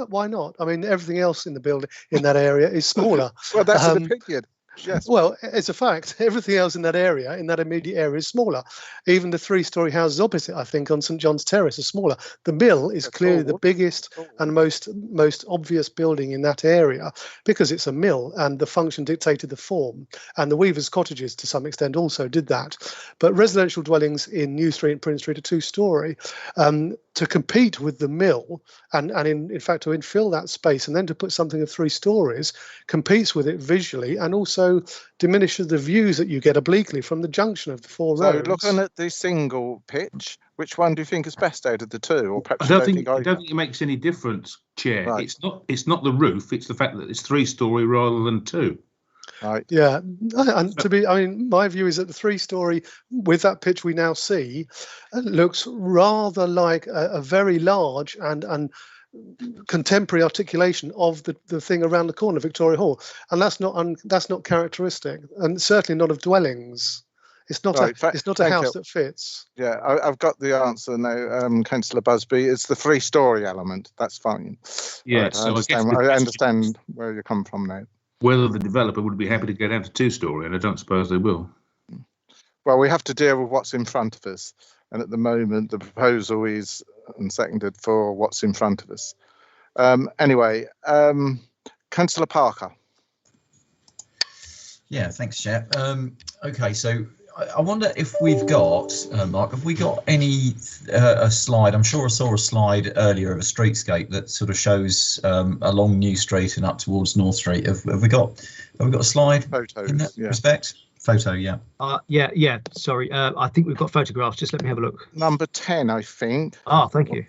why not? I mean, everything else in the building in that area is smaller. Well, that's an opinion. Yes. Well, it's a fact. Everything else in that area, in that immediate area, is smaller. Even the 3-storey houses opposite, I think, on St John's Terrace are smaller. The mill is clearly the biggest and most obvious building in that area because it's a mill and the function dictated the form. And the Weavers' cottages, to some extent, also did that. But residential dwellings in New Street and Prince Street are 2-storey. To compete with the mill and in fact to infill that space and then to put something of 3 stories competes with it visually and also diminishes the views that you get obliquely from the junction of the 4 roads. So looking at the single pitch, which one do you think is best out of the 2? Or perhaps I don't think it makes any difference, Chair. Right. It's not the roof, it's the fact that it's 3-storey rather than 2. Right. Yeah, and my view is that the 3-storey with that pitch we now see looks rather like a very large and contemporary articulation of the thing around the corner, Victoria Hall, and that's not characteristic, and certainly not of dwellings. It's not a house that fits. Yeah, I've got the answer now, Councillor Busby. It's the 3-storey element. That's fine. Yeah, right, so I understand where you come from now. Whether the developer would be happy to go down to 2-storey, and I don't suppose they will. Well, we have to deal with what's in front of us, and at the moment the proposal is unseconded for what's in front of us. Anyway, Councillor Parker. Yeah, thanks, Chair. Okay, so I wonder if we've got, Mark, have we got any a slide? I'm sure I saw a slide earlier of a streetscape that sort of shows along New Street and up towards North Street. Have we got a slide Photos, in that respect? Photo, yeah. Yeah. Sorry, I think we've got photographs. Just let me have a look. Number 10, I think. Ah, thank you.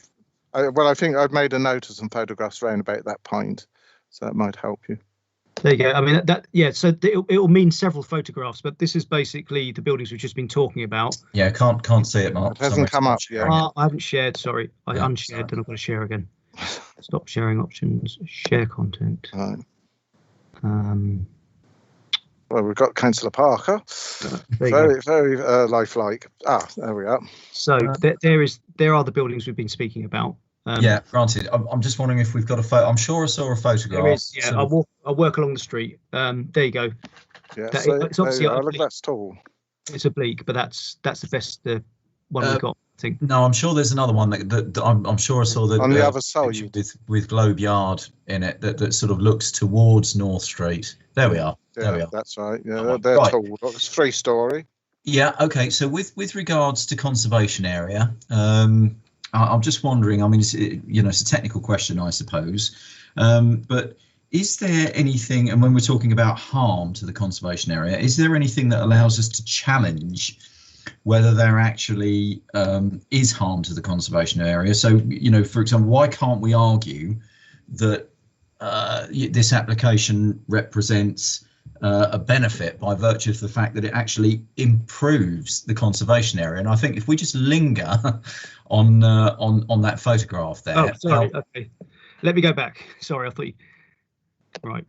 I think I've made a note of some photographs around about that point, so that might help you. There you go. I mean, so it will mean several photographs, but this is basically the buildings we've just been talking about. Yeah, can't see it, Mark. It hasn't come up yet. I haven't shared. Sorry, I unshared. Then I've got to share again. Stop sharing options. Share content. Right. Well, we've got Councillor Parker. Very lifelike. There we are. So there are the buildings we've been speaking about. Yeah, granted. I'm just wondering if we've got a photo. I'm sure I saw a photograph. There is, yeah. I walk along the street. There you go. Yeah, it's obviously look, that's tall. It's oblique, but that's the best one we got. I think. No, I'm sure there's another one that I'm sure I saw that on the other side with Globe Yard in it that sort of looks towards North Street. There we are. Yeah, there we are. That's right. Yeah, they're tall. It's 3-storey. Yeah. Okay. So with regards to conservation area, I'm just wondering. I mean, it's a technical question, I suppose, but is there anything? And when we're talking about harm to the conservation area, is there anything that allows us to challenge whether there actually is harm to the conservation area? So, for example, why can't we argue that this application represents a benefit by virtue of the fact that it actually improves the conservation area? And I think if we just linger on that photograph there. Oh, sorry. Okay, let me go back. Sorry, I thought you. Right.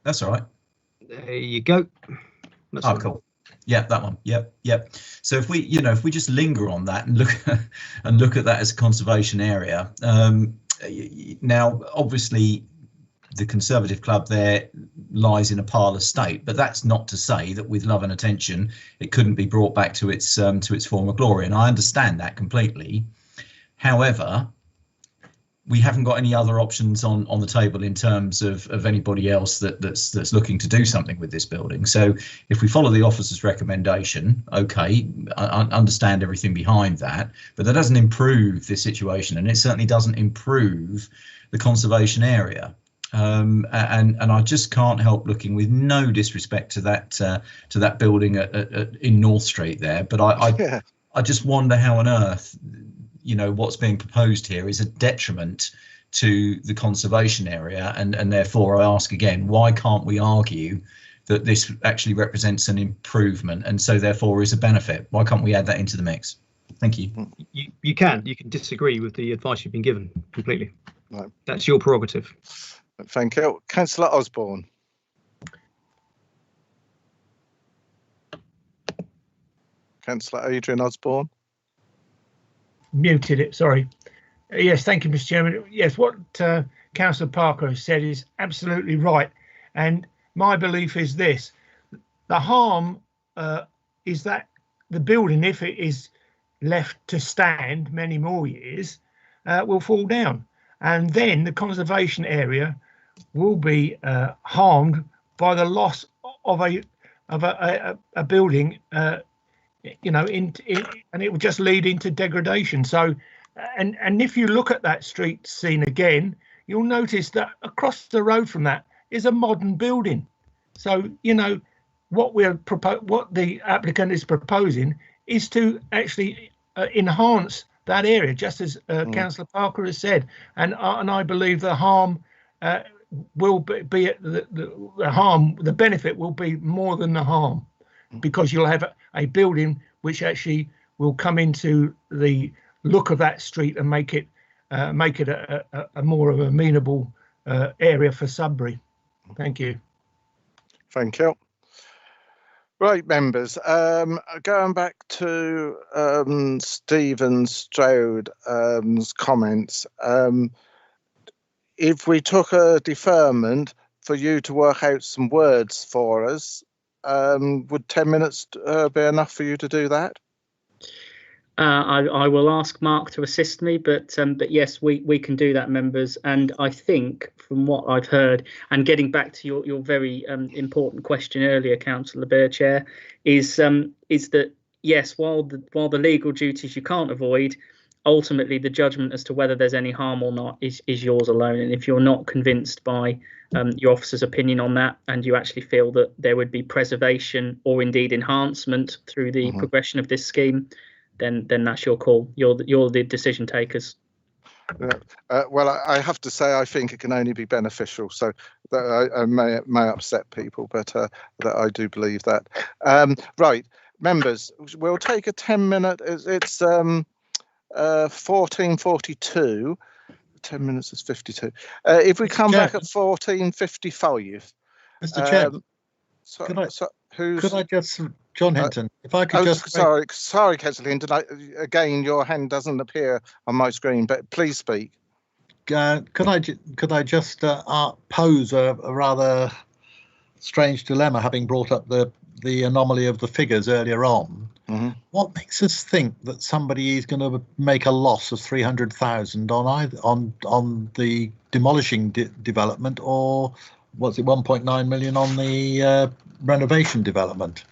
That's all right. There you go. Cool. Yeah, that one. Yep. So if we just linger on that and look at that as a conservation area, now obviously the Conservative Club there lies in a parlour state, but that's not to say that with love and attention it couldn't be brought back to its former glory, and I understand that completely. However, we haven't got any other options on the table in terms of anybody else that's looking to do something with this building. So if we follow the officer's recommendation, okay, I understand everything behind that, but that doesn't improve the situation, and it certainly doesn't improve the conservation area. And I just can't help looking, with no disrespect to that building in North Street there, but I just wonder how on earth, what's being proposed here is a detriment to the conservation area, and therefore I ask again, why can't we argue that this actually represents an improvement and so therefore is a benefit? Why can't we add that into the mix? Thank you. You can disagree with the advice you've been given completely. Right. That's your prerogative. Thank you. Councillor Osborne. Councillor Adrian Osborne. Muted it, sorry. Yes, thank you, Mr. Chairman. Yes, what Councillor Parker has said is absolutely right. And my belief is this: the harm is that the building, if it is left to stand many more years, will fall down. And then the conservation area will be harmed by the loss of a building, you know, and it will just lead into degradation. So, and if you look at that street scene again, you'll notice that across the road from that is a modern building. So, you know, what the applicant is proposing is to actually enhance that area, just as Councillor Parker has said, and I believe the harm will be the benefit will be more than the harm, because you'll have a building which actually will come into the look of that street and make it a more of an amenable area for Sudbury. Thank you. Thank you. Right, members, going back to Stephen Stroud's comments, if we took a deferment for you to work out some words for us, would 10 minutes be enough for you to do that? I will ask Mark to assist me, but yes, we can do that, members. And I think from what I've heard, and getting back to your very important question earlier, Councillor Babergh, is that yes, while the legal duties you can't avoid, ultimately the judgment as to whether there's any harm or not is yours alone. And if you're not convinced by your officer's opinion on that, and you actually feel that there would be preservation or indeed enhancement through the progression of this scheme, then that's your call. You're the decision takers. Well, I have to say, I think it can only be beneficial. So that I may upset people, but that I do believe that. Right, members, we'll take a 10-minute. It's 14:42. 10 minutes is 52. If we come back at 14:55, Mr. Chairman, could I just, John Hinton, if I could just... Sorry, Councillor Hinton, again, your hand doesn't appear on my screen, but please speak. Could I just pose a rather strange dilemma, having brought up the anomaly of the figures earlier on? What makes us think that somebody is going to make a loss of 300,000 on the demolishing development, or was it 1.9 million on the renovation development?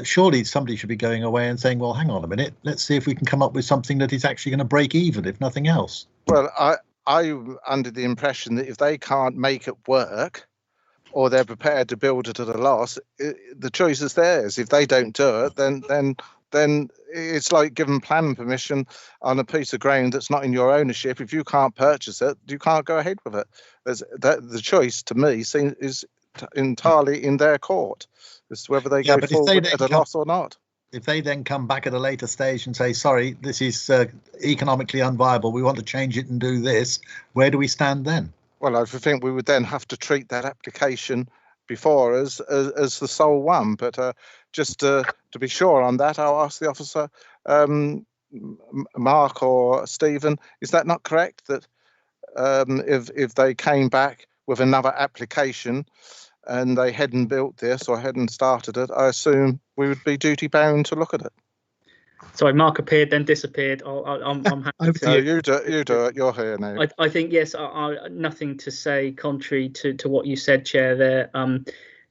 Surely somebody should be going away and saying, well, hang on a minute, let's see if we can come up with something that is actually going to break even, if nothing else. Well, I'm under the impression that if they can't make it work, or they're prepared to build it at a loss, the choice is theirs. If they don't do it, then it's like giving planning permission on a piece of ground that's not in your ownership. If you can't purchase it, you can't go ahead with it. The choice, to me, is entirely in their court as to whether they go forward at a loss or not. If they then come back at a later stage and say, sorry, this is economically unviable, we want to change it and do this, where do we stand then? Well, I think we would then have to treat that application before us as the sole one. But just to be sure on that, I'll ask the officer, Mark or Stephen, is that not correct? That if they came back with another application and they hadn't built this or hadn't started it, I assume we would be duty bound to look at it. Sorry, Mark appeared, then disappeared. I'm happy to. No, you do it. You're here now. I think yes. Nothing to say contrary to what you said, Chair. There,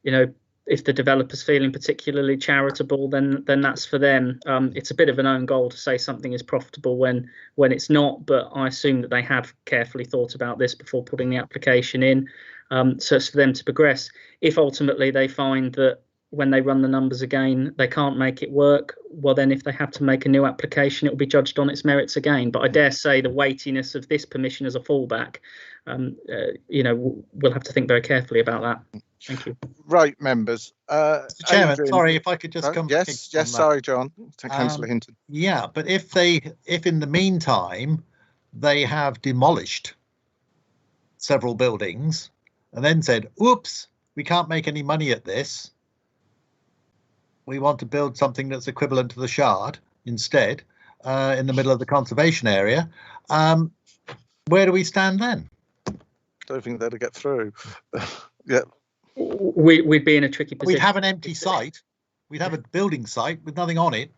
you know, if the developer's feeling particularly charitable, then that's for them. It's a bit of an own goal to say something is profitable when it's not. But I assume that they have carefully thought about this before putting the application in. So it's for them to progress. If ultimately they find that when they run the numbers again, they can't make it work, well, then if they have to make a new application, it will be judged on its merits again. But I dare say the weightiness of this permission as a fallback, you know, we'll have to think very carefully about that. Thank you. Right, members. Mr. Chairman, Adrian, sorry, if I could just come. Yes, sorry, John. To Councillor Hinton. Yeah, but if in the meantime they have demolished several buildings and then said, oops, we can't make any money at this, we want to build something that's equivalent to the Shard instead, in the middle of the conservation area, Where do we stand then? Don't think they'd get through. Yeah. We'd be in a tricky position. We'd have an empty site. We'd have a building site with nothing on it.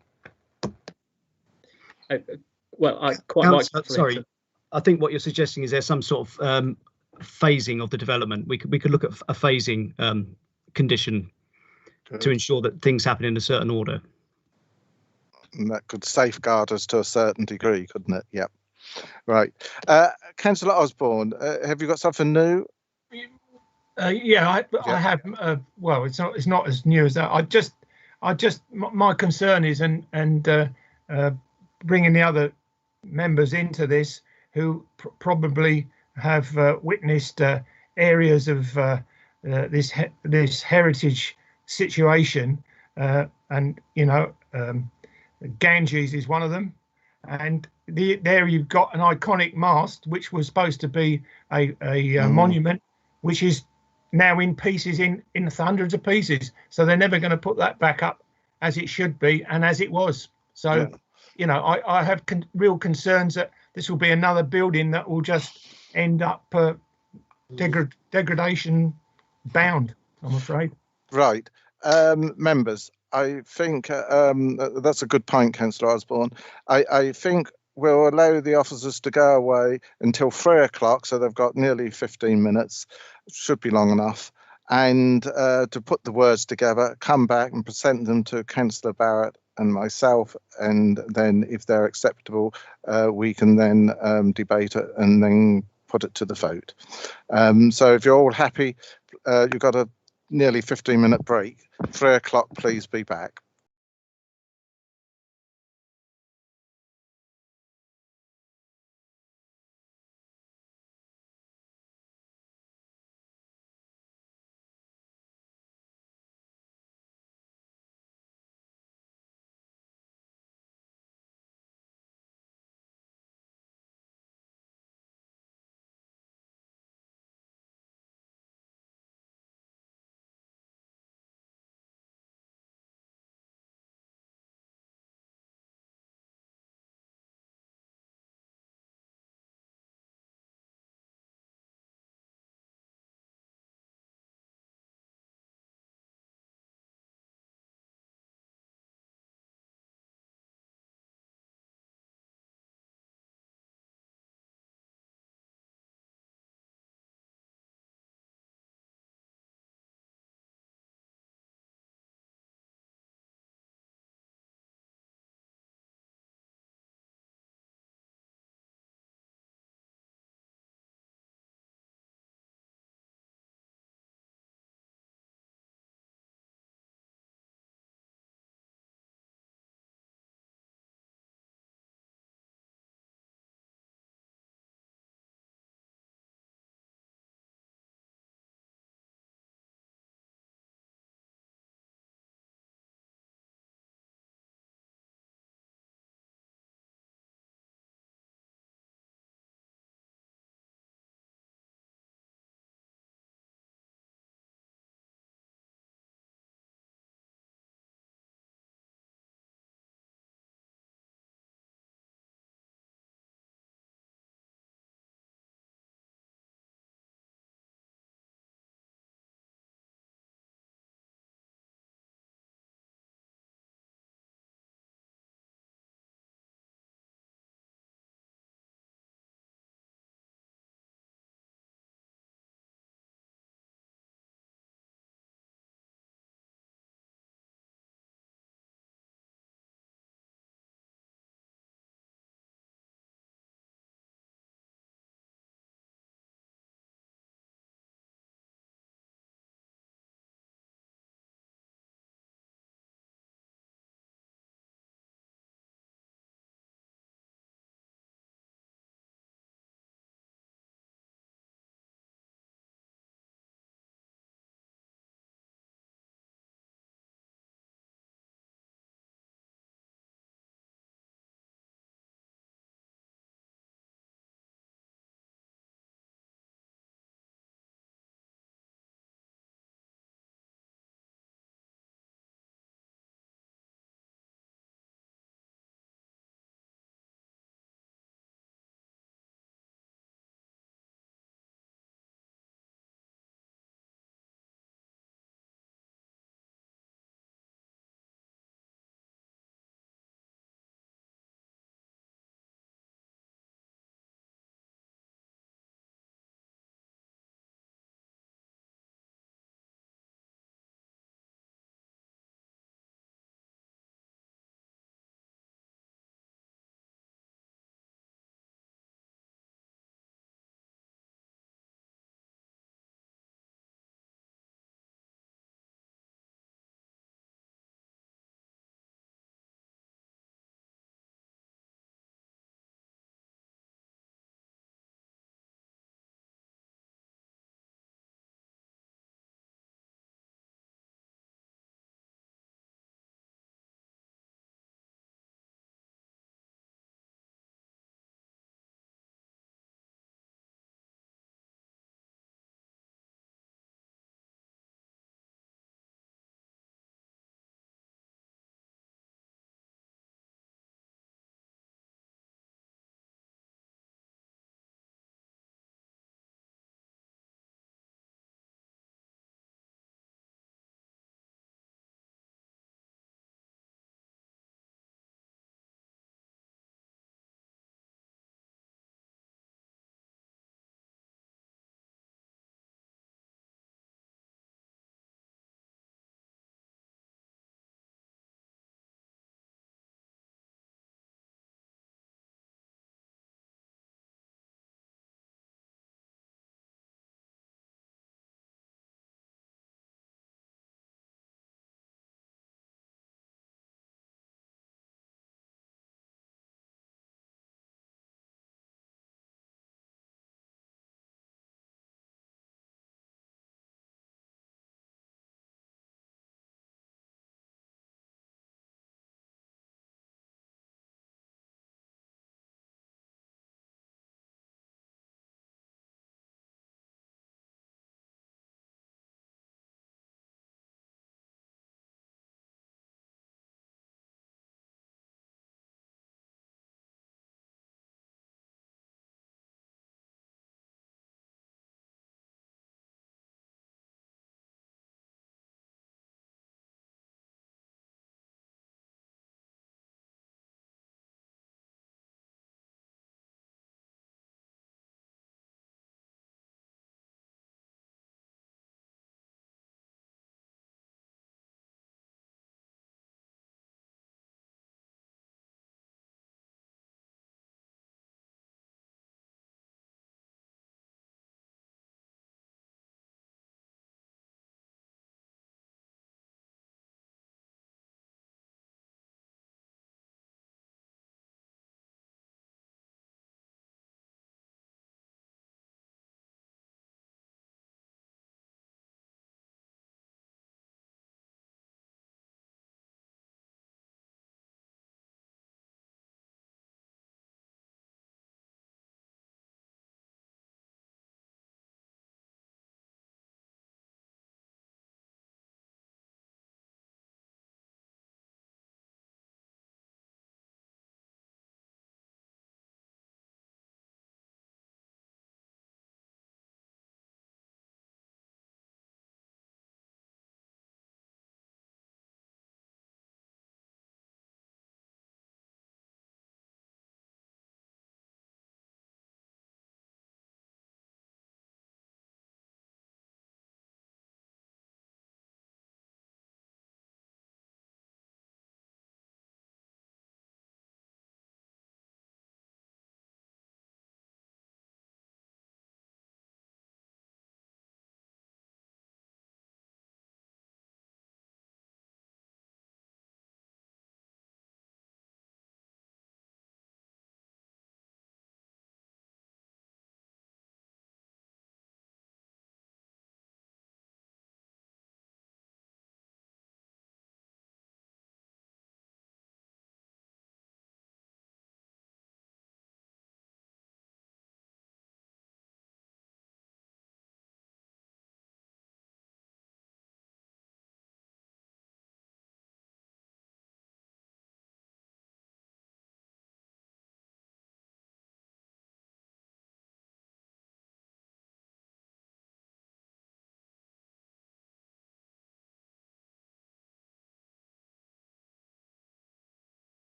Well, I quite like. Sorry, I think what you're suggesting is there's some sort of phasing of the development. We could look at a phasing condition to ensure that things happen in a certain order. And that could safeguard us to a certain degree, couldn't it? Yep. Right. Councillor Osborne, have you got something new? Yeah, I have. Well, it's not as new as that. My concern is and bringing the other members into this who probably have witnessed areas of this heritage situation, and Ganges is one of them, and there you've got an iconic mast which was supposed to be a monument, which is now in pieces, in hundreds of pieces. So they're never going to put that back up as it should be and as it was. So I have real concerns that this will be another building that will just end up degradation bound, I'm afraid. Right. Members, I think that's a good point, Councillor Osborne. I think we'll allow the officers to go away until 3 o'clock, so they've got nearly 15 minutes, should be long enough, and to put the words together, come back and present them to Councillor Barrett and myself, and then if they're acceptable, we can then debate it and then put it to the vote. So if you're all happy, you've got a nearly 15-minute break. 3 o'clock, please be back.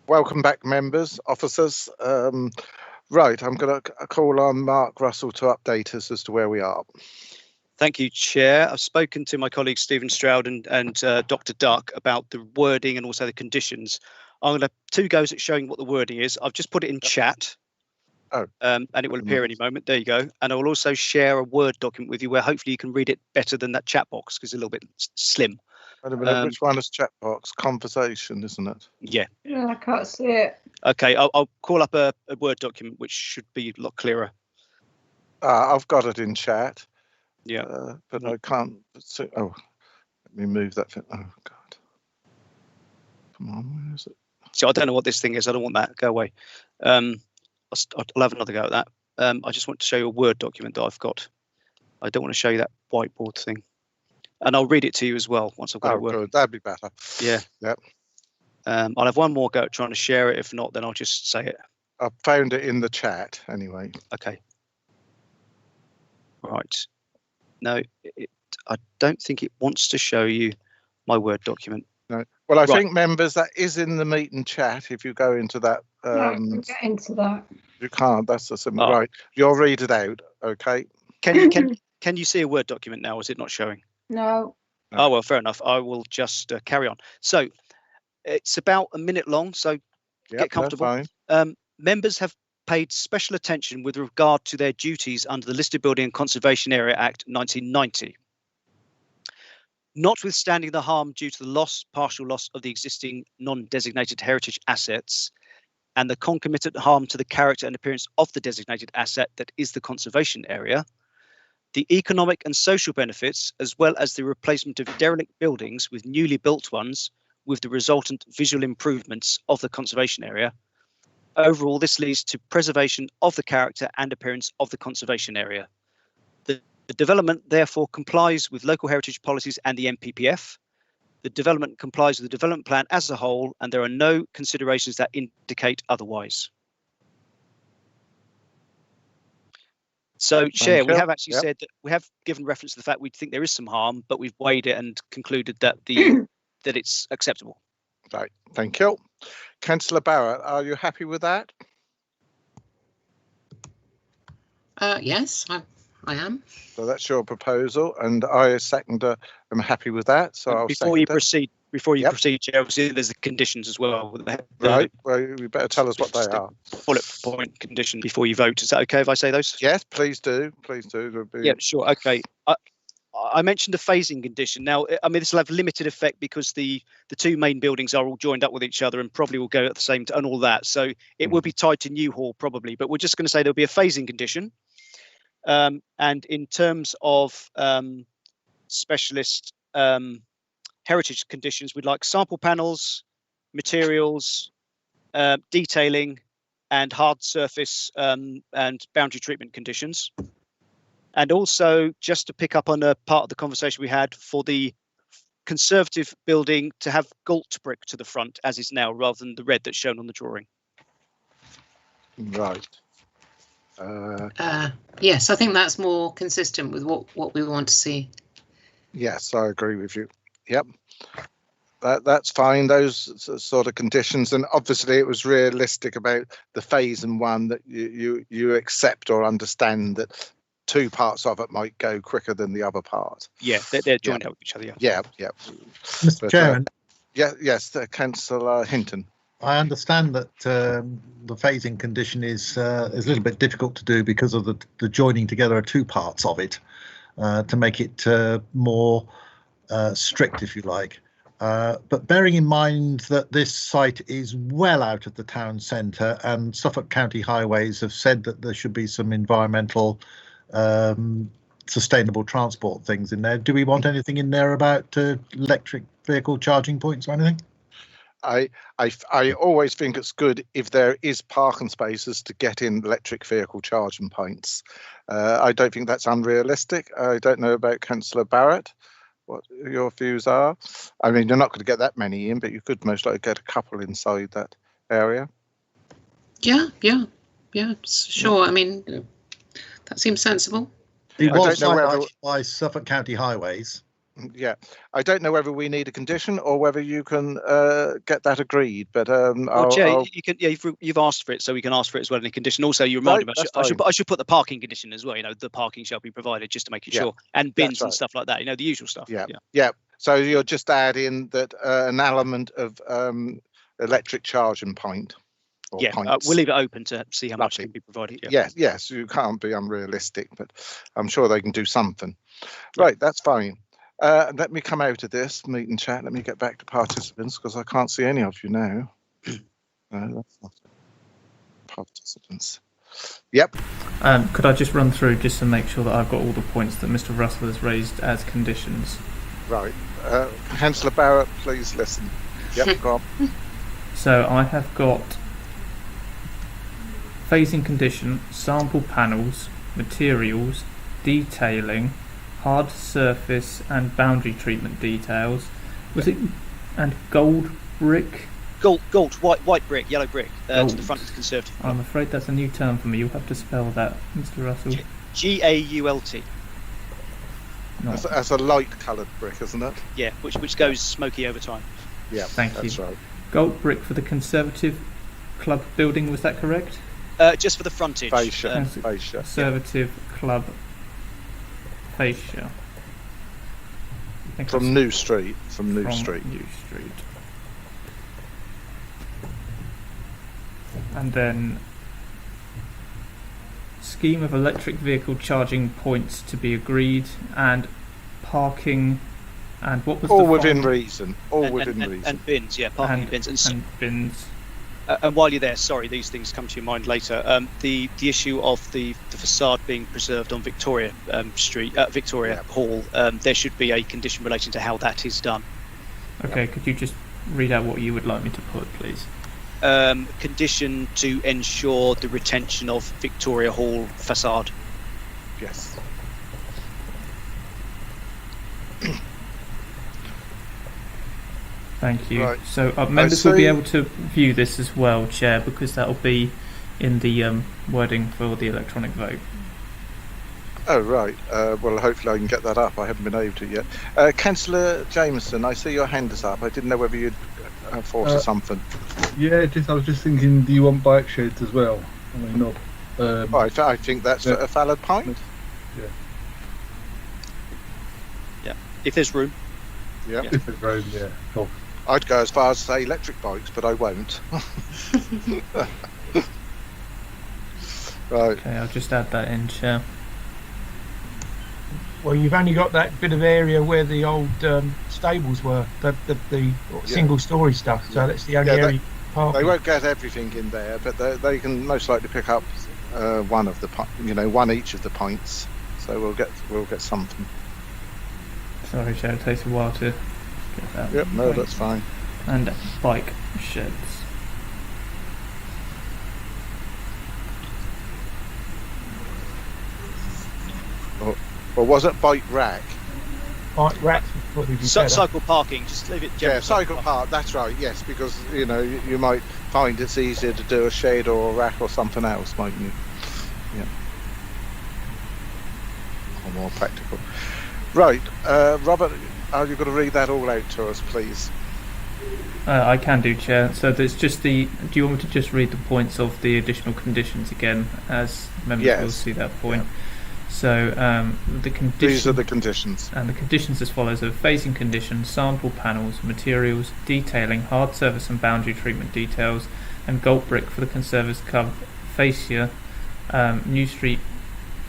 welcome back, members, officers. Right, I'm going to call on Mark Russell to update us as to where we are. Thank you, Chair. I've spoken to my colleagues Stephen Stroud and Dr. Duck about the wording and also the conditions. I'm going to have 2 goes at showing what the wording is. I've just put it in chat. And it will appear any moment. There you go. And I will also share a Word document with you where hopefully you can read it better than that chat box because it's a little bit slim. Wait a minute, which one is chat box? Conversation, isn't it? Yeah. Yeah, I can't see it. Okay, I'll call up a Word document which should be a lot clearer. I've got it in chat. Yeah. But I can't see. Oh, let me move that. Oh, God. Come on, where is it? So I don't know what this thing is. I don't want that. Go away. I'll have another go at that. I just want to show you a Word document that I've got. I don't want to show you that whiteboard thing. And I'll read it to you as well once I've got it working. Good. That'd be better. Yeah. Yep. I'll have one more go at trying to share it. If not, then I'll just say it. I found it in the chat anyway. Okay. Right. No, I don't think it wants to show you my Word document. No. Well, I think, members, that is in the meeting chat. If you go into that, No, get into that. you can't. That's the simple. Right. You'll read it out. Okay. Can you see a Word document now? Is it not showing? No. Oh well, fair enough. I will just carry on. So it's about a minute long. So get comfortable. Members have paid special attention with regard to their duties under the Listed Building and Conservation Area Act 1990. Notwithstanding the harm due to the partial loss of the existing non-designated heritage assets and the concomitant harm to the character and appearance of the designated asset that is the conservation area, the economic and social benefits, as well as the replacement of derelict buildings with newly built ones with the resultant visual improvements of the conservation area. Overall, this leads to preservation of the character and appearance of the conservation area. The development therefore complies with local heritage policies and the MPPF. The development complies with the development plan as a whole, and there are no considerations that indicate otherwise. So, Chair, we have actually said that we have given reference to the fact we think there is some harm, but we've weighed it and concluded that that it's acceptable. Right. Thank you. Councillor Barrett, are you happy with that? Yes, I am. So that's your proposal, and I, as seconder, am happy with that. So I'll before you proceed, Chair, obviously there's the conditions as well. Right. Well, you better tell us what they are. Bullet point condition before you vote. Is that okay if I say those? Yes, please do. Please do. Yeah, sure. Okay. I mentioned the phasing condition. Now, I mean, this will have limited effect because the 2 main buildings are all joined up with each other and probably will go at the same time and all that. So it will be tied to New Hall probably, but we're just going to say there'll be a phasing condition. And in terms of specialist heritage conditions, we'd like sample panels, materials, detailing, and hard surface and boundary treatment conditions. And also, just to pick up on a part of the conversation we had, for the conservative building to have gilt brick to the front, as is now, rather than the red that's shown on the drawing. Right. Yes, I think that's more consistent with what we want to see. Yes, I agree with you. Yep. That's fine, those sort of conditions, and obviously it was realistic about the phase and 1 that you accept or understand that 2 parts of it might go quicker than the other part. Yeah, they're joined up with each other. Yeah. Mr. Chairman. Yes, Councillor Hinton. I understand that the phasing condition is a little bit difficult to do because of the joining together of 2 parts of it to make it more strict, if you like. But bearing in mind that this site is well out of the town centre and Suffolk County Highways have said that there should be some environmental sustainable transport things in there. Do we want anything in there about electric vehicle charging points or anything? I always think it's good if there is parking spaces to get in electric vehicle charging points. I don't think that's unrealistic. I don't know about Councillor Barrett, what your views are. I mean, you're not going to get that many in, but you could most likely get a couple inside that area. Yeah, sure. I mean, that seems sensible. It was highlighted by Suffolk County Highways Yeah, I don't know whether we need a condition or whether you can get that agreed, but Well, Chair, you can. Yeah, you've asked for it, so we can ask for it as well in a condition. Also, you reminded me. I should put the parking condition as well. You know, the parking shall be provided, just to make it sure, and bins and stuff like that. You know, the usual stuff. Yeah. So you'll just add in that an element of electric charging point. We'll leave it open to see how much can be provided. Yes, you can't be unrealistic, but I'm sure they can do something. Right, that's fine. Let me come out of this meet and chat. Let me get back to participants because I can't see any of you now. No, that's not it. Participants. Yep. Could I just run through just to make sure that I've got all the points that Mr. Russell has raised as conditions? Right. Councillor Barrett, please listen. Yep, go on. So I have got phasing condition, sample panels, materials, detailing, hard surface and boundary treatment details. Was it and gold brick? Gold, white brick, yellow brick to the front of the Conservative. I'm afraid that's a new term for me. You'll have to spell that, Mr. Russell. GAULT. That's a light coloured brick, isn't it? Yeah, which goes smoky over time. Yeah, thank you. That's right. Gold brick for the Conservative Club building. Was that correct? Just for the frontage. Fascia. Conservative Club fascia. From New Street. From New Street. And then scheme of electric vehicle charging points to be agreed, and parking, and what was all within reason. All within reason. And bins, parking and bins and bins. And while you're there, sorry, these things come to your mind later. The issue of the facade being preserved on Victoria Street, Victoria Hall. There should be a condition relating to how that is done. Okay, could you just read out what you would like me to put, please? Condition to ensure the retention of Victoria Hall facade. Yes. Thank you. Right. So members will be able to view this as well, Chair, because that will be in the wording for the electronic vote. Oh, right. Well, hopefully I can get that up. I haven't been able to yet. Councillor Jameson, I see your hand is up. I didn't know whether you'd thought of something. Yeah, I was just thinking, do you want bike sheds as well? I mean, not. I think that's a valid point. Yeah. If there's room. Yeah. If there's room, yeah. Cool. I'd go as far as say electric bikes, but I won't. Right. Okay, I'll just add that in, Chair. Well, you've only got that bit of area where the old stables were, the single-story stuff. So that's the only area. They won't get everything in there, but they can most likely pick up one of the, one each of the points. So we'll get something. Sorry, Chair, it takes a while to get that. Yep, no, that's fine. And bike sheds. Or was it bike rack? Bike rack would probably be better. Cycle parking, just leave it. Yeah, cycle park. That's right. Yes, because you might find it's easier to do a shed or a rack or something else, mightn't you? Yeah. Or more practical. Right, Robert, you've got to read that all out to us, please. I can do, Chair. So there's just do you want me to just read the points of the additional conditions again, as members will see that point? Yeah. So the conditions. These are the conditions. And the conditions as follows: of phasing conditions, sample panels, materials, detailing, hard surface and boundary treatment details, and gold brick for the Conservative Club fascia, New Street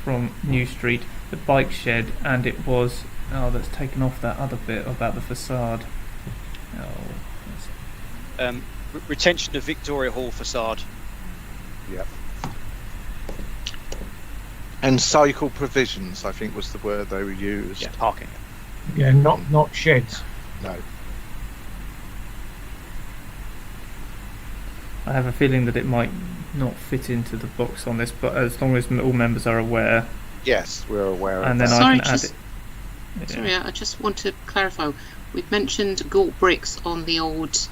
from New Street, the bike shed, and it was that's taken off that other bit about the facade. Retention of Victoria Hall facade. Yep. And cycle provisions, I think, was the word they were used. Yeah, parking. Yeah, not sheds. No. I have a feeling that it might not fit into the box on this, but as long as all members are aware. Yes, we're aware and of then that. I can add it. Yeah. Sorry, I just want to clarify. We've mentioned gilt bricks on the old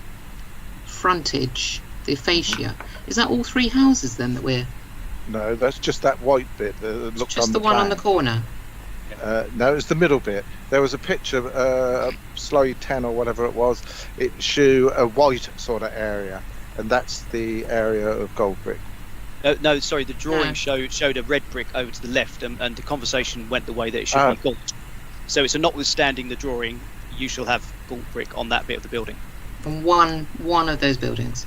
frontage, the fascia. Is that all three houses then that we're... No, that's just that white bit that looks just on the one plan. on the corner. No, it's the middle bit. There was a picture, slide 10 or whatever it was. It showed a white sort of area, and that's the area of gold brick. No, sorry, the drawing showed a red brick over to the left, and the conversation went the way that it should be gold. So it's a notwithstanding the drawing, you shall have gold brick on that bit of the building. From one of those buildings.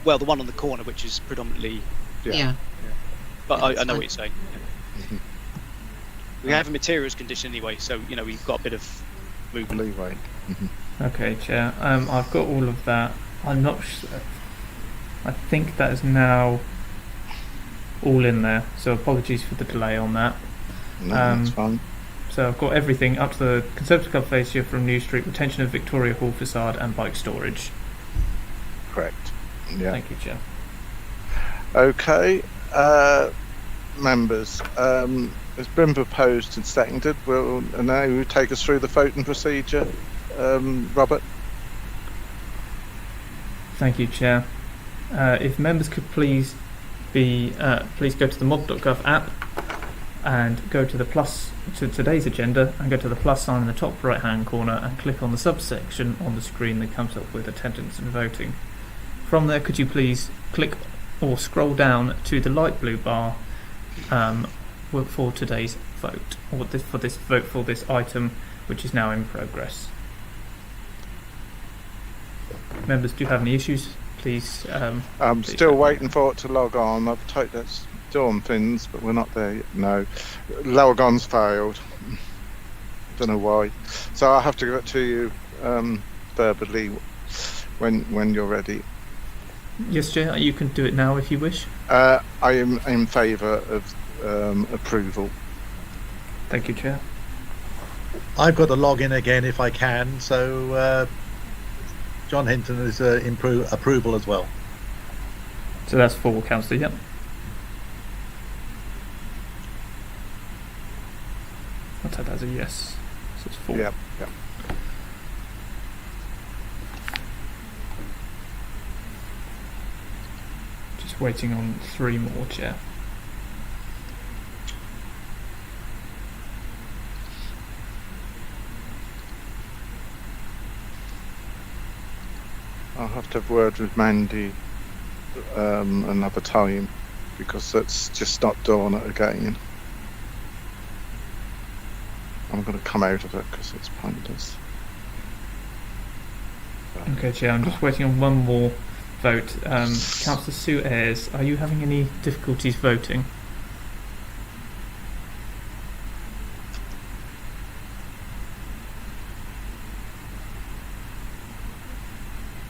Well, the one on the corner, which is predominantly. Yeah. But I know what you're saying. Yeah. We have a materials condition anyway, so we've got a bit of movement. Leeway. Okay, Chair. I've got all of that. I'm not sure. I think that is now all in there. So apologies for the delay on that. No, that's fine. So I've got everything up to the Conservative Club fascia from New Street, retention of Victoria Hall facade, and bike storage. Correct. Yeah. Thank you, Chair. Okay, members. It's been proposed and seconded. Will now take us through the voting procedure. Robert. Thank you, Chair. If members could please go to the mod.gov app and go to the plus to today's agenda and go to the plus sign in the top right hand corner and click on the subsection on the screen that comes up with attendance and voting. From there, could you please click or scroll down to the light blue bar for today's vote, or for this vote for this item, which is now in progress. Members, do you have any issues? Please. I'm still waiting for it to log on. I've typed that's doing things, but we're not there yet. No, log on's failed. Don't know why. So I'll have to give it to you verbally when you're ready. Yes, Chair, you can do it now if you wish. I am in favour of approval. Thank you, Chair. I've got to log in again if I can, so John Hinton is approval as well. So that's 4, Councillor, yep. I'll take that as a yes. So it's 4. Yep. Just waiting on 3 more, Chair. I'll have to have a word with Mandy another time, because that's just not doing it again. I'm going to come out of it because it's pointless. Okay, Chair, I'm just waiting on one more vote. Councillor Sue Ayres, are you having any difficulties voting?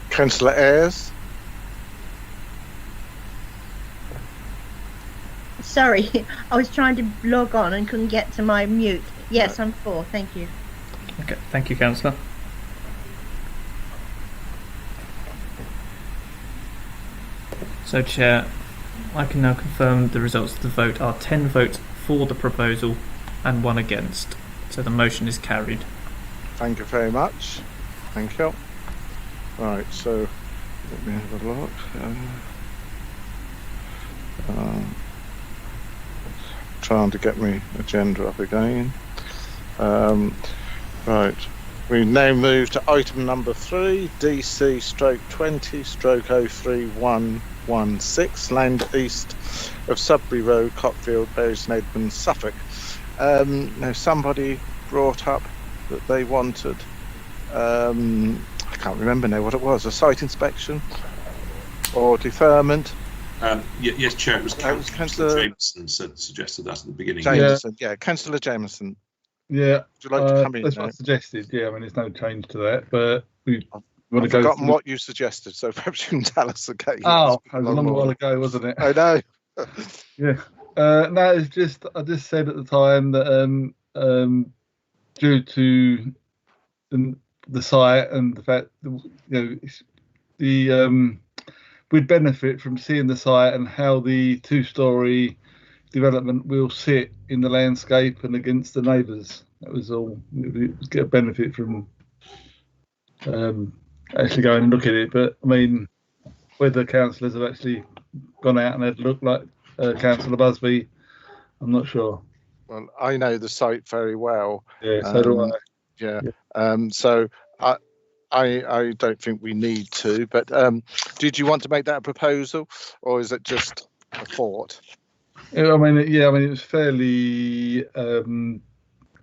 Councillor Ayres? Sorry, I was trying to log on and couldn't get to my mute. Yes, I'm for. Thank you. Okay, thank you, Councillor. So, Chair, I can now confirm the results of the vote are 10 votes for the proposal and 1 against. So the motion is carried. Thank you very much. Thank you. Right, so let me have a look. Trying to get my agenda up again. Right, we now move to item number 3, DC/20/03116, land east of Sudbury Road, Cockfield, Babergh and Edmonds, Suffolk. Now somebody brought up that they wanted, I can't remember now what it was, a site inspection or deferment. Yes, Chair, it was Councillor Jameson suggested that at the beginning. Jameson, yeah, Councillor Jameson. Yeah, would you like to come in? That's what I suggested. Yeah, I mean, there's no change to that, but we want I've to go. Forgotten what you suggested, so perhaps you can tell us again. Oh, that was a long while ago, wasn't it? I know. Yeah. No, it's just I just said at the time that due to the site and the fact that, we'd benefit from seeing the site and how the 2-storey development will sit in the landscape and against the neighbours. That was all. We'd get a benefit from actually going and look at it. But I mean, whether councillors have actually gone out and had a look like Councillor Busby, I'm not sure. Well, I know the site very well. Yeah, so do I. Yeah. So I don't think we need to. But did you want to make that a proposal, or is it just a thought? I mean, it was fairly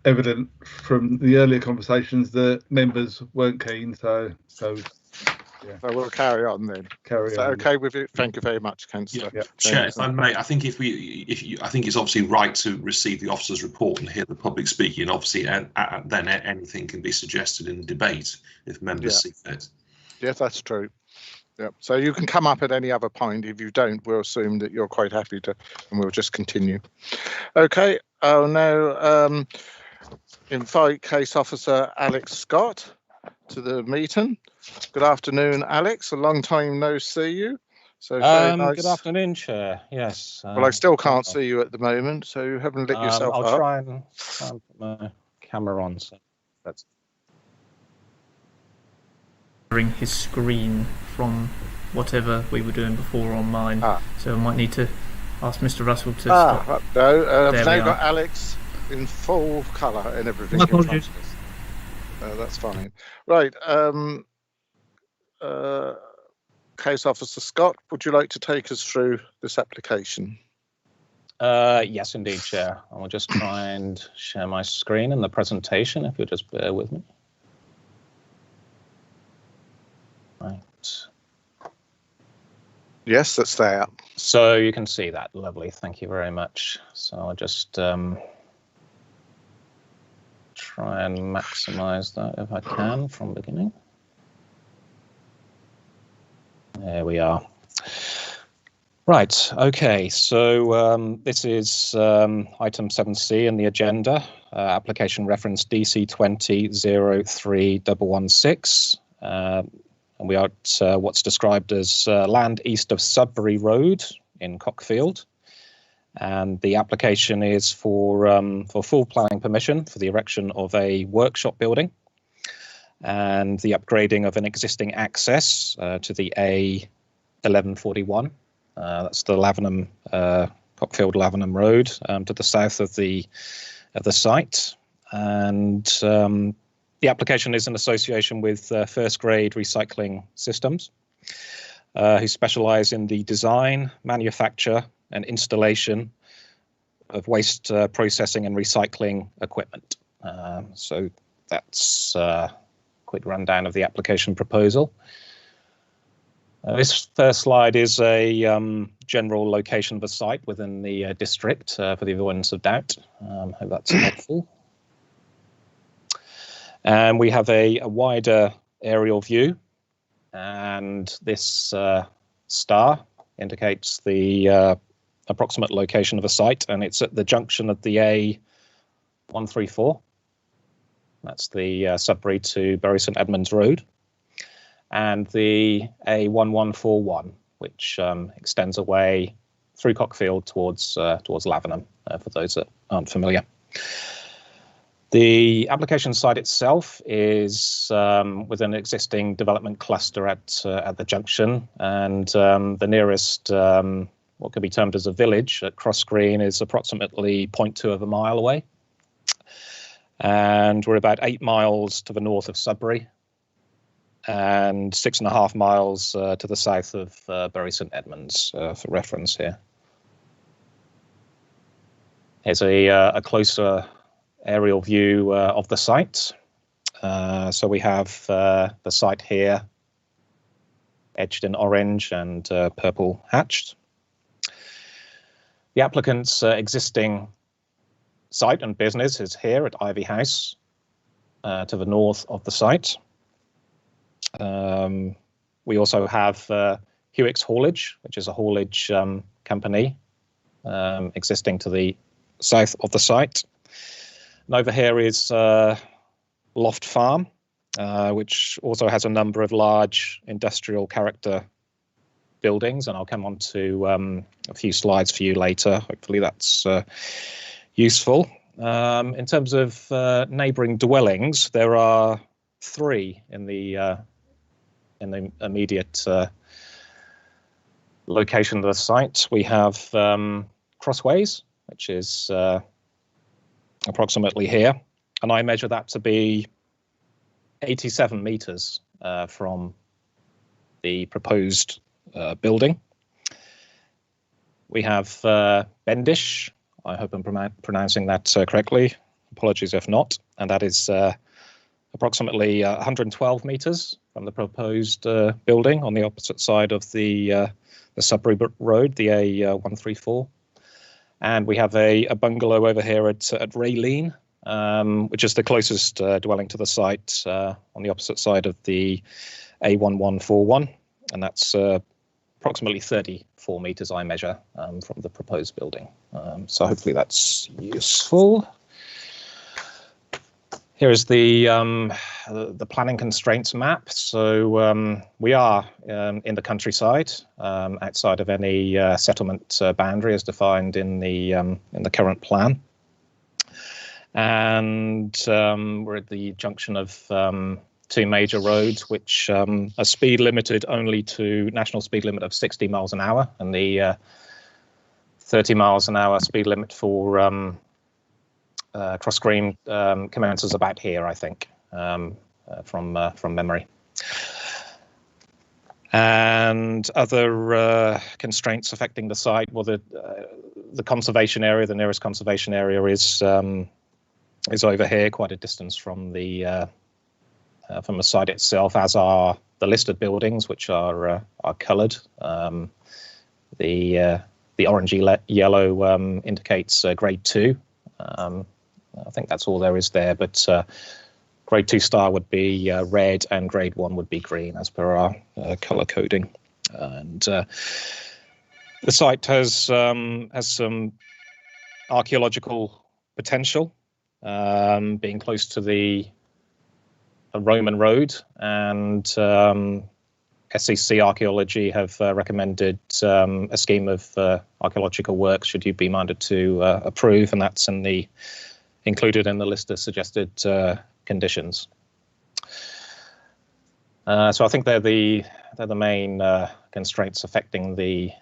evident from the earlier conversations that members weren't keen. So yeah. So we'll carry on then. Is that okay with you? Thank you very much, Councillor. Yeah. Chair, if I may, I think I think it's obviously right to receive the officer's report and hear the public speaking. Obviously, then anything can be suggested in the debate if members see fit. Yes, that's true. Yeah. So you can come up at any other point. If you don't, we'll assume that you're quite happy to, and we'll just continue. Okay. I'll now invite Case Officer Alex Scott to the meeting. Good afternoon, Alex. A long time no see you. So nice. Good afternoon, Chair. Yes. Well, I still can't see you at the moment, so you haven't lit yourself up. I'll try and put my camera on. So that's his screen from whatever we were doing before on mine. So I might need to ask Mr. Russell to stop. No, I've now got Alex in full colour and everything. My apologies. That's fine. Right. Case Officer Scott, would you like to take us through this application? yes, indeed, Chair. I will just try and share my screen and the presentation, if you'll just bear with me. Right. Yes, that's there. So you can see that. Lovely. Thank you very much. So I'll just try and maximize that if I can from the beginning. There we are. Right. Okay. So this is item 7C in the agenda, application reference DC 20-03116. And we are at what's described as land east of Sudbury Road in Cockfield. And the application is for full planning permission for the erection of a workshop building and the upgrading of an existing access to the A1141. That's the Lavenham, Cockfield Lavenham Road to the south of the site. And the application is in association with First Grade Recycling Systems, who specialise in the design, manufacture and installation of waste processing and recycling equipment. So that's a quick rundown of the application proposal. This first slide is a general location of the site within the district for the avoidance of doubt. Hope that's helpful. And we have a wider aerial view, and this star indicates the approximate location of the site, and it's at the junction of the A134. That's the Sudbury to Bury St Edmunds Road, and the A1141, which extends away through Cockfield towards Lavenham, for those that aren't familiar. The application site itself is within an existing development cluster at the junction, and the nearest what could be termed as a village at Cross Green is approximately 0.2 of a mile away. And we're about 8 miles to the north of Sudbury and 6.5 miles to the south of Bury St Edmunds, for reference here. Here's a closer aerial view of the site. So we have the site here edged in orange and purple hatched. The applicant's existing site and business is here at Ivy House to the north of the site. We also have Hewick's Haulage, which is a haulage company existing to the south of the site. And over here is Loft Farm, which also has a number of large industrial character buildings, and I'll come on to a few slides for you later. Hopefully that's useful. In terms of neighbouring dwellings, there are 3 in the immediate location of the site. We have Crossways, which is approximately here, and I measure that to be 87 meters from the proposed building. We have Bendish, I hope I'm pronouncing that correctly, apologies if not, and that is approximately 112 meters from the proposed building on the opposite side of the Sudbury Road, the A134. And we have a bungalow over here at Raylene, which is the closest dwelling to the site on the opposite side of the A1141, and that's approximately 34 meters I measure from the proposed building. So hopefully that's useful. Here is the planning constraints map. So we are in the countryside, outside of any settlement boundary as defined in the current plan, and we're at the junction of two major roads, which are speed limited only to national speed limit of 60 miles an hour, and the 30 miles an hour speed limit for cross green commences about here, I think, from memory. And other constraints affecting the site, well, the conservation area, the nearest conservation area is over here, quite a distance from the site itself, as are the listed buildings, which are coloured. The orangey yellow indicates grade 2. I think that's all there is there, but grade 2 star would be red and grade 1 would be green as per our colour coding. And the site has some archaeological potential, being close to the Roman road, and SCC Archaeology have recommended a scheme of archaeological works should you be minded to approve, and that's included in the list of suggested conditions. So I think they're the main constraints affecting the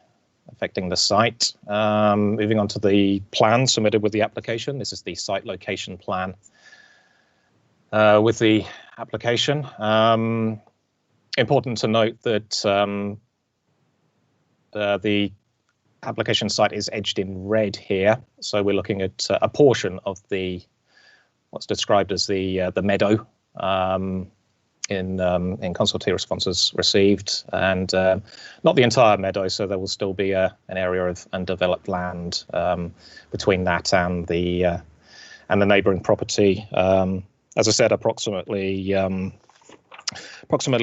site. Moving on to the plan submitted with the application. This is the site location plan with the application. Important to note that the application site is edged in red here, so we're looking at a portion of what's described as the meadow in consultee responses received, and not the entire meadow, so there will still be an area of undeveloped land between that and the neighbouring property. As I said, approximately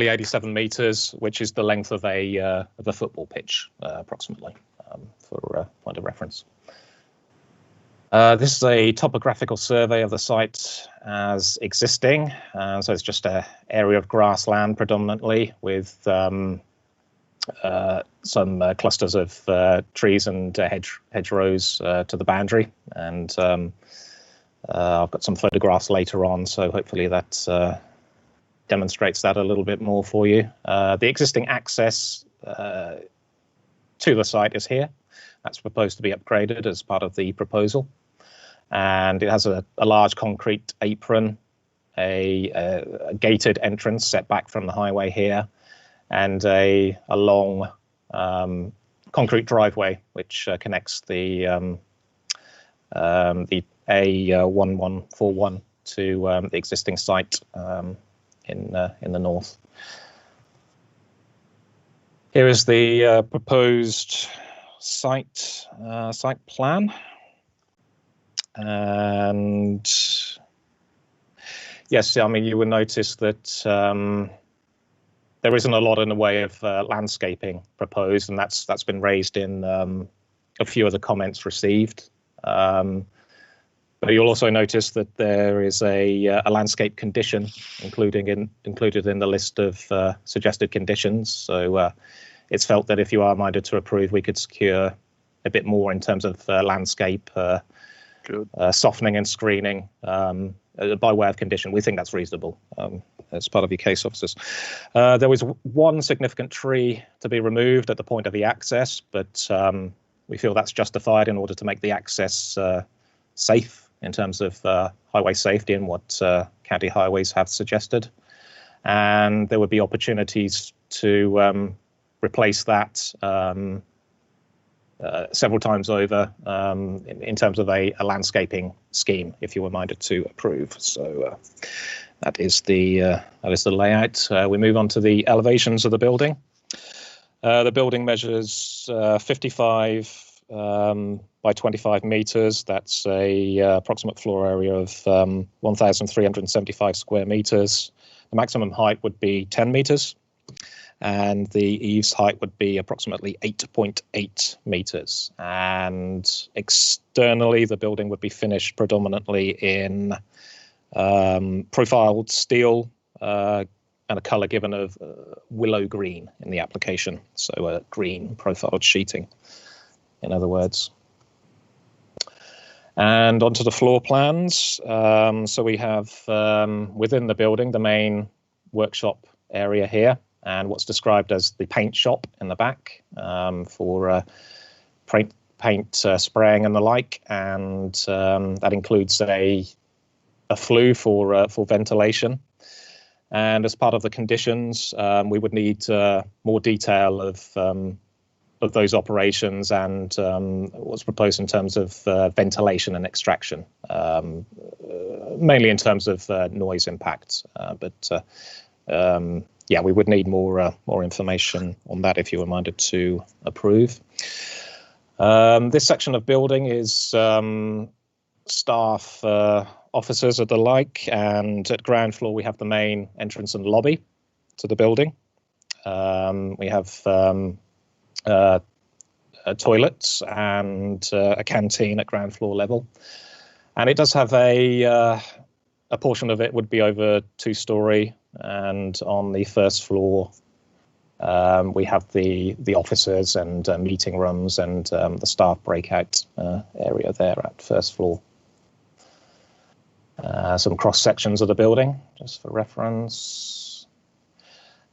87 meters, which is the length of a football pitch, approximately, for point of reference. This is a topographical survey of the site as existing, so it's just an area of grassland predominantly, with some clusters of trees and hedgerows to the boundary, and I've got some photographs later on, so hopefully that demonstrates that a little bit more for you. The existing access to the site is here. That's proposed to be upgraded as part of the proposal, and it has a large concrete apron, a gated entrance set back from the highway here, and a long concrete driveway which connects the A1141 to the existing site in the north. Here is the proposed site plan, and yes, I mean, you will notice that there isn't a lot in the way of landscaping proposed, and that's been raised in a few of the comments received. But you'll also notice that there is a landscape condition included in the list of suggested conditions. So it's felt that if you are minded to approve, we could secure a bit more in terms of landscape softening and screening by way of condition. We think that's reasonable as part of your case officers. There was one significant tree to be removed at the point of the access, but we feel that's justified in order to make the access safe in terms of highway safety and what county highways have suggested. And there would be opportunities to replace that several times over in terms of a landscaping scheme, if you were minded to approve. So that is the layout. We move on to the elevations of the building. The building measures 55 by 25 meters. That's a approximate floor area of 1,375 square meters. The maximum height would be 10 meters, and the eaves height would be approximately 8.8 meters. And externally, the building would be finished predominantly in profiled steel and a colour given of willow green in the application, so green profiled sheeting, in other words. And onto the floor plans. So we have within the building the main workshop area here, and what's described as the paint shop in the back for paint spraying and the like. And that includes a flue for ventilation. And as part of the conditions, we would need more detail of those operations and what's proposed in terms of ventilation and extraction, mainly in terms of noise impact. Yeah, we would need more information on that if you were minded to approve. This section of building is staff, officers and the like, and at ground floor we have the main entrance and lobby to the building. We have toilets and a canteen at ground floor level, and it does have a portion of it would be over 2-storey, and on the first floor we have the offices and meeting rooms and the staff breakout area there at first floor. Some cross sections of the building just for reference,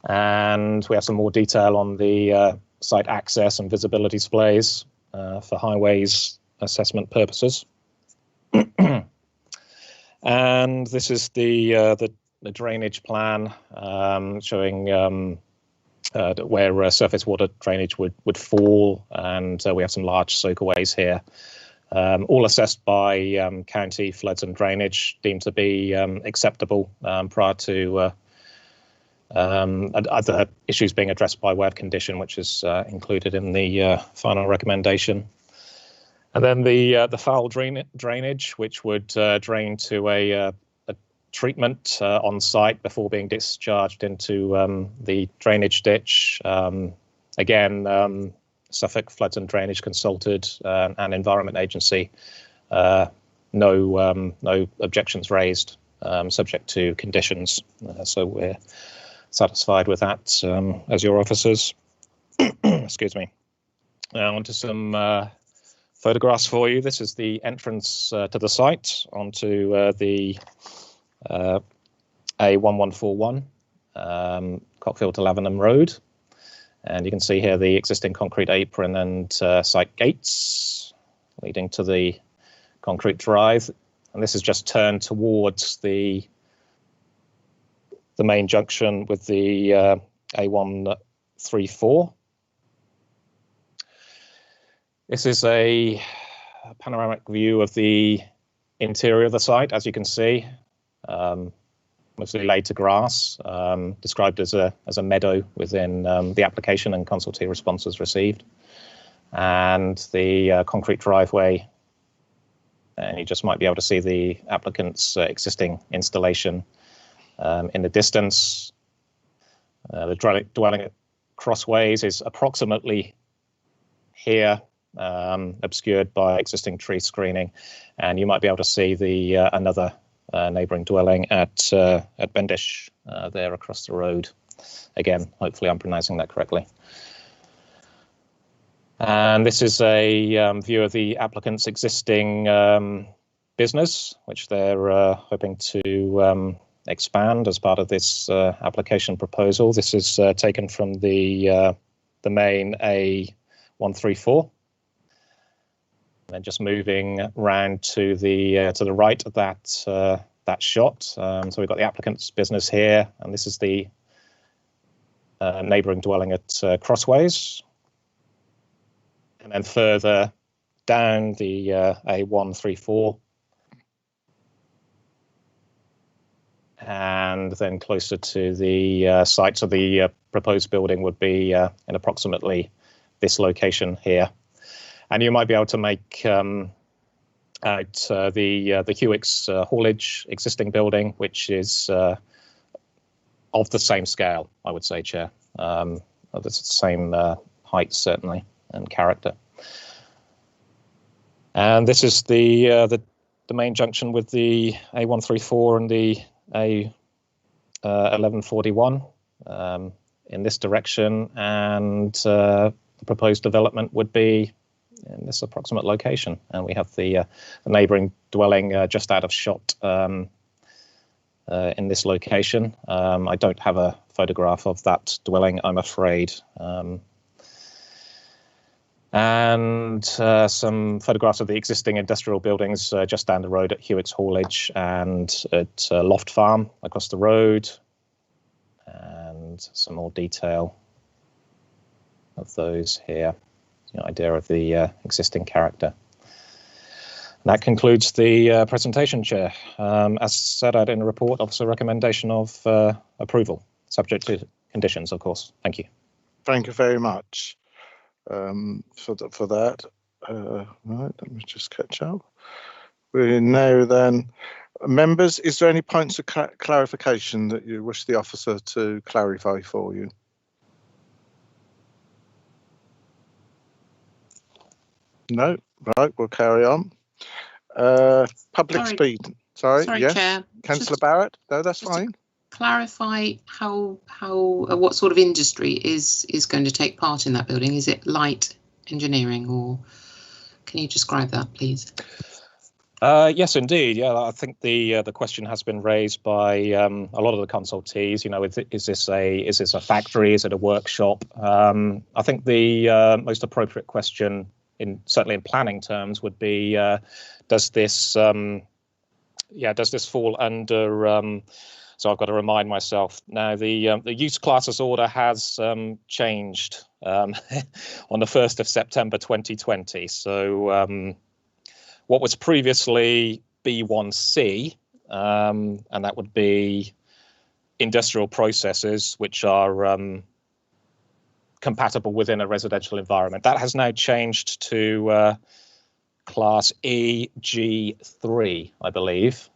and we have some more detail on the site access and visibility displays for highways assessment purposes. And this is the drainage plan showing where surface water drainage would fall, and we have some large soakaways here, all assessed by county floods and drainage, deemed to be acceptable prior to other issues being addressed by way of condition, which is included in the final recommendation. And then the foul drainage, which would drain to a treatment on site before being discharged into the drainage ditch. Again, Suffolk Floods and Drainage consulted and Environment Agency. No objections raised, subject to conditions. So we're satisfied with that as your officers. Excuse me. On to some photographs for you. This is the entrance to the site onto the A1141 Cockfield to Lavenham Road. And you can see here the existing concrete apron and site gates leading to the concrete drive. And this is just turned towards the main junction with the A134. This is a panoramic view of the interior of the site, as you can see. Mostly laid to grass, described as a meadow within the application and consultee responses received. And the concrete driveway, and you just might be able to see the applicant's existing installation in the distance. The dwelling at Crossways is approximately here, obscured by existing tree screening, and you might be able to see the another neighbouring dwelling at Bendish there across the road. Again, hopefully I'm pronouncing that correctly. And this is a view of the applicant's existing business, which they're hoping to expand as part of this application proposal. This is taken from the main A134. then just moving round to the right of that shot. So we've got the applicant's business here, and this is the neighbouring dwelling at Crossways. And then further down the A134. And then closer to the site of the proposed building would be in approximately this location here. And you might be able to make out the Hewicks haulage existing building, which is of the same scale, I would say, Chair. Of the same height, certainly, and character. And this is the main junction with the A134 and the A1141 in this direction, and the proposed development would be in this approximate location. And we have the neighbouring dwelling just out of shot in this location. I don't have a photograph of that dwelling, I'm afraid. And some photographs of the existing industrial buildings just down the road at Hewicks Haulage and at Loft Farm across the road, and some more detail of those here, an idea of the existing character. And that concludes the presentation, Chair. As set out in the report, also recommendation of approval, subject to conditions, of course. Thank you. Thank you very much. For that. Right, let me just catch up. We now then, members, is there any points of clarification that you wish the officer to clarify for you? No, right, we'll carry on. Public speed. Sorry, yes, Chair. Councillor Barrett. No, that's fine. Clarify how what sort of industry is going to take part in that building? Is it light engineering, or can you describe that, please? Yes, indeed. Yeah, I think the question has been raised by a lot of the consultees. You know, is this a factory? Is it a workshop? I think the most appropriate question, certainly in planning terms, would be does this fall under? So I've got to remind myself now. The use classes order has changed on the 1st of September 2020. So what was previously B1C, and that would be industrial processes which are compatible within a residential environment. That has now changed to class EG3, I believe.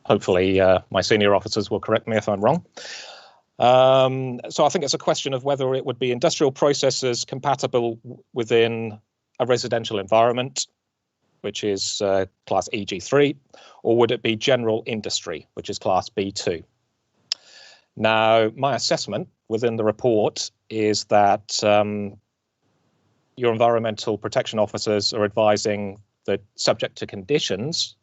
Hopefully my senior officers will correct me if I'm wrong. So I think it's a question of whether it would be industrial processes compatible within a residential environment, which is class EG3, or would it be general industry, which is class B2? Now, my assessment within the report is that your environmental protection officers are advising that, subject to conditions,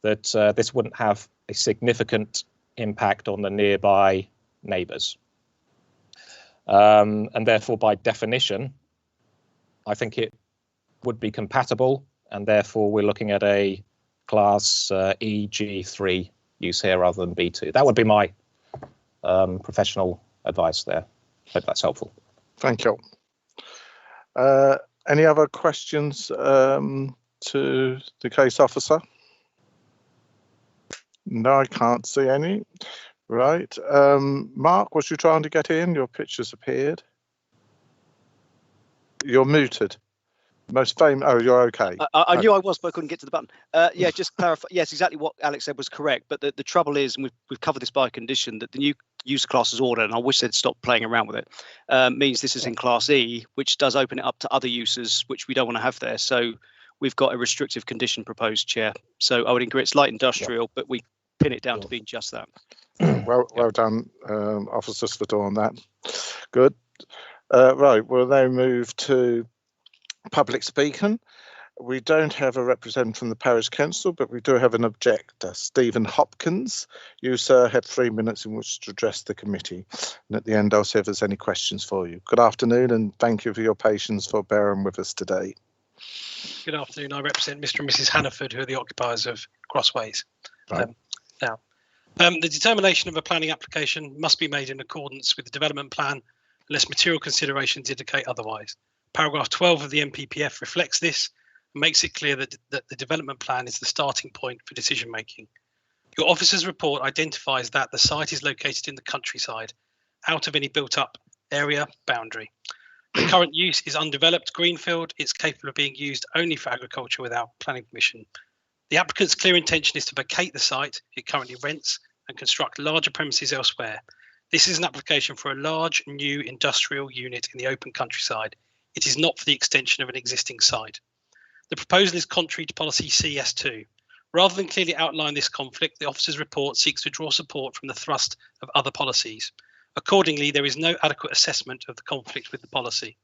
that this wouldn't have a significant impact on the nearby neighbours. And therefore, by definition, I think it would be compatible, and therefore we're looking at a class EG3 use here rather than B2. That would be my professional advice there. Hope that's helpful. Thank you. Any other questions to the case officer? No, I can't see any. Right. Mark, was you trying to get in? Your picture's appeared. You're muted. Most famous. Oh, you're okay. I knew I was, but I couldn't get to the button. Yeah, just clarify. Yes, exactly what Alex said was correct. But the trouble is, and we've covered this by condition, that the new use classes order, and I wish they'd stop playing around with it, means this is in class E, which does open it up to other uses, which we don't want to have there. So we've got a restrictive condition proposed, Chair. So I would agree it's light industrial, but we pin it down to being just that. Well done, Officer Slater, on that. Good. Right, we'll now move to public speaking. We don't have a representative from the parish council, but we do have an objector, Stephen Hopkins. You, sir, have 3 minutes in which to address the committee. And at the end, I'll see if there's any questions for you. Good afternoon, and thank you for your patience for bearing with us today. Good afternoon. I represent Mr. and Mrs. Hannaford, who are the occupiers of Crossways. Right. The determination of a planning application must be made in accordance with the development plan unless material considerations indicate otherwise. Paragraph 12 of the MPPF reflects this and makes it clear that the development plan is the starting point for decision making. Your officer's report identifies that the site is located in the countryside, out of any built up area boundary. The current use is undeveloped greenfield. It's capable of being used only for agriculture without planning permission. The applicant's clear intention is to vacate the site it currently rents and construct larger premises elsewhere. This is an application for a large new industrial unit in the open countryside. It is not for the extension of an existing site. The proposal is contrary to policy CS2. Rather than clearly outline this conflict, the officer's report seeks to draw support from the thrust of other policies. Accordingly, there is no adequate assessment of the conflict with the policy.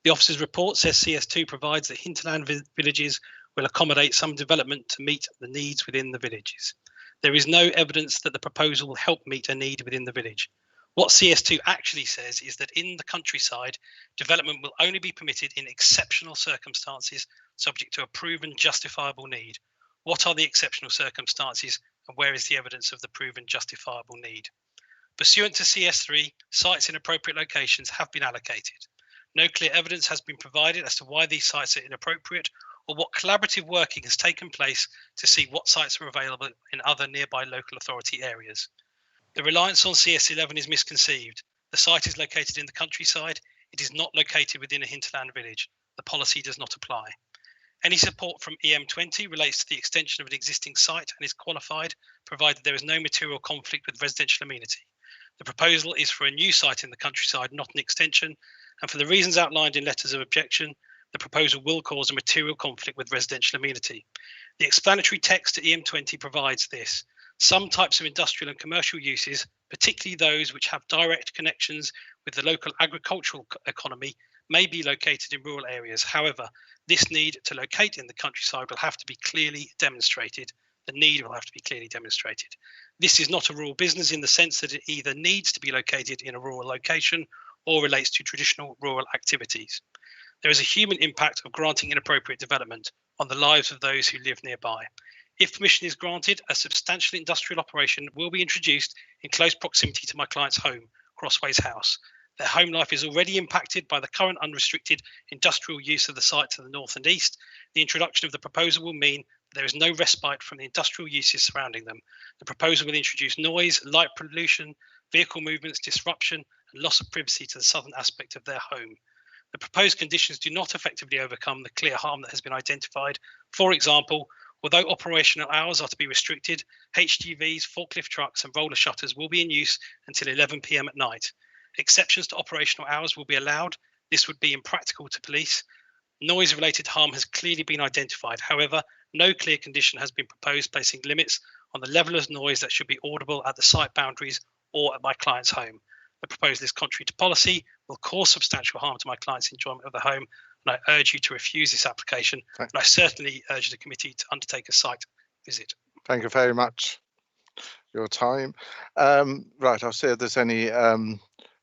The officer's report says CS2 provides that hinterland villages will accommodate some development to meet the needs within the villages. There is no evidence that the proposal will help meet a need within the village. What CS2 actually says is that in the countryside, development will only be permitted in exceptional circumstances, subject to a proven justifiable need. What are the exceptional circumstances, and where is the evidence of the proven justifiable need? Pursuant to CS3, sites in appropriate locations have been allocated. No clear evidence has been provided as to why these sites are inappropriate or what collaborative working has taken place to see what sites are available in other nearby local authority areas. The reliance on CS11 is misconceived. The site is located in the countryside. It is not located within a hinterland village. The policy does not apply. Any support from EM20 relates to the extension of an existing site and is qualified, provided there is no material conflict with residential amenity. The proposal is for a new site in the countryside, not an extension, and for the reasons outlined in letters of objection, the proposal will cause a material conflict with residential amenity. The explanatory text to EM20 provides this. Some types of industrial and commercial uses, particularly those which have direct connections with the local agricultural economy, may be located in rural areas. However, this need to locate in the countryside will have to be clearly demonstrated. The need will have to be clearly demonstrated. This is not a rural business in the sense that it either needs to be located in a rural location or relates to traditional rural activities. There is a human impact of granting inappropriate development on the lives of those who live nearby. If permission is granted, a substantial industrial operation will be introduced in close proximity to my client's home, Crossways House. Their home life is already impacted by the current unrestricted industrial use of the site to the north and east. The introduction of the proposal will mean there is no respite from the industrial uses surrounding them. The proposal will introduce noise, light pollution, vehicle movements, disruption, and loss of privacy to the southern aspect of their home. The proposed conditions do not effectively overcome the clear harm that has been identified. For example, although operational hours are to be restricted, HGVs, forklift trucks, and roller shutters will be in use until 11 p.m. at night. Exceptions to operational hours will be allowed. This would be impractical to police. Noise-related harm has clearly been identified. However, no clear condition has been proposed placing limits on the level of noise that should be audible at the site boundaries or at my client's home. The proposal is contrary to policy, will cause substantial harm to my client's enjoyment of the home, and I urge you to refuse this application. And I certainly urge the committee to undertake a site visit. Thank you very much for your time. Right, I'll see if there's any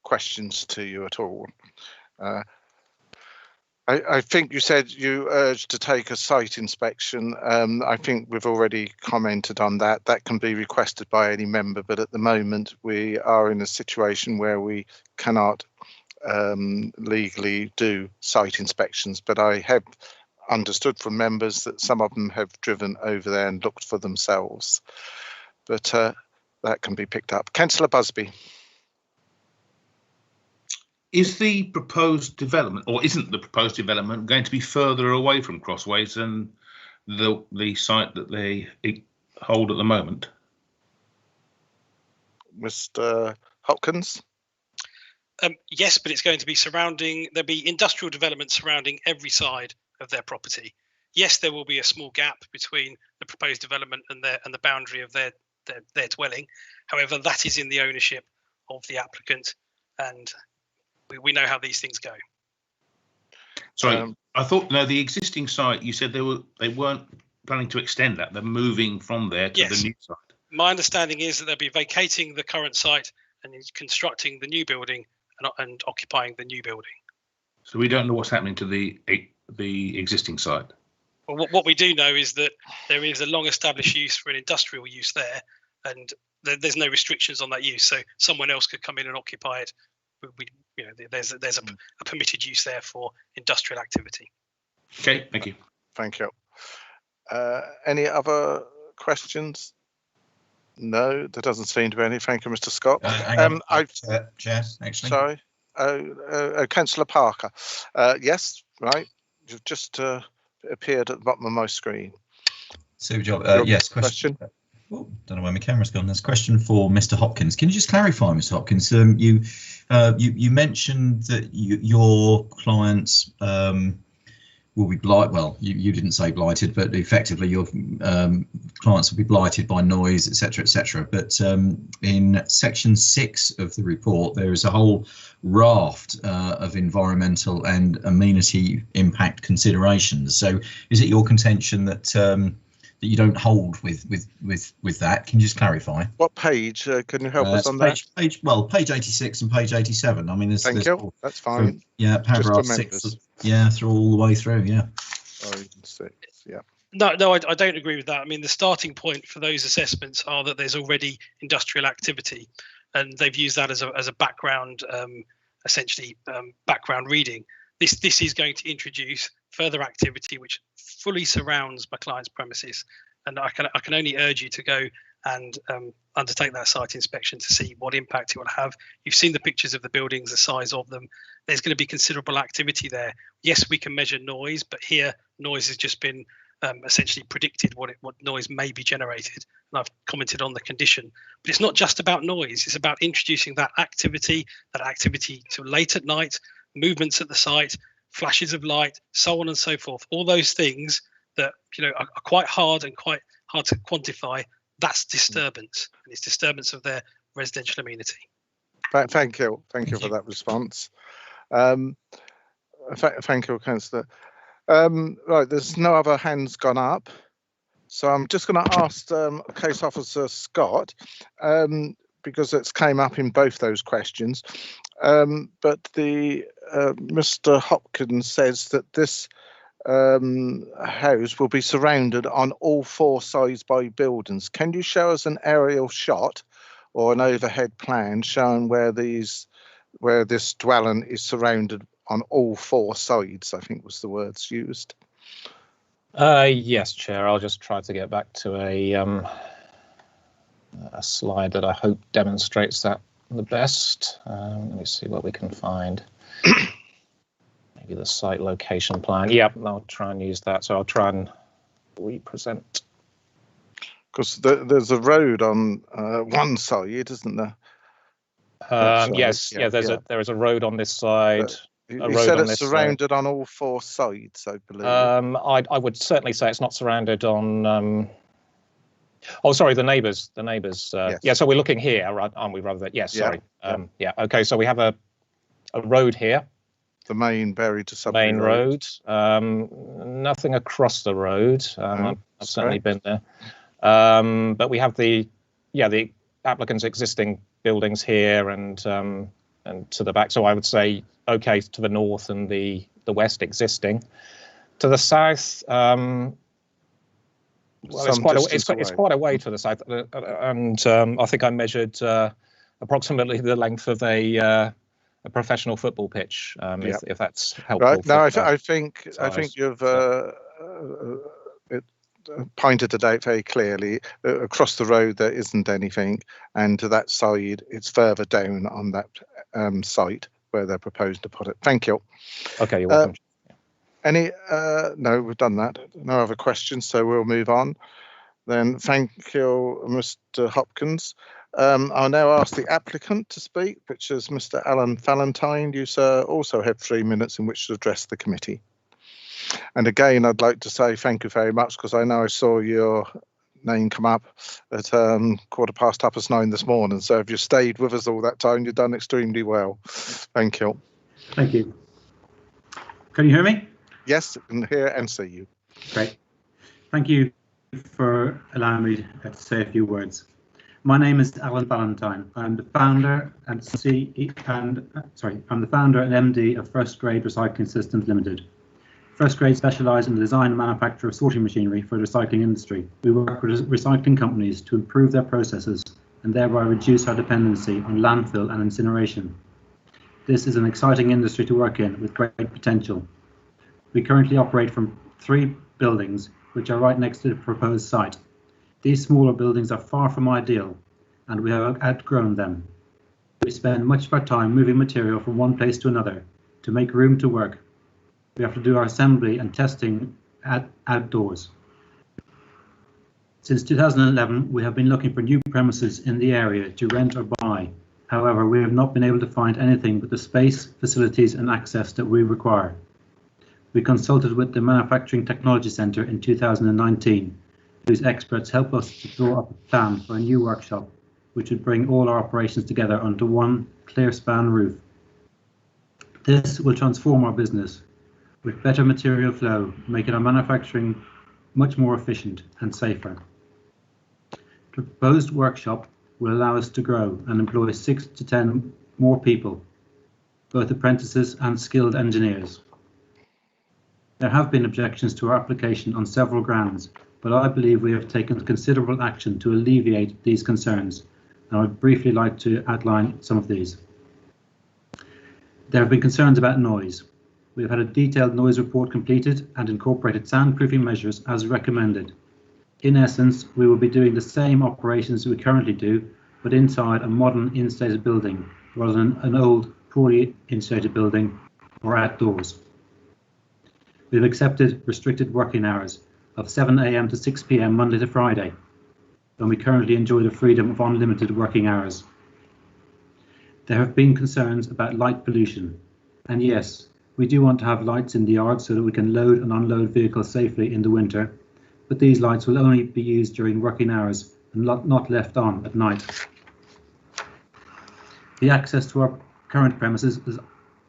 questions to you at all. I think you said you urged to take a site inspection. I think we've already commented on that. That can be requested by any member, but at the moment we are in a situation where we cannot legally do site inspections. But I have understood from members that some of them have driven over there and looked for themselves. But that can be picked up. Councillor Busby. Is the proposed development, or isn't the proposed development, going to be further away from Crossways than the site that they hold at the moment? Mr. Hopkins? Yes, but it's going to be surrounding, there'll be industrial development surrounding every side of their property. Yes, there will be a small gap between the proposed development and the boundary of their dwelling. However, that is in the ownership of the applicant, and we know how these things go. Sorry, I thought, no, the existing site, you said they weren't planning to extend that. They're moving from there to the new site. My understanding is that they'll be vacating the current site and constructing the new building and occupying the new building. So we don't know what's happening to the existing site. Well, what we do know is that there is a long-established use for an industrial use there, and there's no restrictions on that use. So someone else could come in and occupy it. There's a permitted use there for industrial activity. Okay, thank you. Thank you. Any other questions? No, there doesn't seem to be any. Thank you, Mr. Scott. Chair, actually. Sorry. Councillor Parker. Yes, right. You've just appeared at the bottom of my screen. Super job. Yes, question. Oh, don't know where my camera's gone. There's a question for Mr. Hopkins. Can you just clarify, Mr. Hopkins? You mentioned that your clients will be blighted. Well, you didn't say blighted, but effectively your clients will be blighted by noise, etc., etc. But in section 6 of the report, there is a whole raft of environmental and amenity impact considerations. So, is it your contention that that you don't hold with that? Can you just clarify? What page? Can you help us on that? Page 86 and page 87. I mean, there's that's fine. Paragraph 6. Through all the way through. Yeah. 6. Yeah. No, I don't agree with that. I mean, the starting point for those assessments are that there's already industrial activity, and they've used that as a background, essentially background reading. This is going to introduce further activity which fully surrounds my client's premises, and I can only urge you to go and undertake that site inspection to see what impact it will have. You've seen the pictures of the buildings, the size of them. There's going to be considerable activity there. Yes, we can measure noise, but here noise has just been essentially predicted what noise may be generated, and I've commented on the condition. But it's not just about noise, it's about introducing that activity to late at night, movements at the site, flashes of light, so on and so forth. All those things that are quite hard to quantify. That's disturbance, and it's disturbance of their residential amenity. Thank you for that response. Thank you, Councillor. Right, there's no other hands gone up, so I'm just going to ask Case Officer Scott, because it's came up in both those questions. But the Mr. Hopkins says that this house will be surrounded on all 4 sides by buildings. Can you show us an aerial shot or an overhead plan showing where this dwelling is surrounded on all 4 sides? I think was the words used. Yes, Chair. I'll just try to get back to a slide that I hope demonstrates that the best. Let me see what we can find. Maybe the site location plan. Yep, I'll try and use that. So I'll try and represent. Because there's a road on one side, isn't there? Yes, there is a road on this side. You said it's surrounded on all 4 sides, I believe. I would certainly say it's not surrounded on. Oh, sorry, the neighbours. Yes. Yeah, so we're looking here, aren't we? Rather than sorry. Yeah. Okay, so we have a road here. The main Bury to Sudbury main road. Nothing across the road. I've certainly been there. But we have the applicant's existing buildings here and to the back. So I would say to the north and the west existing. To the south, well, it's quite a way to the south, and I think I measured approximately the length of a professional football pitch, if that's helpful. Right. No, I think you've pointed it out very clearly. Across the road there isn't anything, and to that side it's further down on that site where they're proposed to put it. Thank you. Okay, you're welcome. No, we've done that. No other questions, so we'll move on. Then thank you, Mr. Hopkins. I'll now ask the applicant to speak, which is Mr. Alan Valentine. You, sir, also have 3 minutes in which to address the committee. And again, I'd like to say thank you very much, because I know I saw your name come up at 9:15 this morning. So if you stayed with us all that time, you've done extremely well. Thank you. Thank you. Can you hear me? Yes, I can hear and see you. Great. Thank you for allowing me to say a few words. My name is Alan Valentine. I'm the founder and I'm the founder and MD of First Grade Recycling Systems Limited. First Grade specialise in the design and manufacture of sorting machinery for the recycling industry. We work with recycling companies to improve their processes and thereby reduce our dependency on landfill and incineration. This is an exciting industry to work in with great potential. We currently operate from 3 buildings which are right next to the proposed site. These smaller buildings are far from ideal and we have outgrown them. We spend much of our time moving material from one place to another to make room to work. We have to do our assembly and testing outdoors. Since 2011, we have been looking for new premises in the area to rent or buy. However, we have not been able to find anything but the space, facilities and access that we require. We consulted with the Manufacturing Technology Centre in 2019, whose experts helped us to draw up a plan for a new workshop, which would bring all our operations together under one clear span roof. This will transform our business with better material flow, making our manufacturing much more efficient and safer. The proposed workshop will allow us to grow and employ 6 to 10 more people, both apprentices and skilled engineers. There have been objections to our application on several grounds, but I believe we have taken considerable action to alleviate these concerns, and I would briefly like to outline some of these. There have been concerns about noise. We have had a detailed noise report completed and incorporated soundproofing measures as recommended. In essence, we will be doing the same operations we currently do, but inside a modern insulated building rather than an old, poorly insulated building or outdoors. We've accepted restricted working hours of 7 AM to 6 PM Monday to Friday, and we currently enjoy the freedom of unlimited working hours. There have been concerns about light pollution, and yes, we do want to have lights in the yard so that we can load and unload vehicles safely in the winter, but these lights will only be used during working hours and not left on at night. The access to our current premises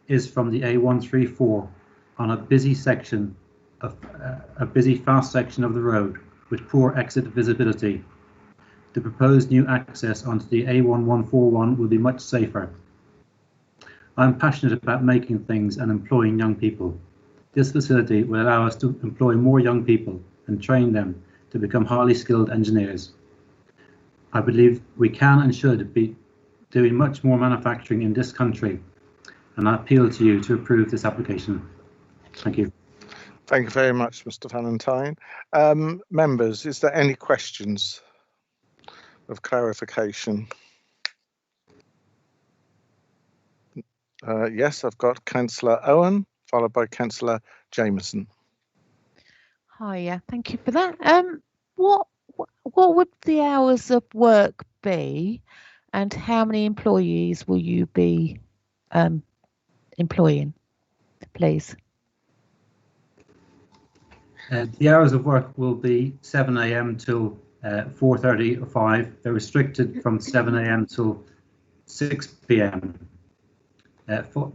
is from the A134 on a busy section of fast section of the road with poor exit visibility. The proposed new access onto the A1141 will be much safer. I'm passionate about making things and employing young people. This facility will allow us to employ more young people and train them to become highly skilled engineers. I believe we can and should be doing much more manufacturing in this country, and I appeal to you to approve this application. Thank you. Thank you very much, Mr. Valentine. Members, is there any questions of clarification? Yes, I've got Councillor Owen, followed by Councillor Jameson. Hi, yeah, thank you for that. What would the hours of work be, and how many employees will you be employing, please? The hours of work will be 7 AM till 4:30 or 5. They're restricted from 7 AM till 6 PM,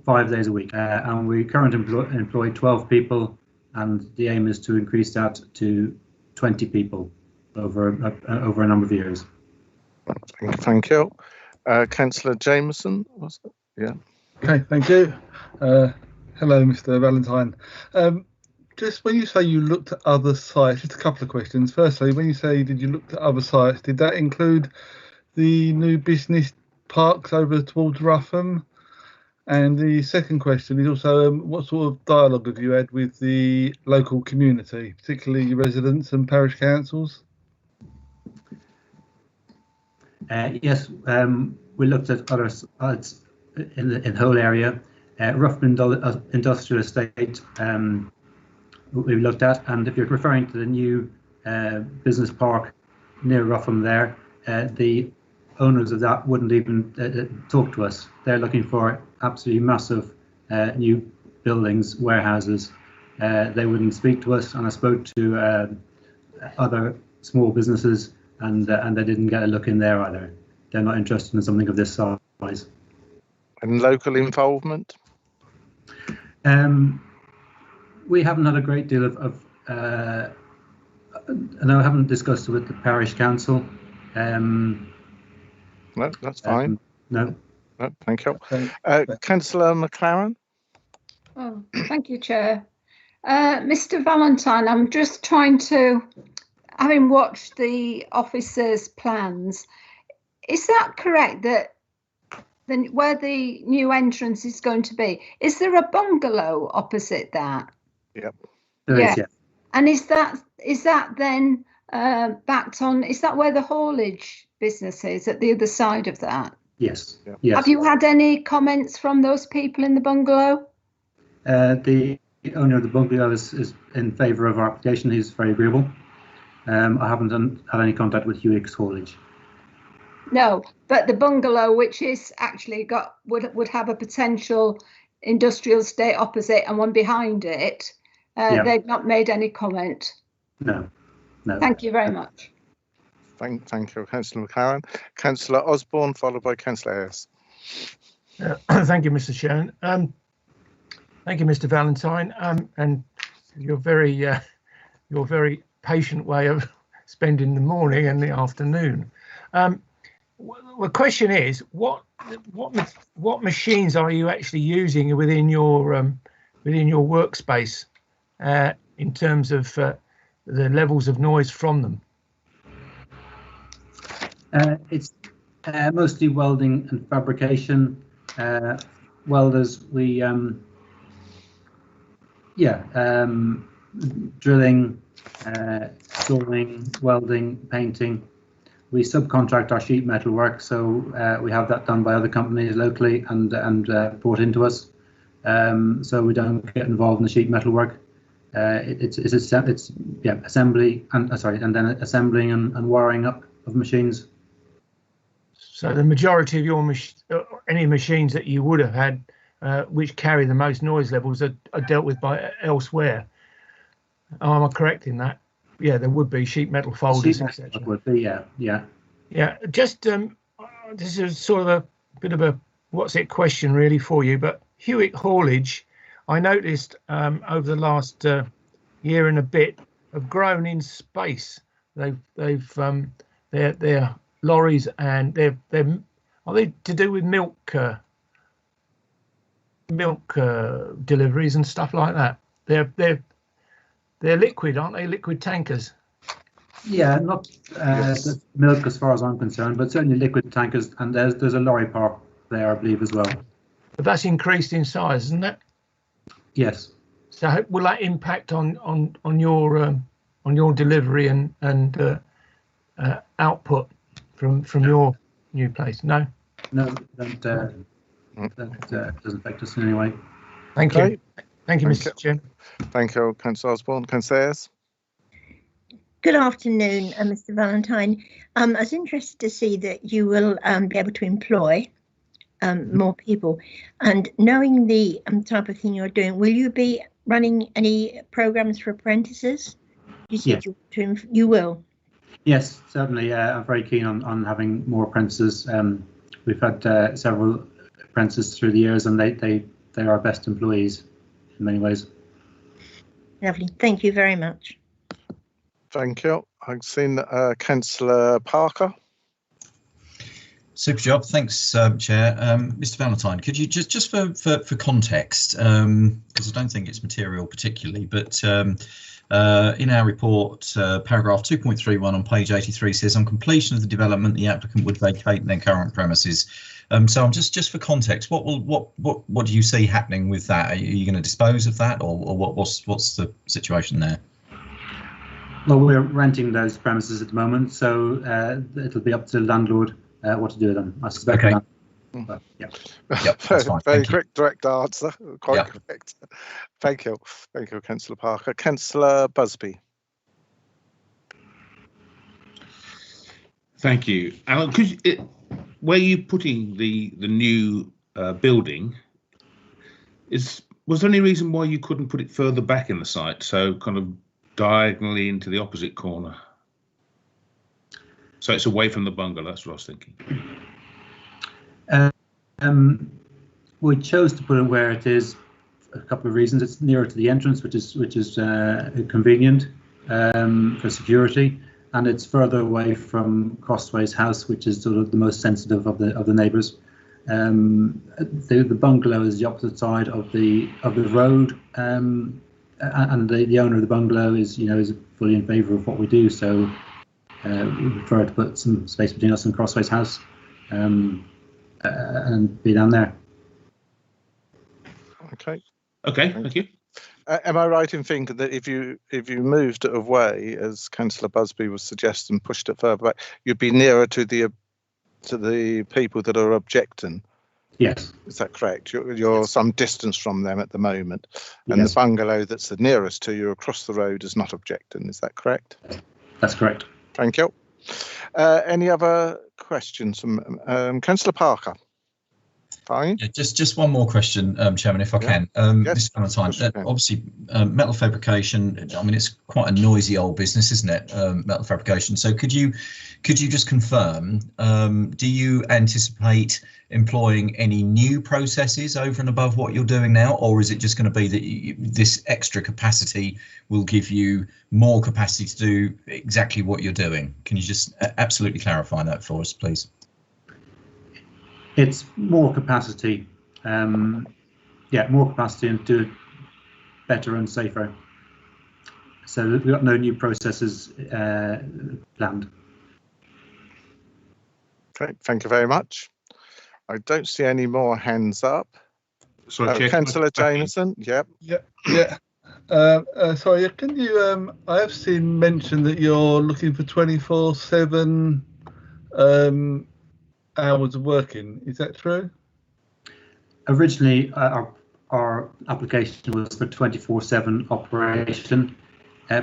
5 days a week. And we currently employ 12 people, and the aim is to increase that to 20 people over a number of years. Thank you. Councillor Jameson, was it? Yeah. Okay, thank you. Hello, Mr. Valentine. Just when you say you looked at other sites, just a couple of questions. Firstly, when you say did you look at other sites, did that include the new business parks over towards Rougham? And the second question is also what sort of dialogue have you had with the local community, particularly residents and parish councils? Yes, we looked at other sites in the whole area. Rougham Industrial Estate we've looked at, and if you're referring to the new business park near Rougham there, the owners of that wouldn't even talk to us. They're looking for absolutely massive new buildings, warehouses. They wouldn't speak to us, and I spoke to other small businesses, and they didn't get a look in there either. They're not interested in something of this size. And local involvement? We haven't had a great deal of I know I haven't discussed it with the parish council. No, that's fine. No. No, thank you. Councillor McLaren. Oh, thank you, Chair. Mr. Valentine, I'm just trying to, having watched the officers' plans, is that correct that where the new entrance is going to be, is there a bungalow opposite that? Yep. There is, yeah. And is that then backed on, is that where the haulage business is, at the other side of that? Yes. Yep. Yes. Have you had any comments from those people in the bungalow? The owner of the bungalow is in favour of our application. He's very agreeable. I haven't had any contact with Hewick's haulage. No, but the bungalow, which is actually would have a potential industrial estate opposite and one behind it, they've not made any comment. No. Thank you very much. Thank you, Councillor McLaren. Councillor Osborne, followed by Councillor Ayres. Thank you, Mr. Chairman. Thank you, Mr. Valentine, and your very patient way of spending the morning and the afternoon. The question is, what machines are you actually using within your workspace in terms of the levels of noise from them? It's mostly welding and fabrication. Welders, we drilling, sawing, welding, painting. We subcontract our sheet metal work, so we have that done by other companies locally and brought into us. So we don't get involved in the sheet metal work. It's assembly and then assembling and wiring up of machines. So the majority of your any machines that you would have had, which carry the most noise levels, are dealt with by elsewhere. Am I correct in that? Yeah, there would be sheet metal folders, etc. Would be, yeah. Just this is sort of a bit of a what's it question really for you, but Hewick haulage, I noticed over the last year and a bit have grown in space. Their lorries and are they to do with milk deliveries and stuff like that? They're liquid, aren't they? Liquid tankers. Yeah, not milk as far as I'm concerned, but certainly liquid tankers. And there's a lorry park there, I believe, as well. But that's increased in size, isn't it? Yes. So will that impact on your delivery and output from your new place? No. No, that doesn't affect us in any way. Thank you. Thank you, Mr. Chairman. Thank you, Councillor Osborne. Councillor Ayres. Good afternoon, Mr. Valentine. I was interested to see that you will be able to employ more people, and knowing the type of thing you're doing, will you be running any programs for apprentices? You said you will. Yes, certainly. I'm very keen on having more apprentices. We've had several apprentices through the years, and they are our best employees in many ways. Lovely. Thank you very much. Thank you. I've seen Councillor Parker. Super job. Thanks, Chair. Mr. Valentine, could you just for context, because I don't think it's material particularly, but in our report, paragraph 2.31 on page 83 says, on completion of the development, the applicant would vacate their current premises. So I'm just for context, what do you see happening with that? Are you going to dispose of that, or what's the situation there? Well, we're renting those premises at the moment, so it'll be up to the landlord what to do with them. I suspect. Okay. But, yeah. Yep, that's fine. Very quick, direct answer. Quite correct. Thank you. Thank you, Councillor Parker. Councillor Busby. Thank you. Alan, where you putting the new building, was there any reason why you couldn't put it further back in the site, so kind of diagonally into the opposite corner? So it's away from the bungalow, that's what I was thinking. We chose to put it where it is a couple of reasons. It's nearer to the entrance, which is convenient for security, and it's further away from Crossways House, which is sort of the most sensitive of the neighbours. The bungalow is the opposite side of the road, and the owner of the bungalow is fully in favour of what we do. So we prefer to put some space between us and Crossways House, and be down there. Okay. Okay, thank you. Am I right in thinking that if you moved it away, as Councillor Busby was suggesting, pushed it further back, you'd be nearer to the people that are objecting? Yes. Is that correct? You're some distance from them at the moment, and Yes. the bungalow that's the nearest to you across the road is not objecting. Is that correct? That's correct. Thank you. Any other questions from Councillor Parker? Fine. Yeah, just one more question, Chairman, if I can. This kind of time, obviously, metal fabrication. I mean, it's quite a noisy old business, isn't it? Metal fabrication. So, could you just confirm? Do you anticipate employing any new processes over and above what you're doing now, or is it just going to be that this extra capacity will give you more capacity to do exactly what you're doing? Can you just absolutely clarify that for us, please? It's more capacity, more capacity, and do it better and safer. So we've got no new processes planned. Okay, thank you very much. I don't see any more hands up. Sorry, Chair, Councillor Jameson. Yep. Yeah. Sorry, can you? I have seen mention that you're looking for 24/7 hours of working. Is that true? Originally, our application was for 24/7 operation,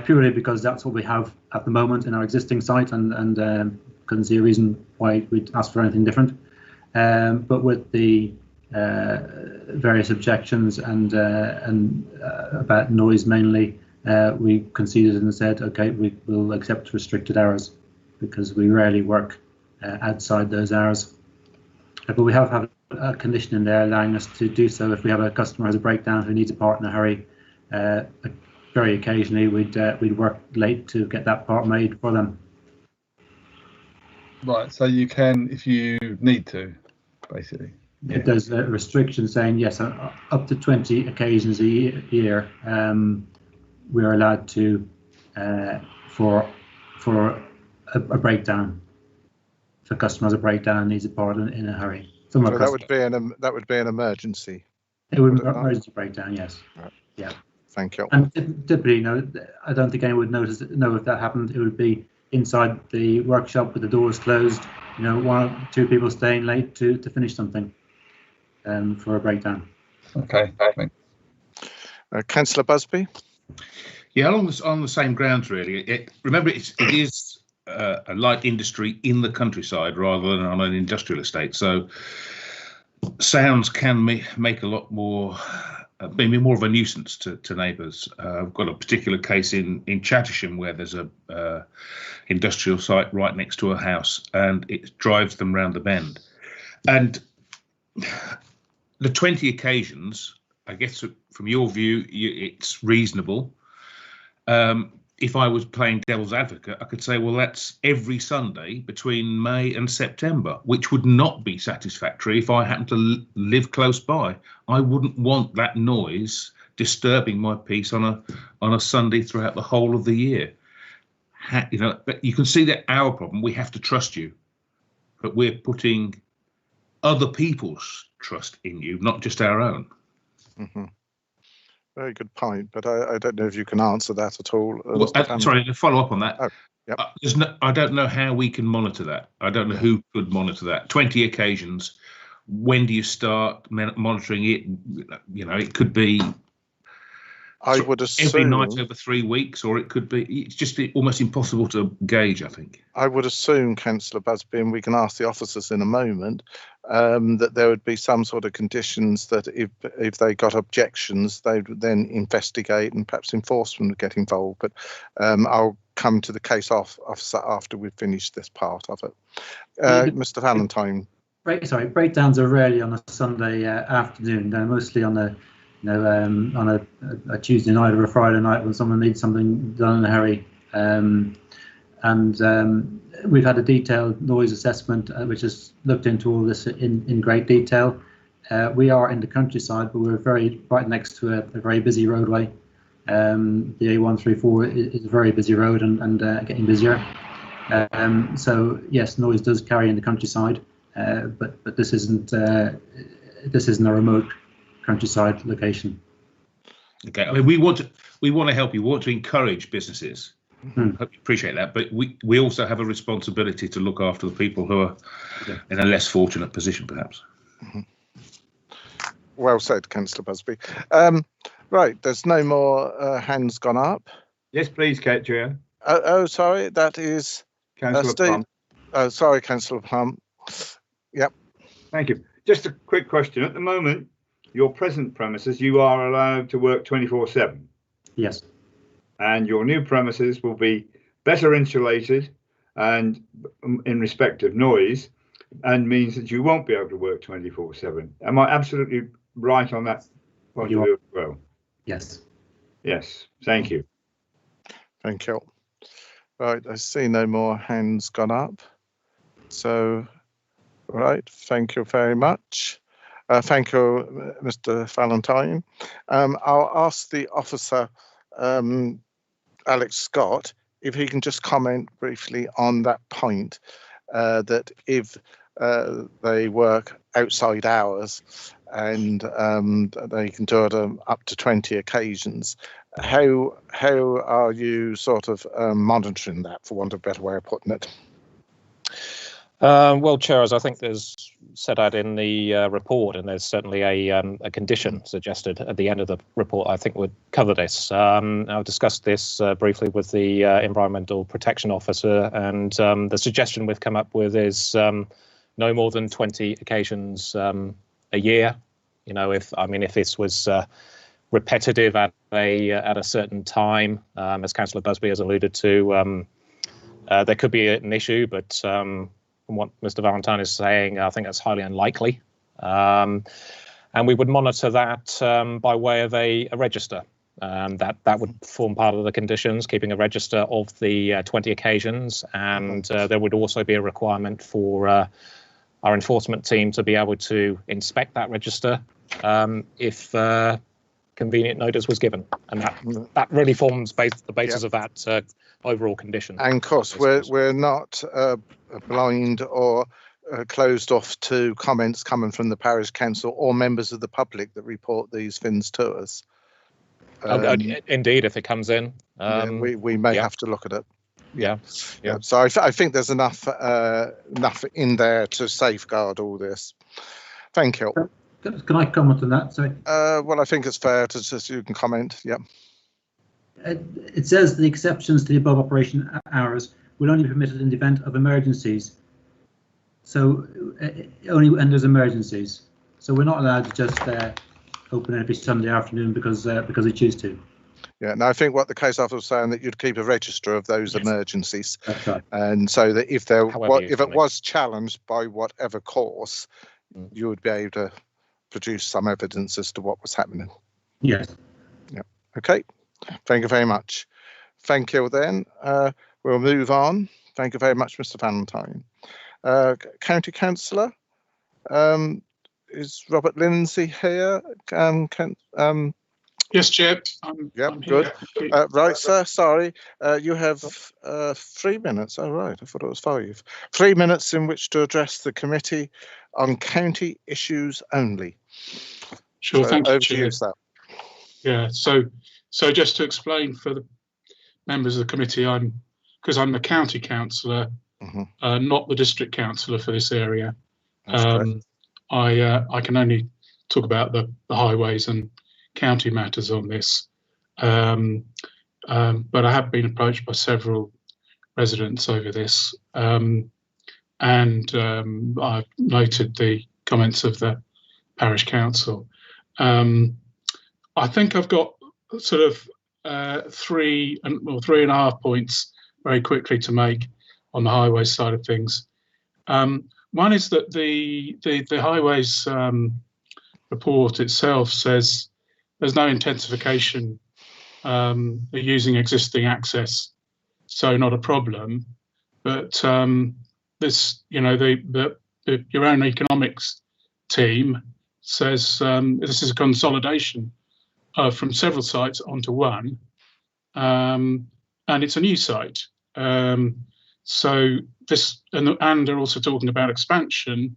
purely because that's what we have at the moment in our existing site, and couldn't see a reason why we'd ask for anything different. But with the various objections and about noise mainly, we conceded and said, okay, we will accept restricted hours because we rarely work outside those hours. But we have had a condition in there allowing us to do so if we have a customer has a breakdown who needs a part in a hurry. Very occasionally we'd work late to get that part made for them. Right, so you can if you need to, basically. Yeah. There's a restriction saying yes, up to 20 occasions a year, we're allowed to for a breakdown. If a customer has a breakdown and needs a part in a hurry. So that would be an emergency. It would be an emergency breakdown, yes. Right. Yeah. Thank you. And typically, I don't think anyone would know if that happened. It would be inside the workshop with the doors closed. One or two people staying late to finish something for a breakdown. Okay. Thanks. Councillor Busby. Yeah, on the same grounds, really. Remember, it is a light industry in the countryside rather than on an industrial estate. So sounds can make a lot more, maybe more of a nuisance to neighbours. I've got a particular case in Chattersham where there's a industrial site right next to a house, and it drives them round the bend. And the 20 occasions, I guess from your view, it's reasonable. If I was playing devil's advocate, I could say, well, that's every Sunday between May and September, which would not be satisfactory if I happened to live close by. I wouldn't want that noise disturbing my peace on a Sunday throughout the whole of the year. You can see that our problem, we have to trust you, but we're putting other people's trust in you, not just our own. Mm-hmm. Very good point, but I don't know if you can answer that at all. Well, sorry, to follow up on that. Oh, yep. I don't know how we can monitor that. I don't know who could monitor that. 20 occasions. When do you start monitoring it? It could be. I would assume every night over 3 weeks, or it could be. It's just almost impossible to gauge, I think. I would assume, Councillor Busby, and we can ask the officers in a moment, that there would be some sort of conditions that if they got objections, they would then investigate and perhaps enforcement would get involved. But I'll come to the case officer after we've finished this part of it. Mr. Valentine. Breakdowns are rarely on a Sunday afternoon. They're mostly on a you know, on a Tuesday night or a Friday night when someone needs something done in a hurry. We've had a detailed noise assessment which has looked into all this in great detail. We are in the countryside, but we're right next to a very busy roadway. The A134 is a very busy road and getting busier. So yes, noise does carry in the countryside, but this isn't a remote countryside location. Okay, I mean we want to help you. We want to encourage businesses. Hope you appreciate that, but we also have a responsibility to look after the people who are in a less fortunate position, perhaps. Well said, Councillor Busby. Right, there's no more hands gone up. Yes, please, Chair. Oh, sorry, that is Councillor Steve. Plum. Oh, sorry, Councillor Plum. Yep. Thank you. Just a quick question. At the moment, your present premises, you are allowed to work 24/7. Yes. And your new premises will be better insulated and in respect of noise, and means that you won't be able to work 24/7. Am I absolutely right on that point of view as well? Yes. Yes. Thank you. Thank you. Right, I see no more hands gone up. So, right, thank you very much. Thank you, Mr. Valentine. I'll ask the officer, Alex Scott, if he can just comment briefly on that point, that if they work outside hours and they can do it up to 20 occasions, how are you sort of monitoring that, for want of a better way of putting it? Well, Chair, as I think there's set out in the report, and there's certainly a condition suggested at the end of the report, I think would cover this. I've discussed this briefly with the Environmental Protection Officer, and the suggestion we've come up with is no more than 20 occasions a year. You know, if this was repetitive at a certain time, as Councillor Busby has alluded to, there could be an issue, but from what Mr. Valentine is saying, I think that's highly unlikely. And we would monitor that by way of a register. That would form part of the conditions, keeping a register of the 20 occasions. And there would also be a requirement for our enforcement team to be able to inspect that register if convenient notice was given. And that really forms the basis of that overall condition. And of course, we're not blind or closed off to comments coming from the parish council or members of the public that report these things to us. Indeed, if it comes in, we may have to look at it. Yeah. So I think there's enough in there to safeguard all this. Thank you. Can I comment on that? Sorry. Well, I think it's fair to just you can comment. Yeah. It says the exceptions to the above operation hours will only be permitted in the event of emergencies. So only when there's emergencies. So we're not allowed to just open every Sunday afternoon because we choose to. Yeah, and I think what the case officer was saying, that you'd keep a register of those emergencies. That's right. And so that if it was challenged by whatever course, you would be able to produce some evidence as to what was happening. Yes. Yeah. Okay. Thank you very much. Thank you then. We'll move on. Thank you very much, Mr. Valentine. County Councillor, is Robert Lindsay here? Yes, Chair. I'm good. Right, sir. Sorry. You have 3 minutes. Oh, right. I thought it was 5. 3 minutes in which to address the committee on county issues only. Sure. So thank you, over Chair. to you, sir. Yeah. So just to explain for the members of the committee, because I'm the county councillor, not the district councillor for this area. I can only talk about the highways and county matters on this, but I have been approached by several residents over this, and I've noted the comments of the parish council. I think I've got sort of 3.5 points very quickly to make on the highways side of things. One is that the highways report itself says there's no intensification. They're using existing access, so not a problem. But this, your own economics team says this is a consolidation from several sites onto one, and it's a new site. So this, and they're also talking about expansion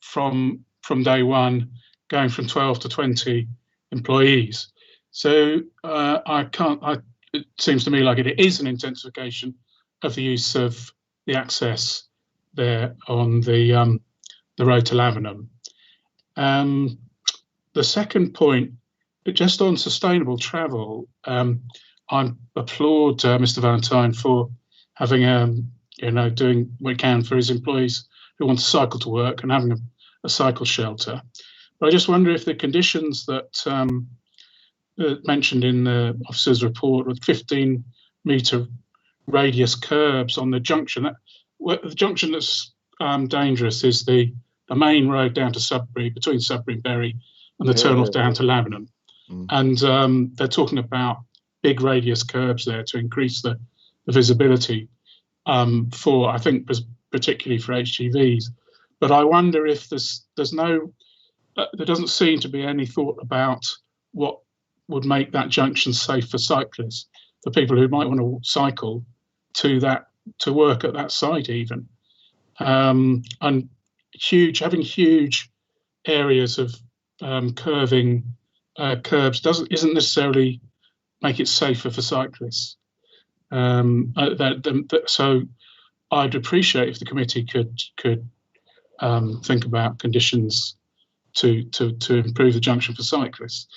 from day one, going from 12 to 20 employees. So it seems to me like it is an intensification of the use of the access there on the road to Lavenham. The second point, just on sustainable travel, I applaud Mr. Valentine for having doing what he can for his employees who want to cycle to work and having a cycle shelter. But I just wonder if the conditions that mentioned in the officer's report with 15-metre radius curbs on the junction, the junction that's dangerous is the main road down to Sudbury, between Sudbury and Bury, and the turn-off down to Lavenham. And they're talking about big radius curbs there to increase the visibility for, I think, particularly for HGVs. But I wonder if there doesn't seem to be any thought about what would make that junction safe for cyclists, for people who might want to cycle to work at that site even. And having huge areas of curving curbs isn't necessarily make it safer for cyclists. So I'd appreciate if the committee could think about conditions to improve the junction for cyclists.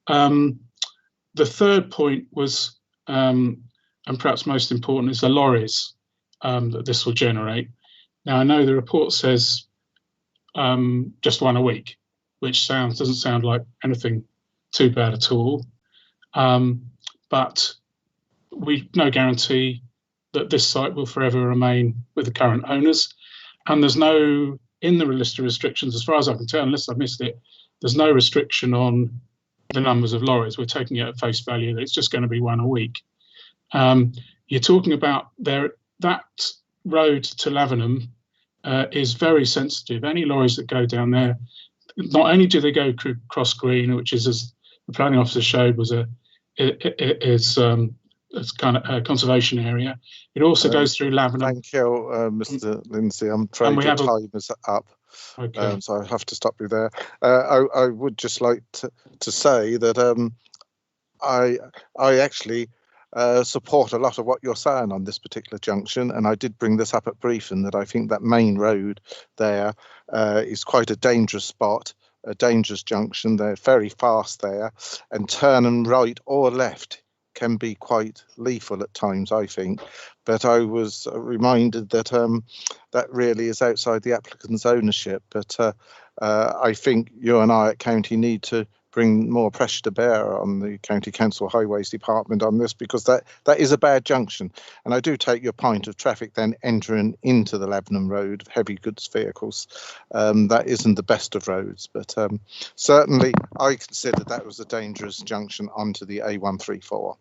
The third point was, and perhaps most important, is the lorries that this will generate. Now, I know the report says just one a week, which doesn't sound like anything too bad at all. But we've no guarantee that this site will forever remain with the current owners. And there's no, in the list of restrictions, as far as I can tell, unless I've missed it, there's no restriction on the numbers of lorries. We're taking it at face value that it's just going to be one a week. You're talking about that road to Lavenham is very sensitive. Any lorries that go down there, not only do they go cross green, which is, as the planning officer showed, was it's kind of a conservation area. It also goes through Lavenham. Thank you, Mr. Lindsay. I'm afraid your time is up. Okay. So I have to stop you there. I would just like to say that I actually support a lot of what you're saying on this particular junction, and I did bring this up at briefing that I think that main road there is quite a dangerous spot, a dangerous junction. They're very fast there, and turning right or left can be quite lethal at times, I think. But I was reminded that that really is outside the applicant's ownership. But I think you and I at County need to bring more pressure to bear on the County Council Highways Department on this, because that is a bad junction. And I do take your point of traffic then entering into the Lavenham Road, heavy goods vehicles. That isn't the best of roads, but certainly I considered that was a dangerous junction onto the A134.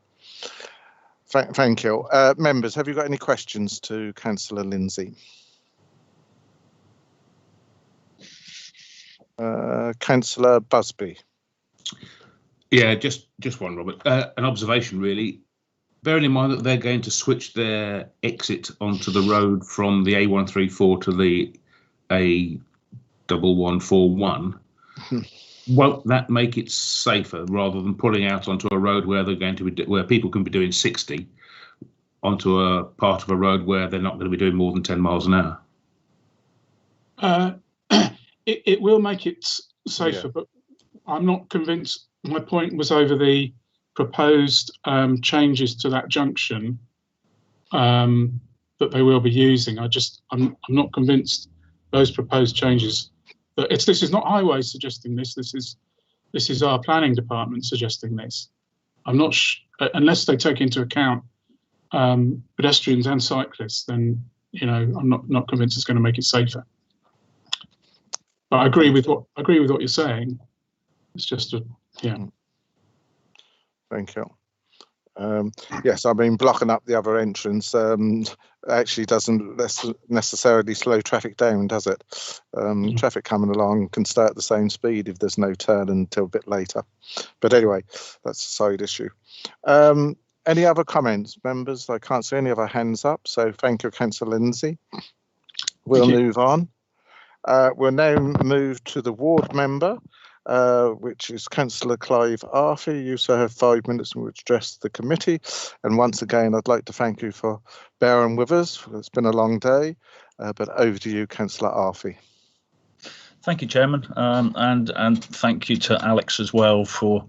Thank you. Members, have you got any questions to Councillor Lindsay? Councillor Busby. Yeah, just one, Robert. An observation, really. Bearing in mind that they're going to switch their exit onto the road from the A134 to the A1141, won't that make it safer rather than pulling out onto a road where they're going to be where people can be doing 60 onto a part of a road where they're not going to be doing more than 10 miles an hour? It will make it safer, but I'm not convinced. My point was over the proposed changes to that junction that they will be using. I'm not convinced those proposed changes. This is not highways suggesting this. This is our planning department suggesting this. I'm not unless they take into account pedestrians and cyclists. Then I'm not convinced it's going to make it safer. But I agree with what you're saying. It's just Thank you. Yes, I mean, blocking up the other entrance actually doesn't necessarily slow traffic down, does it? Traffic coming along can stay at the same speed if there's no turn until a bit later. But anyway, that's a side issue. Any other comments, members? I can't see any other hands up, so thank you, Councillor Lindsay. We'll move on. We'll now move to the ward member, which is Councillor Clive Arthur. You also have 5 minutes to address the committee. And once again, I'd like to thank you for bearing with us. It's been a long day, but over to you, Councillor Arthur. Thank you, Chairman, and thank you to Alex as well for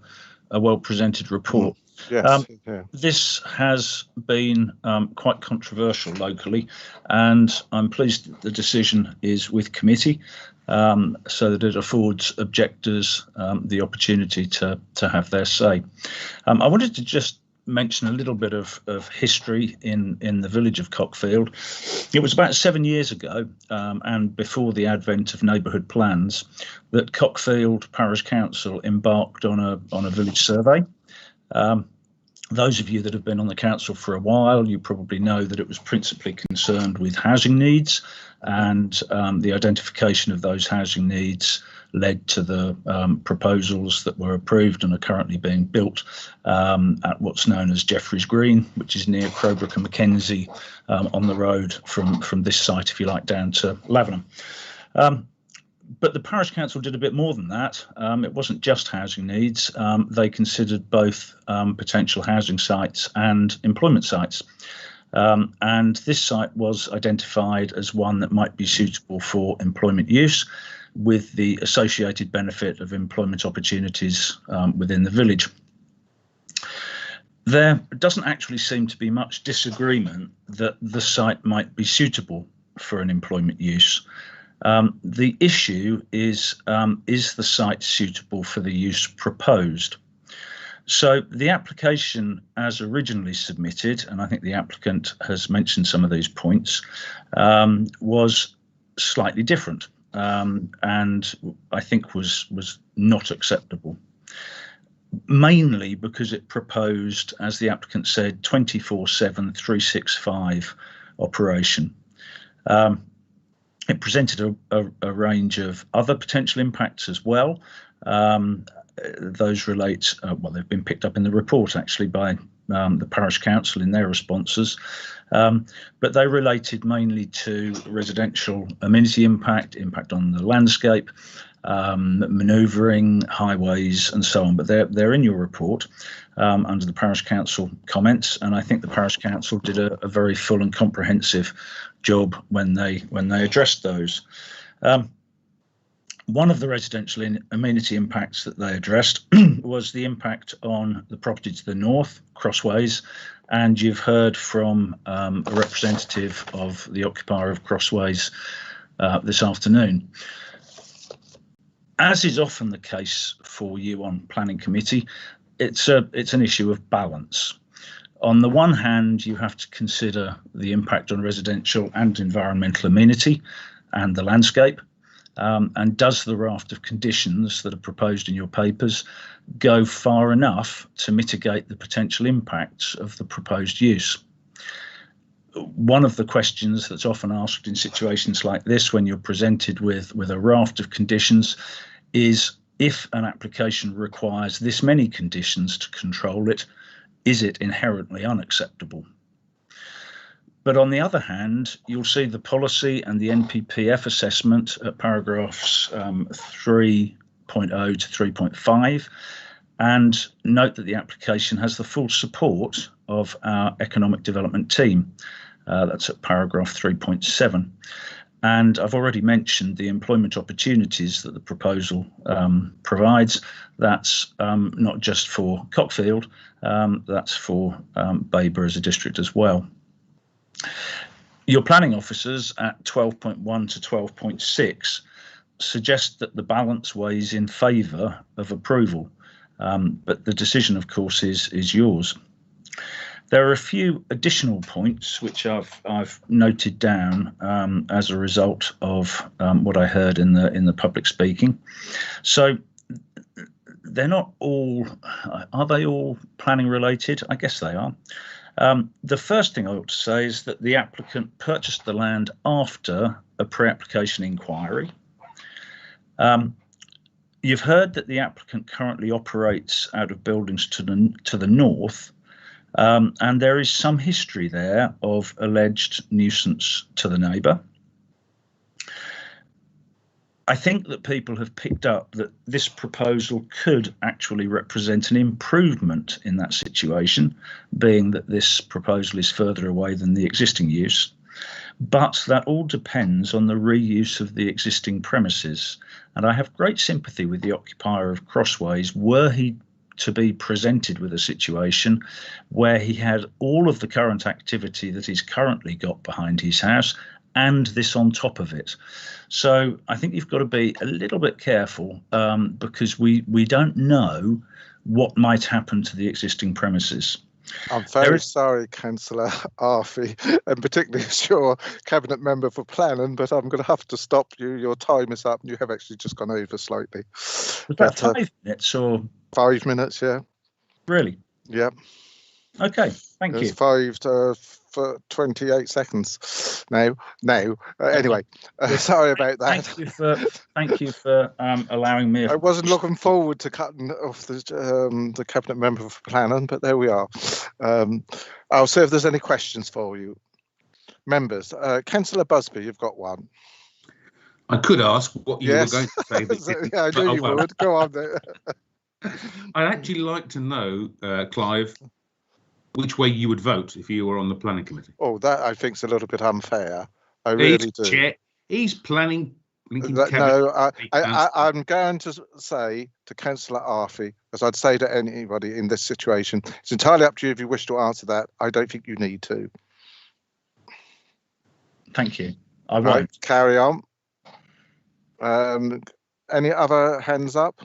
a well-presented report. Yes. This has been quite controversial locally, and I'm pleased that the decision is with committee, so that it affords objectors the opportunity to have their say. I wanted to just mention a little bit of history in the village of Cockfield. It was about 7 years ago, and before the advent of neighbourhood plans, that Cockfield Parish Council embarked on a village survey. Those of you that have been on the council for a while, you probably know that it was principally concerned with housing needs, and the identification of those housing needs led to the proposals that were approved and are currently being built at what's known as Jeffreys Green, which is near Crowbrook and Mackenzie, on the road from this site, if you like, down to Lavenham. But the parish council did a bit more than that. It wasn't just housing needs. They considered both potential housing sites and employment sites. And this site was identified as one that might be suitable for employment use, with the associated benefit of employment opportunities within the village. There doesn't actually seem to be much disagreement that the site might be suitable for an employment use. The issue is the site suitable for the use proposed? So the application as originally submitted, and I think the applicant has mentioned some of these points, was slightly different, and I think was not acceptable. Mainly because it proposed, as the applicant said, 24/7, 365 operation. It presented a range of other potential impacts as well. Those relate, well, they've been picked up in the report actually by the parish council in their responses, but they related mainly to residential amenity impact on the landscape, manoeuvring, highways and so on, but they're in your report under the parish council comments, and I think the parish council did a very full and comprehensive job when they addressed those. One of the residential amenity impacts that they addressed was the impact on the property to the north, Crossways, and you've heard from a representative of the occupier of Crossways this afternoon. As is often the case for you on planning committee, it's an issue of balance. On the one hand, you have to consider the impact on residential and environmental amenity and the landscape. And does the raft of conditions that are proposed in your papers go far enough to mitigate the potential impacts of the proposed use? One of the questions that's often asked in situations like this, when you're presented with a raft of conditions, is if an application requires this many conditions to control it, is it inherently unacceptable? But on the other hand, you'll see the policy and the NPPF assessment at paragraphs 3.0 to 3.5, and note that the application has the full support of our economic development team. That's at paragraph 3.7. And I've already mentioned the employment opportunities that the proposal provides. That's not just for Cockfield, that's for Babergh as a district as well. Your planning officers at 12.1 to 12.6 suggest that the balance weighs in favour of approval, but the decision, of course, is yours. There are a few additional points which I've noted down as a result of what I heard in the public speaking. So they're not all. Are they all planning related? I guess they are. The first thing I ought to say is that the applicant purchased the land after a pre-application inquiry. You've heard that the applicant currently operates out of buildings to the north, and there is some history there of alleged nuisance to the neighbour. I think that people have picked up that this proposal could actually represent an improvement in that situation, being that this proposal is further away than the existing use. But that all depends on the reuse of the existing premises. And I have great sympathy with the occupier of Crossways were he to be presented with a situation where he had all of the current activity that he's currently got behind his house and this on top of it. So I think you've got to be a little bit careful because we don't know what might happen to the existing premises. I'm very sorry, Councillor Arfey, and particularly as your Cabinet Member for Planning, but I'm going to have to stop you. Your time is up and you have actually just gone over slightly. Was that 5 minutes or? 5 minutes, yeah. Really? Yeah. Okay, thank you. 5 for 28 seconds now. Anyway, sorry about that. Thank you for allowing me. I wasn't looking forward to cutting off the Cabinet Member for Planning, but there we are. I'll see if there's any questions for you. Members, Councillor Busby, you've got one. I could ask what you were going to say. Yeah, I knew you would. Go on there. I'd actually like to know, Clive, which way you would vote if you were on the planning committee. Oh, that I think is a little bit unfair. I really do. He's planning. No, I'm going to say to Councillor Arfey, as I'd say to anybody in this situation, it's entirely up to you if you wish to answer that. I don't think you need to. Thank you. I won't. Right, carry on. Any other hands up?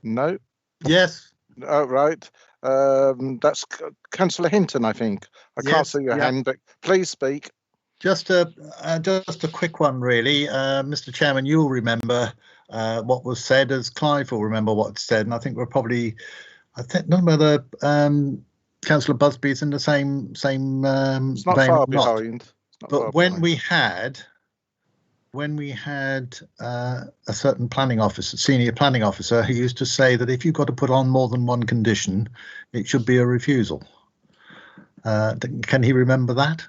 No? Yes. Oh, right. That's Councillor Hinton, I think. I can't see your hand, but please speak. Just a quick one, really. Mr. Chairman, you'll remember what was said, as Clive will remember what's said, and I think we're probably, none of the Councillor Busby's in the same it's not vein far or not. behind. But when we had a certain planning officer, senior planning officer, who used to say that if you've got to put on more than one condition, it should be a refusal. Can he remember that?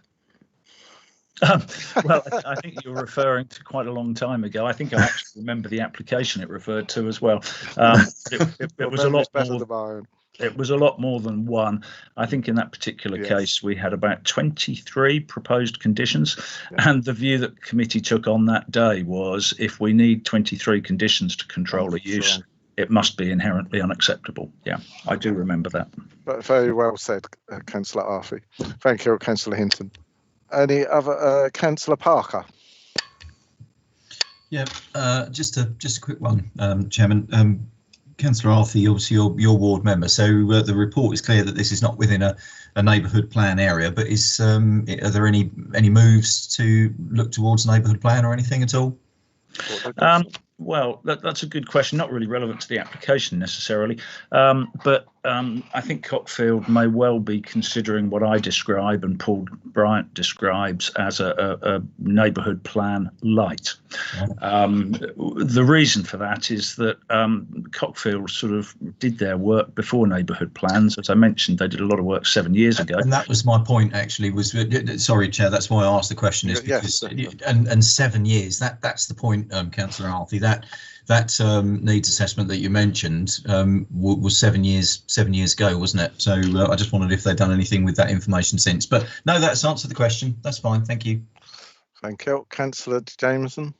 Well, I think you're referring to quite a long time ago. I think I actually remember the application it referred to as well. It was a lot more. It was a lot more than one. I think in that particular case, we had about 23 proposed conditions. And the view that the committee took on that day was if we need 23 conditions to control a use, it must be inherently unacceptable. Yeah, I do remember that. But very well said, Councillor Arfey. Thank you, Councillor Hinton. Any other, Councillor Parker? Yeah, just a quick one, Chairman. Councillor Arfey, obviously your ward member, so the report is clear that this is not within a neighbourhood plan area, but are there any moves to look towards a neighbourhood plan or anything at all? Well, that's a good question, not really relevant to the application necessarily, but I think Cockfield may well be considering what I describe and Paul Bryant describes as a neighbourhood plan light. The reason for that is that Cockfield sort of did their work before neighbourhood plans. As I mentioned, they did a lot of work 7 years ago. And that was my point, actually, was, sorry, Chair, that's why I asked the question, is because, and 7 years, that's the point, Councillor Arfey, that needs assessment that you mentioned was 7 years ago, wasn't it? So I just wondered if they'd done anything with that information since. But no, that's answered the question. That's fine. Thank you. Thank you, Councillor Jameson.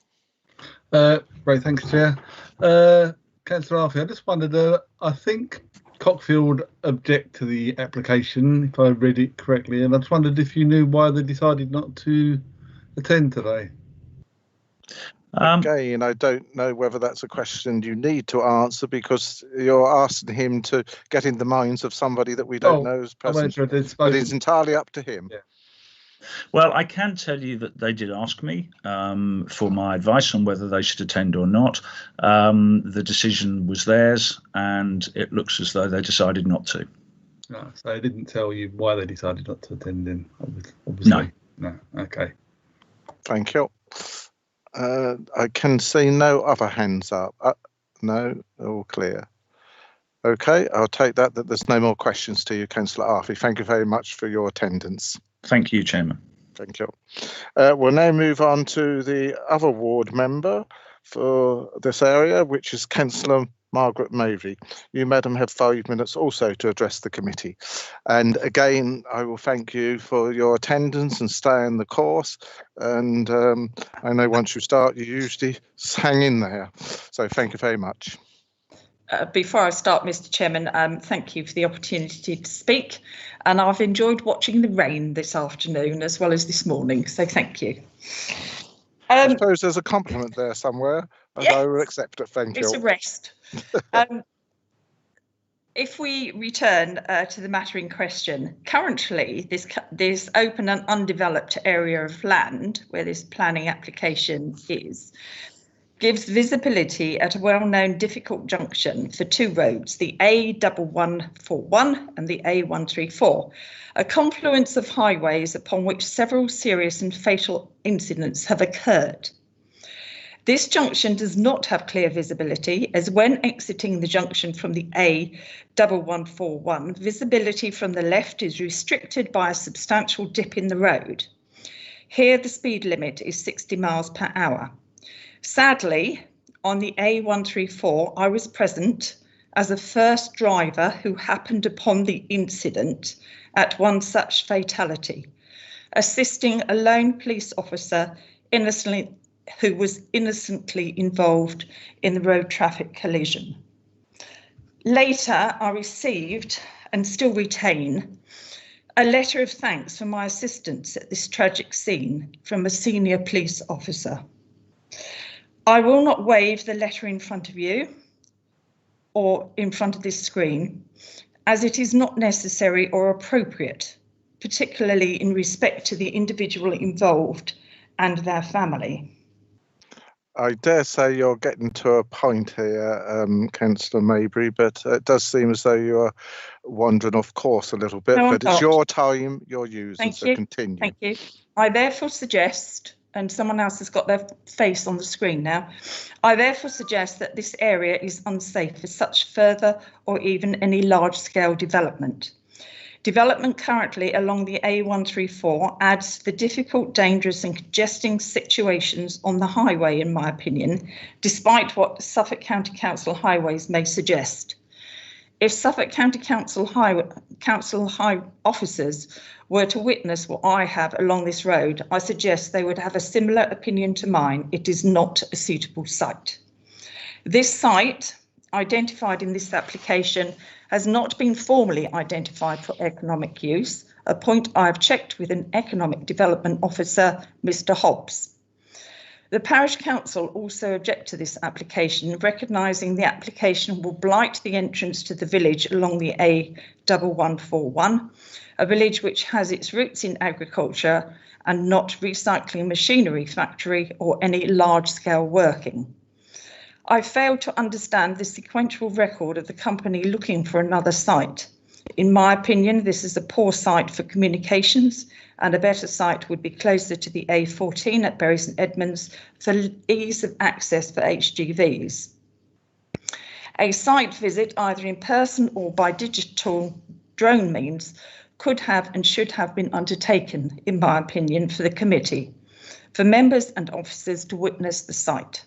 Right, thanks, Chair. Councillor Arfey, I just wondered. I think Cockfield object to the application, if I read it correctly, and I just wondered if you knew why they decided not to attend today. Again, I don't know whether that's a question you need to answer because you're asking him to get in the minds of somebody that we don't know is present. But it's entirely up to him. Well, I can tell you that they did ask me for my advice on whether they should attend or not. The decision was theirs, and it looks as though they decided not to. No, so they didn't tell you why they decided not to attend in, obviously. No. Okay. Thank you. I can see no other hands up. No, all clear. Okay, I'll take that there's no more questions to you, Councillor Arfey. Thank you very much for your attendance. Thank you, Chairman. Thank you. We'll now move on to the other ward member for this area, which is Councillor Margaret Mavey. You, madam, have 5 minutes also to address the committee. And again, I will thank you for your attendance and staying the course. And I know once you start, you usually hang in there. So thank you very much. Before I start, Mr. Chairman, thank you for the opportunity to speak. And I've enjoyed watching the rain this afternoon as well as this morning. So thank you. I suppose there's a compliment there somewhere, and yes, I will accept it. Thank you. It's a rest. If we return to the matter in question, currently this open and undeveloped area of land where this planning application is, gives visibility at a well-known difficult junction for two roads, the A1141 and the A134, a confluence of highways upon which several serious and fatal incidents have occurred. This junction does not have clear visibility, as when exiting the junction from the A1141, visibility from the left is restricted by a substantial dip in the road. Here the speed limit is 60 miles per hour. Sadly, on the A134, I was present as a first driver who happened upon the incident at one such fatality, assisting a lone police officer who was innocently involved in the road traffic collision. Later, I received and still retain a letter of thanks for my assistance at this tragic scene from a senior police officer. I will not wave the letter in front of you or in front of this screen, as it is not necessary or appropriate, particularly in respect to the individual involved and their family. I dare say you're getting to a point here, Councillor Mabry, but it does seem as though you're wandering off course a little bit, but it's your time, your users, so continue. Thank you. I therefore suggest, and someone else has got their face on the screen now, I therefore suggest that this area is unsafe for such further or even any large-scale development. Development currently along the A134 adds to the difficult, dangerous and congesting situations on the highway, in my opinion, despite what Suffolk County Council Highways may suggest. If Suffolk County Council officers were to witness what I have along this road, I suggest they would have a similar opinion to mine. It is not a suitable site. This site, identified in this application, has not been formally identified for economic use, a point I have checked with an economic development officer, Mr. Hobbs. The Parish Council also object to this application, recognising the application will blight the entrance to the village along the A1141, a village which has its roots in agriculture and not recycling machinery factory or any large-scale working. I failed to understand the sequential record of the company looking for another site. In my opinion, this is a poor site for communications, and a better site would be closer to the A14 at Bury St Edmunds for ease of access for HGVs. A site visit, either in person or by digital drone means, could have and should have been undertaken, in my opinion, for the committee, for members and officers to witness the site.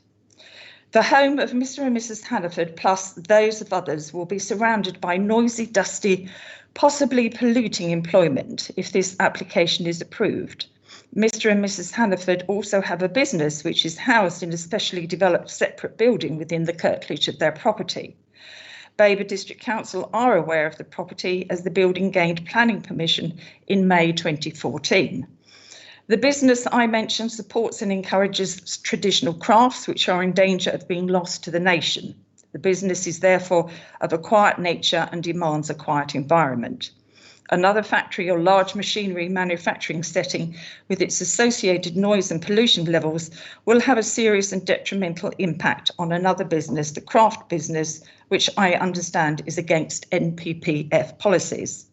The home of Mr. and Mrs. Hannaford, plus those of others, will be surrounded by noisy, dusty, possibly polluting employment if this application is approved. Mr. and Mrs. Hannaford also have a business which is housed in a specially developed separate building within the curtilage of their property. Babergh District Council are aware of the property as the building gained planning permission in May 2014. The business I mentioned supports and encourages traditional crafts which are in danger of being lost to the nation. The business is therefore of a quiet nature and demands a quiet environment. Another factory or large machinery manufacturing setting with its associated noise and pollution levels will have a serious and detrimental impact on another business, the craft business, which I understand is against NPPF policies.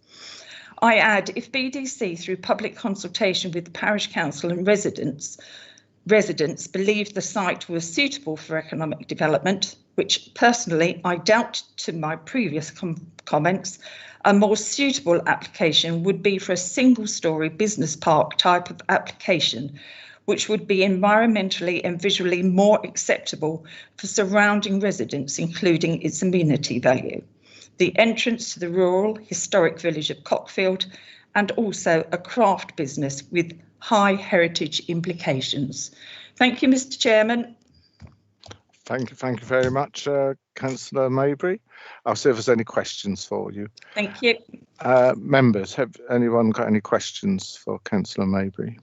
I add, if BDC, through public consultation with the parish council and residents believed the site was suitable for economic development, which personally I doubt to my previous comments, a more suitable application would be for a single-storey business park type of application, which would be environmentally and visually more acceptable for surrounding residents, including its amenity value, the entrance to the rural historic village of Cockfield, and also a craft business with high heritage implications. Thank you, Mr. Chairman. Thank you very much, Councillor Maybury. I'll see if there's any questions for you. Thank you. Members, have anyone got any questions for Councillor Maybury?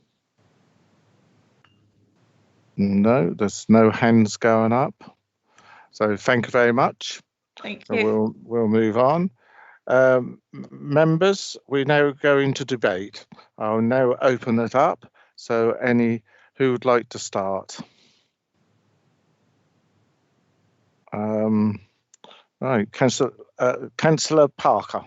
No, there's no hands going up. So thank you very much. Thank you. We'll move on. Members, we now go into debate. I'll now open it up. So who would like to start? Right, Councillor Parker.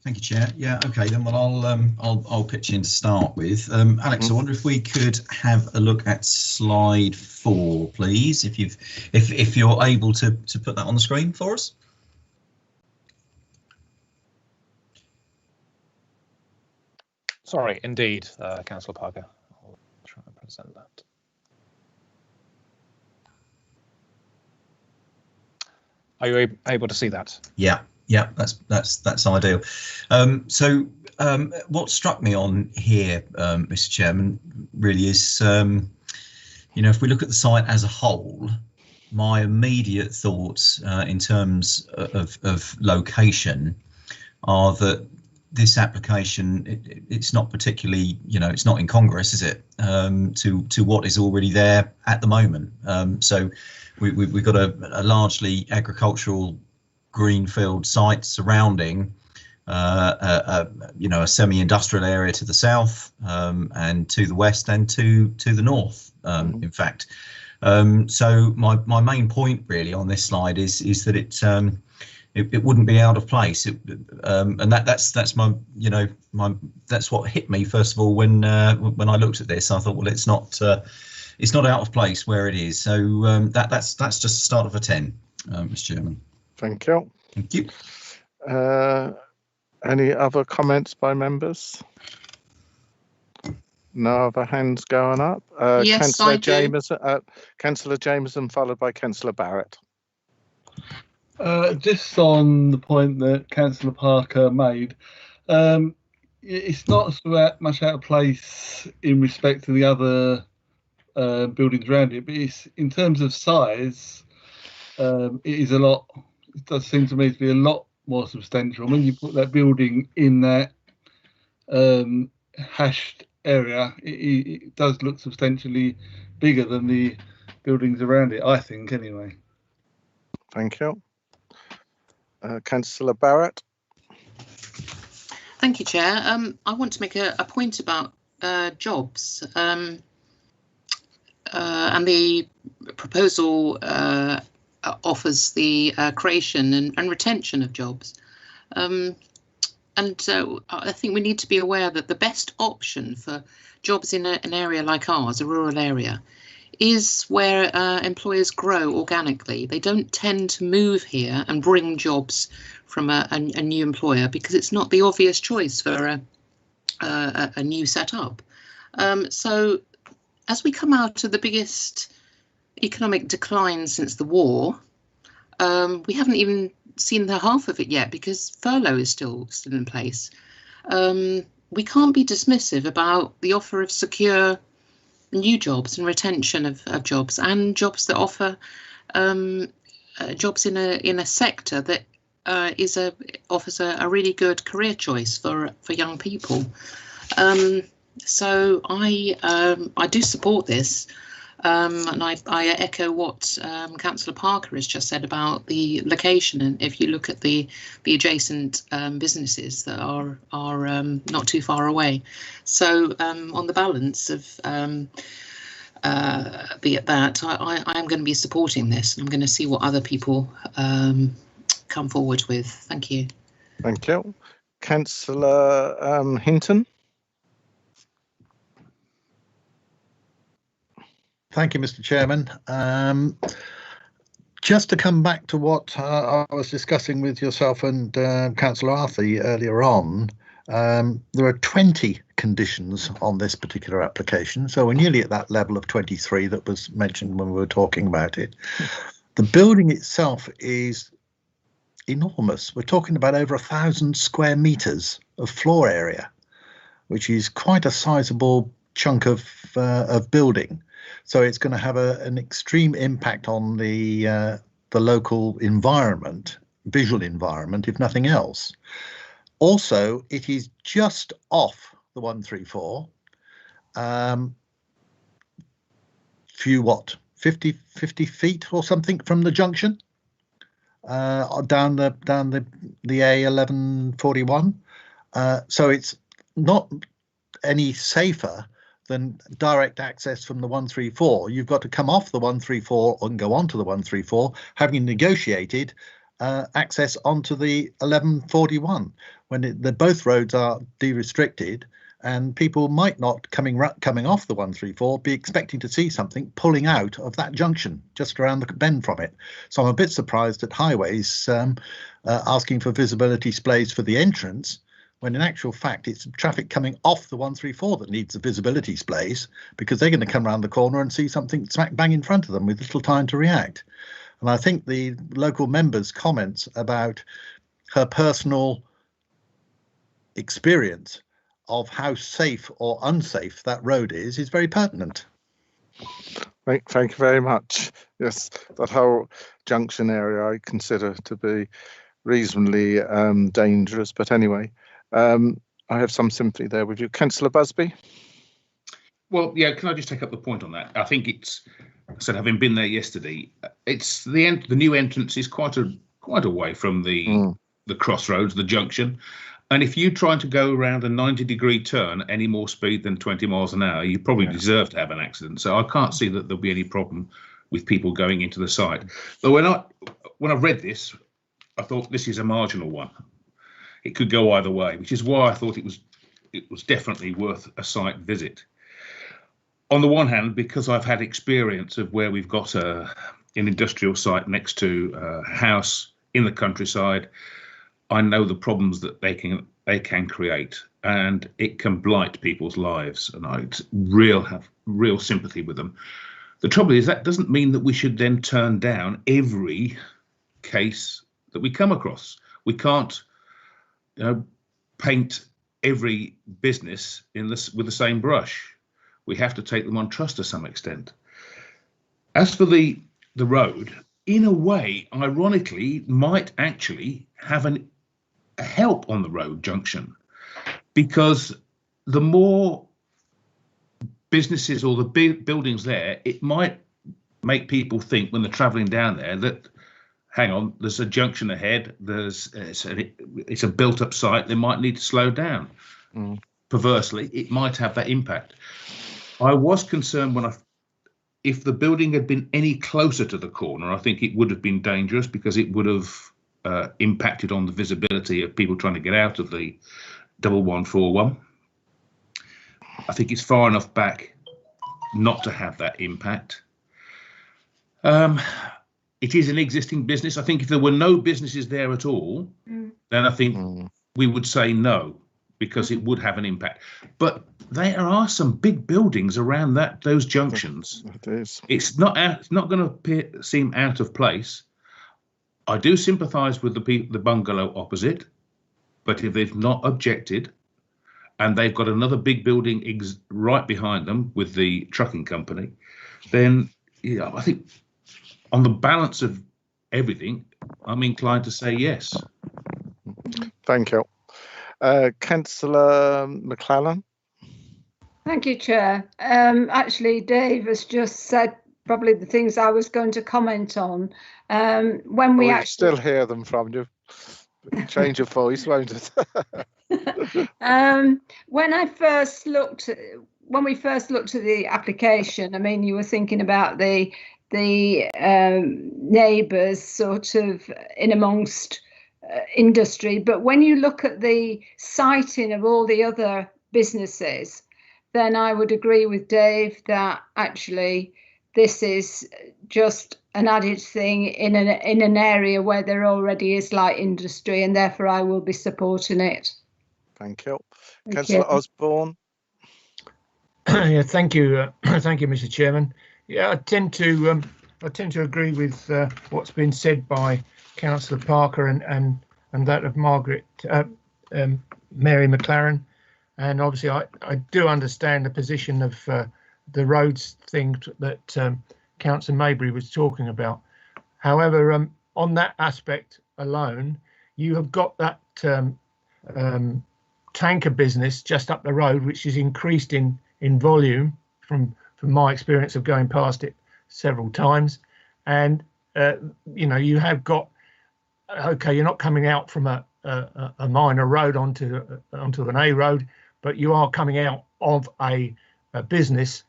Thank you, Chair. Yeah, okay, then I'll pitch in to start with. Alex, I wonder if we could have a look at slide 4, please, if you're able to put that on the screen for us. Sorry, indeed, Councillor Parker. I'll try and present that. Are you able to see that? Yeah, that's ideal. So what struck me on here, Mr. Chairman, really is, if we look at the site as a whole, my immediate thoughts in terms of location are that this application, it's not particularly, it's not incongruous, is it, to what is already there at the moment. So we've got a largely agricultural greenfield site surrounding a semi-industrial area to the south and to the west and to the north, in fact. So my main point really on this slide is that it wouldn't be out of place, and that's my that's what hit me first of all when I looked at this. I thought, well, it's not out of place where it is. So that's just the start of a 10, Mr. Chairman. Thank you. Thank you. Any other comments by members? No other hands going up. Yes, Councillor Jameson. Councillor Jameson, followed by Councillor Barrett. Just on the point that Councillor Parker made, it's not so much out of place in respect to the other buildings around it, but it's in terms of size, it is a lot. It does seem to me to be a lot more substantial. When you put that building in that hashed area, it does look substantially bigger than the buildings around it, I think, anyway. Thank you. Councillor Barrett. Thank you, Chair. I want to make a point about jobs, and the proposal offers the creation and retention of jobs. And so I think we need to be aware that the best option for jobs in an area like ours, a rural area, is where employers grow organically. They don't tend to move here and bring jobs from a new employer because it's not the obvious choice for a new setup. So as we come out of the biggest economic decline since the war, we haven't even seen the half of it yet because furlough is still in place. We can't be dismissive about the offer of secure new jobs and retention of jobs and jobs that offer jobs in a sector that offers a really good career choice for young people. So I do support this. And I echo what Councillor Parker has just said about the location. And if you look at the adjacent businesses that are not too far away, so on the balance of be it that, I am going to be supporting this, and I'm going to see what other people come forward with. Thank you. Thank you. Councillor Hinton. Thank you, Mr. Chairman. Just to come back to what I was discussing with yourself and Councillor Arthur earlier on, there are 20 conditions on this particular application, so we're nearly at that level of 23 that was mentioned when we were talking about it. The building itself is enormous. We're talking about over 1,000 square meters of floor area, which is quite a sizable chunk of building. So it's going to have an extreme impact on the local environment, visual environment, if nothing else. Also, it is just off the 134. Few 50 feet or something from the junction, down the A1141. So it's not any safer than direct access from the 134. You've got to come off the 134 and go onto the 134, having negotiated access onto the 1141, when both roads are de-restricted, and people might not coming off the 134 be expecting to see something pulling out of that junction just around the bend from it. So I'm a bit surprised at Highways asking for visibility displays for the entrance, when in actual fact it's traffic coming off the 134 that needs the visibility displays, because they're going to come around the corner and see something smack bang in front of them with little time to react. And I think the local member's comments about her personal experience of how safe or unsafe that road is very pertinent. Thank you very much. Yes, that whole junction area I consider to be reasonably dangerous, but anyway, I have some sympathy there with you. Councillor Busby? Well, yeah, can I just take up the point on that? I think it's, I said, having been there yesterday, it's the new entrance is quite a way from the crossroads, the junction. And if you're trying to go around a 90-degree turn any more speed than 20 miles an hour, you probably deserve to have an accident. So I can't see that there'll be any problem with people going into the site. But when I read this, I thought this is a marginal one. It could go either way, which is why I thought it was definitely worth a site visit. On the one hand, because I've had experience of where we've got an industrial site next to a house in the countryside, I know the problems that they can create, and it can blight people's lives, and I have real sympathy with them. The trouble is that doesn't mean that we should then turn down every case that we come across. We can't, paint every business with the same brush. We have to take them on trust to some extent. As for the road, in a way, ironically, might actually have a help on the road junction, because the more businesses or the big buildings there, it might make people think when they're traveling down there that, hang on, there's a junction ahead, it's a built up site, they might need to slow down. Perversely, it might have that impact. I was concerned if the building had been any closer to the corner, I think it would have been dangerous, because it would have impacted on the visibility of people trying to get out of the 1141. I think it's far enough back not to have that impact. It is an existing business. I think if there were no businesses there at all, then I think we would say no, because it would have an impact. But there are some big buildings around those junctions. It is. It's not going to seem out of place. I do sympathise with the bungalow opposite, but if they've not objected and they've got another big building right behind them with the trucking company, then I think on the balance of everything, I'm inclined to say yes. Thank you. Councillor McClellan? Thank you, Chair. Actually, Dave has just said probably the things I was going to comment on. When we actually still hear them from you. Change your voice, won't it? When we first looked at the application, I mean, you were thinking about the neighbours sort of in amongst industry, but when you look at the siting of all the other businesses, then I would agree with Dave that actually this is just an added thing in an area where there already is light industry, and therefore I will be supporting it. Thank you. Councillor Osborne. Yeah, thank you, Mr. Chairman. Yeah, I tend to agree with what's been said by Councillor Parker and that of Mary McLaren. And obviously, I do understand the position of the roads thing that Councillor Maybury was talking about. However, on that aspect alone, you have got that tanker business just up the road, which is increased in volume from my experience of going past it several times. And you know, you have got, okay, you're not coming out from a minor road onto an A road, but you are coming out of a business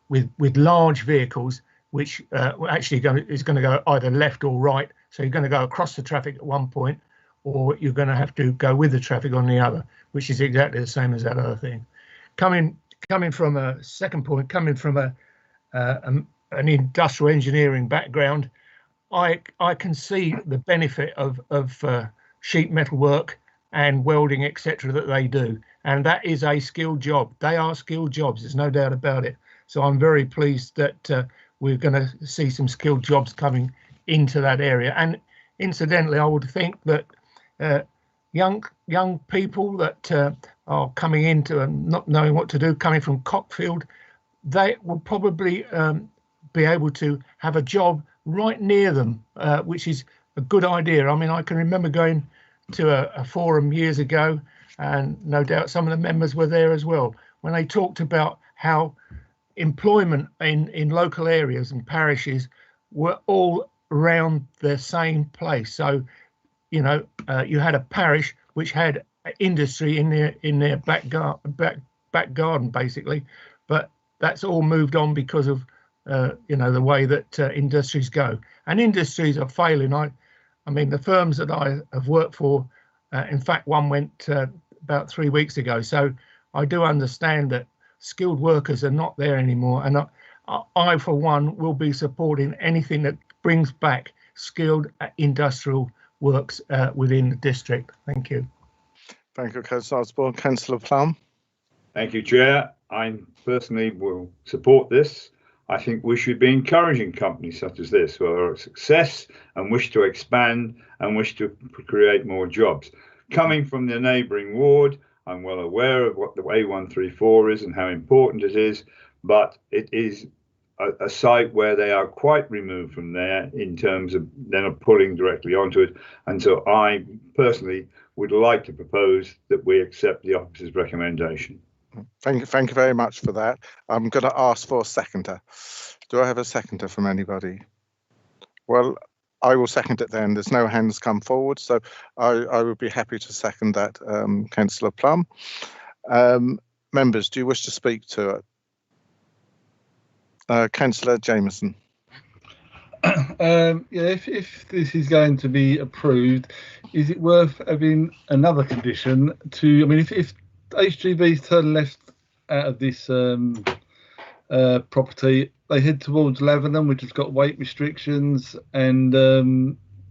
with large vehicles, which actually is going to go either left or right. So you're going to go across the traffic at one point, or you're going to have to go with the traffic on the other, which is exactly the same as that other thing. Coming from a second point, coming from an industrial engineering background, I can see the benefit of sheet metal work and welding, etc., that they do, and that is a skilled job. They are skilled jobs, there's no doubt about it. So I'm very pleased that we're going to see some skilled jobs coming into that area. And incidentally, I would think that young people that are coming into and not knowing what to do, coming from Cockfield, they will probably be able to have a job right near them, which is a good idea. I mean, I can remember going to a forum years ago, and no doubt some of the members were there as well, when they talked about how employment in local areas and parishes were all around the same place. So, you know, you had a parish which had industry in their back garden, basically, but that's all moved on because of you know, the way that industries go, and industries are failing. I mean, the firms that I have worked for, in fact, one went about 3 weeks ago. So I do understand that skilled workers are not there anymore, and I for one will be supporting anything that brings back skilled industrial works within the district. Thank you. Thank you, Councillor Osborne. Councillor Plum. Thank you, Chair. I personally will support this. I think we should be encouraging companies such as this who are a success and wish to expand and wish to create more jobs. Coming from the neighbouring ward, I'm well aware of what the A134 is and how important it is, but it is a site where they are quite removed from there in terms of they're not pulling directly onto it. And so I personally would like to propose that we accept the officer's recommendation. Thank you very much for that. I'm going to ask for a seconder. Do I have a seconder from anybody? Well, I will second it then. There's no hands come forward, so I would be happy to second that, Councillor Plum. Members, do you wish to speak to it? Councillor Jameson. Yeah, if this is going to be approved, is it worth having another condition to, I mean, if HGVs turn left out of this property, they head towards Lavenham, which has got weight restrictions, and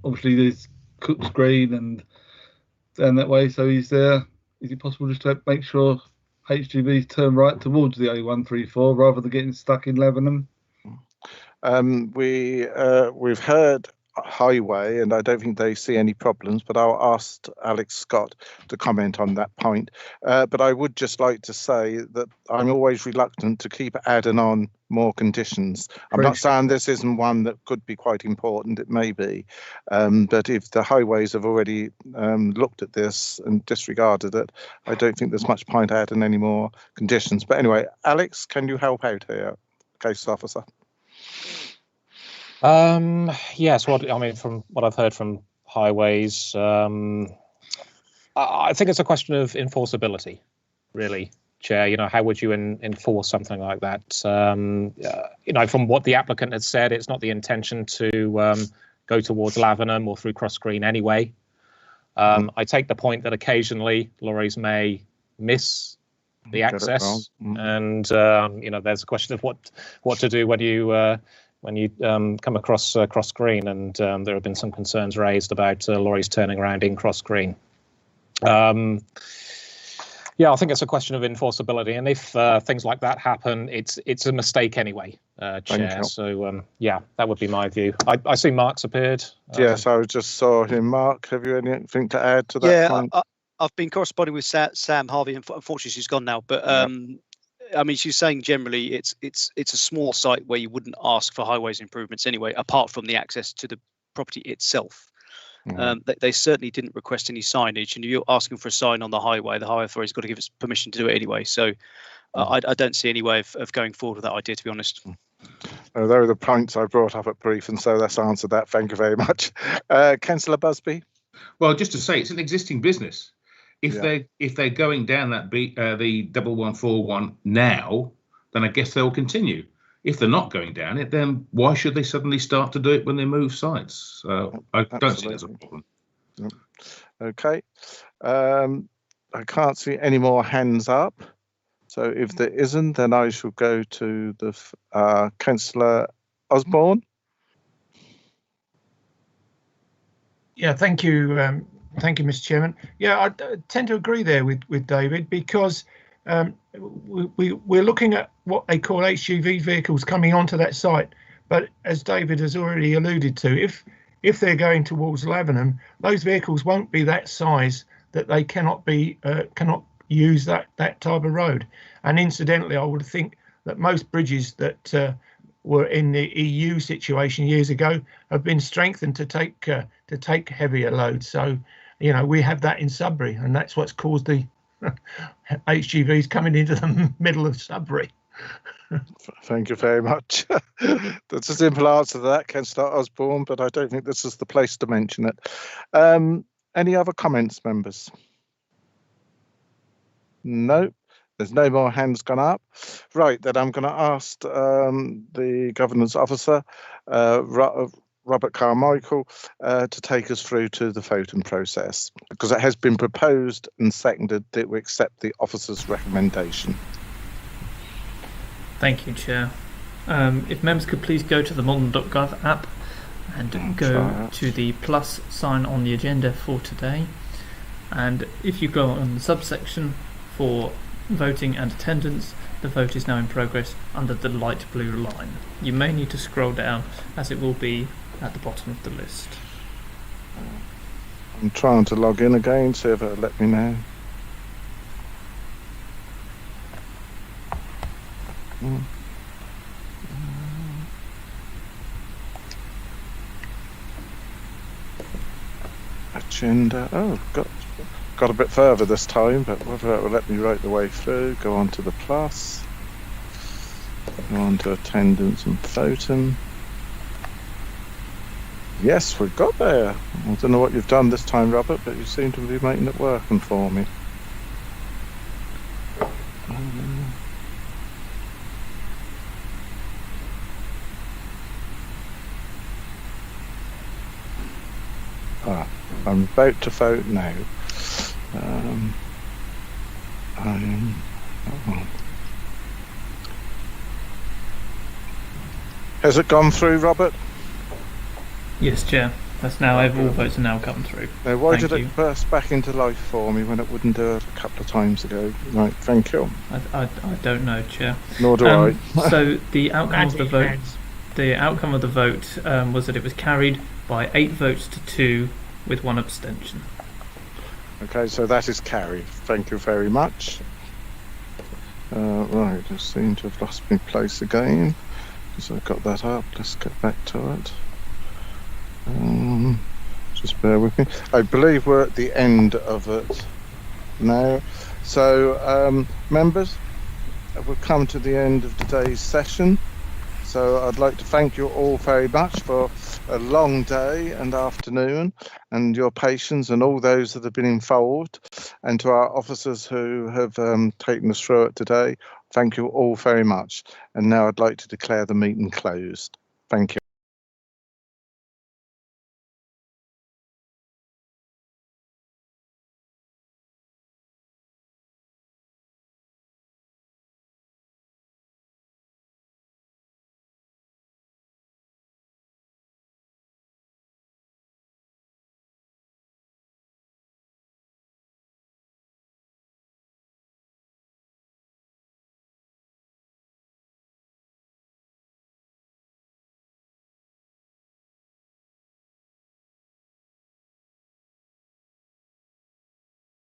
obviously there's Cook's Green and down that way. So is it possible just to make sure HGVs turn right towards the A134 rather than getting stuck in Lavenham? We've heard highway, and I don't think they see any problems, but I'll ask Alex Scott to comment on that point. But I would just like to say that I'm always reluctant to keep adding on more conditions. I'm not saying this isn't one that could be quite important, it may be, but if the highways have already looked at this and disregarded it, I don't think there's much point adding any more conditions. But anyway, Alex, can you help out here, case officer? Yes, from what I've heard from highways, I think it's a question of enforceability, really, Chair. How would you enforce something like that? From what the applicant has said, it's not the intention to go towards Lavenham or through Cross Green anyway. I take the point that occasionally lorries may miss the access, and there's a question of what to do when you come across Cross Green, and there have been some concerns raised about lorries turning around in Cross Green. I think it's a question of enforceability, and if things like that happen, it's a mistake anyway, Chair. So that would be my view. I see Mark's appeared. Yes, I just saw him. Mark, have you anything to add to that point? I've been corresponding with Sam Harvey, and unfortunately she's gone now, but she's saying generally it's a small site where you wouldn't ask for highways improvements anyway, apart from the access to the property itself. They certainly didn't request any signage, and you're asking for a sign on the highway authority's got to give us permission to do it anyway. So I don't see any way of going forward with that idea, to be honest. There are the points I brought up at brief, and so that's answered that. Thank you very much. Councillor Busby? Well, just to say, it's an existing business. If they're going down that the 1141 now, then I guess they'll continue. If they're not going down it, then why should they suddenly start to do it when they move sites? I don't see there's a problem. Okay. I can't see any more hands up. So if there isn't, then I shall go to the Councillor Osborne. Yeah, thank you. Thank you, Mr. Chairman. Yeah, I tend to agree there with David, because we're looking at what they call HGV vehicles coming onto that site. But as David has already alluded to, if they're going towards Lavenham, those vehicles won't be that size that they cannot use that type of road. And incidentally, I would think that most bridges that were in the EU situation years ago have been strengthened to take heavier loads. So we have that in Sudbury, and that's what's caused the HGVs coming into the middle of Sudbury. Thank you very much. That's a simple answer to that, Councillor Osborne, but I don't think this is the place to mention it. Any other comments, members? No, there's no more hands gone up. Right, then I'm going to ask the Governance Officer, Robert Carmichael, to take us through to the voting process, because it has been proposed and seconded that we accept the officer's recommendation. Thank you, Chair. If members could please go to the modern.gov app and go to the plus sign on the agenda for today. And if you go on the subsection for voting and attendance, the vote is now in progress under the light blue line. You may need to scroll down, as it will be at the bottom of the list. I'm trying to log in again, see if it'll let me know. Agenda. Oh, got a bit further this time, but whether that will let me right the way through. Go on to the plus. Go on to attendance and voting. Yes, we've got there. I don't know what you've done this time, Robert, but you seem to be making it working for me. I'm about to vote now. Has it gone through, Robert? Yes, Chair. That's now all votes are now come through. Now, why did it burst back into life for me when it wouldn't do it a couple of times ago? Right, thank you. I don't know, Chair. Nor do I. So the outcome of the vote, was that it was carried by 8 votes to 2 with 1 abstention. Okay, so that is carried. Thank you very much. Right, I seem to have lost my place again. So I got that up. Let's get back to it. Just bear with me. I believe we're at the end of it now. So, members, we've come to the end of today's session. So I'd like to thank you all very much for a long day and afternoon, and your patience, and all those that have been involved, and to our officers who have taken us through it today. Thank you all very much. And now I'd like to declare the meeting closed. Thank you.